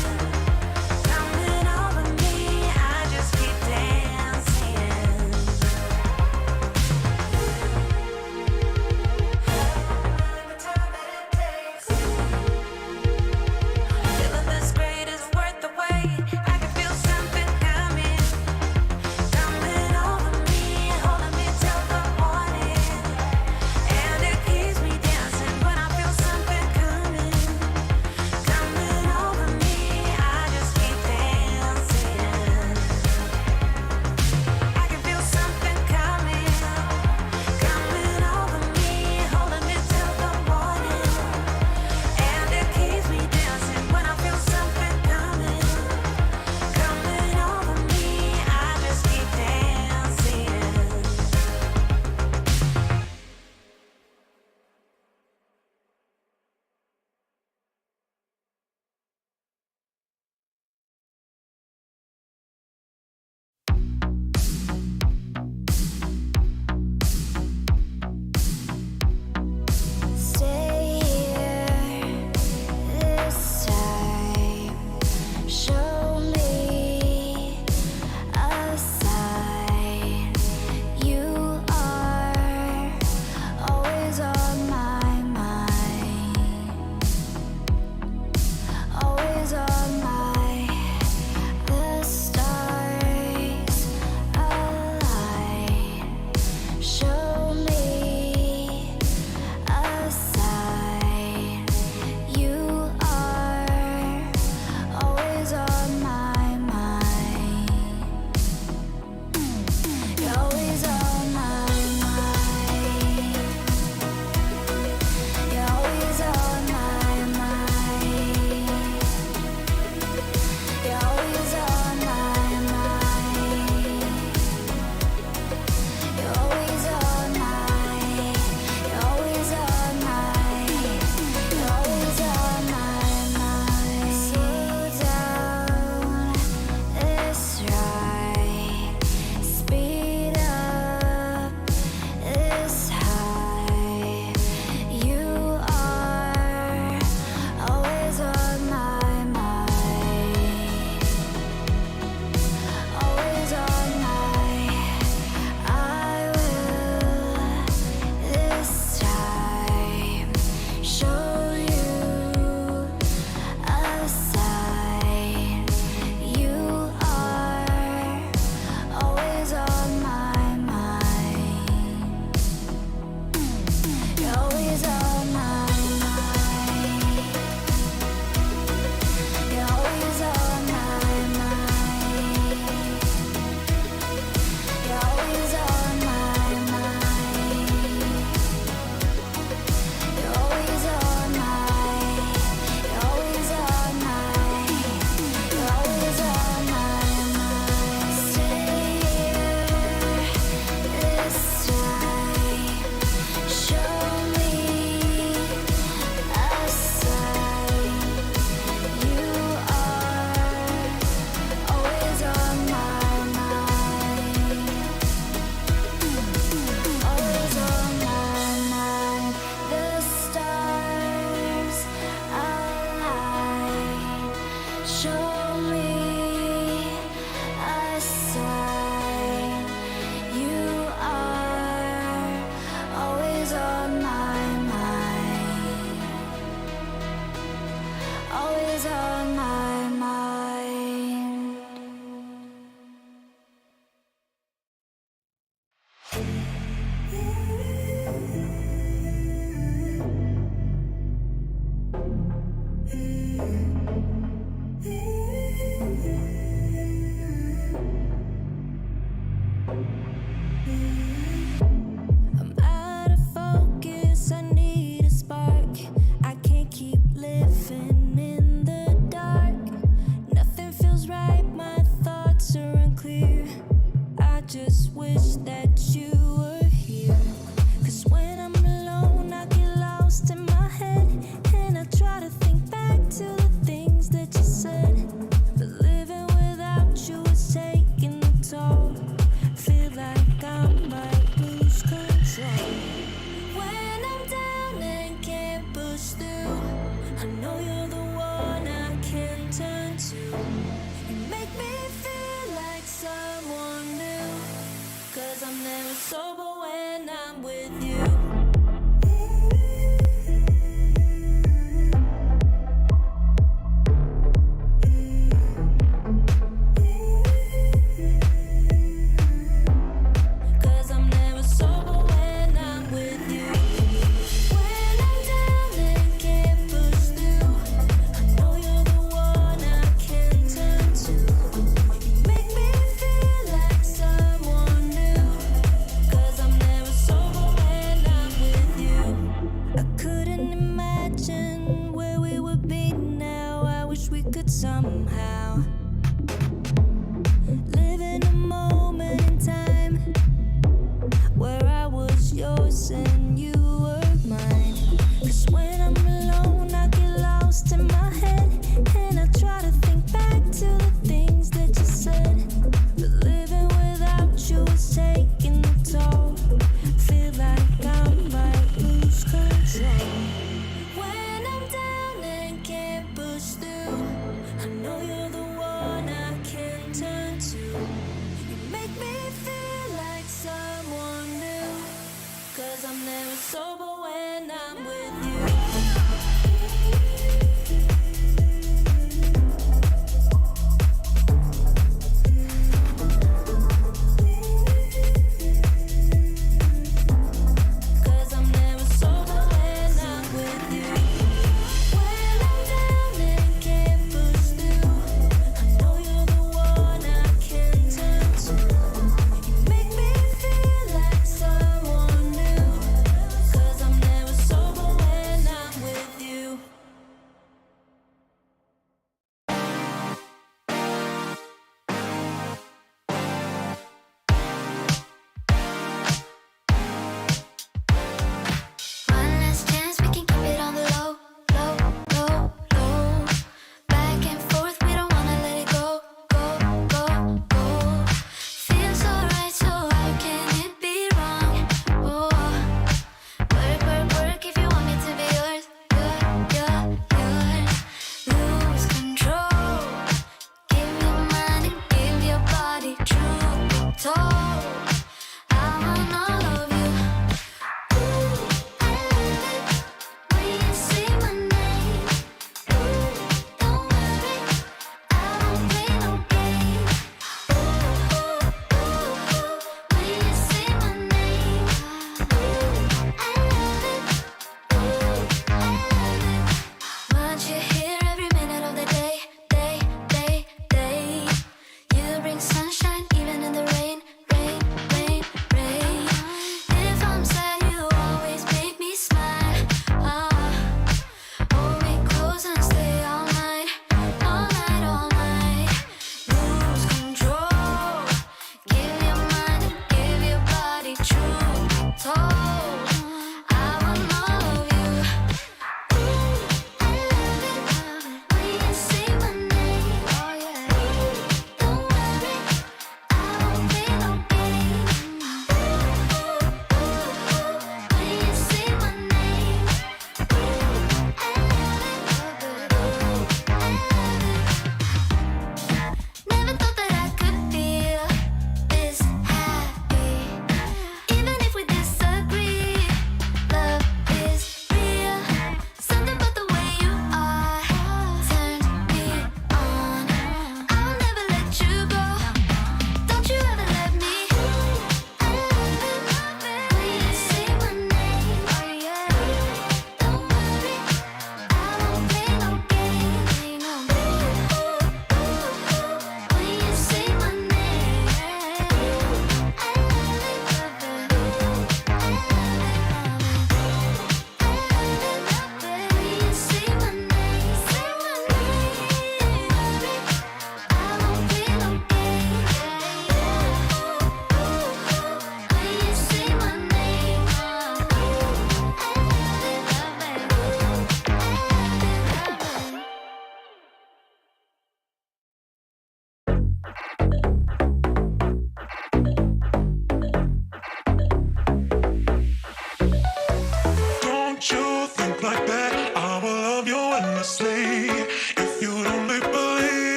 'Cause I'm never sober when I'm with you. Cause I'm never sober when I'm with you. When I'm down and can't push through, I know you're the one I can turn to. You make me feel like someone new. Cause I'm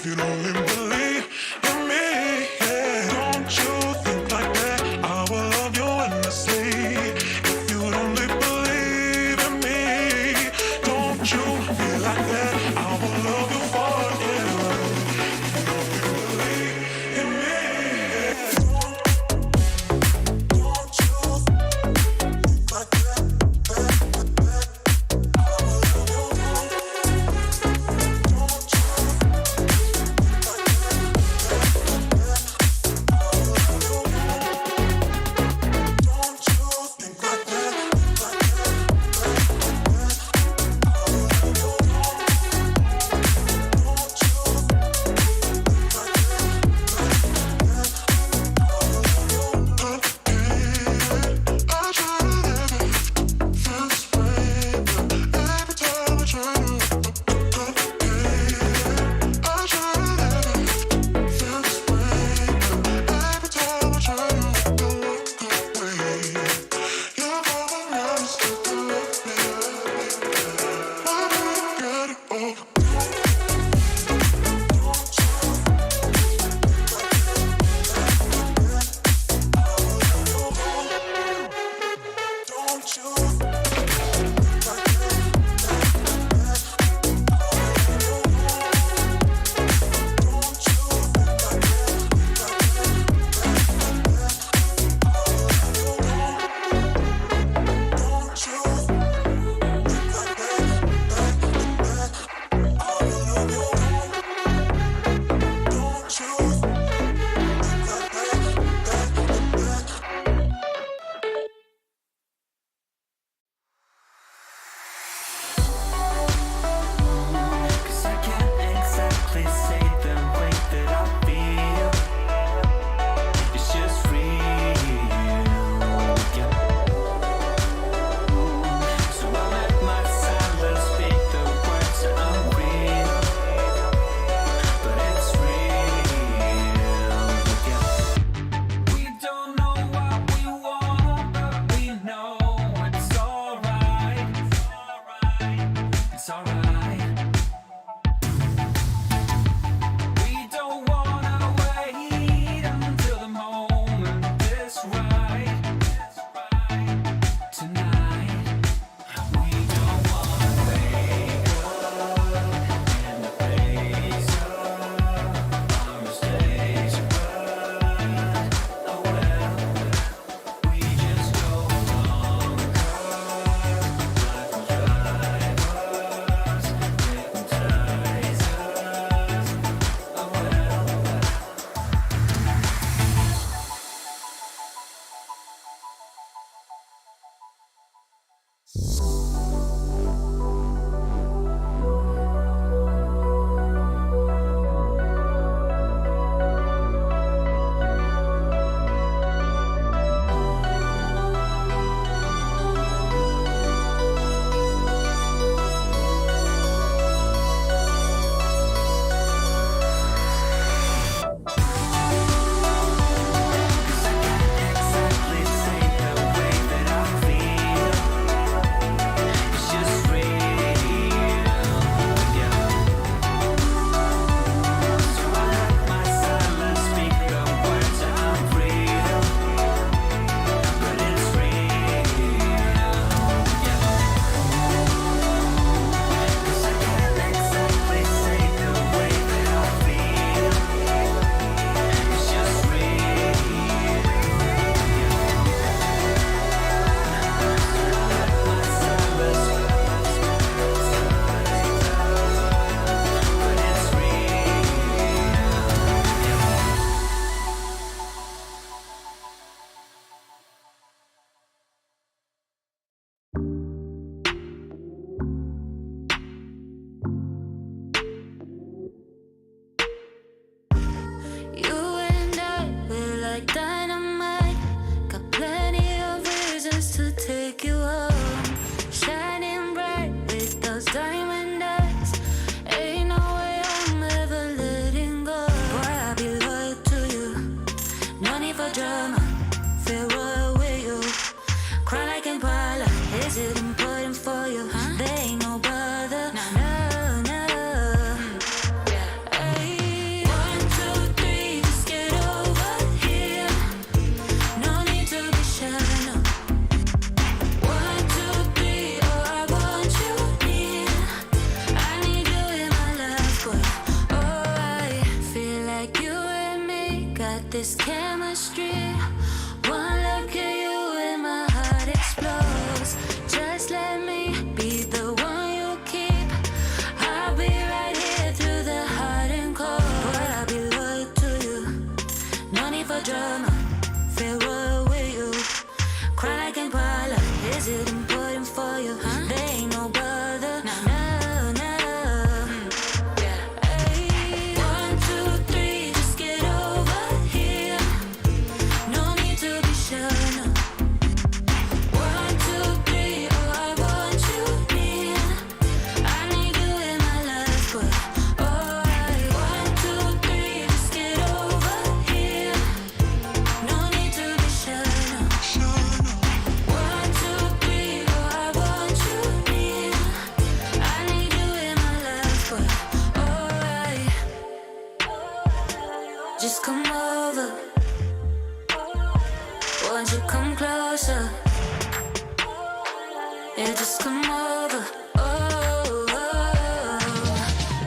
could only believe in me, yeah. Don't you think like that? I will love you endlessly. If you'd only believe in me, don't you feel like that? I will love you forever. Believe in me, yeah. Don't you think like that? this chemistry. One look at you and my heart explodes. Just let me be the one you keep. I'll be right here through the hot and cold. But I'll be loyal to you. No need for drama. Feel royal with you. Cry like Impala. Is it important for you? There ain't no bother. No, no. Hey, 1, 2, 3, just get over here. No need to be sure, no. 1, 2, 3, oh, I want you near. I need you in my life, but alright. 1, 2, 3, just get over here. No need to be sure, no. 1, 2, 3, oh, I want you near. I need you in my life, but alright. Just come over. Won't you come closer? Yeah, just come over.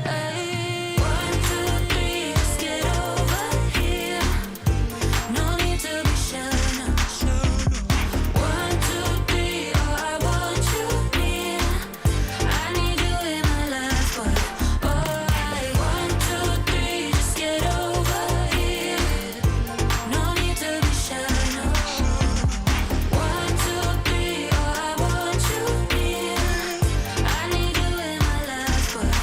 Hey, 1, 2, 3, just get over here. No need to be sure, no. 1, 2, 3, oh, I want you near. I need you in my life, but alright. 1, 2, 3, just get over here. No need to be sure, no. 1, 2, 3, oh, I want you near. I need you in my life, but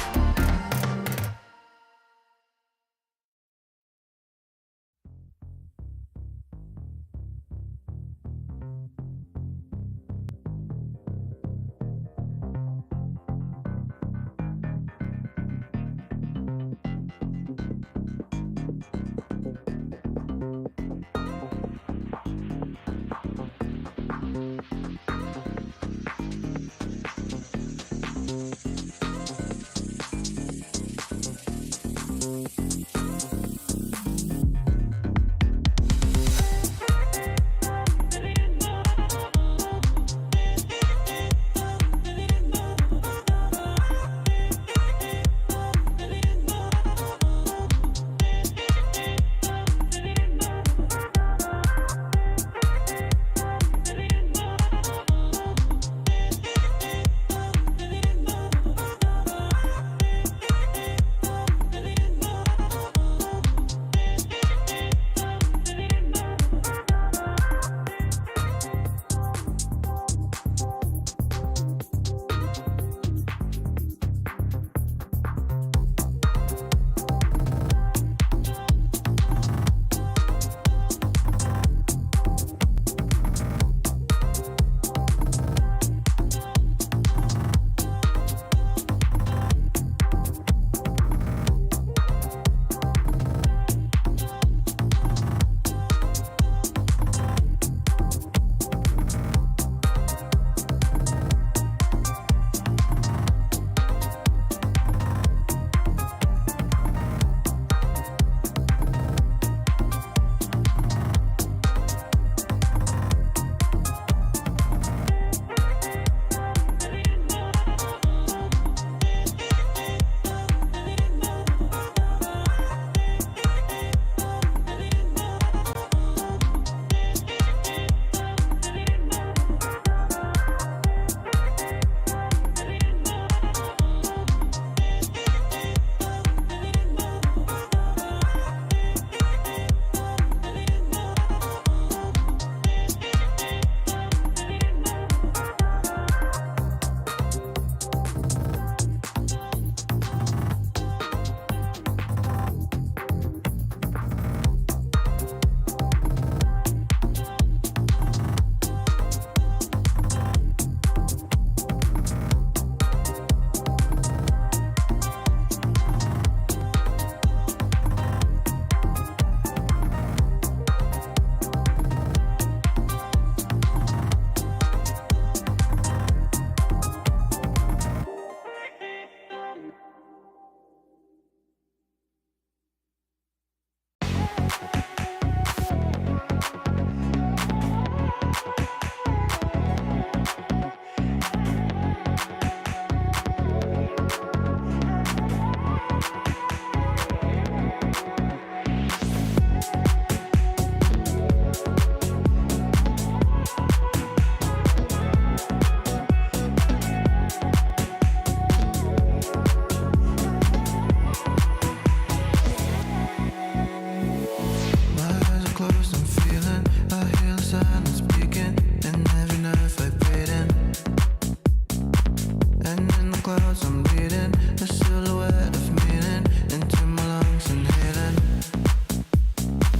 clouds, I'm reading a silhouette of meaning into my lungs, inhaling.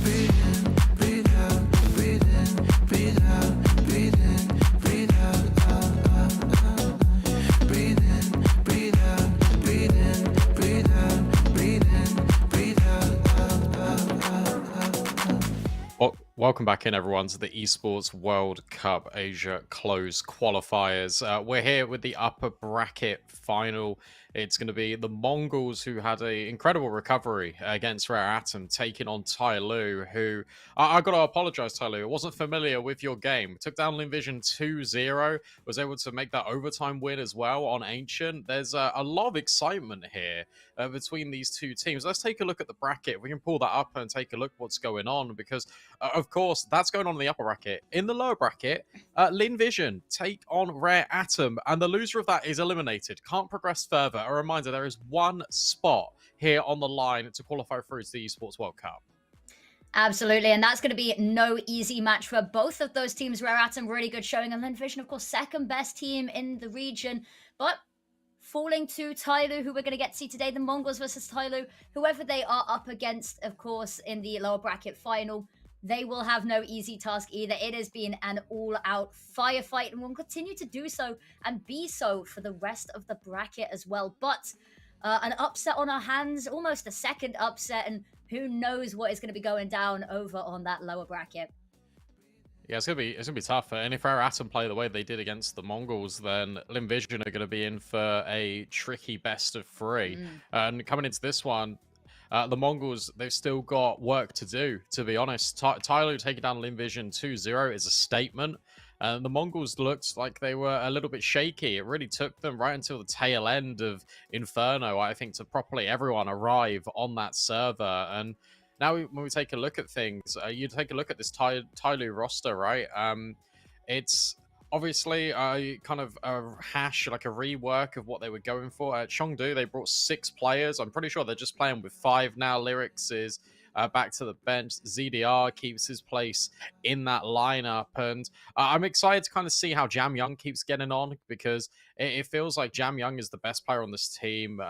Breathe in, breathe out, breathe in, breathe out, breathe in, breathe out, out, out, out. Breathe in, breathe out, breathe in, breathe out, breathe in, breathe out, out, out, out, out, out. Well, welcome back in, everyone, to the Esports World Cup Asia Close Qualifiers. We're here with the upper bracket final. It's going to be the Mongols, who had an incredible recovery against Rare Atom, taking on Tyloo, who... I got to apologize, Tyloo. I wasn't familiar with your game. Took down Linvision 2-0, was able to make that overtime win as well on Ancient. There's a lot of excitement here between these two teams. Let's take a look at the bracket. We can pull that up and take a look what's going on, because of course that's going on in the upper bracket. In the lower bracket, Linvision take on Rare Atom, and the loser of that is eliminated, can't progress further. A reminder, there is one spot here on the line to qualify through to the Esports World Cup. Absolutely, and that's going to be no easy match for both of those teams. Rare Atom, really good showing, and Linvision, of course, second best team in the region, but falling to Tyloo, who we're going to get to see today, the Mongols versus Tyloo, whoever they are up against, of course, in the lower bracket final. They will have no easy task either. It has been an all-out firefight, and will continue to do so and be so for the rest of the bracket as well. But an upset on our hands, almost a second upset, and who knows what is going to be going down over on that lower bracket. Yeah, it's gonna be tough. And if Rare Atom play the way they did against the Mongols, then Linvision are gonna be in for a tricky best of three. And coming into this one, the Mongols, they've still got work to do, to be honest. Tyloo taking down Linvision 2-0 is a statement. The Mongols looked like they were a little bit shaky. It really took them right until the tail end of Inferno, I think, to properly everyone arrive on that server. And now when we take a look at things, you take a look at this Tyloo roster, right? It's obviously kind of a hash, like a rework of what they were going for. At Chengdu, they brought 6 players. I'm pretty sure they're just playing with 5 now. Lyrics is back to the bench. ZDR keeps his place in that lineup. And I'm excited to kind of see how Jam Young keeps getting on, because it feels like Jam Young is the best player on this team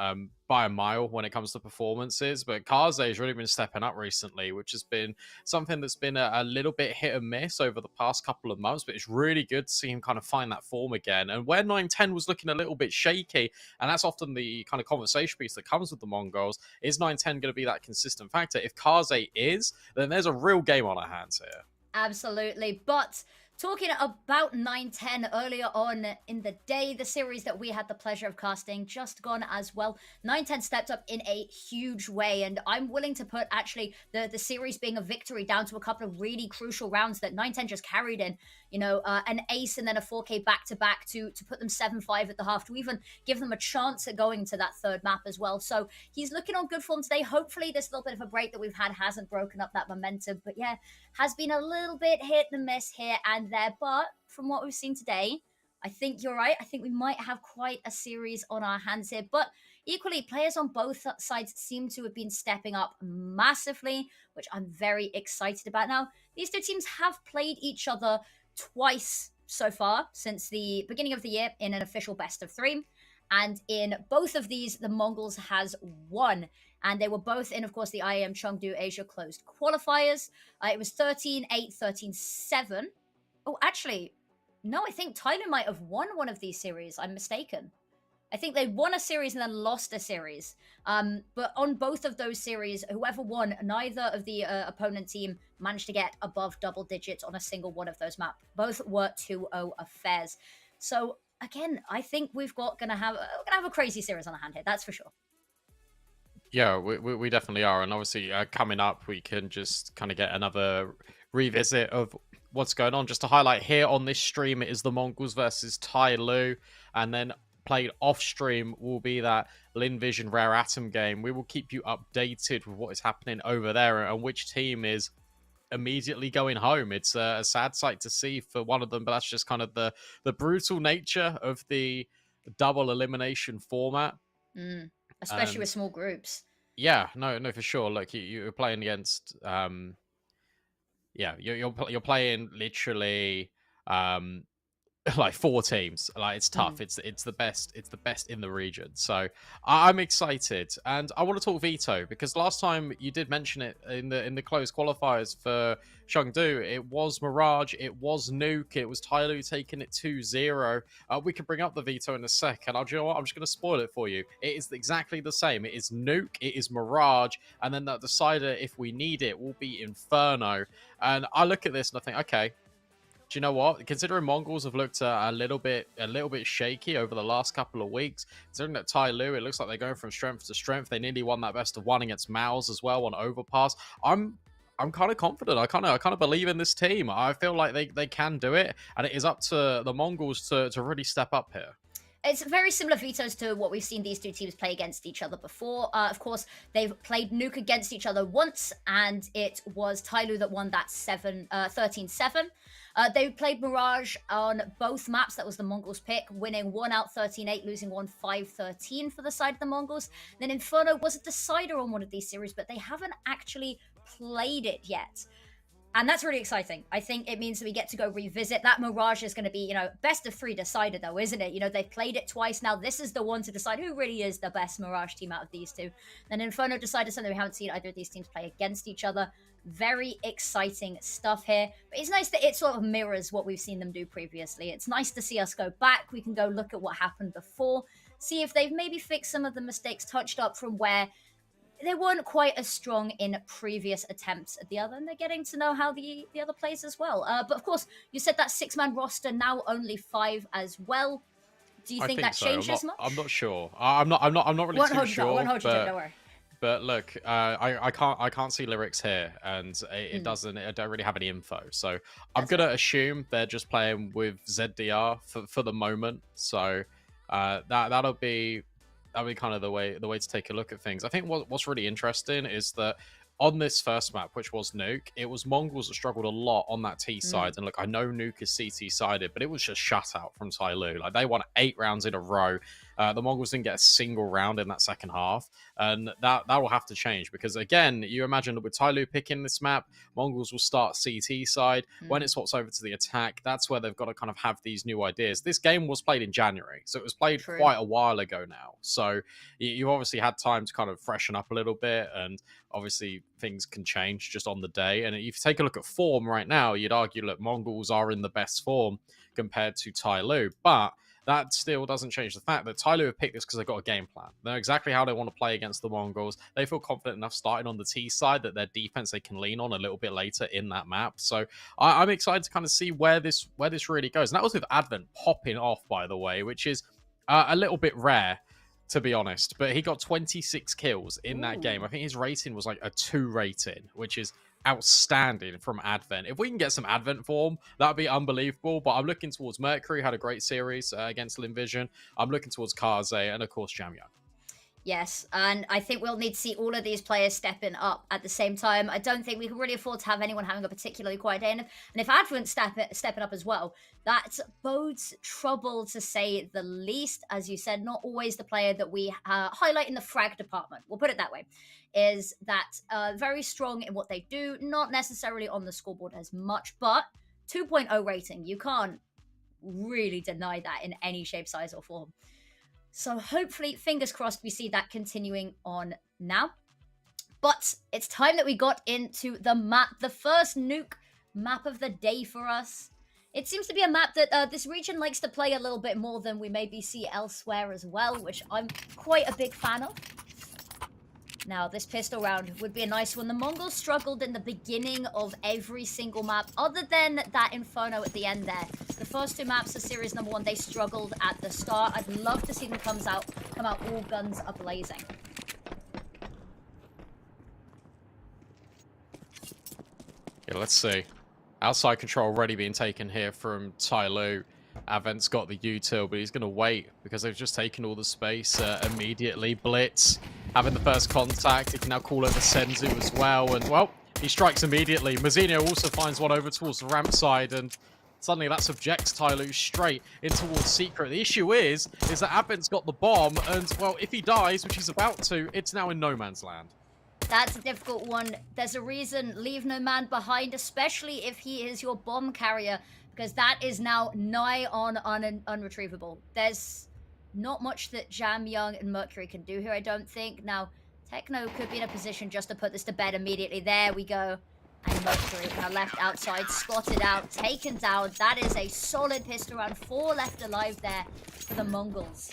by a mile when it comes to performances. But Kaze has really been stepping up recently, which has been something that's been a little bit hit and miss over the past couple of months. But it's really good to see him kind of find that form again. And where 910 was looking a little bit shaky, and that's often the kind of conversation piece that comes with the Mongols, is 910 going to be that consistent factor? If Kaze is, then there's a real game on our hands here. Absolutely. But talking about 910 earlier on in the day, the series that we had the pleasure of casting just gone as well. 910 stepped up in a huge way, and I'm willing to put actually the series being a victory down to a couple of really crucial rounds that 910 just carried in. You know, an ace and then a 4K back-to-back to put them 7-5 at the half, to even give them a chance at going to that third map as well. So he's looking on good form today. Hopefully this little bit of a break that we've had hasn't broken up that momentum. But yeah, has been a little bit hit and miss here and there. But from what we've seen today, I think you're right. I think we might have quite a series on our hands here. But equally, players on both sides seem to have been stepping up massively, which I'm very excited about. Now, these two teams have played each other twice so far since the beginning of the year in an official best of 3. And in both of these, the Mongols has won. And they were both in, of course, the IAM Chengdu Asia Closed Qualifiers. It was 13-8, 13-7. Oh, actually, no, I think Tyloo might have won one of these series. I'm mistaken. I think they won a series and then lost a series. But on both of those series, whoever won, neither of the opponent team managed to get above double digits on a single one of those maps. Both were 2-0 affairs. So again, I think we're gonna have a crazy series on our hand here. That's for sure. Yeah, we definitely are. And obviously coming up, we can just kind of get another revisit of what's going on. Just to highlight here on this stream, it is the Mongols versus Tyloo, and then played off stream will be that Linvision Rare Atom game. We will keep you updated with what is happening over there and which team is immediately going home. It's a sad sight to see for one of them, but that's just kind of the brutal nature of the double elimination format. Especially with small groups. Yeah, no, for sure. Look, you're playing against yeah, you're playing literally like 4 teams. Like it's tough. It's the best. It's the best in the region. So I'm excited, and I want to talk veto because last time you did mention it in the closed qualifiers for Chengdu. It was Mirage. It was Nuke. It was Tyloo taking it 2-0. We can bring up the veto in a second. Do you know what? I'm just going to spoil it for you. It is exactly the same. It is Nuke. It is Mirage, and then the decider, if we need it, will be Inferno. And I look at this and I think, okay. Do you know what? Considering Mongols have looked a little bit shaky over the last couple of weeks, considering that Tyloo, it looks like they're going from strength to strength. They nearly won that best of 1 against Maus as well on Overpass. I'm kind of confident. I kind of believe in this team. I feel like they can do it, and it is up to the Mongols to really step up here. It's very similar vetoes to what we've seen these two teams play against each other before. Of course, they've played Nuke against each other once, and it was Tyloo that won that 13-7. They played Mirage on both maps. That was the Mongols' pick, winning one out 13-8, losing one 5-13 for the side of the Mongols. Then Inferno was a decider on one of these series, but they haven't actually played it yet. And that's really exciting. I think it means that we get to go revisit. That Mirage is going to be, best of 3 decided though, isn't it? They've played it twice now. This is the one to decide who really is the best Mirage team out of these two. Then Inferno decided something we haven't seen either of these teams play against each other. Very exciting stuff here. But it's nice that it sort of mirrors what we've seen them do previously. It's nice to see us go back. We can go look at what happened before. See if they've maybe fixed some of the mistakes, touched up from where they weren't quite as strong in previous attempts at the other, and they're getting to know how the other plays as well. But of course, you said that 6-man roster, now only 5 as well. Do you think that so. changes much? I'm not sure. I'm not really too sure. Won't hold you, don't worry. But look, I can't see lyrics here, and it doesn't. I don't really have any info, so I'm gonna assume they're just playing with ZDR for the moment. So that'll be kind of the way to take a look at things. I think what's really interesting is that on this first map, which was Nuke, it was Mongols that struggled a lot on that T side. And look, I know Nuke is CT sided, but it was just shut out from Tyloo. Like they won 8 rounds in a row. The Mongols didn't get a single round in that second half, and that will have to change because again, you imagine that with Tyloo picking this map, Mongols will start CT side. When it swaps over to the attack, that's where they've got to kind of have these new ideas. This game was played in January, so it was played quite a while ago now. So you obviously had time to kind of freshen up a little bit, and obviously things can change just on the day. And if you take a look at form right now, you'd argue that Mongols are in the best form compared to Tyloo, but that still doesn't change the fact that Tyloo have picked this because they've got a game plan. They know exactly how they want to play against the Mongols. They feel confident enough starting on the T side that their defense they can lean on a little bit later in that map. So I'm excited to kind of see where this really goes. And that was with Advent popping off, by the way, which is a little bit rare, to be honest. But he got 26 kills in that game. I think his rating was like a 2 rating, which is outstanding from Advent. If we can get some Advent form, that'd be unbelievable. But I'm looking towards Mercury, had a great series against Linvision. I'm looking towards Kaze and of course Jamyang. Yes, and I think we'll need to see all of these players stepping up at the same time. I don't think we can really afford to have anyone having a particularly quiet day. And if Advent stepping up as well, that bodes trouble to say the least. As you said, not always the player that we highlight in the frag department, we'll put it that way, is that very strong in what they do, not necessarily on the scoreboard as much, but 2.0 rating. You can't really deny that in any shape, size, or form. So hopefully, fingers crossed, we see that continuing on now. But it's time that we got into the map, the first Nuke map of the day for us. It seems to be a map that this region likes to play a little bit more than we maybe see elsewhere as well, which I'm quite a big fan of. Now, this pistol round would be a nice one. The Mongols struggled in the beginning of every single map, other than that Inferno at the end there. The first 2 maps of Series number 1, they struggled at the start. I'd love to see them come out all guns a-blazing. Yeah, let's see. Outside control already being taken here from Tyloo. Avent's got the util, but he's going to wait because they've just taken all the space immediately. Blitz having the first contact. He can now call over Senzu as well. And, well, he strikes immediately. Mazzinho also finds one over towards the ramp side. And suddenly that subjects Tyloo straight in towards Secret. The issue is that Avent's got the bomb. And, well, if he dies, which he's about to, it's now in no man's land. That's a difficult one. There's a reason, leave no man behind, especially if he is your bomb carrier. because that is now nigh on unretrievable. There's not much that Jam Young and Mercury can do here, I don't think. Now, Techno could be in a position just to put this to bed immediately. There we go. And Mercury now left outside, spotted out, taken down. That is a solid pistol round. 4 left alive there for the Mongols.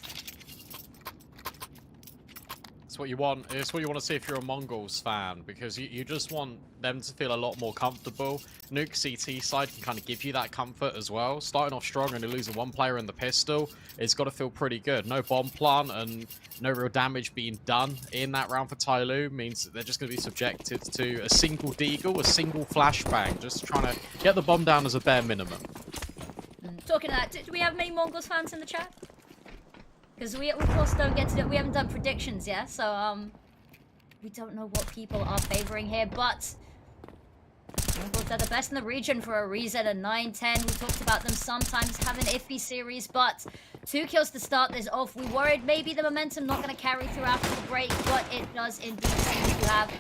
It's what you want. It's what you want to see if you're a Mongols fan, because you just want them to feel a lot more comfortable. Nuke CT side can kind of give you that comfort as well. Starting off strong and losing 1 player in the pistol, it's got to feel pretty good. No bomb plant and no real damage being done in that round for Tyloo means that they're just going to be subjected to a single deagle, a single flashbang, just trying to get the bomb down as a bare minimum. Talking of that, do we have many Mongols fans in the chat? Because we of course don't get to do, we haven't done predictions yet, so we don't know what people are favoring here, but Mongols are the best in the region for a reason. A 9-10, we talked about them sometimes having iffy series, but 2 kills to start this off. We worried maybe the momentum not going to carry through after the break, but it does indeed seem to have.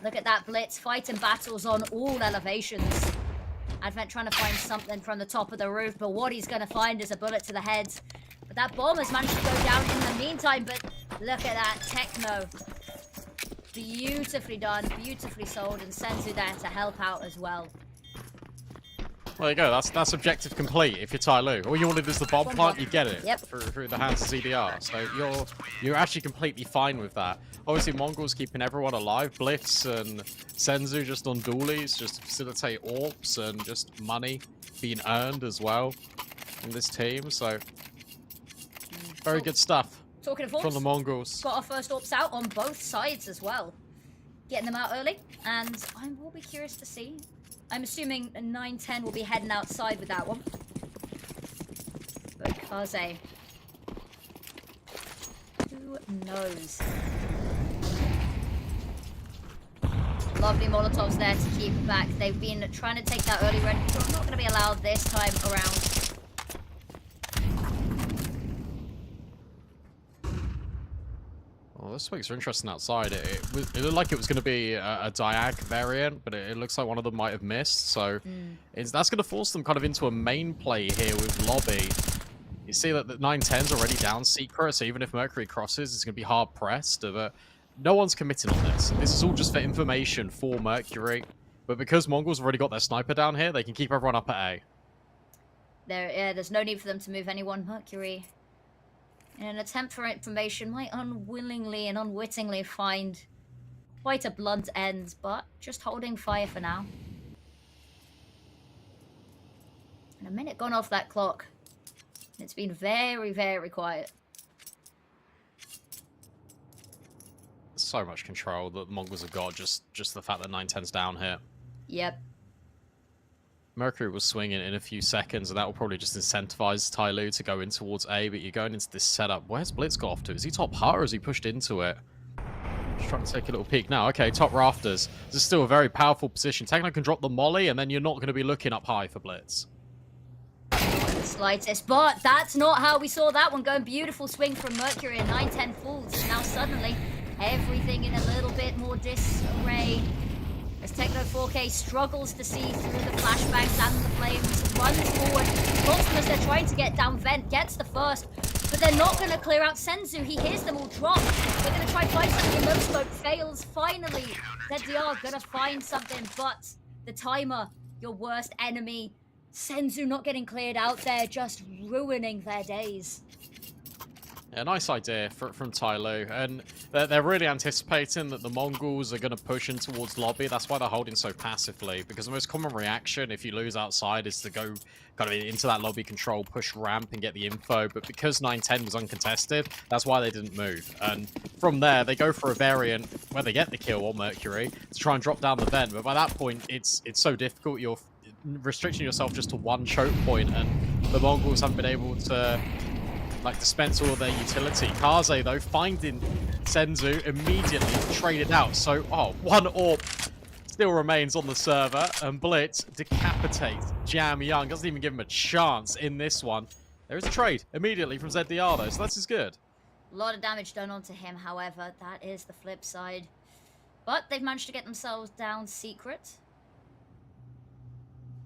Look at that blitz, fighting battles on all elevations. Advent trying to find something from the top of the roof, but what he's going to find is a bullet to the head. But that bomb has managed to go down in the meantime, but look at that, Techno. Beautifully done, beautifully sold, and Senzu there to help out as well. There you go, that's objective complete if you're Tyloo. All you wanted is the bomb plant, you get it through the hands of ZDR. So you're actually completely fine with that. Obviously, Mongols keeping everyone alive. Blitz and Senzu just on dualies, just to facilitate AWPs and just money being earned as well in this team. So very good stuff. Talking of from the Mongols. Got our first AWPs out on both sides as well. Getting them out early, and I will be curious to see. I'm assuming a 9-10 will be heading outside with that one. But Kaze, who knows? Lovely Molotovs there to keep it back. They've been trying to take that early run, so I'm not going to be allowed this time around. Well, this week's are interesting outside. It looked like it was going to be a Diag variant, but it looks like one of them might have missed. So that's going to force them kind of into a main play here with Lobby. You see that the 9-10's already down secret, so even if Mercury crosses, it's going to be hard pressed. But no one's committing on this. This is all just for information for Mercury. But because Mongols have already got their sniper down here, they can keep everyone up at A. There's no need for them to move anyone. Mercury, in an attempt for information, might unwillingly and unwittingly find quite a blunt end, but just holding fire for now. And a minute gone off that clock. It's been very, very quiet. So much control that the Mongols have got, just the fact that 9-10's down here. Yep. Mercury was swinging in a few seconds, and that will probably just incentivize Tyloo to go in towards A, but you're going into this setup. Where's Blitz got off to? Is he top hut or has he pushed into it? Just trying to take a little peek now. Okay, top rafters. This is still a very powerful position. Techno can drop the molly, and then you're not going to be looking up high for Blitz. Not the slightest, but that's not how we saw that one going. Beautiful swing from Mercury, and 9-10 falls. And now suddenly, everything in a little bit more disarray. As Techno 4K struggles to see through the flashbangs and the flames, runs forward. Monsters, they're trying to get down vent, gets the first, but they're not going to clear out Senzu. He hears them all drop. They're going to try find something. No smoke fails. Finally, ZDR going to find something, but the timer, your worst enemy. Senzu not getting cleared out there, just ruining their days. Yeah, nice idea from Tyloo, and they're really anticipating that the Mongols are going to push in towards lobby. That's why they're holding so passively, because the most common reaction if you lose outside is to go kind of into that lobby control, push ramp and get the info, but because 9-10 was uncontested, that's why they didn't move. And from there, they go for a variant where they get the kill on Mercury to try and drop down the vent, but by that point, it's so difficult. You're restricting yourself just to one choke point, and the Mongols haven't been able to dispense all of their utility. Kaze, though, finding Senzu, immediately traded out. So, one AWP still remains on the server, and Blitz decapitates Jam Young. Doesn't even give him a chance in this one. There is a trade immediately from ZDR, though, so this is good. A lot of damage done onto him, however. That is the flip side. But they've managed to get themselves down secret.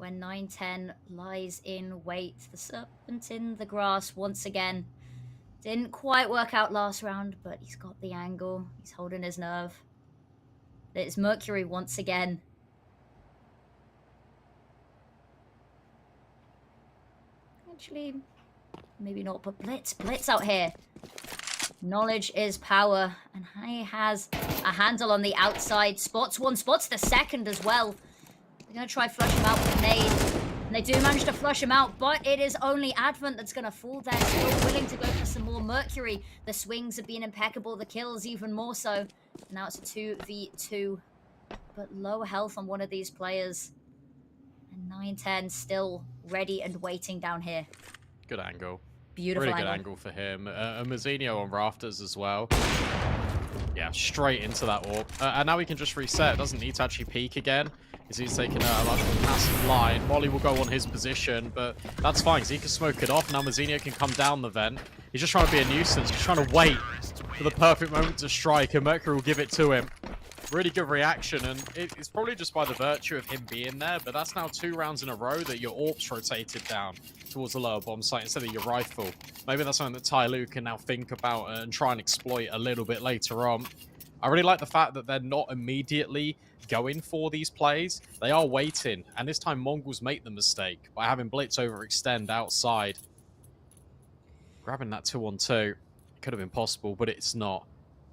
when 9-10 lies in wait. The serpent in the grass once again. Didn't quite work out last round, but he's got the angle. He's holding his nerve. It's Mercury once again. Actually, maybe not, but Blitz out here. Knowledge is power, and he has a handle on the outside. Spots one, spots the second as well. They're going to try flush him out with a nade. And they do manage to flush him out, but it is only Advent that's going to fall there. Still willing to go for some more Mercury. The swings have been impeccable, the kills even more so. Now it's a 2v2, but low health on one of these players. And 9-10 still ready and waiting down here. Good angle. Beautiful really good angle for him. Mazinho on rafters as well. Yeah, straight into that orb. And now we can just reset. Doesn't need to actually peek again. He's taking a much more passive line. Molly will go on his position, but that's fine because he can smoke it off. Now Mazinho can come down the vent. He's just trying to be a nuisance. He's trying to wait for the perfect moment to strike, and Mercury will give it to him. Really good reaction, and it's probably just by the virtue of him being there, but that's now 2 rounds in a row that your AWP's rotated down towards the lower bomb site instead of your rifle. Maybe that's something that Tyloo can now think about and try and exploit a little bit later on. I really like the fact that they're not immediately going for these plays. They are waiting, and this time Mongols make the mistake by having Blitz overextend outside. Grabbing that 2-on-2. Could have been possible, but it's not.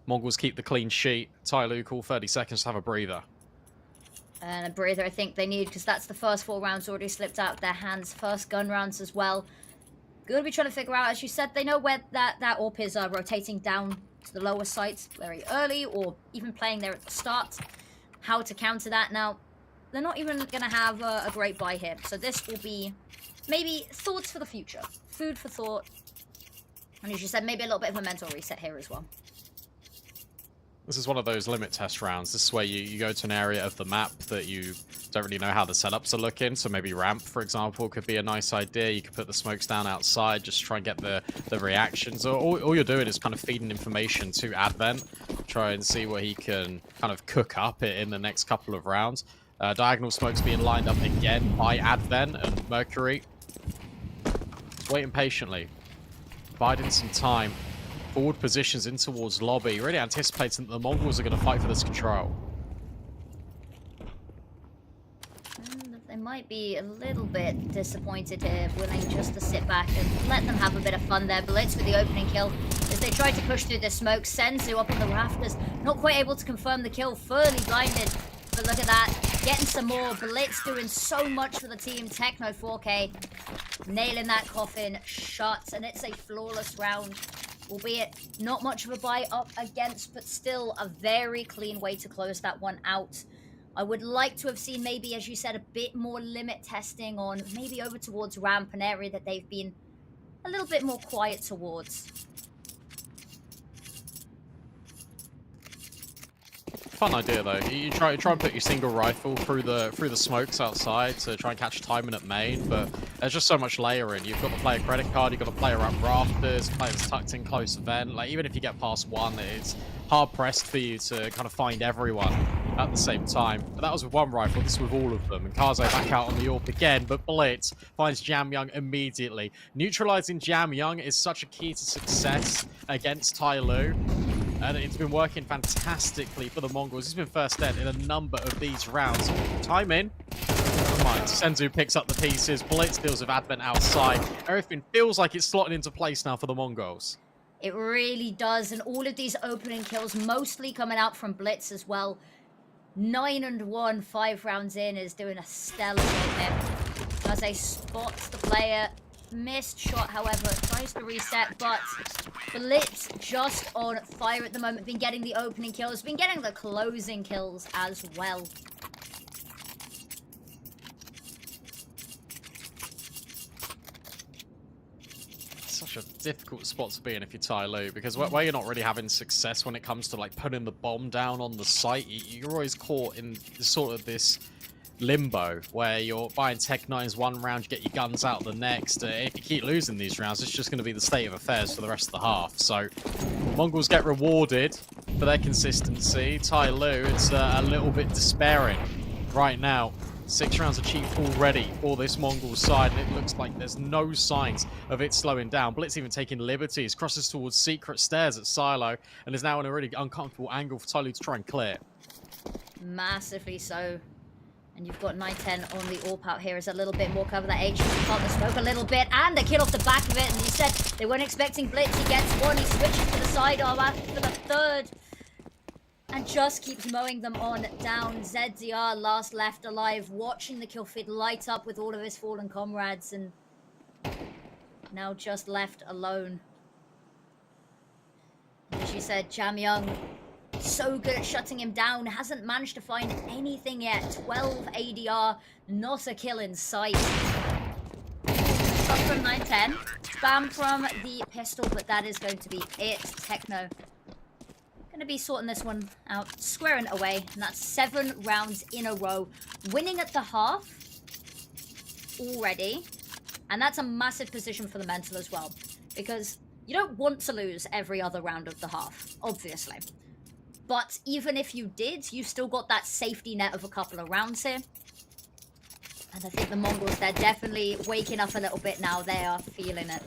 Mongols keep the clean sheet. Tyloo call 30 seconds to have a breather. And a breather I think they need, because that's the first 4 rounds already slipped out of their hands. First gun rounds as well. Gonna be trying to figure out, as you said, they know where that AWP is rotating down to the lower sites very early, or even playing there at the start. How to counter that. Now, they're not even going to have a great buy here. So this will be maybe thoughts for the future. Food for thought. And as you said, maybe a little bit of a mental reset here as well. This is one of those limit test rounds. This is where you go to an area of the map that you don't really know how the setups are looking. So maybe ramp, for example, could be a nice idea. You could put the smokes down outside, just try and get the reactions. All you're doing is kind of feeding information to Advent. Try and see what he can kind of cook up in the next couple of rounds. Diagonal smokes being lined up again by Advent and Mercury. Just waiting patiently. Biding some time. Forward positions in towards lobby, really anticipating that the Mongols are going to fight for this control. And they might be a little bit disappointed here, willing just to sit back and let them have a bit of fun there. Blitz with the opening kill as they try to push through the smoke. Senzu up in the rafters, not quite able to confirm the kill, fully blinded. But look at that, getting some more. Blitz doing so much for the team. Techno 4K, nailing that coffin shut, and it's a flawless round. Albeit not much of a buy up against, but still a very clean way to close that one out. I would like to have seen maybe, as you said, a bit more limit testing on maybe over towards ramp, an area that they've been a little bit more quiet towards. Fun idea though. You try and put your single rifle through the smokes outside to try and catch timing at main, but there's just so much layering. You've got the player credit card, you've got the player up rafters, players tucked in close event. Like even if you get past one, it's hard pressed for you to kind of find everyone at the same time. But that was with one rifle, this is with all of them. And Kaze back out on the AWP again, but Blitz finds Jam Young immediately. Neutralizing Jam Young is such a key to success against Tyloo. And it's been working fantastically for the Mongols. He's been first dead in a number of these rounds. Time in. Never mind. Senzu picks up the pieces. Blitz deals with Advent outside. Everything feels like it's slotting into place now for the Mongols. It really does. And all of these opening kills mostly coming out from Blitz as well. 9-1, 5 rounds in, is doing a stellar job here. As they spot the player. Missed shot, however, tries to reset, but Blitz just on fire at the moment. Been getting the opening kills, been getting the closing kills as well. Such a difficult spot to be in if you're Tyloo, because where you're not really having success when it comes to like putting the bomb down on the site, you're always caught in sort of this limbo where you're buying Tech 9s one round, you get your guns out the next. If you keep losing these rounds, it's just going to be the state of affairs for the rest of the half. So Mongols get rewarded for their consistency. Tyloo, it's a little bit despairing right now. 6 rounds achieved already for this Mongol side, and it looks like there's no signs of it slowing down. Blitz even taking liberties, crosses towards secret stairs at Silo, and is now in a really uncomfortable angle for Tyloo to try and clear. Massively so. And you've got 910 on the AWP out here as a little bit more cover. That H caught the smoke a little bit, and a kill off the back of it. And you said they weren't expecting Blitz. He gets one, he switches to the side arm after the third. And just keeps mowing them on down. ZDR last left alive, watching the kill feed light up with all of his fallen comrades, and now just left alone. As you said, Jamyoung, so good at shutting him down, hasn't managed to find anything yet. 12 ADR, not a kill in sight. Shot from 910, spam from the pistol, but that is going to be it. Techno going to be sorting this one out, squaring it away, and that's 7 rounds in a row, winning at the half already, and that's a massive position for the mental as well, because you don't want to lose every other round of the half, obviously, but even if you did, you still got that safety net of a couple of rounds here. And I think the Mongols, they're definitely waking up a little bit now. They are feeling it.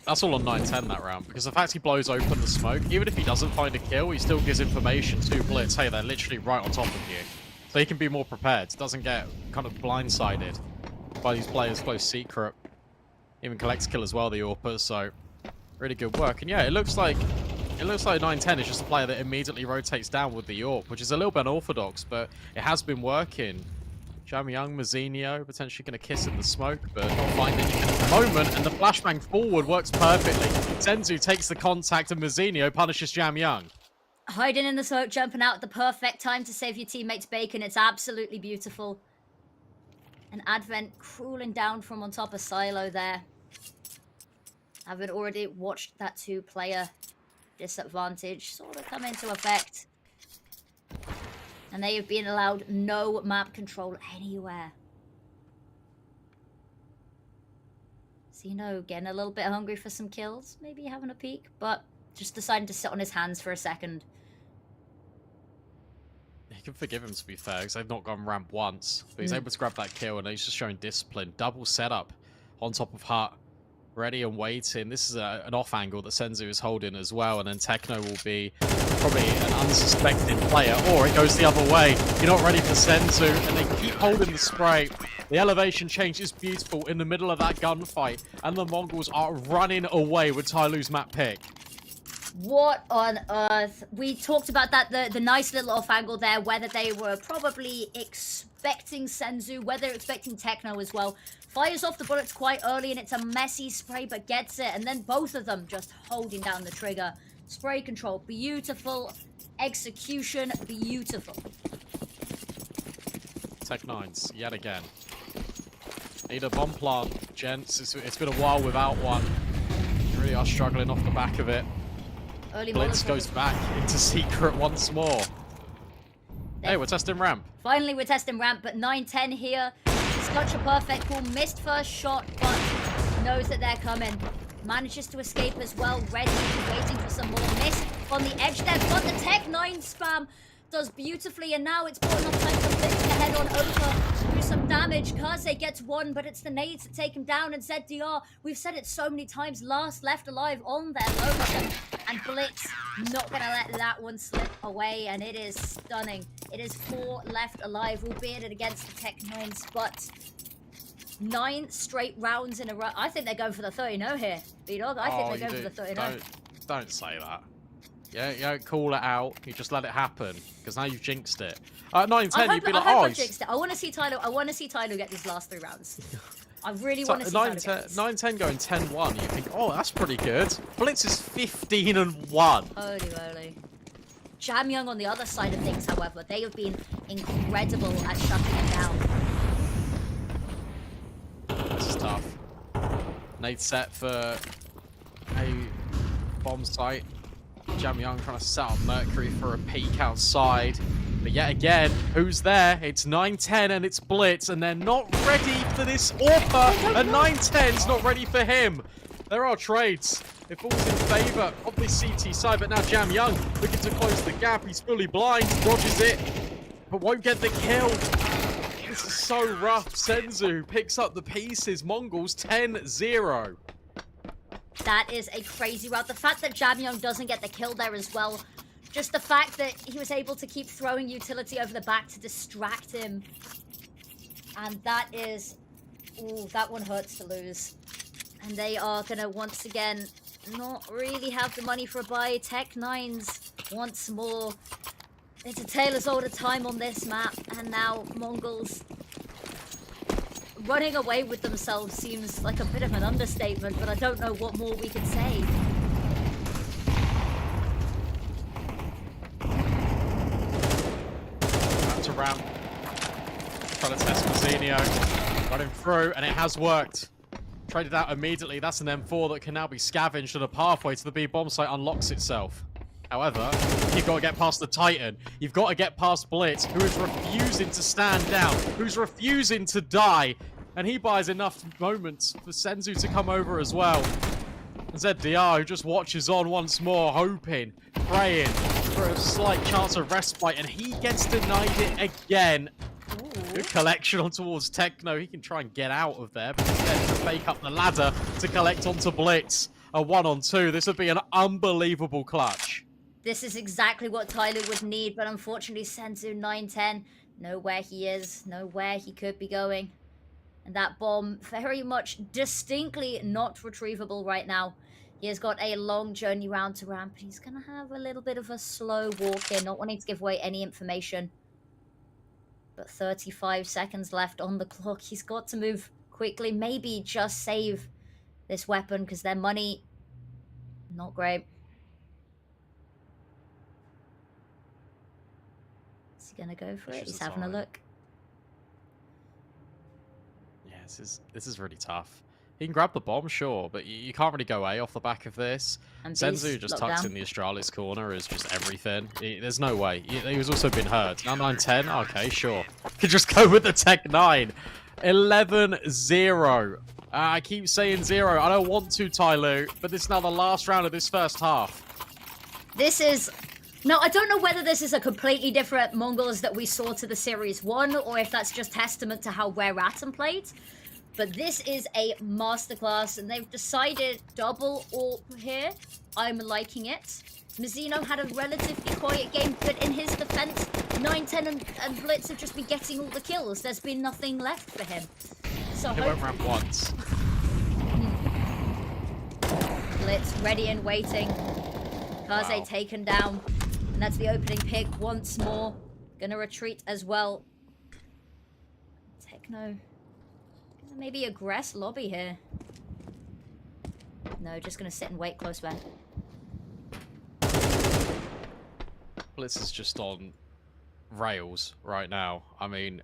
That's all on 910 that round, because the fact he blows open the smoke, even if he doesn't find a kill, he still gives information to Blitz. Hey, they're literally right on top of you. So he can be more prepared. Doesn't get kind of blindsided by these players close secret. Even collects kill as well, the AWPers, so really good work. And yeah, it looks like 910 is just a player that immediately rotates down with the AWP, which is a little bit unorthodox, but it has been working. Jamyoung, Mazinho potentially going to kiss in the smoke, but not find anything at the moment, and the flashbang forward works perfectly. Senzu takes the contact, and Mazinho punishes Jamyoung. Hiding in the smoke, jumping out at the perfect time to save your teammates Bacon. It's absolutely beautiful. And Advent crawling down from on top of Silo there. Having already watched that 2-player disadvantage sort of come into effect. And they have been allowed no map control anywhere. Zeno getting a little bit hungry for some kills. Maybe having a peek, but just deciding to sit on his hands for a second. You can forgive him, to be fair, because they've not gone ramp once. But he's able to grab that kill, and he's just showing discipline. Double setup on top of Hut. Ready and waiting. This is an off angle that Senzu is holding as well, and then Techno will be probably an unsuspecting player, or it goes the other way. You're not ready for Senzu, and they keep holding the spray. The elevation change is beautiful in the middle of that gunfight, and the Mongols are running away with Tyloo's map pick. What on earth? We talked about that, the nice little off angle there, whether they were probably expecting Senzu, whether they're expecting Techno as well. Fires off the bullets quite early, and it's a messy spray, but gets it. And then both of them just holding down the trigger. Spray control, beautiful. Execution, beautiful. Tech 9s, yet again. Need a bomb plant, gents. It's been a while without one. You really are struggling off the back of it. Early Blitz goes back into secret once more. Hey, we're testing ramp. Finally, we're testing ramp, but 910 here. Such a perfect call. Missed first shot, but knows that they're coming. Manages to escape as well. Ready, waiting for some more. Missed on the edge there, but the Tech 9 spam does beautifully, and now it's pulling off time for Blitz to head on over, do some damage. Kaze gets one, but it's the nades that take him down, and ZDR, we've said it so many times, last left alive on their motion, and Blitz not gonna let that one slip away, and it is stunning. It is 4 left alive, albeit it against the Tech 9s, but 9 straight rounds in a row. I think they're going for the 30-0 here, B-Dog. I think they're going for the 30-0. Don't say that. Yeah, you don't call it out. You just let it happen, because now you've jinxed it. 9-10, you'd be like, I jinxed it. I want to see Tyloo. I want to see Tyloo get these last 3 rounds. I really want to see Tyloo get this. 9-10 going 10-1. You think, oh, that's pretty good. Blitz is 15-1. Holy moly. Jamyoung on the other side of things, however, they have been incredible at shutting it down. This is tough. Nate set for a bomb site. Jamyoung trying to set up Mercury for a peek outside. But yet again, who's there? It's 9-10 and it's Blitz, and they're not ready for this AWPer, and 9-10's not ready for him. There are trades. It falls in favour of the CT side, but now Jamyoung looking to close the gap. He's fully blind, dodges it, but won't get the kill. This is so rough. Senzu picks up the pieces. Mongols 10-0. That is a crazy route. The fact that Jamyong doesn't get the kill there as well. Just the fact that he was able to keep throwing utility over the back to distract him. And that is... Ooh, that one hurts to lose. And they are going to once again not really have the money for a buy. Tech9's once more. It's a tale as old a time on this map. And now Mongols running away with themselves seems like a bit of an understatement, but I don't know what more we could say. Back to ramp. Trying to test Mazinho. Running through, and it has worked. Traded out immediately. That's an M4 that can now be scavenged, and a pathway to the B bomb site unlocks itself. However, you've got to get past the Titan. You've got to get past Blitz, who is refusing to stand down, who's refusing to die. And he buys enough moments for Senzu to come over as well. ZDR, who just watches on once more, hoping, praying for a slight chance of respite, and he gets denied it again. Ooh. Good collection on towards Techno. He can try and get out of there, but instead to fake up the ladder to collect onto Blitz. A 1-on-2. This would be an unbelievable clutch. This is exactly what Tyler would need, but unfortunately Senzu 9-10 know where he is, know where he could be going. And that bomb very much distinctly not retrievable right now. He has got a long journey round to ramp, and he's going to have a little bit of a slow walk in, not wanting to give away any information. But 35 seconds left on the clock. He's got to move quickly, maybe just save this weapon, because their money, not great. Is he going to go for it? He's having a look. Yeah, this is really tough. He can grab the bomb, sure, but you can't really go A off the back of this. And Senzu just tucks in the Astralis corner is just everything. There's no way. He was also been hurt. Now 9-10, okay, sure. Could just go with the Tech9. 11-0. I keep saying 0. I don't want to, Tyloo, but this is now the last round of this first half. This is... Now, I don't know whether this is a completely different Mongols that we saw to the Series 1, or if that's just testament to how Rare Atom played. But this is a masterclass, and they've decided double AWP here. I'm liking it. Mazzino had a relatively quiet game, but in his defense, 9-10 and Blitz have just been getting all the kills. There's been nothing left for him. So He won't ramp once. Blitz ready and waiting. Kaze taken down. And that's the opening pick once more. Gonna retreat as well. Techno. Maybe aggress lobby here. No, just gonna sit and wait close by. Blitz is just on rails right now. I mean,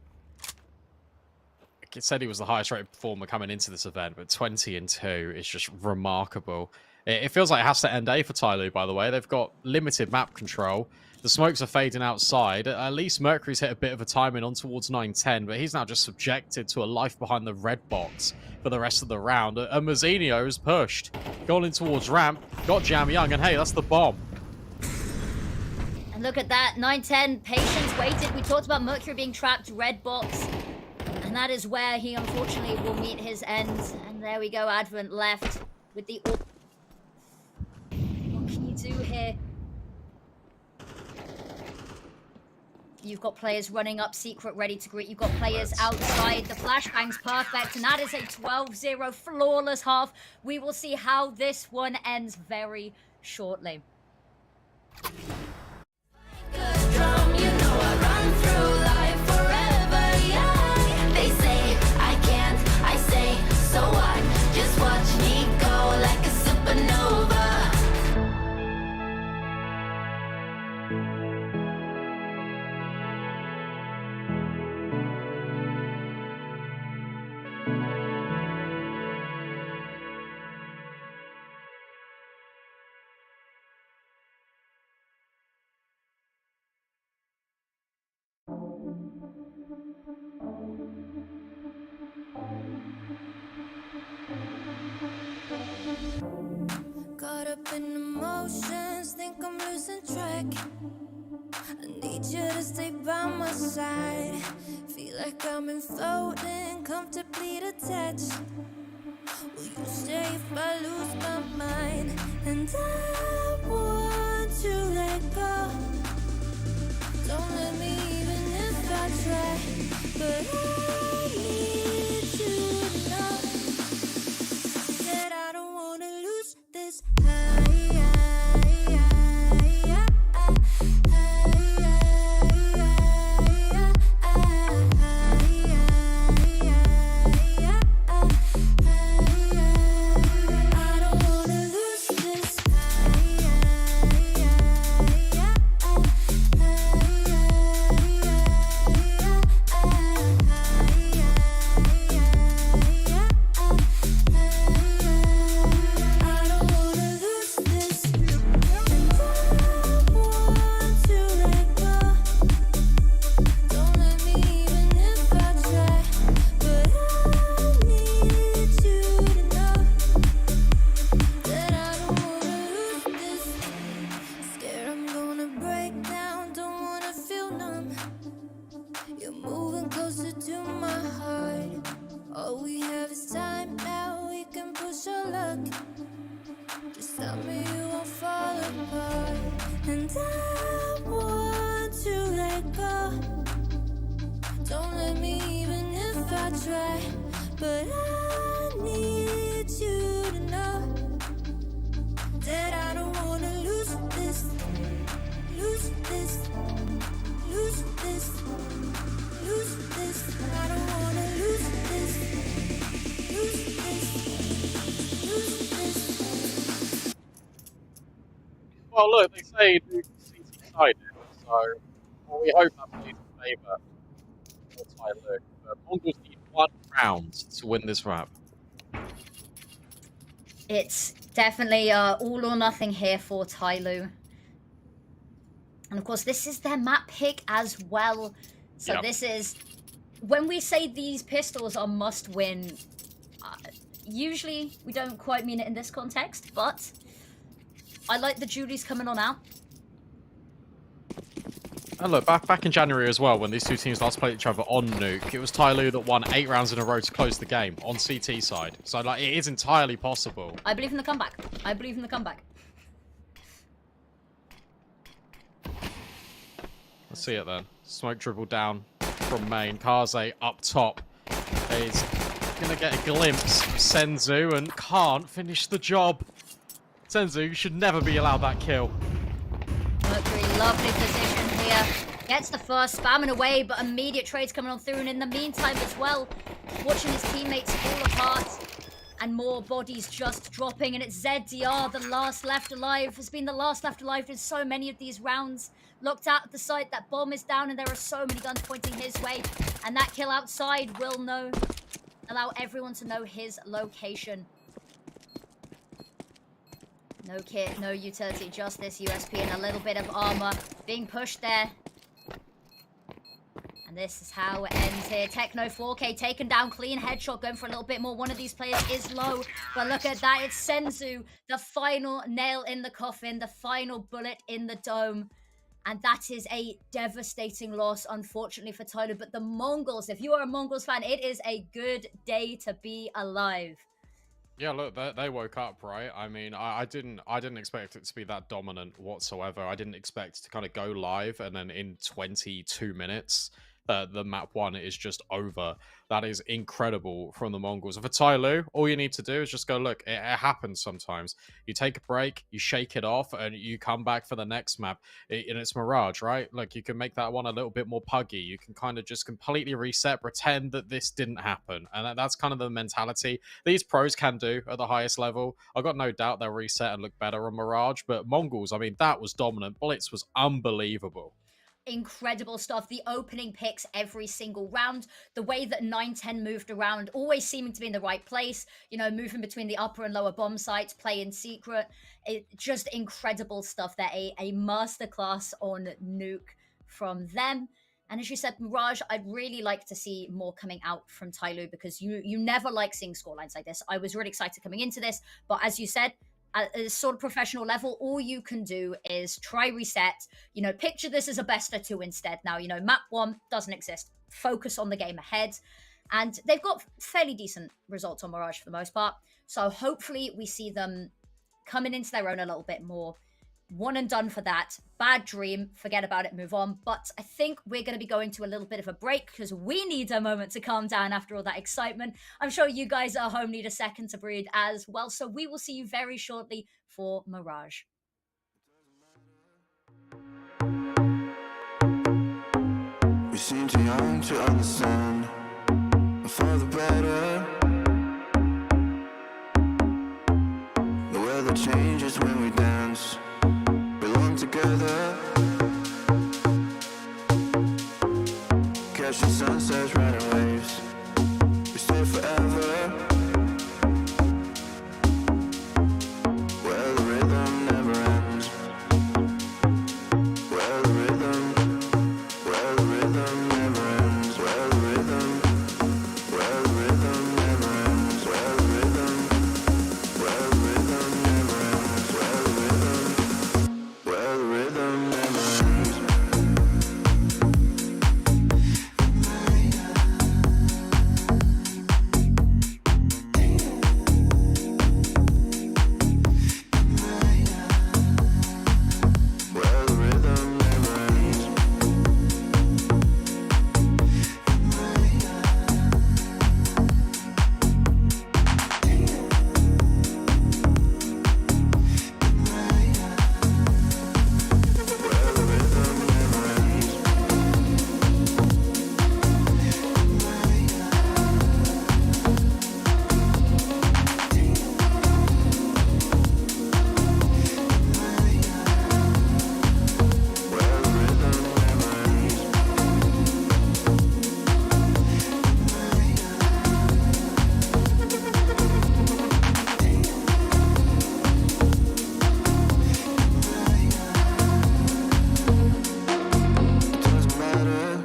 it said he was the highest rated performer coming into this event, but 20-2 is just remarkable. It feels like it has to end A for Tyloo, by the way. They've got limited map control. The smokes are fading outside. At least Mercury's hit a bit of a timing on towards 9-10, but he's now just subjected to a life behind the red box for the rest of the round. And Mazzinho is pushed. Going in towards ramp. Got Jam Young, and hey, that's the bomb. And look at that. 9-10, patience waited. We talked about Mercury being trapped, red box. And that is where he unfortunately will meet his end. And there we go, Advent left with the... What can you do here? You've got players running up secret, ready to greet. You've got players outside. The flashbang's perfect, and that is a 12-0 flawless half. We will see how this one ends very shortly. Just watch me go like a supernova. Caught up in emotions, think I'm losing track. I need you to stay by my side. Feel like I'm in floating, comfortably detached. Will you stay if I lose my mind? And I want to let go. Don't let me even if I try. But I need you to know that I don't want to lose this high. Well, look, they say Luke CT side, so well, we hope that plays in favour for Tyler. But Mongols need 1 round to win this map. It's definitely all or nothing here for Tyloo. And of course, this is their map pick as well. So Yep. this is, when we say these pistols are must win, usually we don't quite mean it in this context, but I like the Julies coming on out. And look, back in January as well, when these two teams last played each other on Nuke, it was Tyloo that won 8 rounds in a row to close the game on CT side. So, like, it is entirely possible. I believe in the comeback. I believe in the comeback. Let's see it then. Smoke dribbled down from main. Kaze up top is going to get a glimpse of Senzu and can't finish the job. Senzu should never be allowed that kill. Mercury, lovely position here. Gets the first, spamming away, but immediate trades coming on through. And in the meantime as well, watching his teammates fall apart. And more bodies just dropping. And it's ZDR, the last left alive. Has been the last left alive in so many of these rounds. Locked out at the site, that bomb is down, and there are so many guns pointing his way. And that kill outside will allow everyone to know his location. No kit, no utility, just this USP and a little bit of armor being pushed there. And this is how it ends here. Techno 4K taken down, clean headshot, going for a little bit more. One of these players is low, but look at that. It's Senzu, the final nail in the coffin, the final bullet in the dome. And that is a devastating loss, unfortunately, for Tyler. But the Mongols, if you are a Mongols fan, it is a good day to be alive. Yeah, look, they woke up, right? I mean, I didn't expect it to be that dominant whatsoever. I didn't expect to kind of go live and then in 22 minutes, the map 1 is just over. That is incredible from the Mongols. And for Tyloo, all you need to do is just go, look, it happens sometimes. You take a break, you shake it off, and you come back for the next map. And it's Mirage, right? Look, you can make that one a little bit more puggy. You can kind of just completely reset, pretend that this didn't happen. And that's kind of the mentality these pros can do at the highest level. I've got no doubt they'll reset and look better on Mirage. But Mongols, I mean, that was dominant. Blitz was unbelievable. Incredible stuff. The opening picks every single round, the way that 9-10 moved around, always seeming to be in the right place, you know, moving between the upper and lower bomb sites, play in secret. Just incredible stuff there. A masterclass on Nuke from them. And as you said, Mirage, I'd really like to see more coming out from Tyloo, because you never like seeing scorelines like this. I was really excited coming into this, but as you said, at a sort of professional level, all you can do is try reset. You know, picture this as a best of 2 instead. Now, you know, map 1 doesn't exist. Focus on the game ahead. And they've got fairly decent results on Mirage for the most part. So hopefully we see them coming into their own a little bit more. One and done for that. Bad dream. Forget about it. Move on. But I think we're going to be going to a little bit of a break because we need a moment to calm down after all that excitement. I'm sure you guys at home need a second to breathe as well. So we will see you very shortly for Mirage. We seem too young to understand, for the better. The weather changes when we dance, belong together. Catching sunsets, riding waves, we stay forever. Where the rhythm never ends, where the rhythm never ends, where the rhythm never ends, where the rhythm never ends, where the rhythm never ends. Where the rhythm never ends. Where the rhythm never ends. Where the rhythm never ends. It doesn't matter.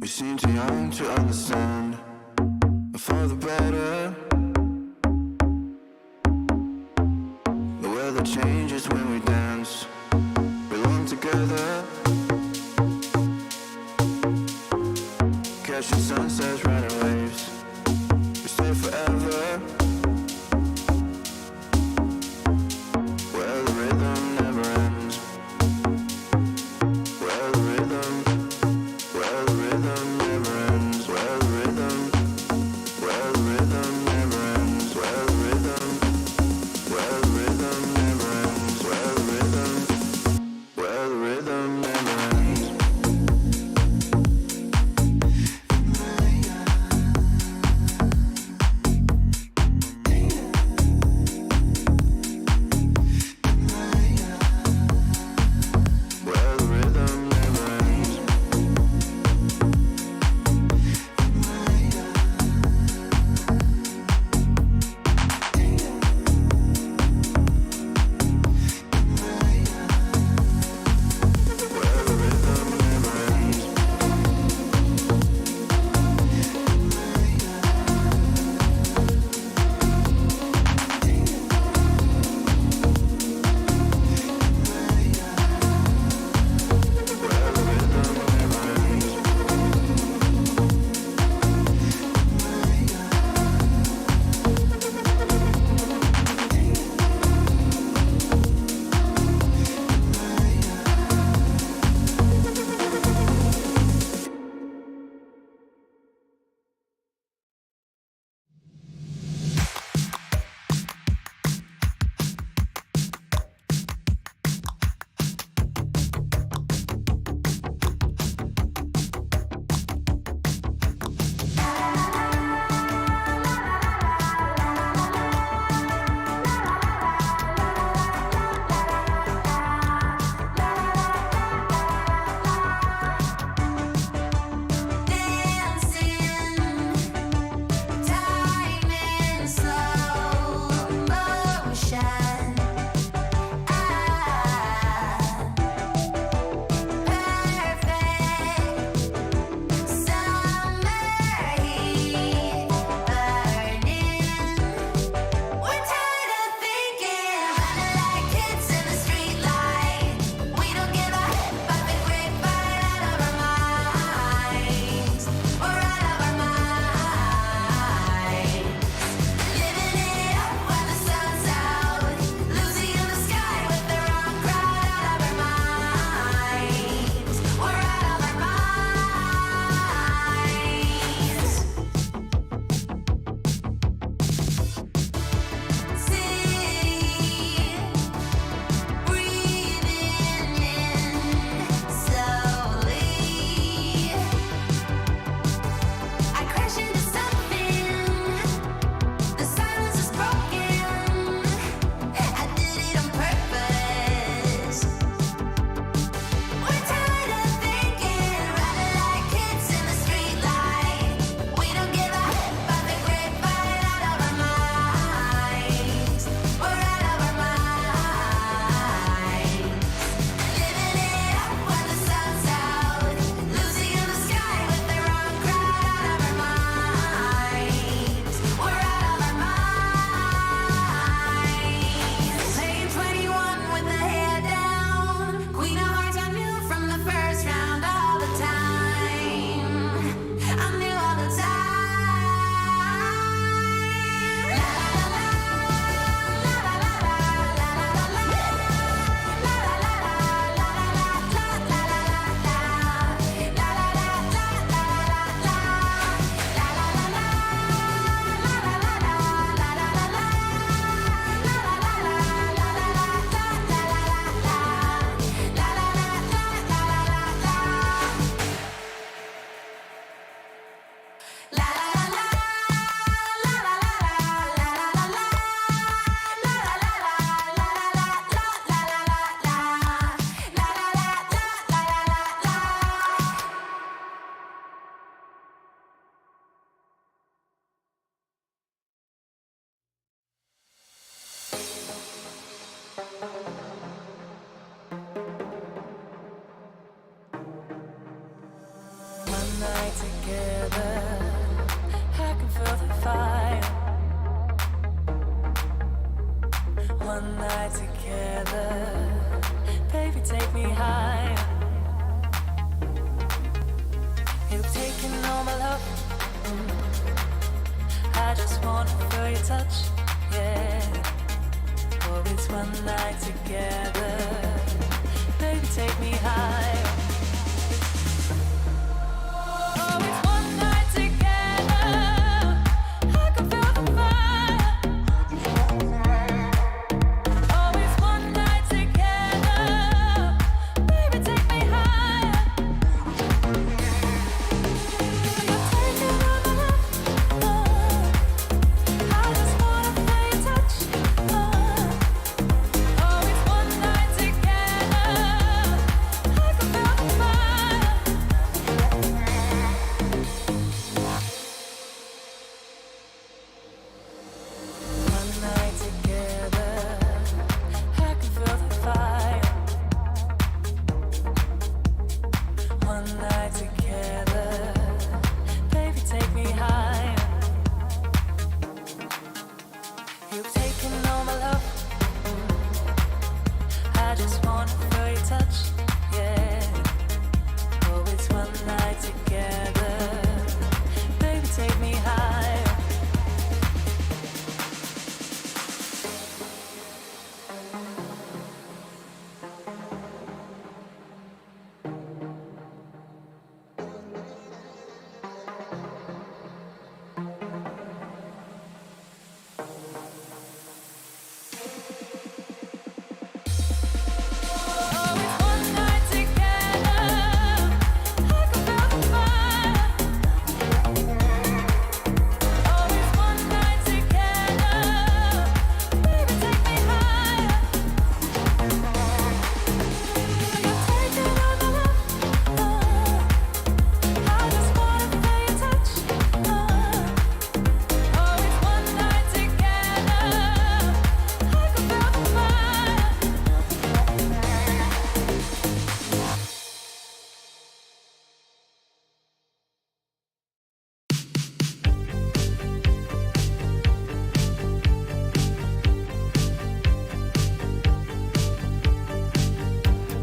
We seem too young to understand, for the better. The weather changes when we dance, belong together. Catching sunsets, riding waves, we stay forever. Where the rhythm never ends, where the rhythm never ends, where the rhythm never ends, where the rhythm never ends, where the rhythm never ends. together. I can feel the fire. One night together, baby, take me higher. You've taken all my love. I just wanna feel your touch, yeah. Oh, it's one night together, baby, take me higher. Oh, it's one night together. I can feel the fire. Oh, it's one night together, baby, take me higher. You're taking all my love. I just wanna feel your touch. Oh, it's one night together. I can feel the fire. One night together, I can feel the fire. One night together, baby, take me higher. You've taken all my love. I just wanna feel your touch, yeah. Oh, it's one night together, baby, take me higher. Oh, it's one night together. I can feel the fire. Oh, it's one night together. Baby, take me higher. You're taking all my love. I just wanna feel your touch. Oh, it's one night together. I can feel the fire.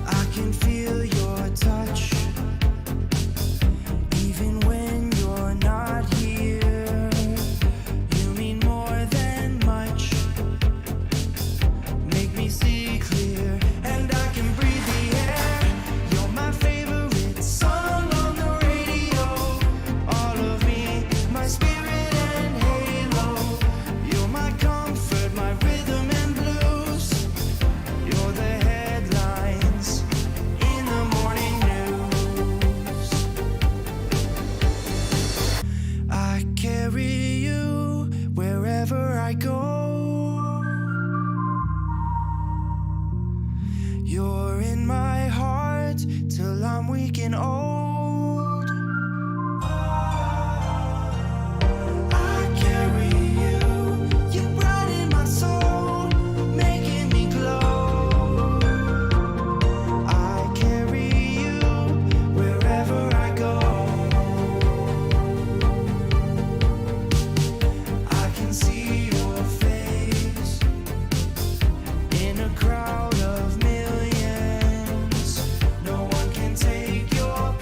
I can feel your touch, even when you're not here. You mean more than much. Make me see clear, and I can breathe the air. You're my favorite song on the radio. All of me, my spirit and halo. You're my comfort, my rhythm and blues. You're the headlines in the morning news. I carry you wherever I go. You're in my heart till I'm weak and old. I carry you, you brighten my soul, making me glow. I carry you wherever I go. I can see your face in a crowd of millions. No one can take your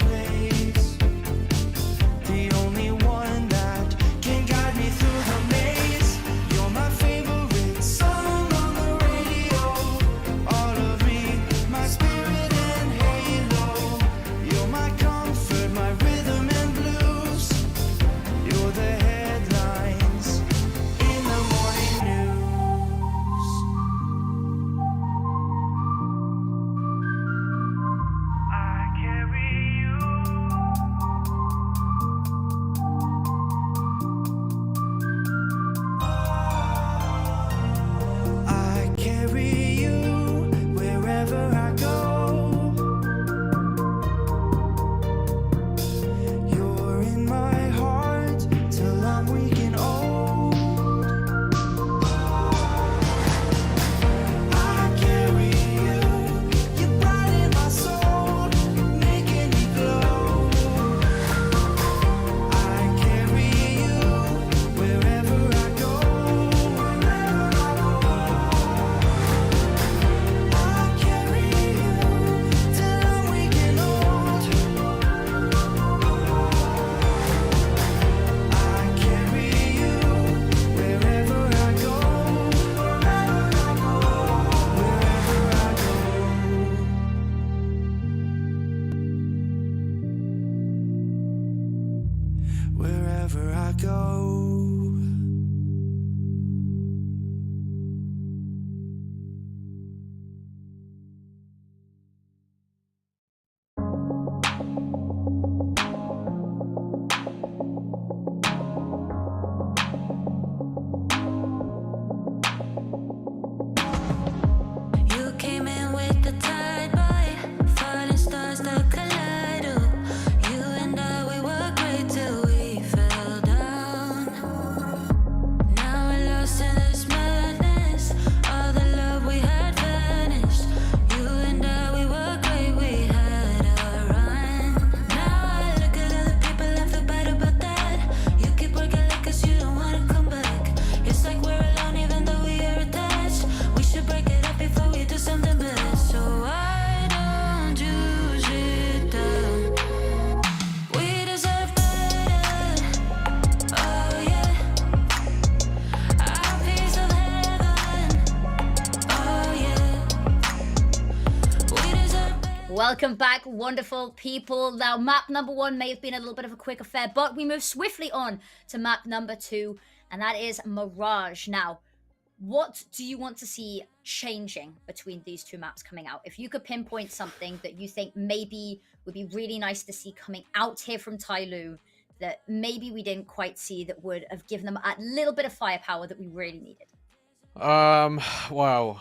Welcome back, wonderful people. Now, map number 1 may have been a little bit of a quick affair, but we move swiftly on to map number 2, and that is Mirage. Now, what do you want to see changing between these two maps coming out? If you could pinpoint something that you think maybe would be really nice to see coming out here from Tyloo, that maybe we didn't quite see, that would have given them a little bit of firepower that we really needed. Well,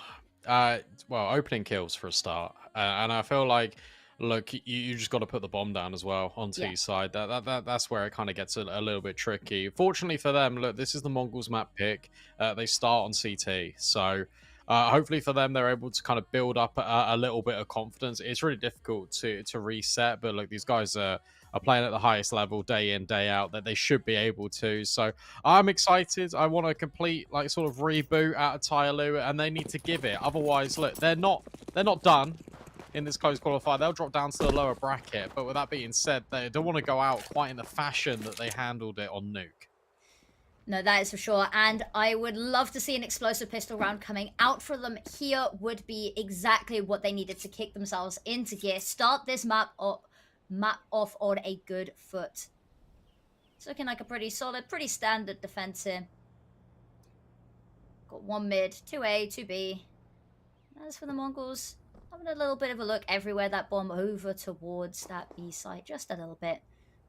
opening kills for a start, and I feel like, look, you just got to put the bomb down as well on T side. That's where it kind of gets a little bit tricky. Fortunately for them, look, this is the Mongols map pick. They start on CT, so hopefully for them, they're able to kind of build up a little bit of confidence. It's really difficult to reset, but look, these guys are playing at the highest level day in, day out, that they should be able to. So I'm excited. I want a complete sort of reboot out of Tyloo, and they need to give it. Otherwise, look, they're not done in this close qualifier. They'll drop down to the lower bracket. But with that being said, they don't want to go out quite in the fashion that they handled it on Nuke. No, that is for sure. And I would love to see an explosive pistol round coming out for them here. Would be exactly what they needed to kick themselves into gear. Start this map off on a good foot. It's looking like a pretty solid, pretty standard defense here. Got 1 mid, 2A, 2B. As for the Mongols, having a little bit of a look everywhere. That bomb over towards that B site, just a little bit.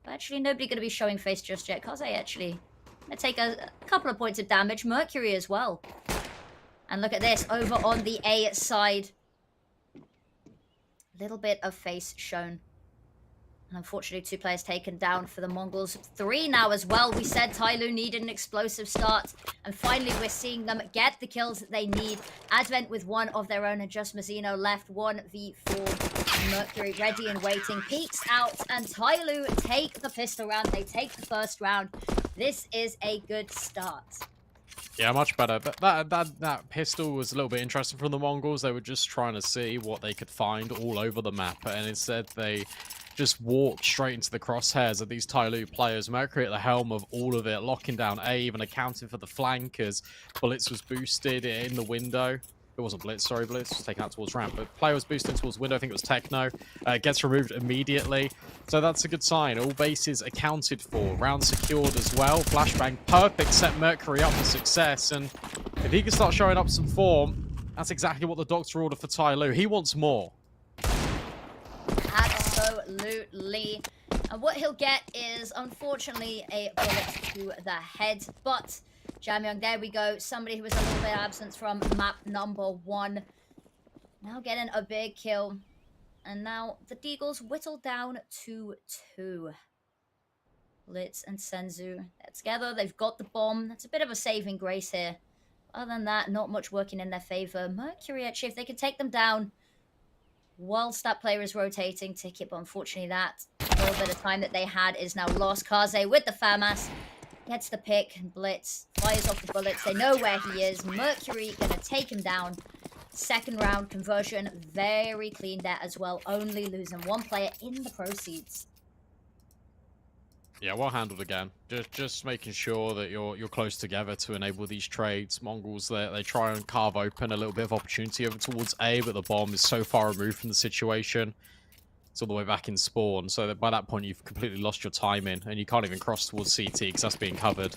But actually, nobody going to be showing face just yet. Kaze actually going to take a couple of points of damage. Mercury as well. And look at this, over on the A side. Little bit of face shown. And unfortunately, 2 players taken down for the Mongols. 3 now as well. We said Tyloo needed an explosive start. And finally, we're seeing them get the kills that they need. Advent with 1 of their own, and just Mazzino left. 1v4. Mercury ready and waiting. Peeks out, and Tyloo take the pistol round. They take the first round. This is a good start. Yeah, much better. But that pistol was a little bit interesting from the Mongols. They were just trying to see what they could find all over the map. And instead, they just walked straight into the crosshairs of these Tyloo players. Mercury at the helm of all of it, locking down A, even accounting for the flank as Blitz was boosted in the window. It wasn't Blitz, sorry, Blitz was taken out towards ramp, but player was boosting towards window. I think it was Techno. Gets removed immediately. So that's a good sign. All bases accounted for. Round secured as well. Flashbang, perfect, set Mercury up for success. And if he can start showing up some form, that's exactly what the doctor ordered for Tyloo. He wants more. Absolutely. And what he'll get is, unfortunately, a bullet to the head. But Jamyoung, there we go. Somebody who was a little bit absent from map number 1. Now getting a big kill. And now the Deagles whittle down to 2. Blitz and Senzu, they're together. They've got the bomb. That's a bit of a saving grace here. Other than that, not much working in their favor. Mercury, actually, if they can take them down whilst that player is rotating, ticket, but unfortunately that little bit of time that they had is now lost. Kaze with the FAMAS gets the pick, and Blitz fires off the bullets. They know where he is. Mercury gonna take him down. Second round conversion, very clean there as well. Only losing 1 player in the proceeds. Yeah, well handled again. Just making sure that you're close together to enable these trades. Mongols, they try and carve open a little bit of opportunity over towards A, but the bomb is so far removed from the situation. It's all the way back in spawn, so that by that point you've completely lost your timing, and you can't even cross towards CT because that's being covered.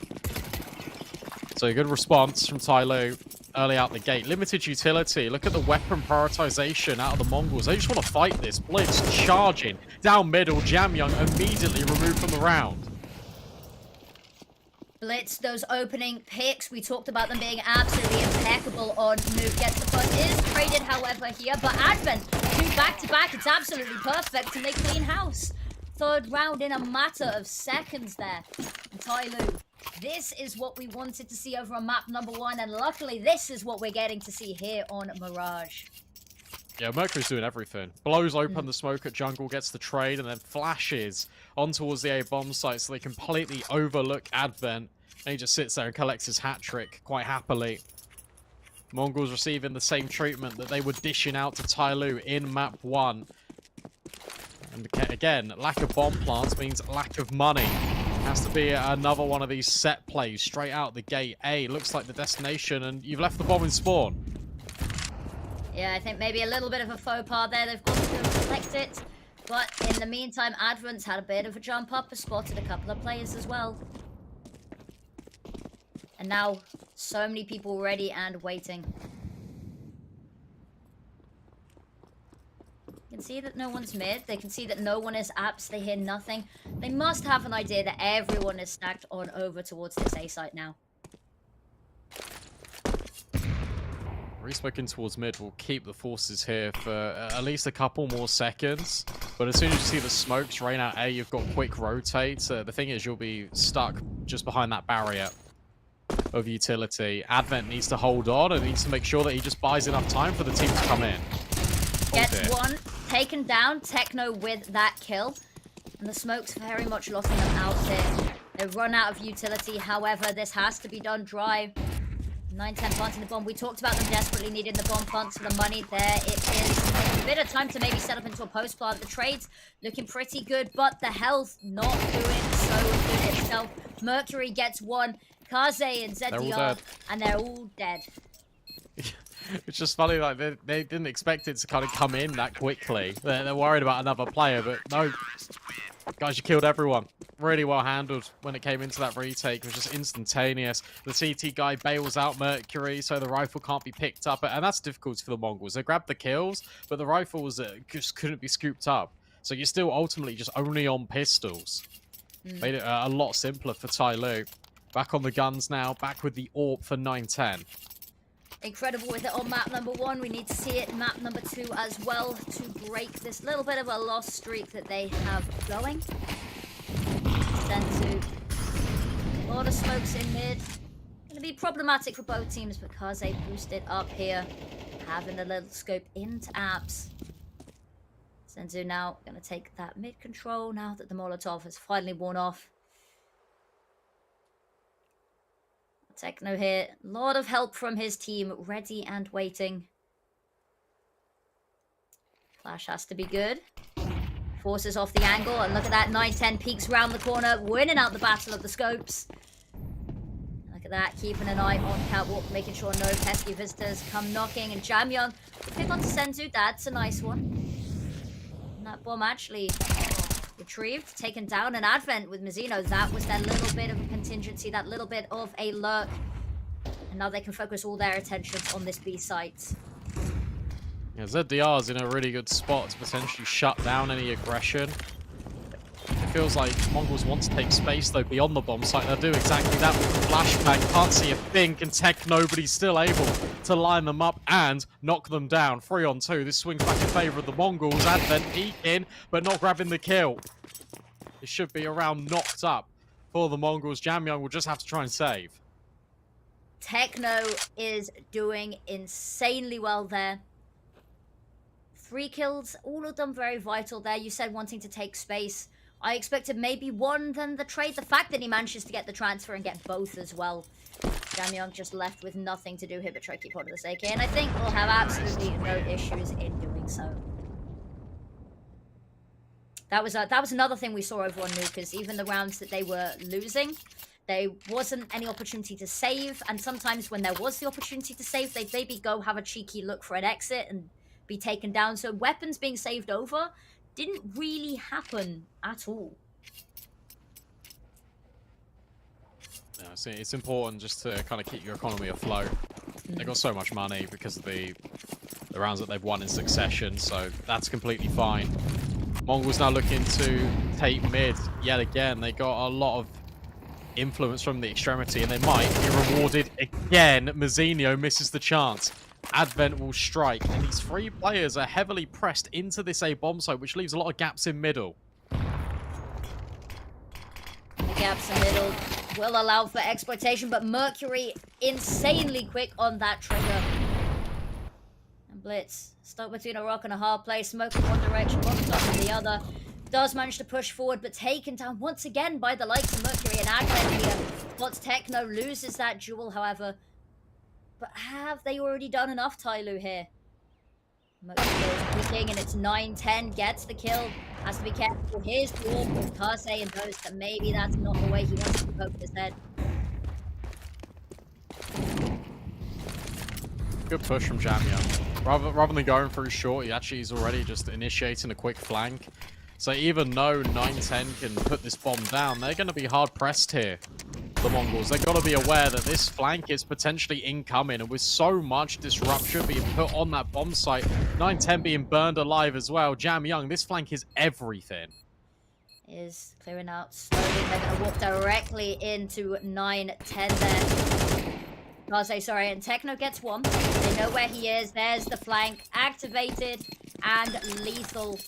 So a good response from Tyloo early out the gate. Limited utility. Look at the weapon prioritization out of the Mongols. They just want to fight this. Blitz charging down middle. Jamyoung immediately removed from the round. Blitz, those opening picks, we talked about them being absolutely impeccable on Nuke. Gets the push, is traded, however, here. But Advent, 2 back-to-back, it's absolutely perfect to make clean house. 3rd round in a matter of seconds there. And Tyloo, this is what we wanted to see over on map number 1, and luckily this is what we're getting to see here on Mirage. Yeah, Mercury's doing everything. Blows open the smoke at jungle, gets the trade, and then flashes on towards the A bomb site so they completely overlook Advent. And he just sits there and collects his hat-trick quite happily. Mongols receiving the same treatment that they were dishing out to Tyloo in map 1. And again, lack of bomb plants means lack of money. Has to be another one of these set plays straight out the gate. A looks like the destination, and you've left the bomb in spawn. Yeah, I think maybe a little bit of a faux pas there. They've got to collect it. But in the meantime, Advent's had a bit of a jump up, has spotted a couple of players as well. And now, so many people ready and waiting. You can see that no one's mid. They can see that no one is apps. They hear nothing. They must have an idea that everyone is stacked on over towards this A site now. Resmoking towards mid will keep the forces here for at least a couple more seconds. But as soon as you see the smokes rain out A, you've got quick rotates. The thing is, you'll be stuck just behind that barrier of utility. Advent needs to hold on and needs to make sure that he just buys enough time for the team to come in. Gets one taken down. Techno with that kill. And the smokes very much locking them out here. They run out of utility. However, this has to be done dry. 9-10 planting the bomb. We talked about them desperately needing the bomb plants for the money. There it is. A bit of time to maybe set up into a post plant. The trade's looking pretty good, but the health not doing so good itself. Mercury gets one. Kaze and ZDR, and they're all dead. It's just funny, like, they didn't expect it to kind of come in that quickly. They're worried about another player, but no. Guys, you killed everyone. Really well handled when it came into that retake. It was just instantaneous. The CT guy bails out Mercury, so the rifle can't be picked up. And that's difficult for the Mongols. They grabbed the kills, but the rifles just couldn't be scooped up. So you're still ultimately just only on pistols. Made it a lot simpler for Tyloo. Back on the guns now. Back with the AWP for 9-10. Incredible with it on map number 1. We need to see it map number 2 as well to break this little bit of a lost streak that they have going. Senzu. A lot of smokes in mid. Gonna be problematic for both teams because they boosted up here. Having a little scope into apps. Senzu now gonna take that mid control now that the Molotov has finally worn off. Techno here. A lot of help from his team. Ready and waiting. Flash has to be good. Forces off the angle. And look at that. 9-10 peeks round the corner. Winning out the battle of the scopes. Look at that. Keeping an eye on Catwalk. Making sure no pesky visitors come knocking. And Jamyoung pick onto Senzu. That's a nice one. And that bomb actually retrieved, taken down, and Advent with Mizzino. That was that little bit of a contingency, that little bit of a lurk. And now they can focus all their attention on this B site. Yeah, ZDR's in a really good spot to potentially shut down any aggression. It feels like Mongols want to take space, though, beyond the bomb site. They'll do exactly that with the flashbang. Can't see a thing, can Techno, but he's still able to line them up and knock them down. 3-on-2. This swings back in favour of the Mongols. Advent peeking, but not grabbing the kill. It should be around knocked up for the Mongols. Jamyoung will just have to try and save. Techno is doing insanely well there. 3 kills, all of them very vital there. You said wanting to take space. I expected maybe one, then the trade. The fact that he manages to get the transfer and get both as well. Jamyoung just left with nothing to do here but try to keep hold of this AK. And I think we'll have absolutely no issues in doing so. That was another thing we saw over on Nukas. Even the rounds that they were losing, there wasn't any opportunity to save. And sometimes when there was the opportunity to save, they'd maybe go have a cheeky look for an exit and be taken down. So weapons being saved over didn't really happen at all. Yeah, so it's important just to kind of keep your economy afloat. They got so much money because of the rounds that they've won in succession, so that's completely fine. Mongols now looking to take mid yet again. They got a lot of influence from the extremity, and they might be rewarded again. Mizzino misses the chance. Advent will strike, and these 3 players are heavily pressed into this A bomb site, which leaves a lot of gaps in middle. The gaps in middle will allow for exploitation, but Mercury insanely quick on that trigger. And Blitz stuck between a rock and a hard place. Smoke in one direction, bomb stuck in the other. Does manage to push forward, but taken down once again by the likes of Mercury and Advent here. Spots Techno, loses that duel, however. But have they already done enough, Tyloo, here? Mercury peeking, and it's 9-10, gets the kill. Has to be careful. Here's the orb with Kaze and knows that maybe that's not the way he wants to poke his head. Good push from Jamyoung. Rather than going through short, he actually is already just initiating a quick flank. So even though 910 can put this bomb down, they're going to be hard pressed here. The Mongols, they've got to be aware that this flank is potentially incoming, and with so much disruption being put on that bomb site, 910 being burned alive as well. Jam Young, this flank is everything. Is clearing out slowly. They're going to walk directly into 910 there. Kaze, sorry, and Techno gets one. They know where he is. There's the flank activated and lethal.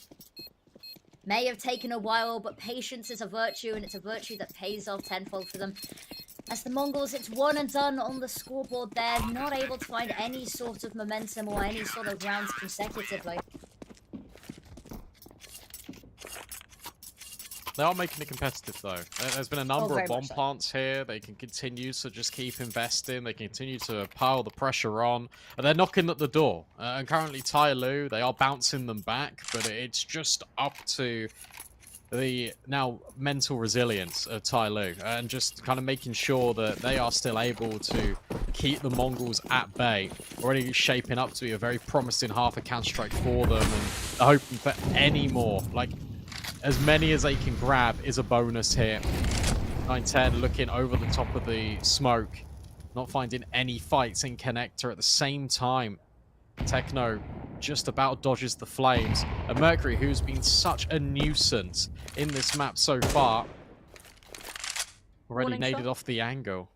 May have taken a while, but patience is a virtue, and it's a virtue that pays off tenfold for them. As the Mongols, it's one and done on the scoreboard there, not able to find any sort of momentum or any sort of rounds consecutively. They are making it competitive, though. There's been a number of bomb plants here. They can continue to just keep investing. They continue to pile the pressure on. And they're knocking at the door. And currently, Tyloo, they are bouncing them back. But it's just up to the now mental resilience of Tyloo. And just kind of making sure that they are still able to keep the Mongols at bay. Already shaping up to be a very promising half a counter-strike for them. And hoping for any more. Like, as many as they can grab is a bonus here. 910 looking over the top of the smoke. Not finding any fights in connector at the same time. Techno just about dodges the flames. And Mercury, who's been such a nuisance in this map so far, already naded off the angle.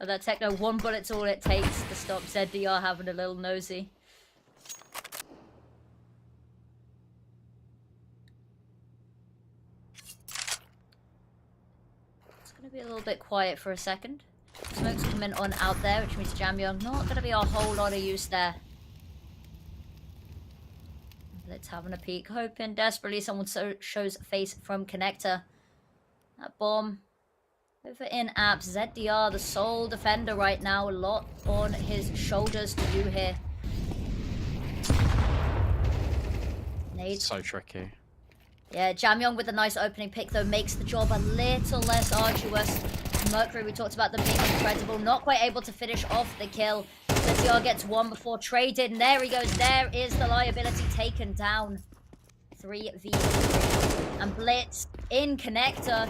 Oh, that Techno, one bullet's all it takes to stop ZDR having a little nosy. Be a little bit quiet for a second. Smoke's coming on out there, which means Jam Young not going to be a whole lot of use there. Let's having a peek, hoping desperately someone shows face from connector. That bomb over in apps. ZDR, the sole defender right now, a lot on his shoulders to do here. Nade. So tricky. Yeah, Jam Young with a nice opening pick, though, makes the job a little less arduous. Mercury, we talked about them being incredible, not quite able to finish off the kill. ZDR gets one before traded, and there he goes. There is the liability taken down. 3v3. And Blitz in connector.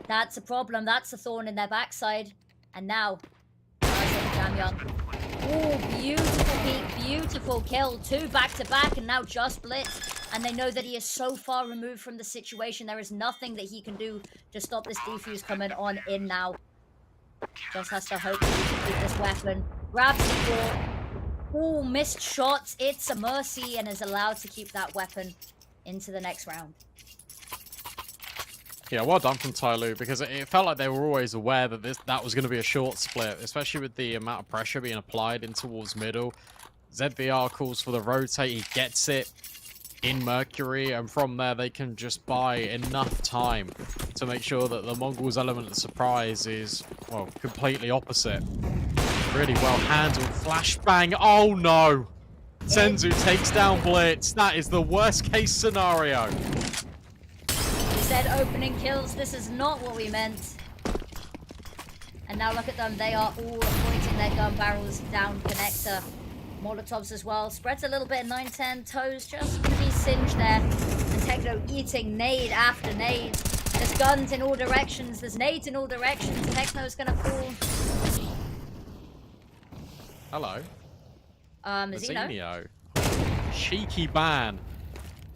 That's a problem. That's a thorn in their backside. And now, Jam Young. Oh, beautiful peek, beautiful kill. Two back-to-back, and now just Blitz. And they know that he is so far removed from the situation. There is nothing that he can do to stop this defuse coming on in now. Just has to hope that he can keep this weapon. Grabs the door. Oh, missed shots. It's a mercy and is allowed to keep that weapon into the next round. Yeah, well done from Tyloo, because it felt like they were always aware that that was going to be a short split, especially with the amount of pressure being applied in towards middle. ZVR calls for the rotate, he gets it in Mercury, and from there they can just buy enough time to make sure that the Mongols' element of surprise is, well, completely opposite. Really well handled. Flashbang. Oh no! Senzu takes down Blitz. That is the worst case scenario. We said opening kills. This is not what we meant. And now look at them. They are all pointing their gun barrels down connector. Molotovs as well. Spreads a little bit of 910. Toes just gonna be singed there. And Techno eating nade after nade. There's guns in all directions. There's nades in all directions. Techno's gonna fall. Hello. Mazzino. Cheeky ban.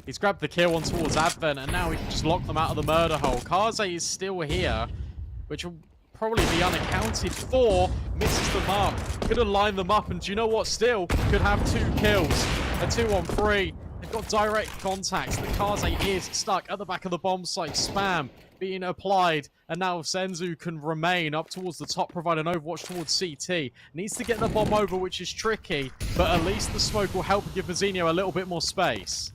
He's grabbed the kill one towards Advent, and now he can just lock them out of the murder hole. Kaze is still here, which will probably be unaccounted for. Misses the mark. Could have lined them up, and do you know what? Still could have 2 kills. A 2-on-3. They've got direct contacts. The Kaze is stuck at the back of the bomb site. Spam being applied, and now Senzu can remain up towards the top, provide an overwatch towards CT. Needs to get the bomb over, which is tricky, but at least the smoke will help give Mazzino a little bit more space.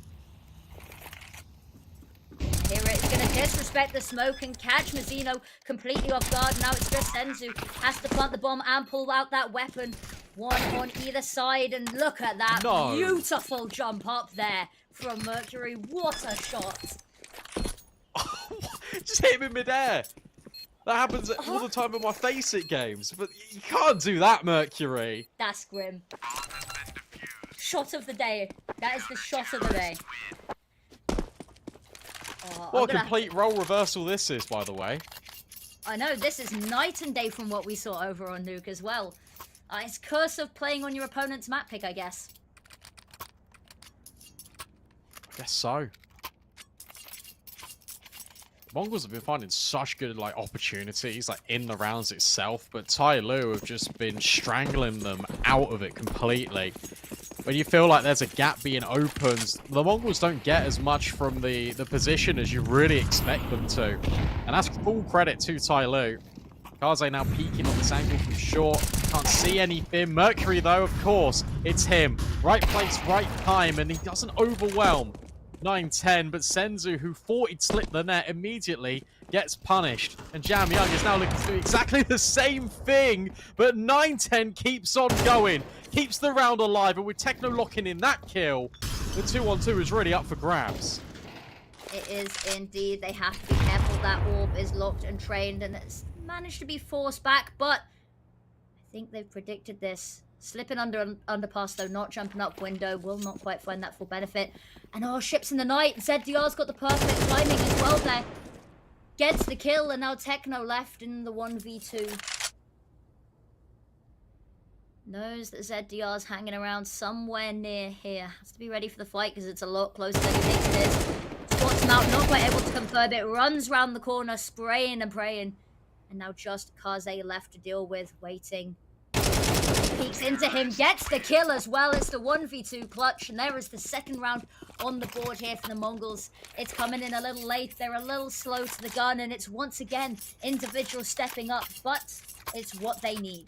Here it's going to disrespect the smoke and catch Mazzino completely off guard. Now it's just Senzu. Has to plant the bomb and pull out that weapon. One on either side, and look at that beautiful jump up there from Mercury. What a shot. Just hit him in midair. That happens all the time in my Face It games, but you can't do that, Mercury. That's grim. shot of the day. That is the shot of the day. Oh, What a complete role reversal this is, by the way. I know, this is night and day from what we saw over on Nuke as well. It's curse of playing on your opponent's map pick, I guess. I guess so. Mongols have been finding such good opportunities in the rounds itself, but Tai Lu have just been strangling them out of it completely. When you feel like there's a gap being opened, the Mongols don't get as much from the position as you really expect them to. And that's full credit to Tai Lu. Kaze now peeking on this angle from short. Can't see anything. Mercury, though, of course, it's him. Right place, right time, and he doesn't overwhelm. 9-10, but Senzu, who thought he'd slip the net immediately, gets punished. And Jam Young is now looking to do exactly the same thing, but 9-10 keeps on going. Keeps the round alive, and with Techno locking in that kill, the 2-on-2 is really up for grabs. It is indeed. They have to be careful. That orb is locked and trained, and it's managed to be forced back, but I think they've predicted this. Slipping under underpass, though, not jumping up window. Will not quite find that full benefit. And oh, ships in the night. ZDR's got the perfect timing as well there. Gets the kill, and now Techno left in the 1v2. Knows that ZDR's hanging around somewhere near here. Has to be ready for the fight because it's a lot closer than he thinks it is. Spots him out, not quite able to confirm it. Runs round the corner, spraying and praying. And now just Kaze left to deal with, waiting. Peeks into him, gets the kill as well. It's the 1v2 clutch, and there is the second round on the board here for the Mongols. It's coming in a little late. They're a little slow to the gun, and it's once again individuals stepping up, but it's what they need.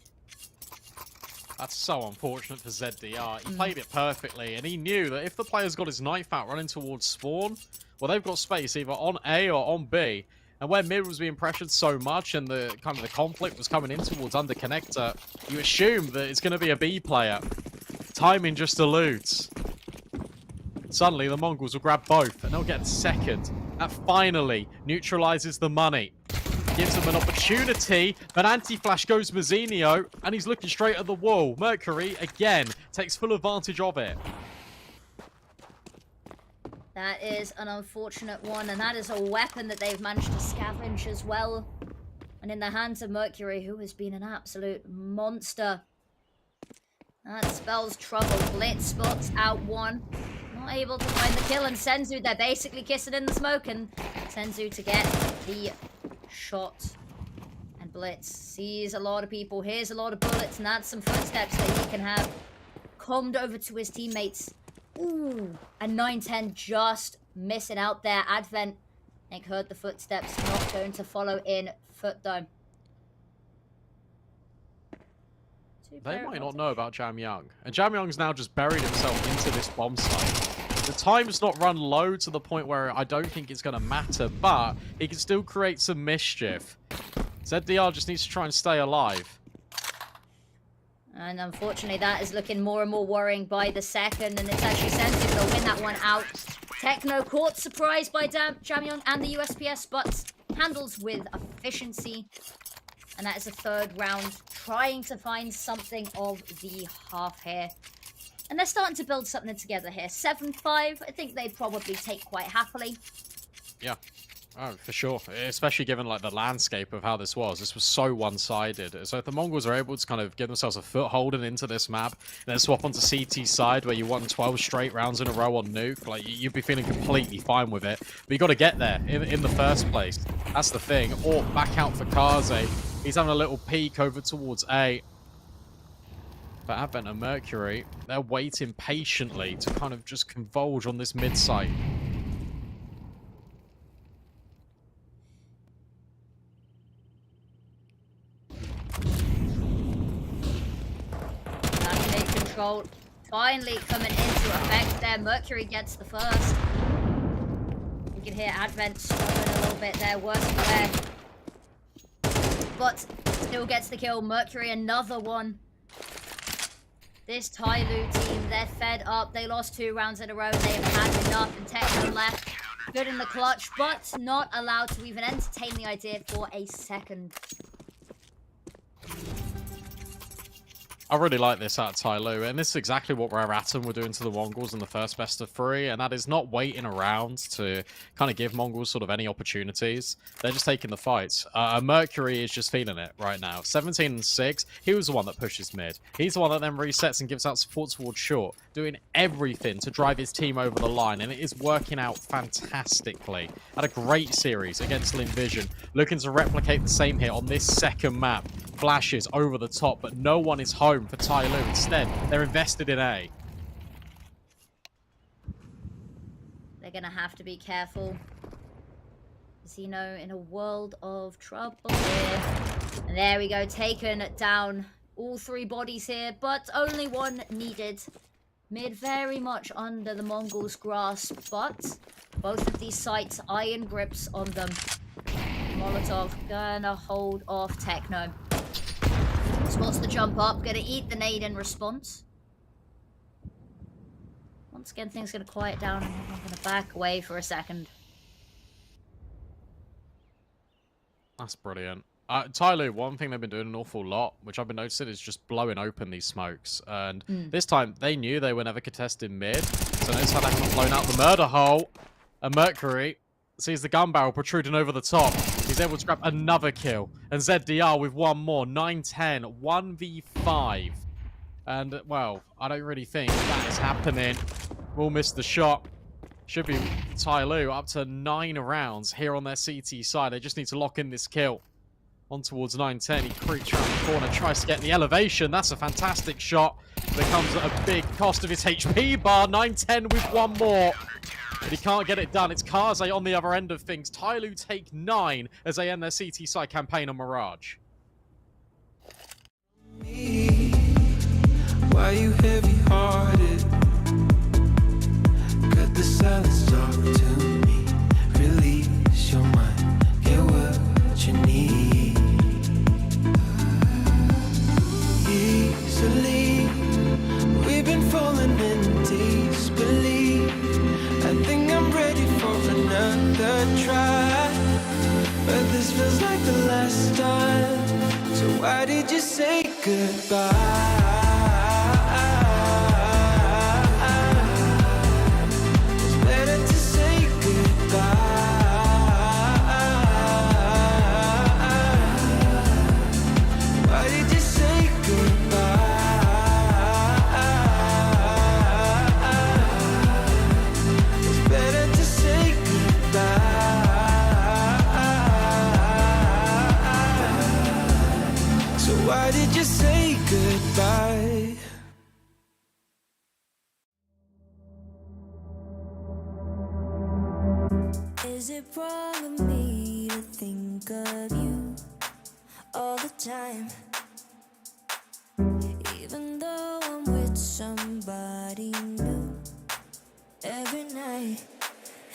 That's so unfortunate for ZDR. He played it perfectly, and he knew that if the player's got his knife out running towards spawn, well, they've got space either on A or on B. And where mid was being pressured so much and the conflict was coming in towards under connector, you assume that it's going to be a B player. Timing just eludes. Suddenly, the Mongols will grab both, and they'll get second. That finally neutralizes the money. Gives them an opportunity, but anti-flash goes Mazzinho, and he's looking straight at the wall. Mercury, again, takes full advantage of it. That is an unfortunate one, and that is a weapon that they've managed to scavenge as well. And in the hands of Mercury, who has been an absolute monster. That spells trouble. Blitz spots out one. Not able to find the kill, and Senzu, they're basically kissing in the smoke, and Senzu to get the shot. And Blitz sees a lot of people, hears a lot of bullets, and that's some footsteps that he can have. Combed over to his teammates. Ooh, and 9-10 just missing out there. Advent, I think, heard the footsteps, not going to follow in foot though. They might not know about Jam Young. And Jam Young's now just buried himself into this bomb site. The time's not run low to the point where I don't think it's going to matter, but he can still create some mischief. ZDR just needs to try and stay alive. And unfortunately, that is looking more and more worrying by the second, and it's actually Senzu going to win that one out. Techno caught surprised by Jamyong and the USPS, but handles with efficiency. And that is a third round, trying to find something of the half here. And they're starting to build something together here. 7-5, I think they probably take quite happily. Yeah. Oh, for sure. Especially given the landscape of how this was. This was so one-sided. So if the Mongols are able to kind of give themselves a foothold and into this map, and then swap onto CT's side where you won 12 straight rounds in a row on Nuke, you'd be feeling completely fine with it. But you got to get there in the first place. That's the thing. Or back out for Kaze. He's having a little peek over towards A. But Advent and Mercury, they're waiting patiently to kind of just converge on this mid site. Control finally coming into effect there. Mercury gets the first. You can hear Advent struggling a little bit there, working there. But still gets the kill. Mercury, another one. This Tyloo team, they're fed up. They lost 2 rounds in a row. They've had enough, and Techno left. Good in the clutch, but not allowed to even entertain the idea for a second. I really like this out of Tyloo, and this is exactly what Rare Atom were doing to the Mongols in the first best of 3, and that is not waiting around to kind of give Mongols sort of any opportunities. They're just taking the fights. Mercury is just feeling it right now. 17-6, he was the one that pushes mid. He's the one that then resets and gives out support towards short, doing everything to drive his team over the line, and it is working out fantastically. Had a great series against Vision, looking to replicate the same here on this second map. Flashes over the top, but no one is home for Tyloo. Instead, they're invested in A. They're gonna have to be careful. Xeno in a world of trouble here. And there we go, taken down all 3 bodies here, but only one needed. Mid very much under the Mongols' grasp, but both of these sites, iron grips on them. Molotov gonna hold off Techno. Spots the jump up, gonna eat the nade in response. Once again, things gonna quiet down, and I'm gonna back away for a second. That's brilliant. Tyloo, one thing they've been doing an awful lot, which I've been noticing, is just blowing open these smokes. And this time, they knew they were never contested mid. So notice how they haven't blown out the murder hole. And Mercury sees the gun barrel protruding over the top. He's able to grab another kill. And ZDR with one more. 9-10. 1v5. And, well, I don't really think that is happening. We'll miss the shot. Should be Tyloo up to 9 rounds here on their CT side. They just need to lock in this kill. On towards 9-10. He creeps around the corner, tries to get in the elevation. That's a fantastic shot. But it comes at a big cost of his HP bar. 9-10 with one more. But he can't get it done. It's Kaze on the other end of things. Tyloo take 9 as they end their CT side campaign on Mirage. Why you heavy-hearted? Cut the silence, talk to me. Release your mind, get what you need. Easily, we've been falling in disbelief. I think I'm ready for another try, but this feels like the last time. So why did you say goodbye? Why did you say goodbye? Is it wrong of me to think of you all the time? Even though I'm with somebody new every night,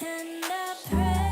and I pray.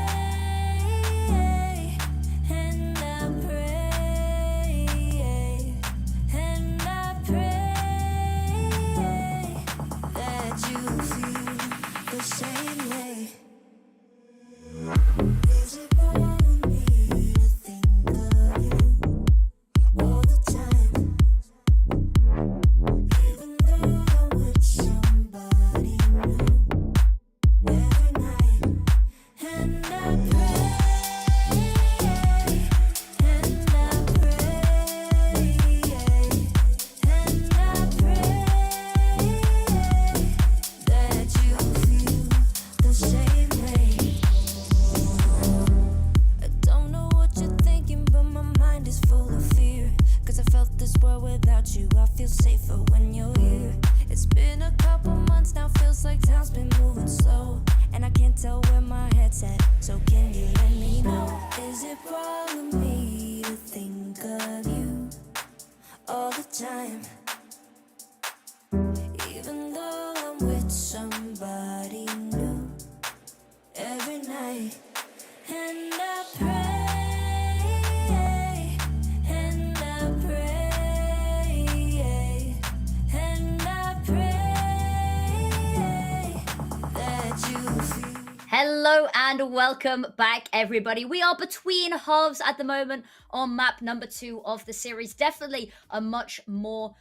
Hello and welcome back, everybody. We are between halves at the moment on map number 2 of the series. Definitely a much more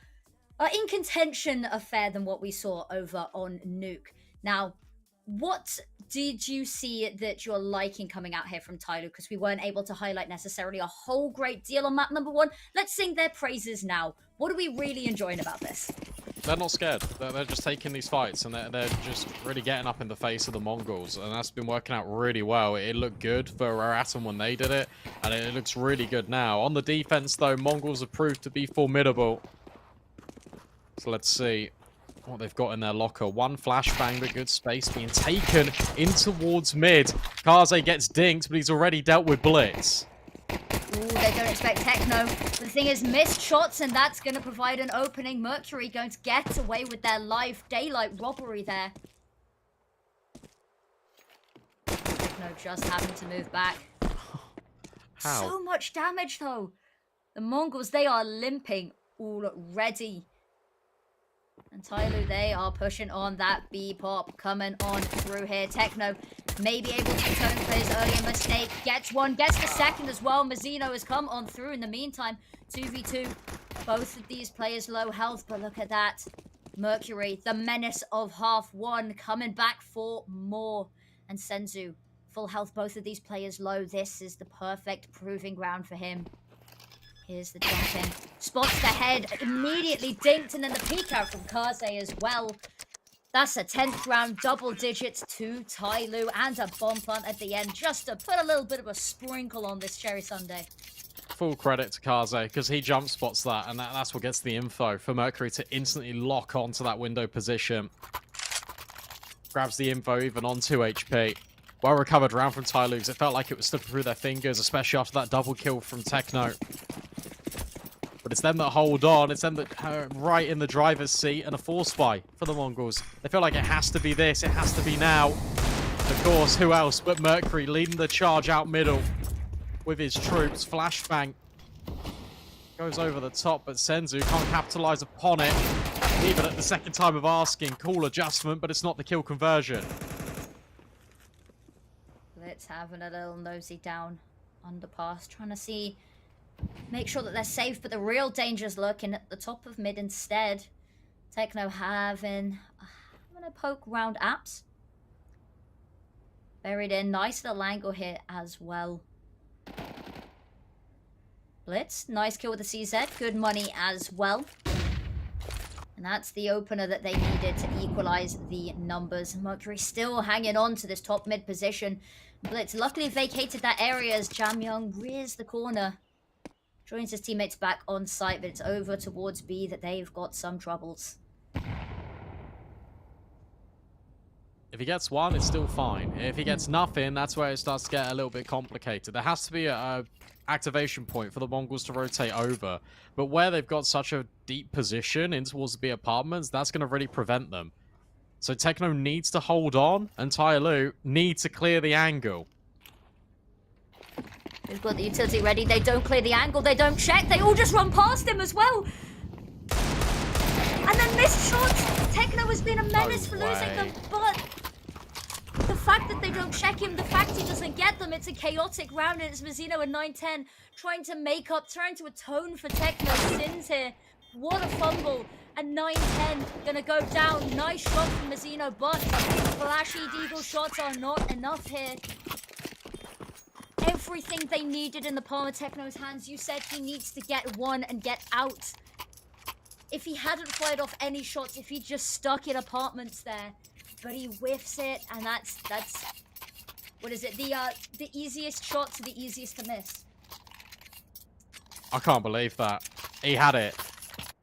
in contention affair than what we saw over on Nuke. Now, what did you see that you're liking coming out here from Tyloo? Because we weren't able to highlight necessarily a whole great deal on map number 1. Let's sing their praises now. What are we really enjoying about this? They're not scared. They're just taking these fights, and they're just really getting up in the face of the Mongols, and that's been working out really well. It looked good for Atom when they did it, and it looks really good now. On the defense, though, Mongols have proved to be formidable. So let's see what they've got in their locker. One flashbang, but good space being taken in towards mid. Kaze gets dinked, but he's already dealt with Blitz. Ooh, they don't expect Techno. But the thing is, missed shots, and that's going to provide an opening. Mercury going to get away with their live daylight robbery there. Techno just having to move back. How? So much damage, though. The Mongols, they are limping already. And Tyloo, they are pushing on that B-pop coming on through here. Techno may be able to atone for his earlier mistake. Gets one, gets the second as well. Mazzino has come on through in the meantime. 2v2. Both of these players low health, but look at that. Mercury, the menace of half one, coming back for more. And Senzu, full health, both of these players low. This is the perfect proving ground for him. Here's the jump in. Spots the head, immediately dinked, and then the peek out from Kaze as well. That's a 10th round, double digits to Tyloo, and a bomb plant at the end, just to put a little bit of a sprinkle on this cherry sundae. Full credit to Kaze, because he jump spots that, and that's what gets the info for Mercury to instantly lock onto that window position. Grabs the info even on 2 HP. Well recovered round from Tyloo, because it felt like it was slipping through their fingers, especially after that double kill from Techno. But it's them that hold on. It's them that are right in the driver's seat, and a force buy for the Mongols. They feel like it has to be this. It has to be now. Of course, who else but Mercury leading the charge out middle with his troops. Flashbang goes over the top, but Senzu can't capitalize upon it. Even at the second time of asking. Cool adjustment, but it's not the kill conversion. Blitz having a little nosy down underpass, trying to see... make sure that they're safe, but the real danger's lurking at the top of mid instead. Techno having... I'm going to poke round apps. Buried in. Nice little angle here as well. Blitz. Nice kill with the CZ. Good money as well. And that's the opener that they needed to equalize the numbers. Mercury still hanging on to this top mid position. Blitz luckily vacated that area as Jamyoung rears the corner. Joins his teammates back on site, but it's over towards B that they've got some troubles. If he gets one, it's still fine. If he gets nothing, that's where it starts to get a little bit complicated. There has to be a activation point for the Mongols to rotate over. But where they've got such a deep position in towards the B apartments, that's going to really prevent them. So Techno needs to hold on, and Tyloo needs to clear the angle. They've got the utility ready. They don't clear the angle. They don't check. They all just run past him as well. And then missed shots. Techno has been a menace for losing them, but the fact that they don't check him, the fact he doesn't get them, it's a chaotic round, and it's Mazzino and 9-10 trying to make up, trying to atone for Techno's sins here. What a fumble. And 9-10 gonna go down. Nice shot from Mazzino, but flashy deagle shots are not enough here. Everything they needed in the palm of Techno's hands. You said he needs to get one and get out. If he hadn't fired off any shots, if he just stuck in apartments there, but he whiffs it, and that's what is it? The easiest shot to the easiest to miss. I can't believe that. He had it.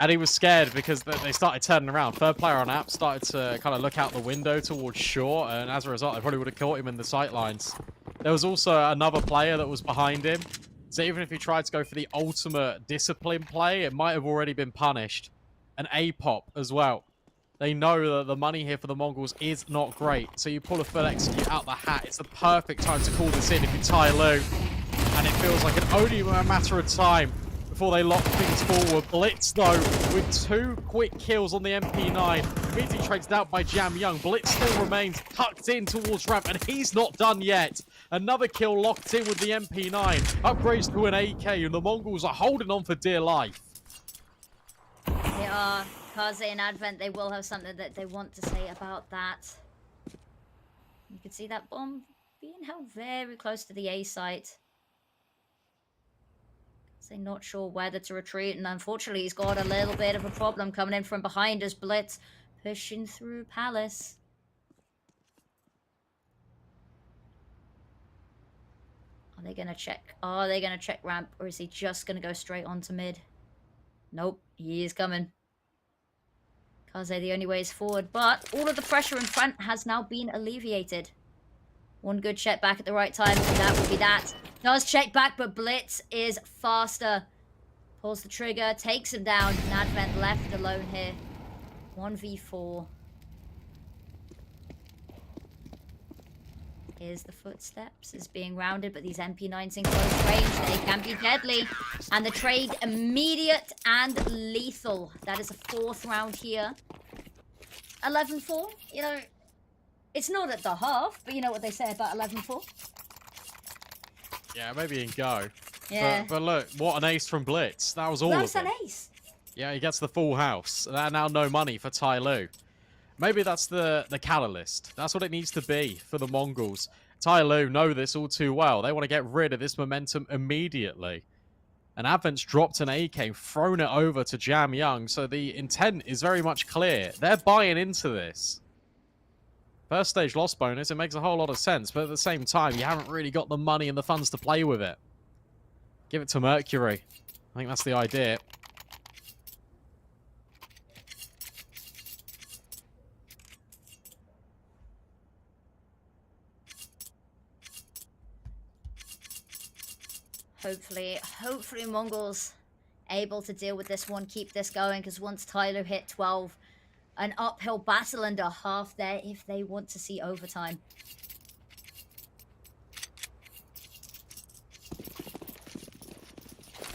And he was scared because they started turning around. Third player on app started to kind of look out the window towards shore, and as a result, they probably would have caught him in the sight lines. There was also another player that was behind him. So even if he tried to go for the ultimate discipline play, it might have already been punished. An A-pop as well. They know that the money here for the Mongols is not great. So you pull a full execute out the hat. It's the perfect time to call this in if you're Tyloo. And it feels like it only a matter of time before they lock things forward. Blitz, though, with 2 quick kills on the MP9. Immediately traded out by Jamyoung. Blitz still remains tucked in towards Ramp, and he's not done yet. Another kill locked in with the MP9. Upgrades to an AK, and the Mongols are holding on for dear life. They are. Kaze and Advent, they will have something that they want to say about that. You can see that bomb being held very close to the A site. They're not sure whether to retreat, and unfortunately he's got a little bit of a problem coming in from behind as Blitz pushing through Palace. Are they going to check? Are they going to check ramp, or is he just going to go straight onto mid? Nope, he is coming. Kaze, the only way is forward, but all of the pressure in front has now been alleviated. One good check back at the right time, and that would be that. Does check back, but Blitz is faster. Pulls the trigger, takes him down, and Advent left alone here. 1v4. Here's the footsteps. Is being rounded, but these MP9s in close range, they can be deadly. And the trade immediate and lethal. That is a 4th round here. 11-4. You know, it's not at the half, but you know what they say about 11-4. Yeah, maybe in go. Yeah. But look, what an ace from Blitz. That was all of That's them. an ace. Yeah, he gets the full house. And now no money for Tai Lu. Maybe that's the catalyst. That's what it needs to be for the Mongols. Tai Lu know this all too well. They want to get rid of this momentum immediately. And Advent's dropped an AK, thrown it over to Jam Young, so the intent is very much clear. They're buying into this. First stage loss bonus, it makes a whole lot of sense, but at the same time, you haven't really got the money and the funds to play with it. Give it to Mercury. I think that's the idea. Hopefully Mongols able to deal with this one, keep this going, because once Tyler hit 12, an uphill battle and a half there if they want to see overtime.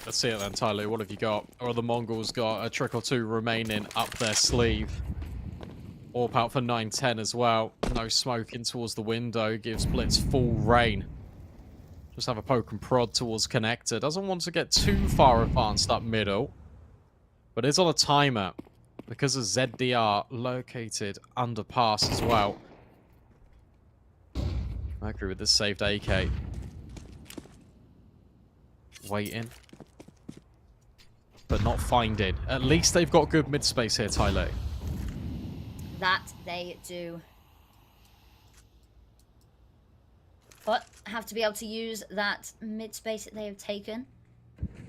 Let's see it then, Tyler. What have you got? Or the Mongols got a trick or two remaining up their sleeve. Orp out for 9-10 as well. No smoke in towards the window. Gives Blitz full reign. Just have a poke and prod towards Connector. Doesn't want to get too far advanced up middle. But is on a timer. Because of ZDR located under pass as well. Mercury with this saved AK. Waiting. But not finding. At least they've got good mid space here, Tyler. That they do. But have to be able to use that mid space that they have taken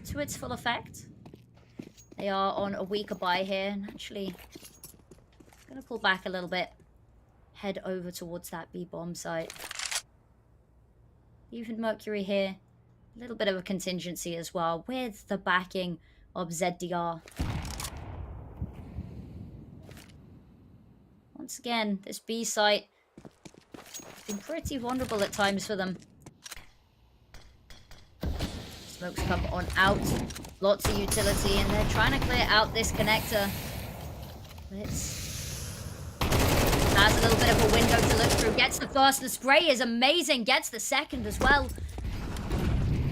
to its full effect. They are on a weaker buy here, and actually gonna pull back a little bit. Head over towards that B bomb site. Even Mercury here. A little bit of a contingency as well, with the backing of ZDR. Once again, this B site has been pretty vulnerable at times for them. Smokes come on out. Lots of utility, and they're trying to clear out this connector. Has a little bit of a window to look through. Gets the first. The spray is amazing. Gets the second as well.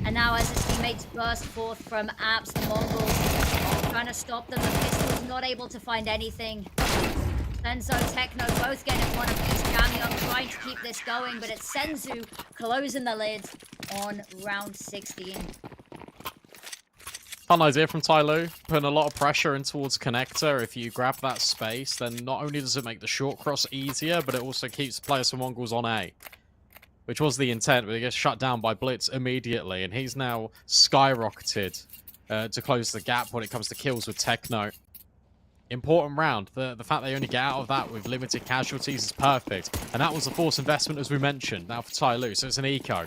And now as his teammates burst forth from Apps, the Mongols trying to stop them. The pistol's not able to find anything. Senzo, Techno both getting one of these. Jam Young trying to keep this going, but it's Senzu closing the lid on round 16. Fun idea from Tai Lu, putting a lot of pressure in towards Connector. If you grab that space, then not only does it make the short cross easier, but it also keeps players from Mongols on A. Which was the intent, but it gets shut down by Blitz immediately, and he's now skyrocketed to close the gap when it comes to kills with Techno. Important round. The fact they only get out of that with limited casualties is perfect. And that was a force investment, as we mentioned, now for Tai Lu, so it's an eco.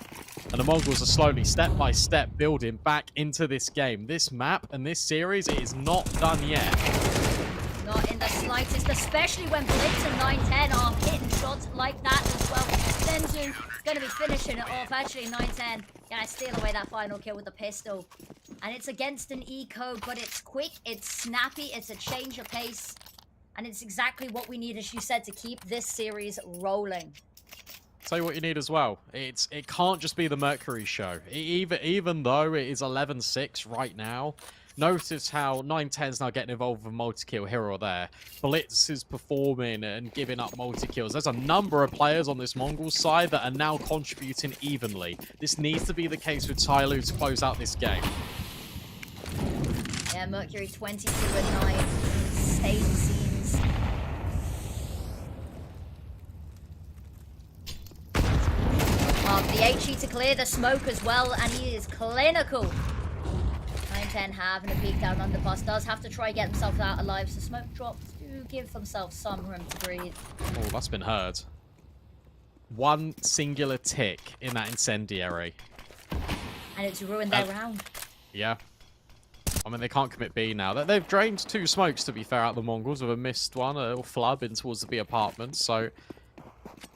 And the Mongols are slowly, step by step, building back into this game. This map and this series, it is not done yet. Not in the slightest, especially when Blitz and 9-10 are hitting shots like that as well. Senzu going to be finishing it off. Actually, 9-10 gonna steal away that final kill with the pistol. And it's against an eco, but it's quick, it's snappy, it's a change of pace. And it's exactly what we need, as you said, to keep this series rolling. Tell you what you need as well. It can't just be the Mercury show. Even though it is 11-6 right now, Notice how 910's now getting involved with multi-kill here or there. Blitz is performing and giving up multi-kills. There's a number of players on this Mongols side that are now contributing evenly. This needs to be the case with Tyloo to close out this game. Yeah, Mercury 22-9. Insane scenes. The HE to clear the smoke as well, and he is clinical. 910 having a peek down underpass. Does have to try and get themselves out alive, so smoke drops do give themselves some room to breathe. Oh, that's been heard. One singular tick in that incendiary. And it's ruined their round. Yeah. I mean, they can't commit B now. They've drained 2 smokes, to be fair, out the Mongols with a missed one, a little flub in towards the B apartments. So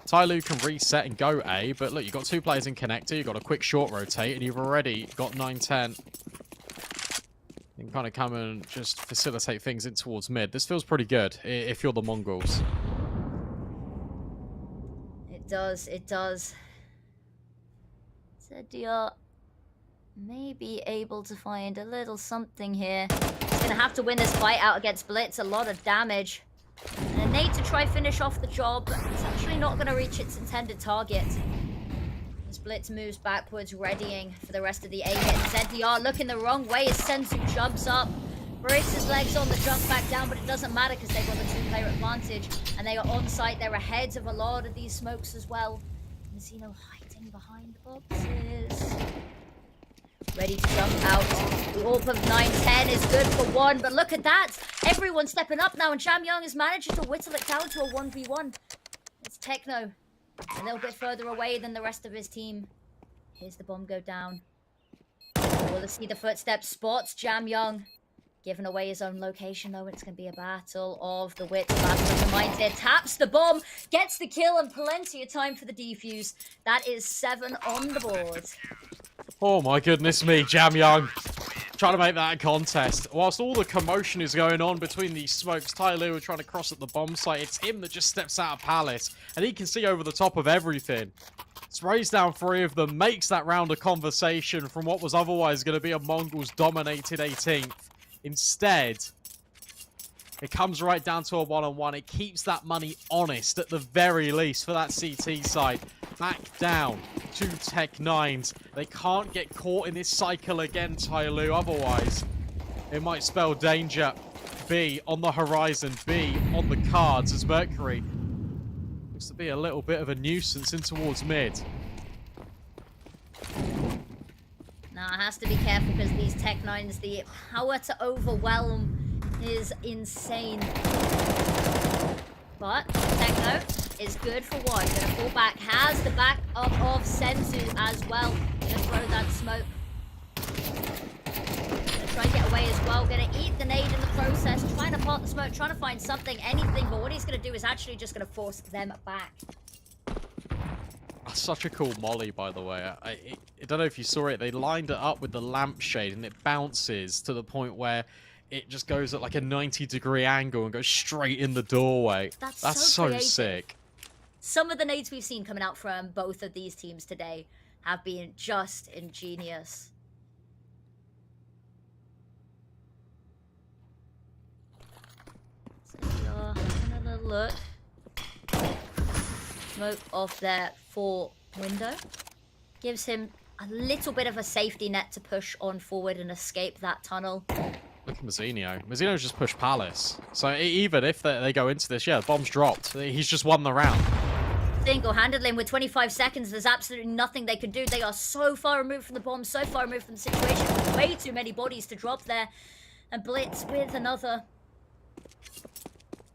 Tyloo can reset and go A, but look, you've got 2 players in connector, you've got a quick short rotate, and you've already got 910. You can kind of come and just facilitate things in towards mid. This feels pretty good if you're the Mongols. It does, it does. ZDR may be able to find a little something here. He's going to have to win this fight out against Blitz. A lot of damage. And a nade to try finish off the job. It's actually not going to reach its intended target. As Blitz moves backwards, readying for the rest of the A hit. ZDR looking the wrong way as Senzu jumps up. Breaks his legs on the jump back down, but it doesn't matter because they've got the 2-player advantage. And they are on site. They're ahead of a lot of these smokes as well. Mazino hiding behind the boxes. Ready to jump out. The AWP of 910 is good for 1, but look at that! Everyone's stepping up now, and Jamyoung has managed to whittle it down to a 1v1. It's Techno, a little bit further away than the rest of his team. Here's the bomb go down. We'll see the footsteps. Spots Jamyoung. Giving away his own location, though. It's going to be a battle of the wits. Battle of the minds here. Taps the bomb. Gets the kill, and plenty of time for the defuse. That is 7 on the board. Oh my goodness me, Jamyoung. Trying to make that a contest. Whilst all the commotion is going on between these smokes, Tyloo are trying to cross at the bomb site. It's him that just steps out of Palace, and he can see over the top of everything. Sprays down 3 of them, makes that round a conversation from what was otherwise going to be a Mongols-dominated 18th. Instead, it comes right down to a one-on-one. It keeps that money honest at the very least for that CT side. Back down to Tech9s. They can't get caught in this cycle again, Tyloo. Otherwise, it might spell danger. B on the horizon. B on the cards as Mercury looks to be a little bit of a nuisance in towards mid. Now, it has to be careful because these Tech9s, the power to overwhelm is insane. But Techno is good for 1. Gonna fall back. Has the back up of Senzu as well. Gonna throw that smoke. Gonna try and get away as well. Gonna eat the nade in the process. Trying to part the smoke. Trying to find something, anything. But what he's gonna do is actually just gonna force them back. Such a cool molly, by the way. I don't know if you saw it. They lined it up with the lampshade, and it bounces to the point where it just goes at like a 90-degree angle and goes straight in the doorway. That's so sick. Some of the nades we've seen coming out from both of these teams today have been just ingenious. So having a little look. Smoke off their 4 window. Gives him a little bit of a safety net to push on forward and escape that tunnel. Look at Mazino. Mazino's just pushed Palace. So even if they go into this, yeah, the bomb's dropped. He's just won the round. Single-handedly, with 25 seconds, there's absolutely nothing they can do. They are so far removed from the bomb, so far removed from the situation. Way too many bodies to drop there. And Blitz with another.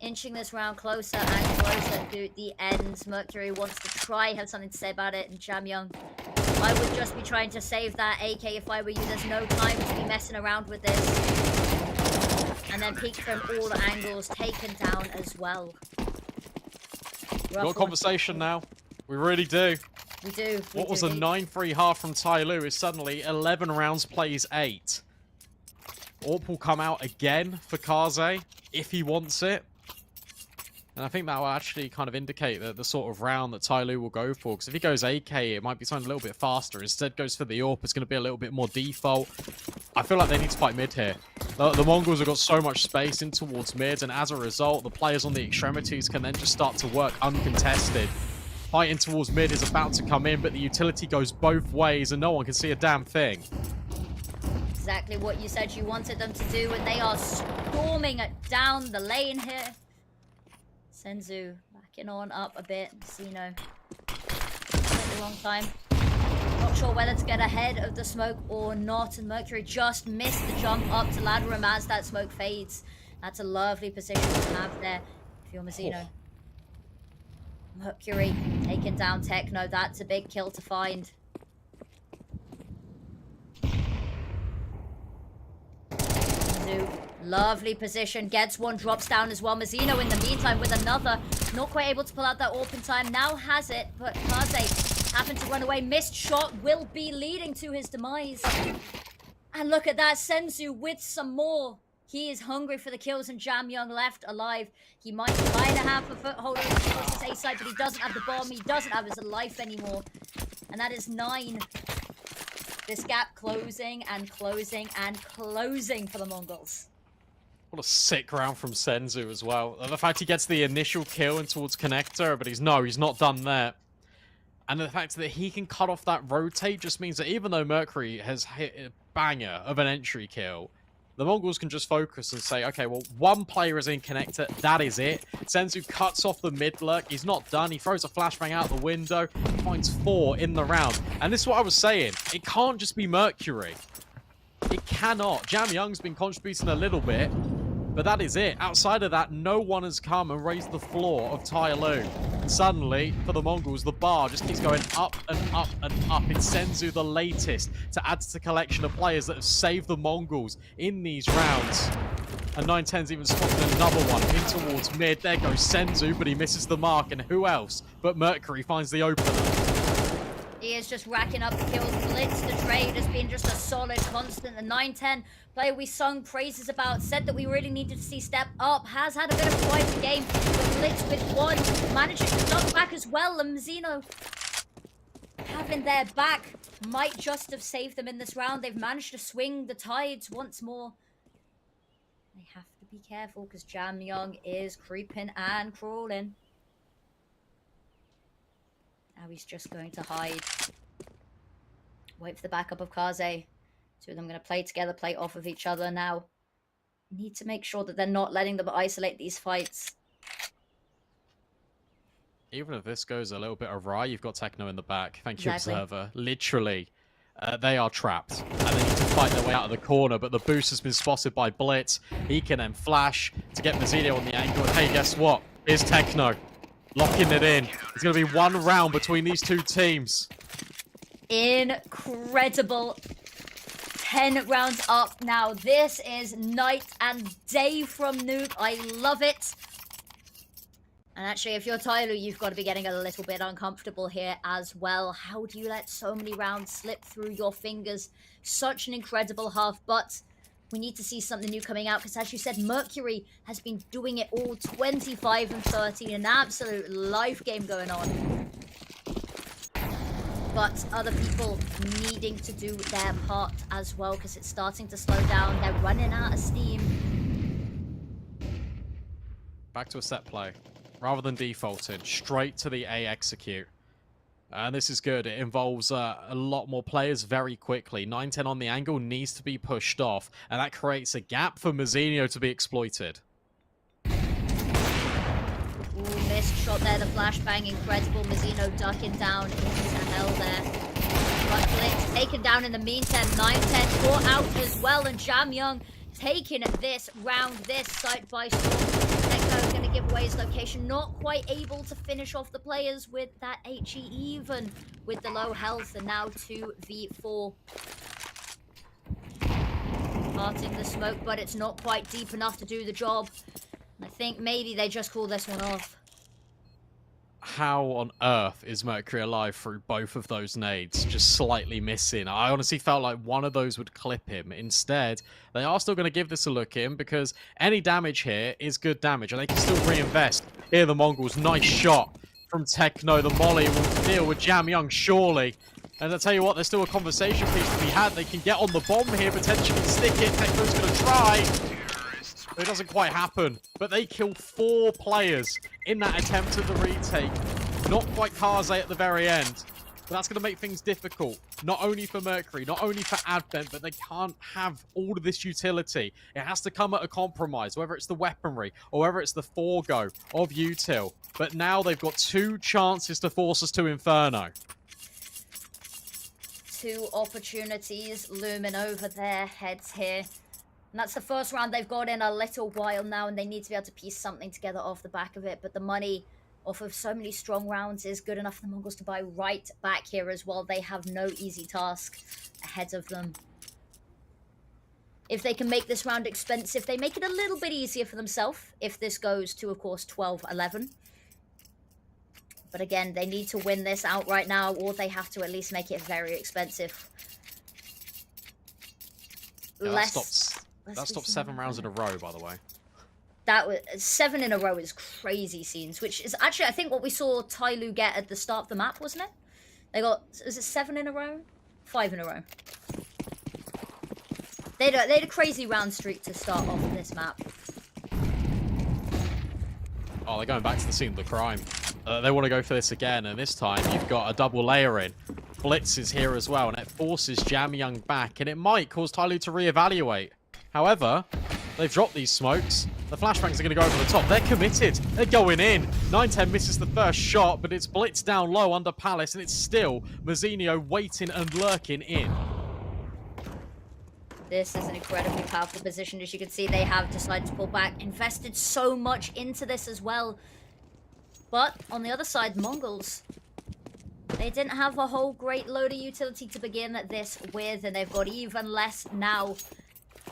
Inching this round closer and closer to the end. Mercury wants to try, have something to say about it. And Jamyoung, I would just be trying to save that AK if I were you. There's no time to be messing around with this. And then peek from all angles, taken down as well. We've got a conversation now. We really do. We do. What was a 9-3 half from Tyloo is suddenly 11 rounds plays 8. AWP will come out again for Kaze if he wants it. And I think that will actually kind of indicate the sort of round that Tyloo will go for. Because if he goes AK, it might be something a little bit faster. Instead goes for the AWP, it's going to be a little bit more default. I feel like they need to fight mid here. The Mongols have got so much space in towards mid, and as a result, the players on the extremities can then just start to work uncontested. Fighting towards mid is about to come in, but the utility goes both ways, and no one can see a damn thing. Exactly what you said you wanted them to do, and they are storming down the lane here. Senzu backing on up a bit. Zeno at the wrong time. Not sure whether to get ahead of the smoke or not, and Mercury just missed the jump up to ladder him as that smoke fades. That's a lovely position to have there if you're Mazzino. Mercury taking down Techno. That's a big kill to find. Lovely position, gets one, drops down as well. Mazzino in the meantime with another, not quite able to pull out that AWP in time, now has it, but Kaze happened to run away. Missed shot will be leading to his demise. And look at that, Senzu with some more. He is hungry for the kills, and Jam Young left alive. He might kind of have a foothold on his A side, but he doesn't have the bomb, he doesn't have his life anymore. And that is 9. This gap closing and closing and closing for the Mongols. What a sick round from Senzu as well. The fact he gets the initial kill in towards Connector, but he's not done that. And the fact that he can cut off that rotate just means that even though Mercury has hit a banger of an entry kill, the Mongols can just focus and say, okay, well, one player is in Connector, that is it. Senzu cuts off the mid lurk, he's not done, he throws a flashbang out the window, finds 4 in the round. And this is what I was saying, it can't just be Mercury. It cannot. Jam Young's been contributing a little bit, but that is it. Outside of that, no one has come and raised the floor of Tyloo. And suddenly, for the Mongols, the bar just keeps going up and up and up. It's Senzu the latest to add to the collection of players that have saved the Mongols in these rounds. And 910's even spotted another one in towards mid. There goes Senzu, but he misses the mark. And who else but Mercury finds the opener? He is just racking up the kills. Blitz, the trade, has been just a solid constant. The 910 player we sung praises about, said that we really needed to see step up, has had a bit of a quieter game. But Blitz with 1, managing to duck back as well. And Mazzino having their back might just have saved them in this round. They've managed to swing the tides once more. They have to be careful because Jam Young is creeping and crawling. Now he's just going to hide. Wait for the backup of Kaze. Two of them going to play together, play off of each other now. Need to make sure that they're not letting them isolate these fights. Even if this goes a little bit awry, you've got Techno in the back. Thank you, Exactly. Observer. Literally, they are trapped. And they need to fight their way out of the corner, but the boost has been spotted by Blitz. He can then flash to get Mazzino on the angle. And hey, guess what? Here's Techno. Locking it in. It's going to be 1 round between these two teams. Incredible. 10 rounds up now. This is night and day from Nuke. I love it. And actually, if you're Tyloo, you've got to be getting a little bit uncomfortable here as well. How do you let so many rounds slip through your fingers? Such an incredible half, but we need to see something new coming out because, as you said, Mercury has been doing it all. 25 and 13, an absolute life game going on. But other people needing to do their part as well because it's starting to slow down. They're running out of steam. Back to a set play. Rather than defaulting, straight to the A execute. And this is good. It involves a lot more players very quickly. 910 on the angle needs to be pushed off, and that creates a gap for Mazzino to be exploited. Ooh, missed shot there. The flashbang, incredible. Mazzino ducking down into hell there. But Blitz taken down in the meantime. 910 caught out as well, and Jam Young taking this round, this site by storm. Techno going to give away his location, not quite able to finish off the players with that HE, even with the low health, and now 2v4. Parting the smoke, but it's not quite deep enough to do the job. I think maybe they just call this one off. How on earth is Mercury alive through both of those nades? Just slightly missing. I honestly felt like one of those would clip him. Instead, they are still going to give this a look in because any damage here is good damage and they can still reinvest. Here the Mongols, nice shot from Techno. The molly will deal with Jam Young, surely. And I'll tell you what, there's still a conversation piece to be had. They can get on the bomb here, potentially stick it. Techno's going to try. It doesn't quite happen. But they kill 4 players in that attempt at the retake. Not quite Kaze at the very end. But that's going to make things difficult. Not only for Mercury, not only for Advent, but they can't have all of this utility. It has to come at a compromise, whether it's the weaponry or whether it's the forego of util. But now they've got 2 chances to force us to Inferno. 2 opportunities looming over their heads here. And that's the first round they've got in a little while now, and they need to be able to piece something together off the back of it. But the money off of so many strong rounds is good enough for the Mongols to buy right back here as well. They have no easy task ahead of them. If they can make this round expensive, they make it a little bit easier for themselves if this goes to, of course, 12-11. But again, they need to win this out right now, or they have to at least make it very expensive. Yeah, that stops 7 rounds in a row, by the way. That was 7 in a row is crazy scenes, which is actually, I think, what we saw Tyloo get at the start of the map, wasn't it? They got, is it 7 in a row? 5 in a row. They had a crazy round streak to start off this map. Oh, they're going back to the scene of the crime. They want to go for this again, and this time you've got a double layer in. Blitz is here as well, and it forces Jam Young back, and it might cause Tyloo to reevaluate. However, they've dropped these smokes. The flashbangs are going to go over the top. They're committed. They're going in. 910 misses the first shot, but it's Blitz down low under Palace, and it's still Mazzinho waiting and lurking in. This is an incredibly powerful position. As you can see, they have decided to pull back, invested so much into this as well. But on the other side, Mongols, they didn't have a whole great load of utility to begin this with, and they've got even less now.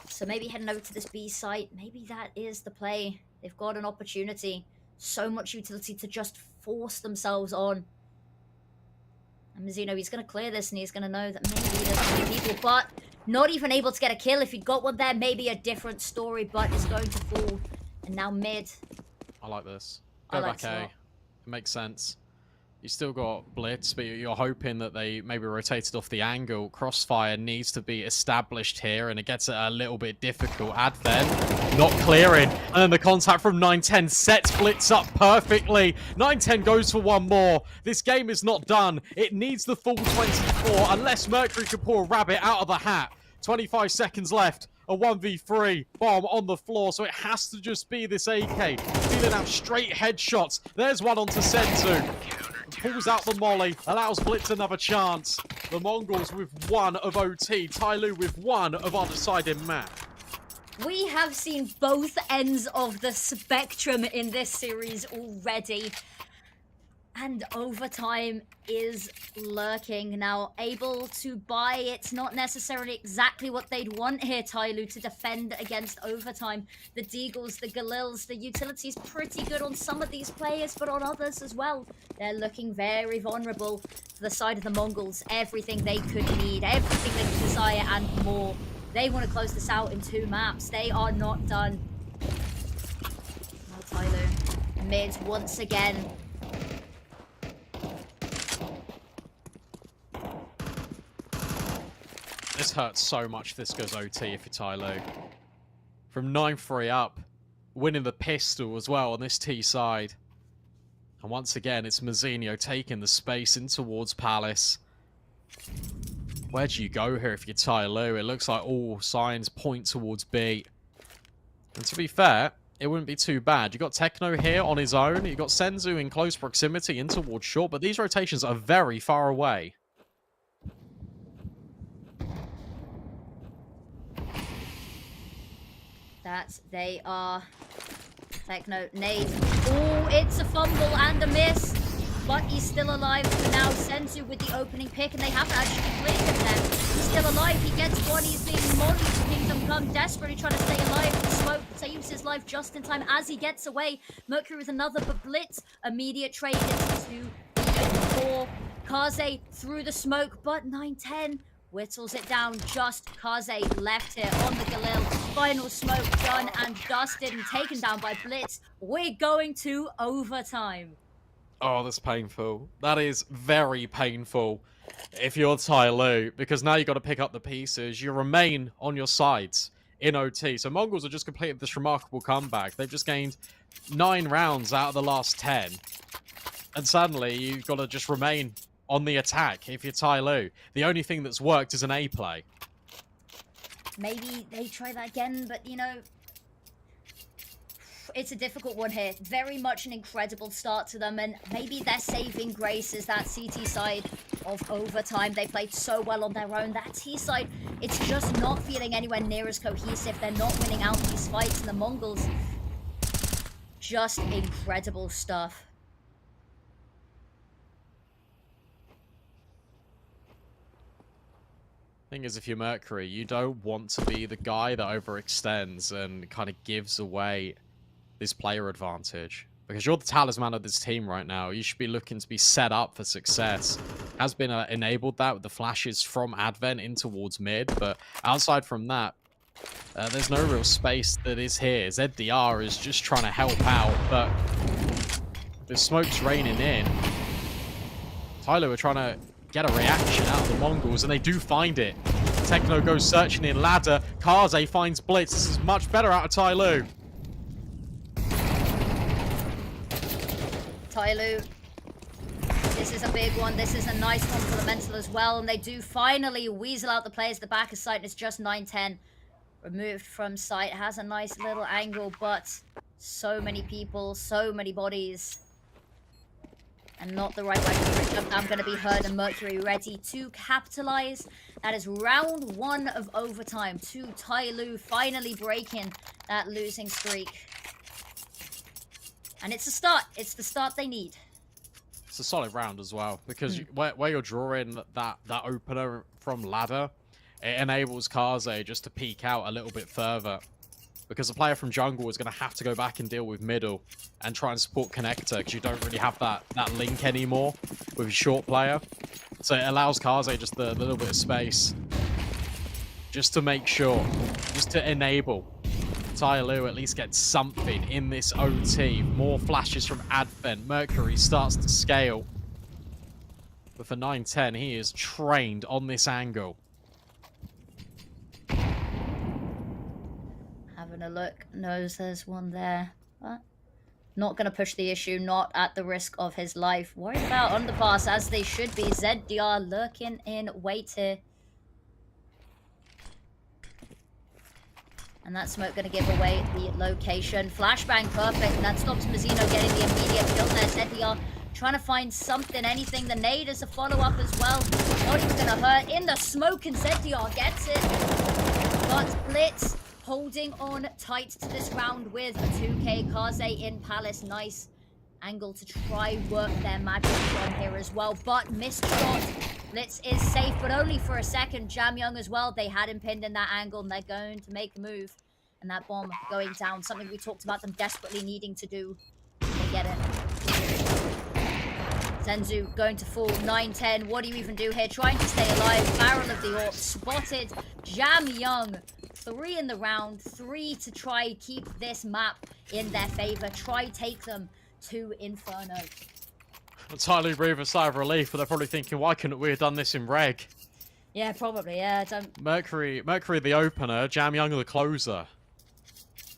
So maybe heading over to this B site, maybe that is the play. They've got an opportunity. So much utility to just force themselves on. And Mazzinho, he's going to clear this, and he's going to know that maybe there's many people, but not even able to get a kill. If he'd got one there, maybe a different story, but it's going to fall. And now mid. I like this. Go back A. It makes sense. You still got Blitz, but you're hoping that they maybe rotated off the angle. Crossfire needs to be established here, and it gets a little bit difficult. Advent not clearing, and then the contact from 910 sets Blitz up perfectly. 910 goes for one more. This game is not done. It needs the full 24, unless Mercury can pull a rabbit out of the hat. 25 seconds left. A 1v3 bomb on the floor, so it has to just be this AK. Dealing out straight headshots. There's one onto Senzu. Pulls out the molly, allows Blitz another chance. The Mongols with 1 of OT, Tyloo with 1 of undecided map. We have seen both ends of the spectrum in this series already. And overtime is lurking now, able to buy. It's not necessarily exactly what they'd want here, Tyloo, to defend against overtime. The Deagles, the Galils, the utility's pretty good on some of these players, but on others as well. They're looking very vulnerable to the side of the Mongols. Everything they could need, everything they could desire and more. They want to close this out in 2 maps. They are not done. Now Tyloo, mid once again. This hurts so much if this goes OT if you're Tyloo. From 9-3 up, winning the pistol as well on this T side. And once again, it's Mazzinho taking the space in towards Palace. Where do you go here if you're Tyloo? It looks like all signs point towards B. And to be fair, it wouldn't be too bad. You've got Techno here on his own. You've got Senzu in close proximity in towards short, but these rotations are very far away. That they are. Techno, nade. Oh, it's a fumble and a miss. But he's still alive for now. Senzu with the opening pick, and they haven't actually cleared him there. He's still alive. He gets one. He's being mollied to Kingdom Come, desperately trying to stay alive. The smoke saves his life just in time as he gets away. Mercury with another, but Blitz. Immediate trade into the 4. Kaze through the smoke, but 910 whittles it down. Just Kaze left here on the Galil. Final smoke done and dusted and taken down by Blitz. We're going to overtime. Oh, that's painful. That is very painful if you're Tai Lu, because now you've got to pick up the pieces. You remain on your sides in OT. So Mongols have just completed this remarkable comeback. They've just gained 9 rounds out of the last 10. And suddenly you've got to just remain on the attack if you're Tai Lu. The only thing that's worked is an A play. Maybe they try that again, but you know, it's a difficult one here. Very much an incredible start to them, and maybe their saving grace is that CT side of overtime. They played so well on their own. That T side, it's just not feeling anywhere near as cohesive. They're not winning out these fights, and the Mongols, just incredible stuff. Thing is, if you're Mercury, you don't want to be the guy that overextends and kind of gives away this player advantage, because you're the talisman of this team right now. You should be looking to be set up for success. Has been enabled that with the flashes from Advent in towards mid, but outside from that, there's no real space that is here. ZDR is just trying to help out, but the smoke's raining in. Tyler are trying to get a reaction out of the Mongols, and they do find it. Techno goes searching in ladder. Kaze finds Blitz. This is much better out of Tai Lu. Tai Lu, this is a big one. This is a nice one for the mental as well. And they do finally weasel out the players at the back of sight. And it's just 9-10. Removed from sight. Has a nice little angle, but so many people, so many bodies. And not the right way to jump. I'm going to be heard, and Mercury ready to capitalize. That is round 1 of overtime. To Tai Lu finally breaking that losing streak. And it's a start. It's the start they need. It's a solid round as well, because where you're drawing that opener from ladder, it enables Kaze just to peek out a little bit further, because the player from jungle is going to have to go back and deal with middle and try and support connector, because you don't really have that link anymore with a short player. So it allows Kaze just a little bit of space just to make sure, just to enable Tai Lu at least gets something in this OT. More flashes from Advent. Mercury starts to scale. But for 9-10, he is trained on this angle. Having a look. Knows there's one there. But not going to push the issue. Not at the risk of his life. Worried about underpass as they should be. ZDR lurking in wait here. And that smoke going to give away the location. Flashbang perfect, and that stops Mazzino getting the immediate kill there. ZDR trying to find something, anything. The nade is a follow-up as well. Not even going to hurt. In the smoke, and ZDR gets it. But Blitz holding on tight to this round with a 2K. Kaze in Palace. Nice angle to try work their magic from here as well. But missed shot. Blitz is safe, but only for a second. Jamyoung as well. They had him pinned in that angle, and they're going to make a move. And that bomb going down. Something we talked about them desperately needing to do. They get it. Zenzu going to fall. 9-10. What do you even do here? Trying to stay alive. Barrel of the AWP. Spotted. Jamyoung. 3 in the round. 3 to try keep this map in their favor. Try take them to Inferno. Entirely breathe a sigh of relief, but they're probably thinking, why couldn't we have done this in reg? Yeah, probably, yeah. Mercury the opener, Jamyoung the closer.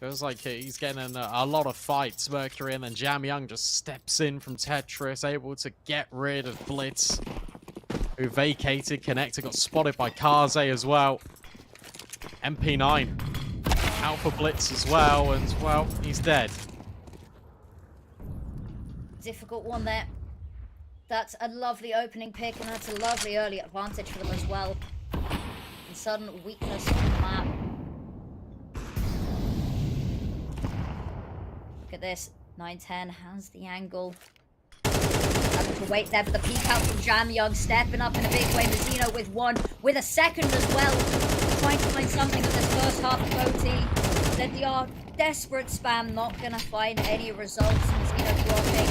Feels like he's getting in a lot of fights, Mercury, and then Jamyoung just steps in from Tetris, able to get rid of Blitz, who vacated. Connector got spotted by Kaze as well. MP9 out for Blitz as well, and, well, he's dead. Difficult one there. That's a lovely opening pick, and that's a lovely early advantage for them as well. And sudden weakness on the map. Look at this. 9-10 has the angle. Having to wait there for the peek out from Jamyoung. Stepping up in a big way. Mazzino with 1. With a second as well. Trying to find something in this first half of OT. ZDR desperate spam. Not going to find any results. Mazzino dropping.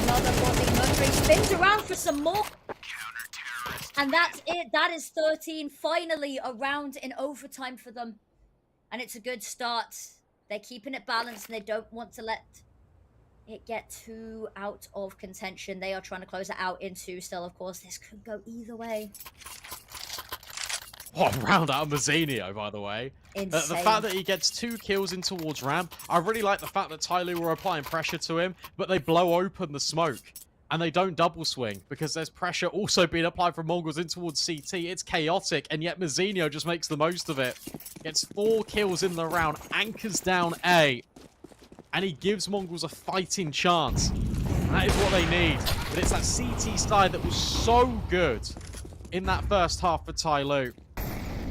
Another volley. Mercury spins around for some more. And that's it. That is 13. Finally, a round in overtime for them. And it's a good start. They're keeping it balanced, and they don't want to let it get too out of contention. They are trying to close it out into still, of course. This could go either way. What a round out of Mazzinho, by the way. The fact that he gets 2 kills in towards ramp, I really like the fact that Tyloo were applying pressure to him, but they blow open the smoke. And they don't double swing, because there's pressure also being applied from Mongols in towards CT. It's chaotic, and yet Mazzinho just makes the most of it. Gets 4 kills in the round, anchors down A, and he gives Mongols a fighting chance. That is what they need. But it's that CT side that was so good in that first half for Tyloo.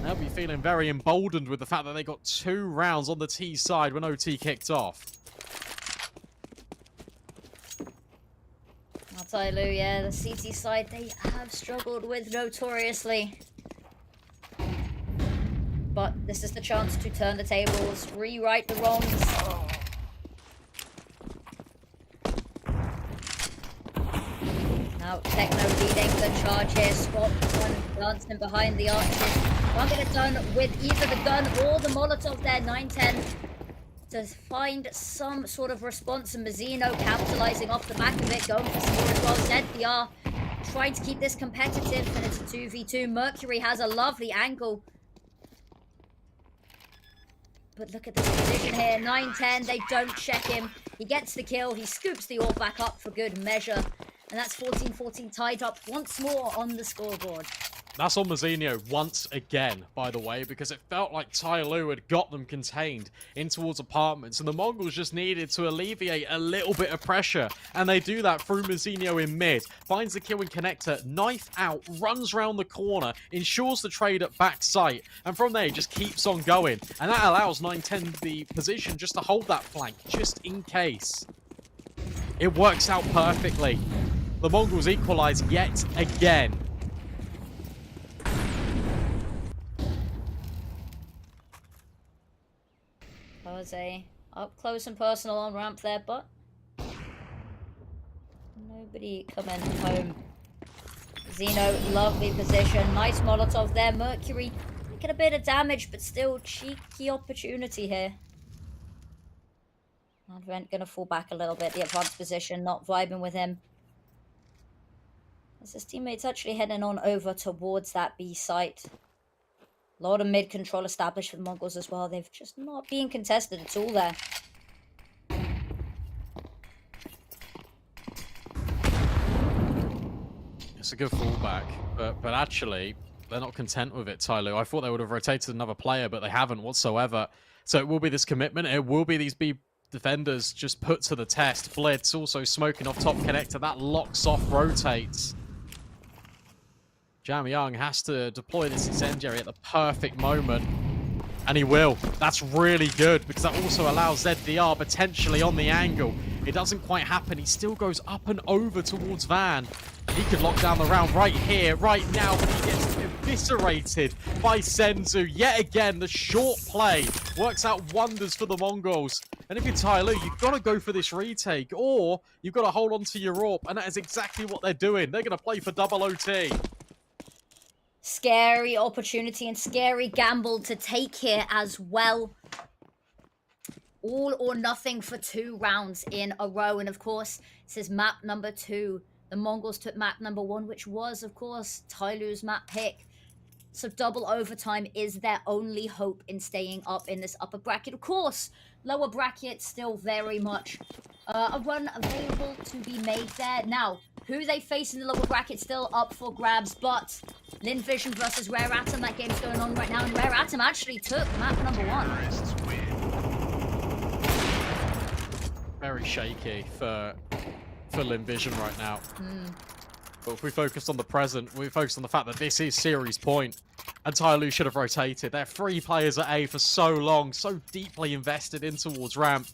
They'll be feeling very emboldened with the fact that they got 2 rounds on the T side when OT kicked off. I'll Tyloo, yeah, the CT side they have struggled with notoriously. But this is the chance to turn the tables, rewrite the wrongs. Now Techno leading the charge here, Swap one dancing behind the arches. Can't get it done with either the gun or the Molotov there. 9-10 to find some sort of response, and Mazzinho capitalizing off the back of it, going for some more as well. ZBR trying to keep this competitive, and it's a 2v2. Mercury has a lovely angle. But look at this position here. 9-10, they don't check him. He gets the kill, he scoops the AWP back up for good measure. And that's 14-14 tied up once more on the scoreboard. That's on Mazzinho once again, by the way, because it felt like Tyloo had got them contained in towards apartments, and the Mongols just needed to alleviate a little bit of pressure, and they do that through Mazzinho in mid. Finds the kill in connector, knife out, runs round the corner, ensures the trade at back sight, and from there just keeps on going, and that allows 9-10 the position just to hold that flank, just in case. It works out perfectly. The Mongols equalise yet again. Jose up close and personal on ramp there, but nobody coming home. Zeno, lovely position. Nice Molotov there. Mercury making a bit of damage, but still cheeky opportunity here. Advent gonna fall back a little bit. The advanced position, not vibing with him. As his teammates actually heading on over towards that B site. A lot of mid control established for the Mongols as well. They've just not been contested at all there. It's a good fallback, but actually, they're not content with it, Tyloo. I thought they would have rotated another player, but they haven't whatsoever. So it will be this commitment. It will be these B defenders just put to the test. Blitz also smoking off top connector. That locks off, rotates. Jam Young has to deploy this incendiary at the perfect moment. And he will. That's really good, because that also allows ZDR potentially on the angle. It doesn't quite happen. He still goes up and over towards Van. He could lock down the round right here, right now, but he gets eviscerated by Senzu. Yet again, the short play works out wonders for the Mongols. And if you're Tyloo, you've got to go for this retake, or you've got to hold on to your AWP, and that is exactly what they're doing. They're going to play for double OT. Scary opportunity and scary gamble to take here as well. All or nothing for 2 rounds in a row. And of course, this is map number 2. The Mongols took map number 1, which was, of course, Tyloo's map pick. So double overtime is their only hope in staying up in this upper bracket. Of course, lower bracket still very much a run available to be made there. Now, who they face in the lower bracket still up for grabs, but Lin Vision versus Rare Atom, that game's going on right now, and Rare Atom actually took map number 1. Very shaky for Lin Vision right now. But if we focus on the present, we focus on the fact that this is series point, and Tyloo should have rotated. They're 3 players at A for so long, so deeply invested in towards ramp.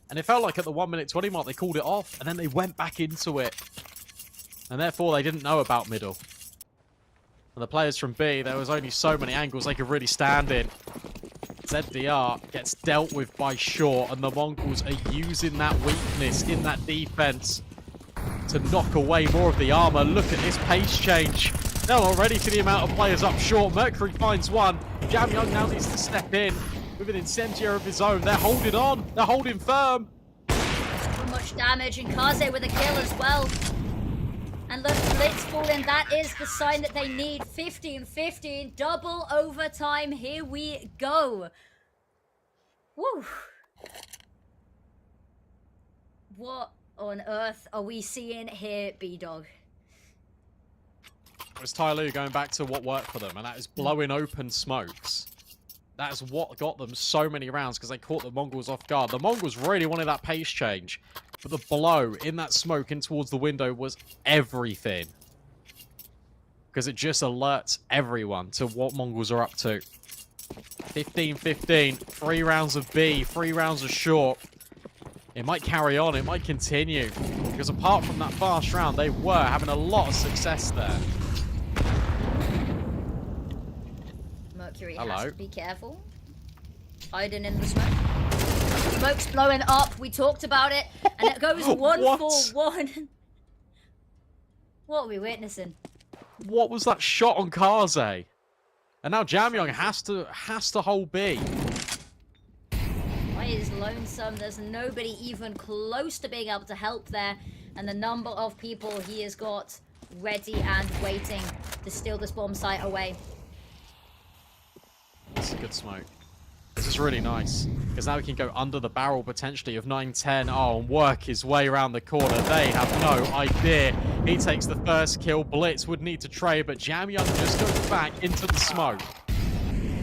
And it felt like at the 1 minute 20 mark, they called it off, and then they went back into it. And therefore, they didn't know about middle. And the players from B, there was only so many angles they could really stand in. ZDR gets dealt with by Shaw, and the Mongols are using that weakness in that defense to knock away more of the armor. Look at this pace change. They're not ready for the amount of players up short. Mercury finds one. Jam Young now needs to step in with an incendiary of his own. They're holding on. They're holding firm. So much much damage, and Kaze with a kill as well. And look, Blitz falling, that is the sign that they need. 15-15, double overtime, here we go. Woo. What on earth are we seeing here, B-Dog? It was Tyloo going back to what worked for them, and that is blowing open smokes. That's what got them so many rounds, because they caught the Mongols off guard. The Mongols really wanted that pace change, but the blow in that smoke in towards the window was everything. Because it just alerts everyone to what Mongols are up to. 15-15, 3 rounds of B, 3 rounds of short. It might carry on, it might continue. Because apart from that fast round, they were having a lot of success there. Mercury has to be careful. Hiding in the smoke. Smoke's blowing up. We talked about it. And it goes 1-for-1. What are we witnessing? What was that shot on Kaze? And now Jamyong has to hold B. Why is lonesome? There's nobody even close to being able to help there. And the number of people he has got ready and waiting to steal this bomb site away. This is a good smoke. This is really nice, because now we can go under the barrel potentially of 9-10. Oh, and work his way around the corner. They have no idea. He takes the first kill. Blitz would need to trade, but Jamyong just goes back into the smoke.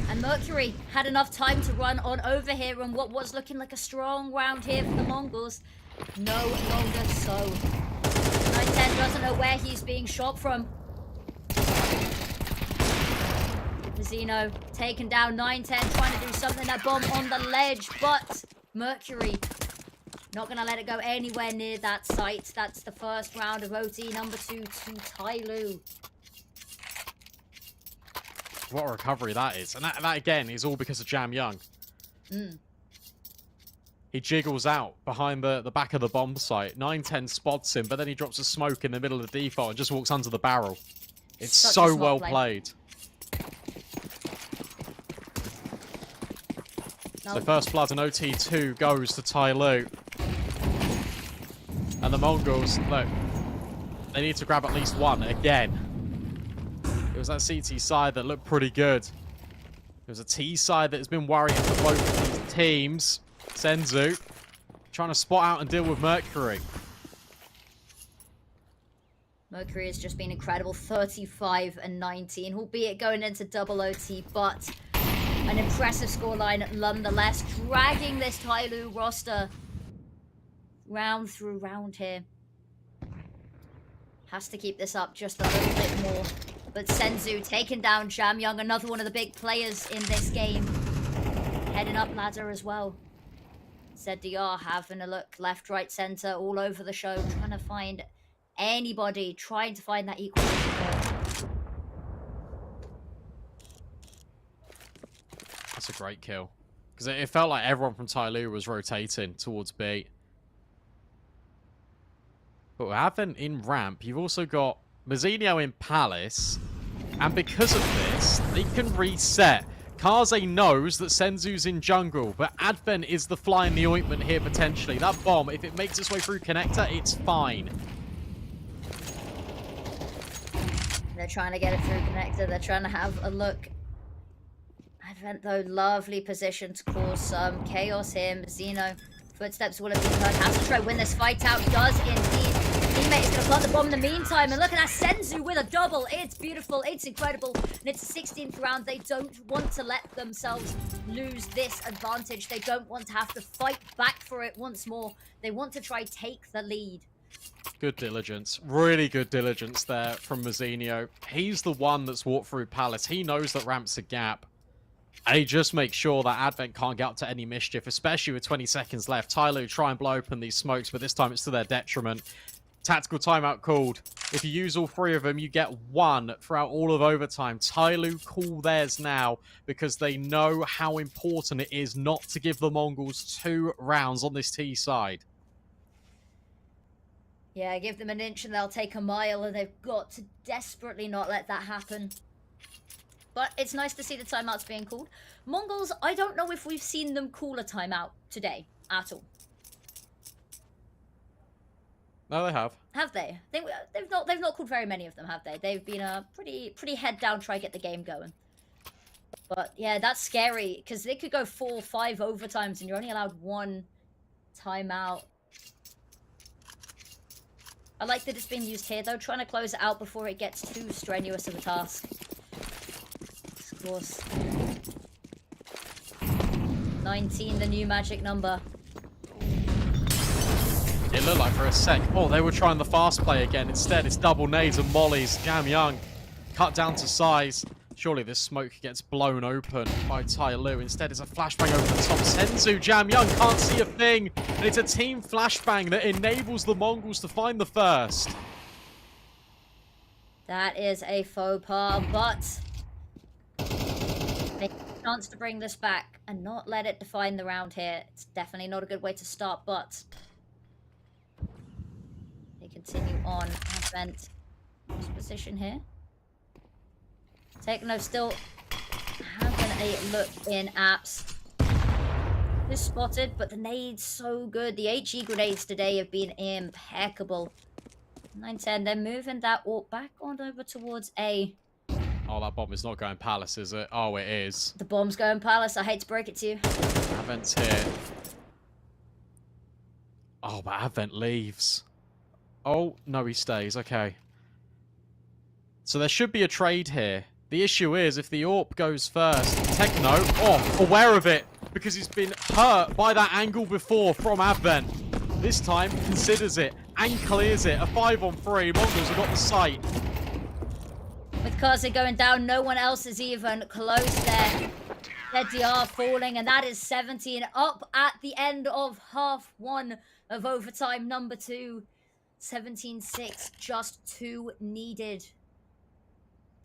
And Mercury had enough time to run on over here, and what was looking like a strong round here for the Mongols, no longer so. 9-10 doesn't know where he's being shot from. Zeno taken down. 9-10 trying to do something. That bomb on the ledge, but Mercury not going to let it go anywhere near that site. That's the first round of OT number 2 to Tyloo. What a recovery that is. And that again is all because of Jamyong. He jiggles out behind the back of the bomb site. 9-10 spots him, but then he drops a smoke in the middle of the default and just walks under the barrel. It's so well played. So first blood and OT2 goes to Tyloo. And the Mongols, look, they need to grab at least one again. It was that CT side that looked pretty good. It was a T side that has been worrying for both of these teams. Senzu trying to spot out and deal with Mercury. Mercury has just been incredible. 35-19, albeit going into double OT, but an impressive scoreline nonetheless, dragging this Tyloo roster round through round here. Has to keep this up just a little bit more. But Senzu taking down Jamyong, another one of the big players in this game. Heading up ladder as well. ZDR having a look left, right, center, all over the show, trying to find anybody, trying to find that equalizer. That's a great kill. Because it felt like everyone from Tyloo was rotating towards B. But we have then in ramp, you've also got Mazzinho in Palace. And because of this, they can reset. Kaze knows that Senzu's in jungle, but Advent is the fly in the ointment here potentially. That bomb, if it makes its way through connector, it's fine. They're trying to get it through connector. They're trying to have a look. Advent, though, lovely position to cause some chaos here. Zeno, footsteps will have been heard. Has to try to win this fight out. Does indeed. Teammate is going to plant the bomb in the meantime. And look at that, Senzu with a double. It's beautiful. It's incredible. And it's the 16th round. They don't want to let themselves lose this advantage. They don't want to have to fight back for it once more. They want to try take the lead. Good diligence. Really good diligence there from Mazzinho. He's the one that's walked through Palace. He knows that ramp's a gap. And he just makes sure that Advent can't get up to any mischief, especially with 20 seconds left. Tyloo try and blow open these smokes, but this time it's to their detriment. Tactical timeout called. If you use all 3 of them, you get 1 throughout all of overtime. Tyloo call theirs now because they know how important it is not to give the Mongols 2 rounds on this T side. Yeah, give them an inch and they'll take a mile, and they've got to desperately not let that happen. But it's nice to see the timeouts being called. Mongols, I don't know if we've seen them call a timeout today at all. No, they have. Have they? They've not called very many of them, have they? They've been pretty head down, try to get the game going. But yeah, that's scary because they could go 4 or 5 overtimes and you're only allowed 1 timeout. I like that it's being used here though, trying to close it out before it gets too strenuous of a task. Of course. 19, the new magic number. It looked like for a sec, oh, they were trying the fast play again. Instead, it's double nades and mollies. Jam Young cut down to size. Surely this smoke gets blown open by Tai Lu. Instead, it's a flashbang over the top. Senzu, Jam Young can't see a thing. And it's a team flashbang that enables the Mongols to find the first. That is a faux pas, but they have a chance to bring this back and not let it define the round here. It's definitely not a good way to start, but they continue on. Advent position here. Techno still having a look in apps. Just spotted, but the nades so good. The HE grenades today have been impeccable. 9-10, they're moving that AWP back on over towards A. Oh, that bomb is not going Palace, is it? Oh, it is. The bomb's going Palace, I hate to break it to you. Advent's here. Oh, but Advent leaves. Oh, no, he stays. Okay. So there should be a trade here. The issue is, if the AWP goes first, Techno, aware of it, because he's been hurt by that angle before from Advent. This time, considers it and clears it. A 5-on-3. Mongols have got the site. With Kaze going down, no one else is even close there. ZDR falling, and that is 17 up at the end of half 1 of overtime number 2. 17-6, just 2 needed.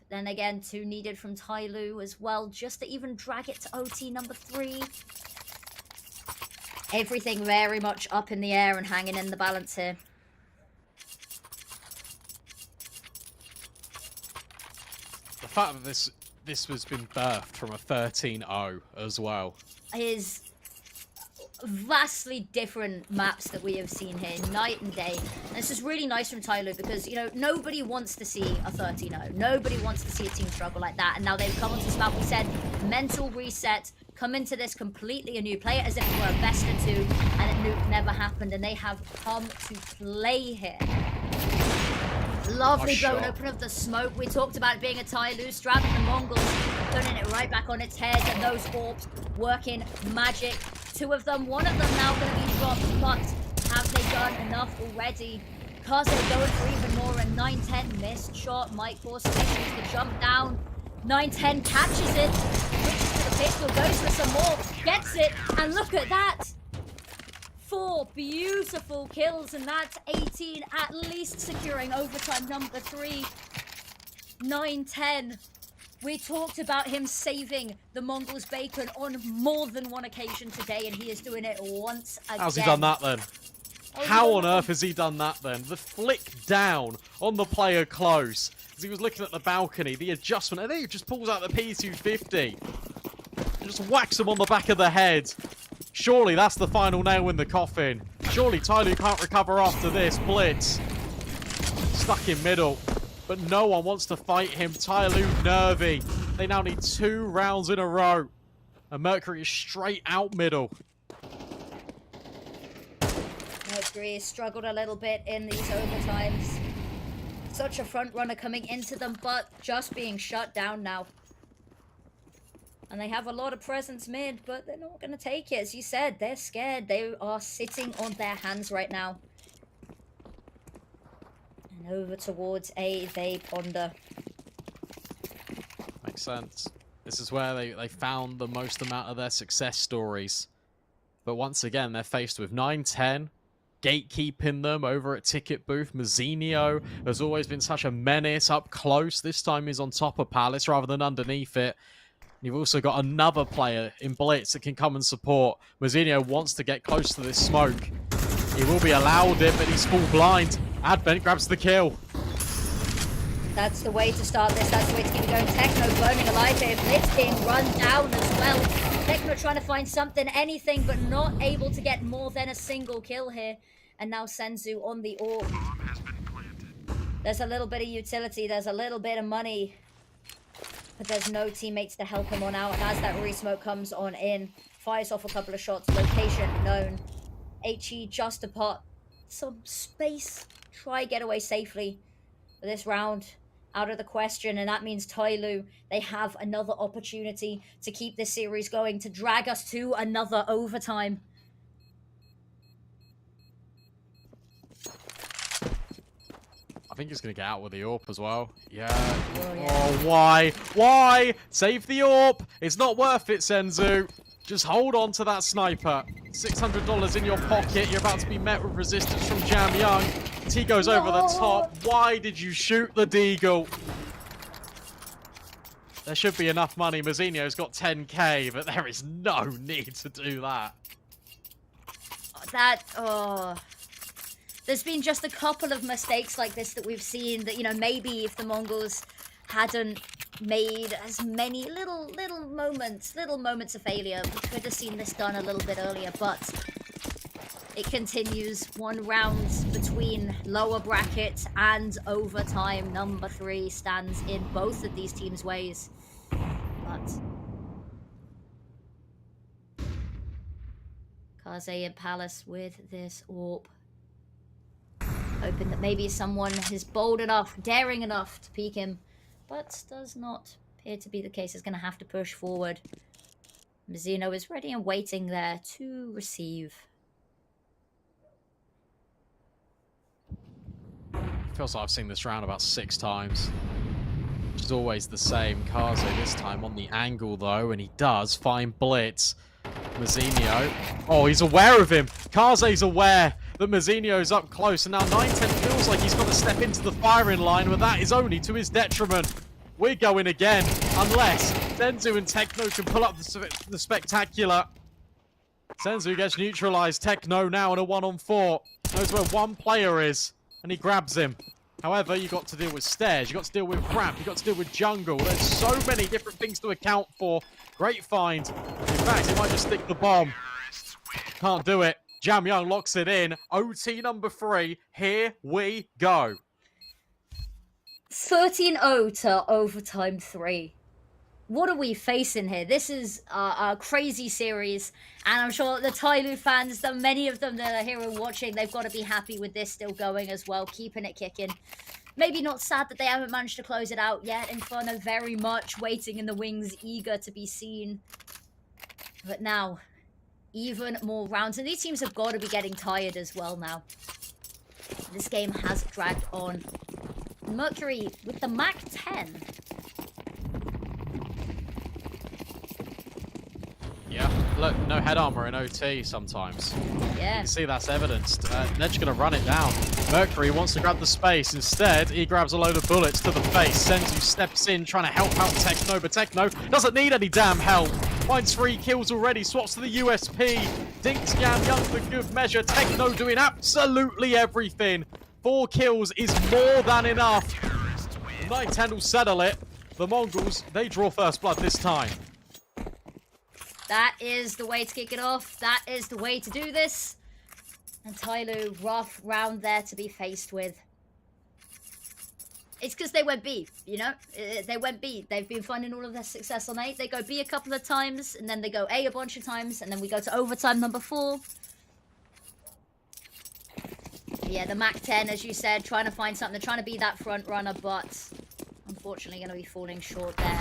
But then again, 2 needed from Tai Lu as well, just to even drag it to OT number 3. Everything very much up in the air and hanging in the balance here. The fact that this has been birthed from a 13-0 as well Is vastly different maps that we have seen here, night and day. And this is really nice from Tai Lu because, you know, nobody wants to see a 13-0. Nobody wants to see a team struggle like that. And now they've come onto this map, we said, mental reset, come into this completely a new player as if it were a best of 2, and a nuke never happened, and they have come to play here. Lovely blown open of the smoke. We talked about it being a Tai Lu strat, and the Mongols turning it right back on its head, and those orbs working magic. 2 of them, 1 of them now going to be dropped, but have they done enough already? Kaze going for even more, and 9-10 missed shot. Mike forces the jump down. 9-10 catches it, switches to the pistol, goes for some more, gets it, and look at that! 4 beautiful kills, and that's 18 at least securing overtime number 3. 9-10. We talked about him saving the Mongols' bacon on more than one occasion today, and he is doing it once again. How's he done that then? How on earth has he done that then? The flick down on the player close as he was looking at the balcony, the adjustment, and then he just pulls out the P250 and just whacks him on the back of the head. Surely that's the final nail in the coffin. Surely Tai Lu can't recover after this. Blitz stuck in middle, but no one wants to fight him. Tai Lu nervy. They now need 2 rounds in a row, and Mercury is straight out middle. Mercury struggled a little bit in these overtimes. Such a front runner coming into them, but just being shut down now. And they have a lot of presence mid, but they're not going to take it. As you said, they're scared. They are sitting on their hands right now. And over towards A, they ponder. Makes sense. This is where they found the most amount of their success stories. But once again, they're faced with 9-10. Gatekeeping them over at Ticket Booth. Mazzinho has always been such a menace up close. This time he's on top of Palace rather than underneath it. You've also got another player in Blitz that can come and support. Mazzinho wants to get close to this smoke. He will be allowed it, but he's full blind. Advent grabs the kill. That's the way to start this. That's the way to keep it going. Techno burning alive here. Blitz being run down as well. Techno trying to find something, anything, but not able to get more than a single kill here. And now Senzu on the orb. There's a little bit of utility. There's a little bit of money. But there's no teammates to help him on out. And as that re-smoke comes on in, fires off a couple of shots. Location known. HE just apart. Some space. Try get away safely. But this round, out of the question. And that means Tyloo, they have another opportunity to keep this series going. To drag us to another overtime. I think he's going to get out with the AWP as well. Yeah. Oh, yeah. Oh, why? Why? Save the AWP. It's not worth it, Senzu. Just hold on to that sniper. $600 in your pocket. You're about to be met with resistance from Jam Young. T goes over the top. Why did you shoot the Deagle? There should be enough money. Mazzinho's got 10k, but there is no need to do that. There's been just a couple of mistakes like this that we've seen that, you know, maybe if the Mongols hadn't made as many little moments of failure, we could have seen this done a little bit earlier, but it continues. One round between lower bracket and overtime. Number 3 stands in both of these teams' ways. But Kaze and Palace with this AWP. Hoping that maybe someone is bold enough, daring enough to peek him. But does not appear to be the case. Is going to have to push forward. Mazzinho is ready and waiting there to receive. Feels like I've seen this round about 6 times. Which is always the same. Kaze this time on the angle though, and he does find Blitz. Mazzinho. Oh, he's aware of him. Kaze's aware that Mazzinho's up close, and now 9-10 feels like he's got to step into the firing line, but that is only to his detriment. We're going again, unless Senzu and Techno can pull up the spectacular. Senzu gets neutralized. Techno now in a 1-on-4. Knows where one player is, and he grabs him. However, you got to deal with stairs, you got to deal with ramp, you got to deal with jungle. There's so many different things to account for. Great find. In fact, he might just stick the bomb. Can't do it. Jam Young locks it in. OT number 3. Here we go. 13-0 to overtime 3. What are we facing here? This is a crazy series, and I'm sure the Tyloo fans, the many of them that are here and watching, they've got to be happy with this still going as well, keeping it kicking. Maybe not sad that they haven't managed to close it out yet. Inferno very much waiting in the wings, eager to be seen. But now, even more rounds, and these teams have got to be getting tired as well now. This game has dragged on. Mercury with the Mac 10. Yeah, look, no head armor in OT sometimes. Yeah. You can see that's evidenced. Ned's going to run it down. Mercury wants to grab the space. Instead, he grabs a load of bullets to the face. Senzu steps in, trying to help out Techno, but Techno doesn't need any damn help. Finds 3 kills already, swaps to the USP. Dinks Jam Young for good measure. Techno doing absolutely everything. 4 kills is more than enough. 9-10 will settle it. The Mongols, they draw first blood this time. That is the way to kick it off. That is the way to do this. And Tyloo, rough round there to be faced with. It's because they went B, you know? They went B. They've been finding all of their success on A. They go B a couple of times, and then they go A a bunch of times, and then we go to overtime number 4. Yeah, the Mac 10, as you said, trying to find something, trying to be that front runner, but unfortunately going to be falling short there.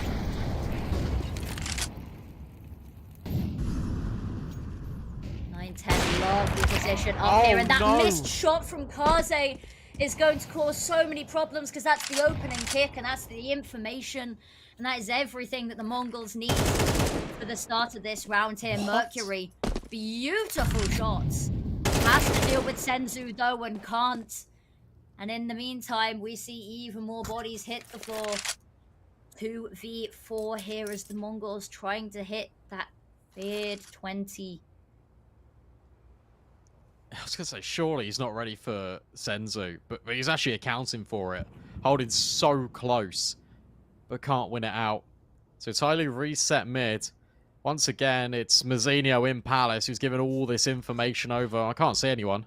Lovely position up here, and that missed shot from Kaze is going to cause so many problems because that's the opening kick and that's the information and that is everything that the Mongols need for the start of this round here. Mercury, beautiful shots. Has to deal with Senzu though and can't. And in the meantime, we see even more bodies hit the floor. 2v4 here as the Mongols trying to hit that third 20. I was going to say, surely he's not ready for Senzu, but he's actually accounting for it. Holding so close, but can't win it out. So Tyloo reset mid. Once again, it's Mazzinho in Palace who's given all this information over. I can't see anyone.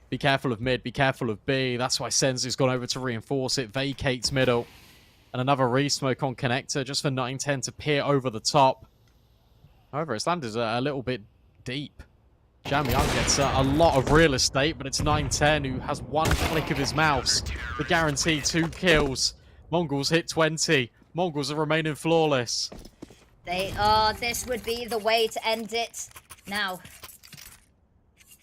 Be careful of mid, be careful of B. That's why Senzu's gone over to reinforce it, vacates middle. And another re-smoke on connector just for 9-10 to peer over the top. However, it's landed a little bit deep. Jam Young gets a lot of real estate, but it's 9-10 who has one click of his mouse. The guaranteed 2 kills. Mongols hit 20. Mongols are remaining flawless. They are. This would be the way to end it. Now,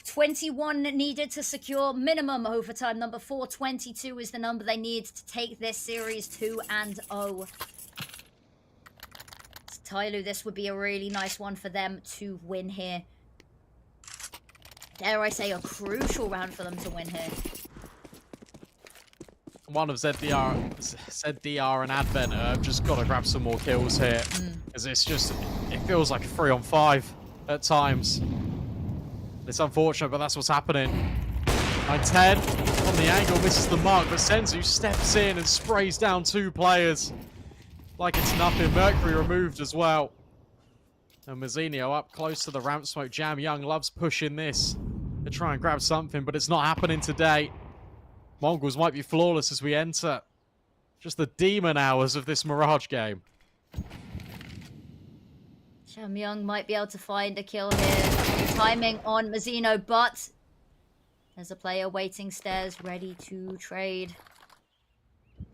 21 needed to secure minimum overtime number 4. 22 is the number they need to take this series 2-0. Tyloo, this would be a really nice one for them to win here. Dare I say, a crucial round for them to win here. One of ZDR and Advent have just got to grab some more kills here. Because it's just, it feels like a 3-on-5 at times. It's unfortunate, but that's what's happening. 9-10 on the angle, misses the mark, but Senzu steps in and sprays down 2 players. Like it's nothing. Mercury removed as well. And Mazzinho up close to the ramp smoke. Jam Young loves pushing this to try and grab something, but it's not happening today. Mongols might be flawless as we enter just the demon hours of this Mirage game. Jam Young might be able to find a kill here. Timing on Mazzinho, but there's a player waiting stairs, ready to trade.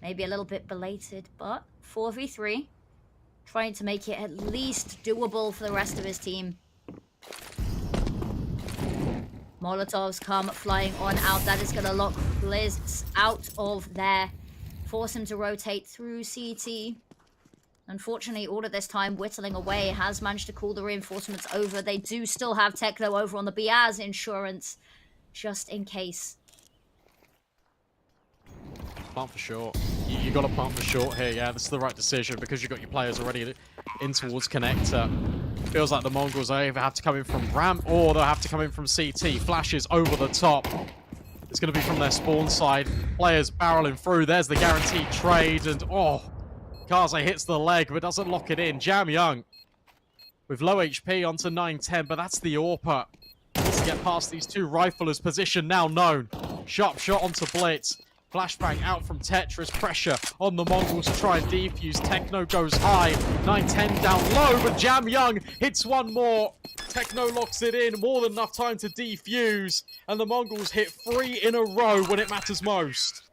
Maybe a little bit belated, but 4v3. Trying to make it at least doable for the rest of his team. Molotovs come flying on out. That is going to lock Blizz out of there. Force him to rotate through CT. Unfortunately, all of this time whittling away has managed to call the reinforcements over. They do still have Techno over on the B as insurance, just in case. Plant for short. You got to plant for short here. Yeah, this is the right decision because you've got your players already in towards connector. Feels like the Mongols either have to come in from ramp or they'll have to come in from CT. Flashes over the top. It's going to be from their spawn side. Players barreling through. There's the guaranteed trade. And, oh, Kaze hits the leg but doesn't lock it in. Jam Young with low HP onto 9-10, but that's the AWPer. Needs to get past these 2 riflers. Position now known. Sharp shot onto Blitz. Flashbang out from Tetris. Pressure on the Mongols to try and defuse. Techno goes high. 9-10 down low, but Jam Young hits one more. Techno locks it in. More than enough time to defuse. And the Mongols hit 3 in a row when it matters most.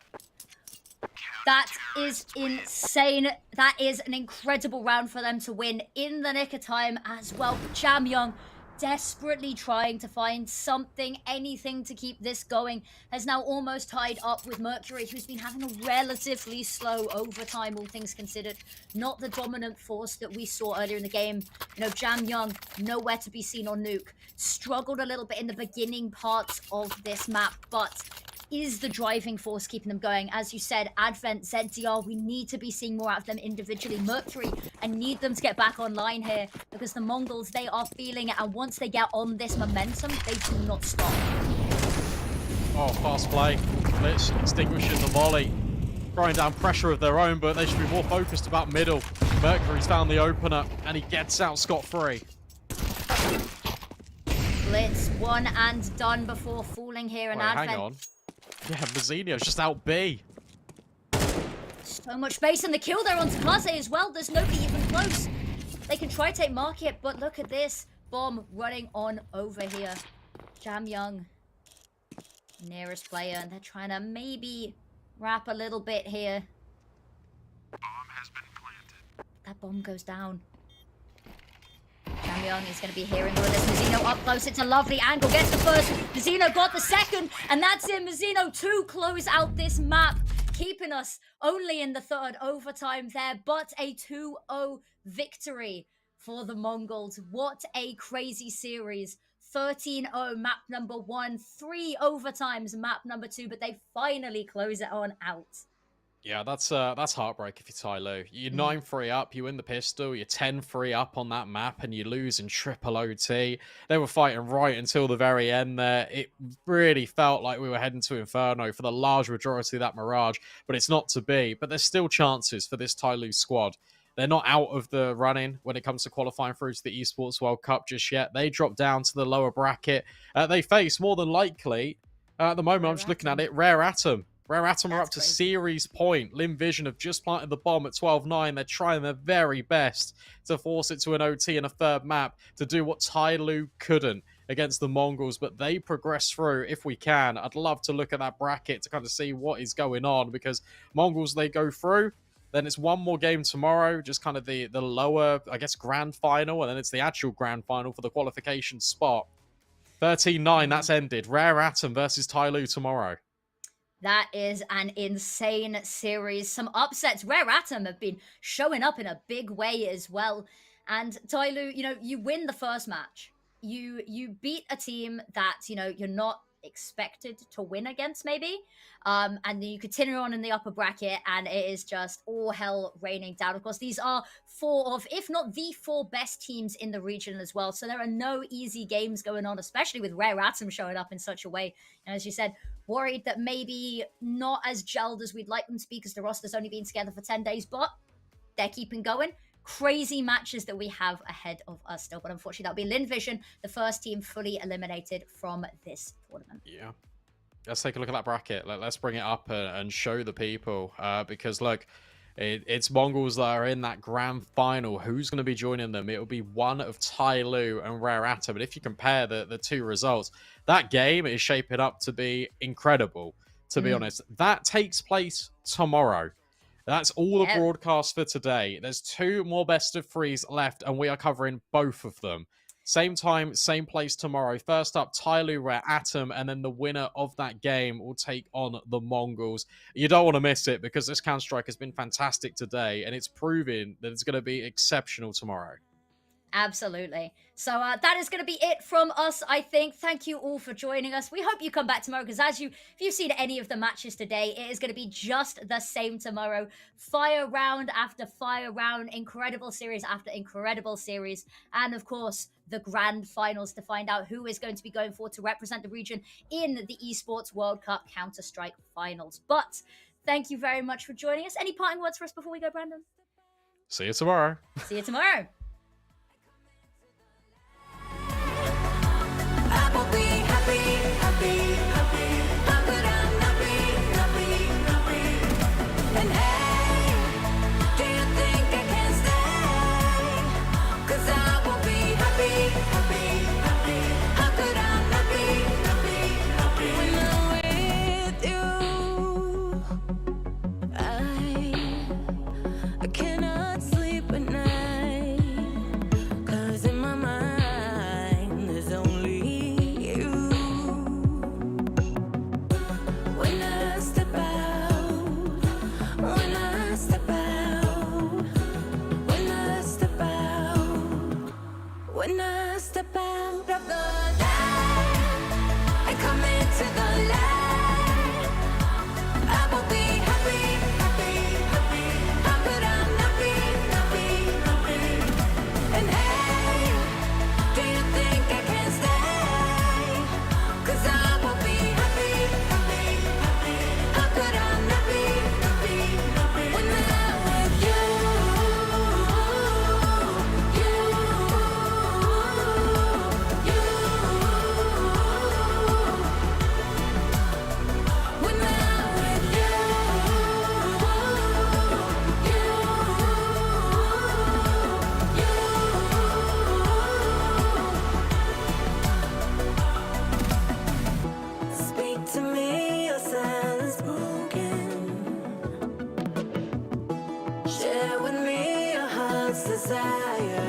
That is insane. That is an incredible round for them to win in the nick of time as well. Jam Young desperately trying to find something, anything to keep this going, has now almost tied up with Mercury, who's been having a relatively slow overtime, all things considered. Not the dominant force that we saw earlier in the game. You know, Jam Young, nowhere to be seen on Nuke. Struggled a little bit in the beginning parts of this map, but is the driving force keeping them going. As you said, Advent, ZDR, we need to be seeing more out of them individually. Mercury, I need them to get back online here because the Mongols, they are feeling it, and once they get on this momentum, they do not stop. Oh, fast play. Blitz extinguishing the volley. Throwing down pressure of their own, but they should be more focused about middle. Mercury's found the opener, and he gets out scot-free. Blitz, one and done before falling here in Advent. Hang on. Yeah, Mazzinho's just out B. So much space, and the kill there on Kaze as well. There's nobody even close. They can try take market, but look at this. Bomb running on over here. Jam Young, nearest player, and they're trying to maybe wrap a little bit here. Bomb has been planted. That bomb goes down. Jam Young is going to be hearing all of this. Mazzinho up close. It's a lovely angle. Gets the first. Mazzinho got the second. And that's it. Mazzinho to close out this map. Keeping us only in the third overtime there. But a 2-0 victory for the Mongols. What a crazy series. 13-0 map number 1. 3 overtimes map number 2. But they finally close it on out. Yeah, that's heartbreak if you're Tyloo. You're 9-3 up, you win the pistol, you're 10-3 up on that map, and you lose in triple OT. They were fighting right until the very end there. It really felt like we were heading to Inferno for the large majority of that Mirage, but it's not to be. But there's still chances for this Tyloo squad. They're not out of the running when it comes to qualifying through to the Esports World Cup just yet. They drop down to the lower bracket. They face, more than likely, At the moment, I'm just looking at it. Rare Atom. Rare Atom are up That's to crazy. series point. Lim Vision have just planted the bomb at 12-9. They're trying their very best to force it to an OT in a third map to do what Tai Lu couldn't against the Mongols, but they progress through if we can. I'd love to look at that bracket to kind of see what is going on, because Mongols, they go through. Then it's one more game tomorrow, just kind of the lower, I guess, grand final, and then it's the actual grand final for the qualification spot. 13-9, that's ended. Rare Atom versus Tai Lu tomorrow. That is an insane series. Some upsets. Rare Atom have been showing up in a big way as well. And Tai Lu, you know, you win the first match. You beat a team that, you know, you're not expected to win against, maybe. And then you continue on in the upper bracket, and it is just all hell raining down. Of course, these are 4 of, if not the 4 best teams in the region as well. So there are no easy games going on, especially with Rare Atom showing up in such a way. And as you said, worried that maybe not as gelled as we'd like them to be, because the roster's only been together for 10 days, but they're keeping going. Crazy matches that we have ahead of us still, but unfortunately that'll be Lin Vision, the first team fully eliminated from this tournament. Yeah. Let's take a look at that bracket. Let's bring it up and show the people, because look, it's Mongols that are in that grand final. Who's going to be joining them? It'll be one of Tai Lu and Rare Atom. But if you compare the 2 results, that game is shaping up to be incredible, to be honest. That takes place tomorrow. That's all the broadcast for today. There's 2 more best of 3s left, and we are covering both of them. Same time, same place tomorrow. First up, Tai Lu, Rare Atom, and then the winner of that game will take on the Mongols. You don't want to miss it, because this Counter-Strike has been fantastic today, and it's proving that it's going to be exceptional tomorrow. Absolutely. So that is going to be it from us, I think. Thank you all for joining us. We hope you come back tomorrow, because if you've seen any of the matches today, it is going to be just the same tomorrow. Fire round after fire round, incredible series after incredible series, and of course, the grand finals to find out who is going to be going forward to represent the region in the Esports World Cup Counter-Strike finals. But thank you very much for joining us. Any parting words for us before we go, Brandon? See you tomorrow. See you tomorrow. I will be happy, happy, happy. How could I not be, not be, not be? And hey, do you think I can stay? 'Cause I will be happy, happy, happy. How could I not be, not be, not be? When I'm with you, I cannot sleep at night. 'Cause in my mind there's only you. When I step out, when I step out, when I step out, when I step out of the light, I come into the light. I will be happy, happy, happy. How could I not be, not be, not be? And hey, do you think I can stay? 'Cause I will be happy, happy, happy. How could I not be, not be, not be? When I'm with you, you, you. When I'm with you, speak to me, your silence broken. Share with me your heart's desire.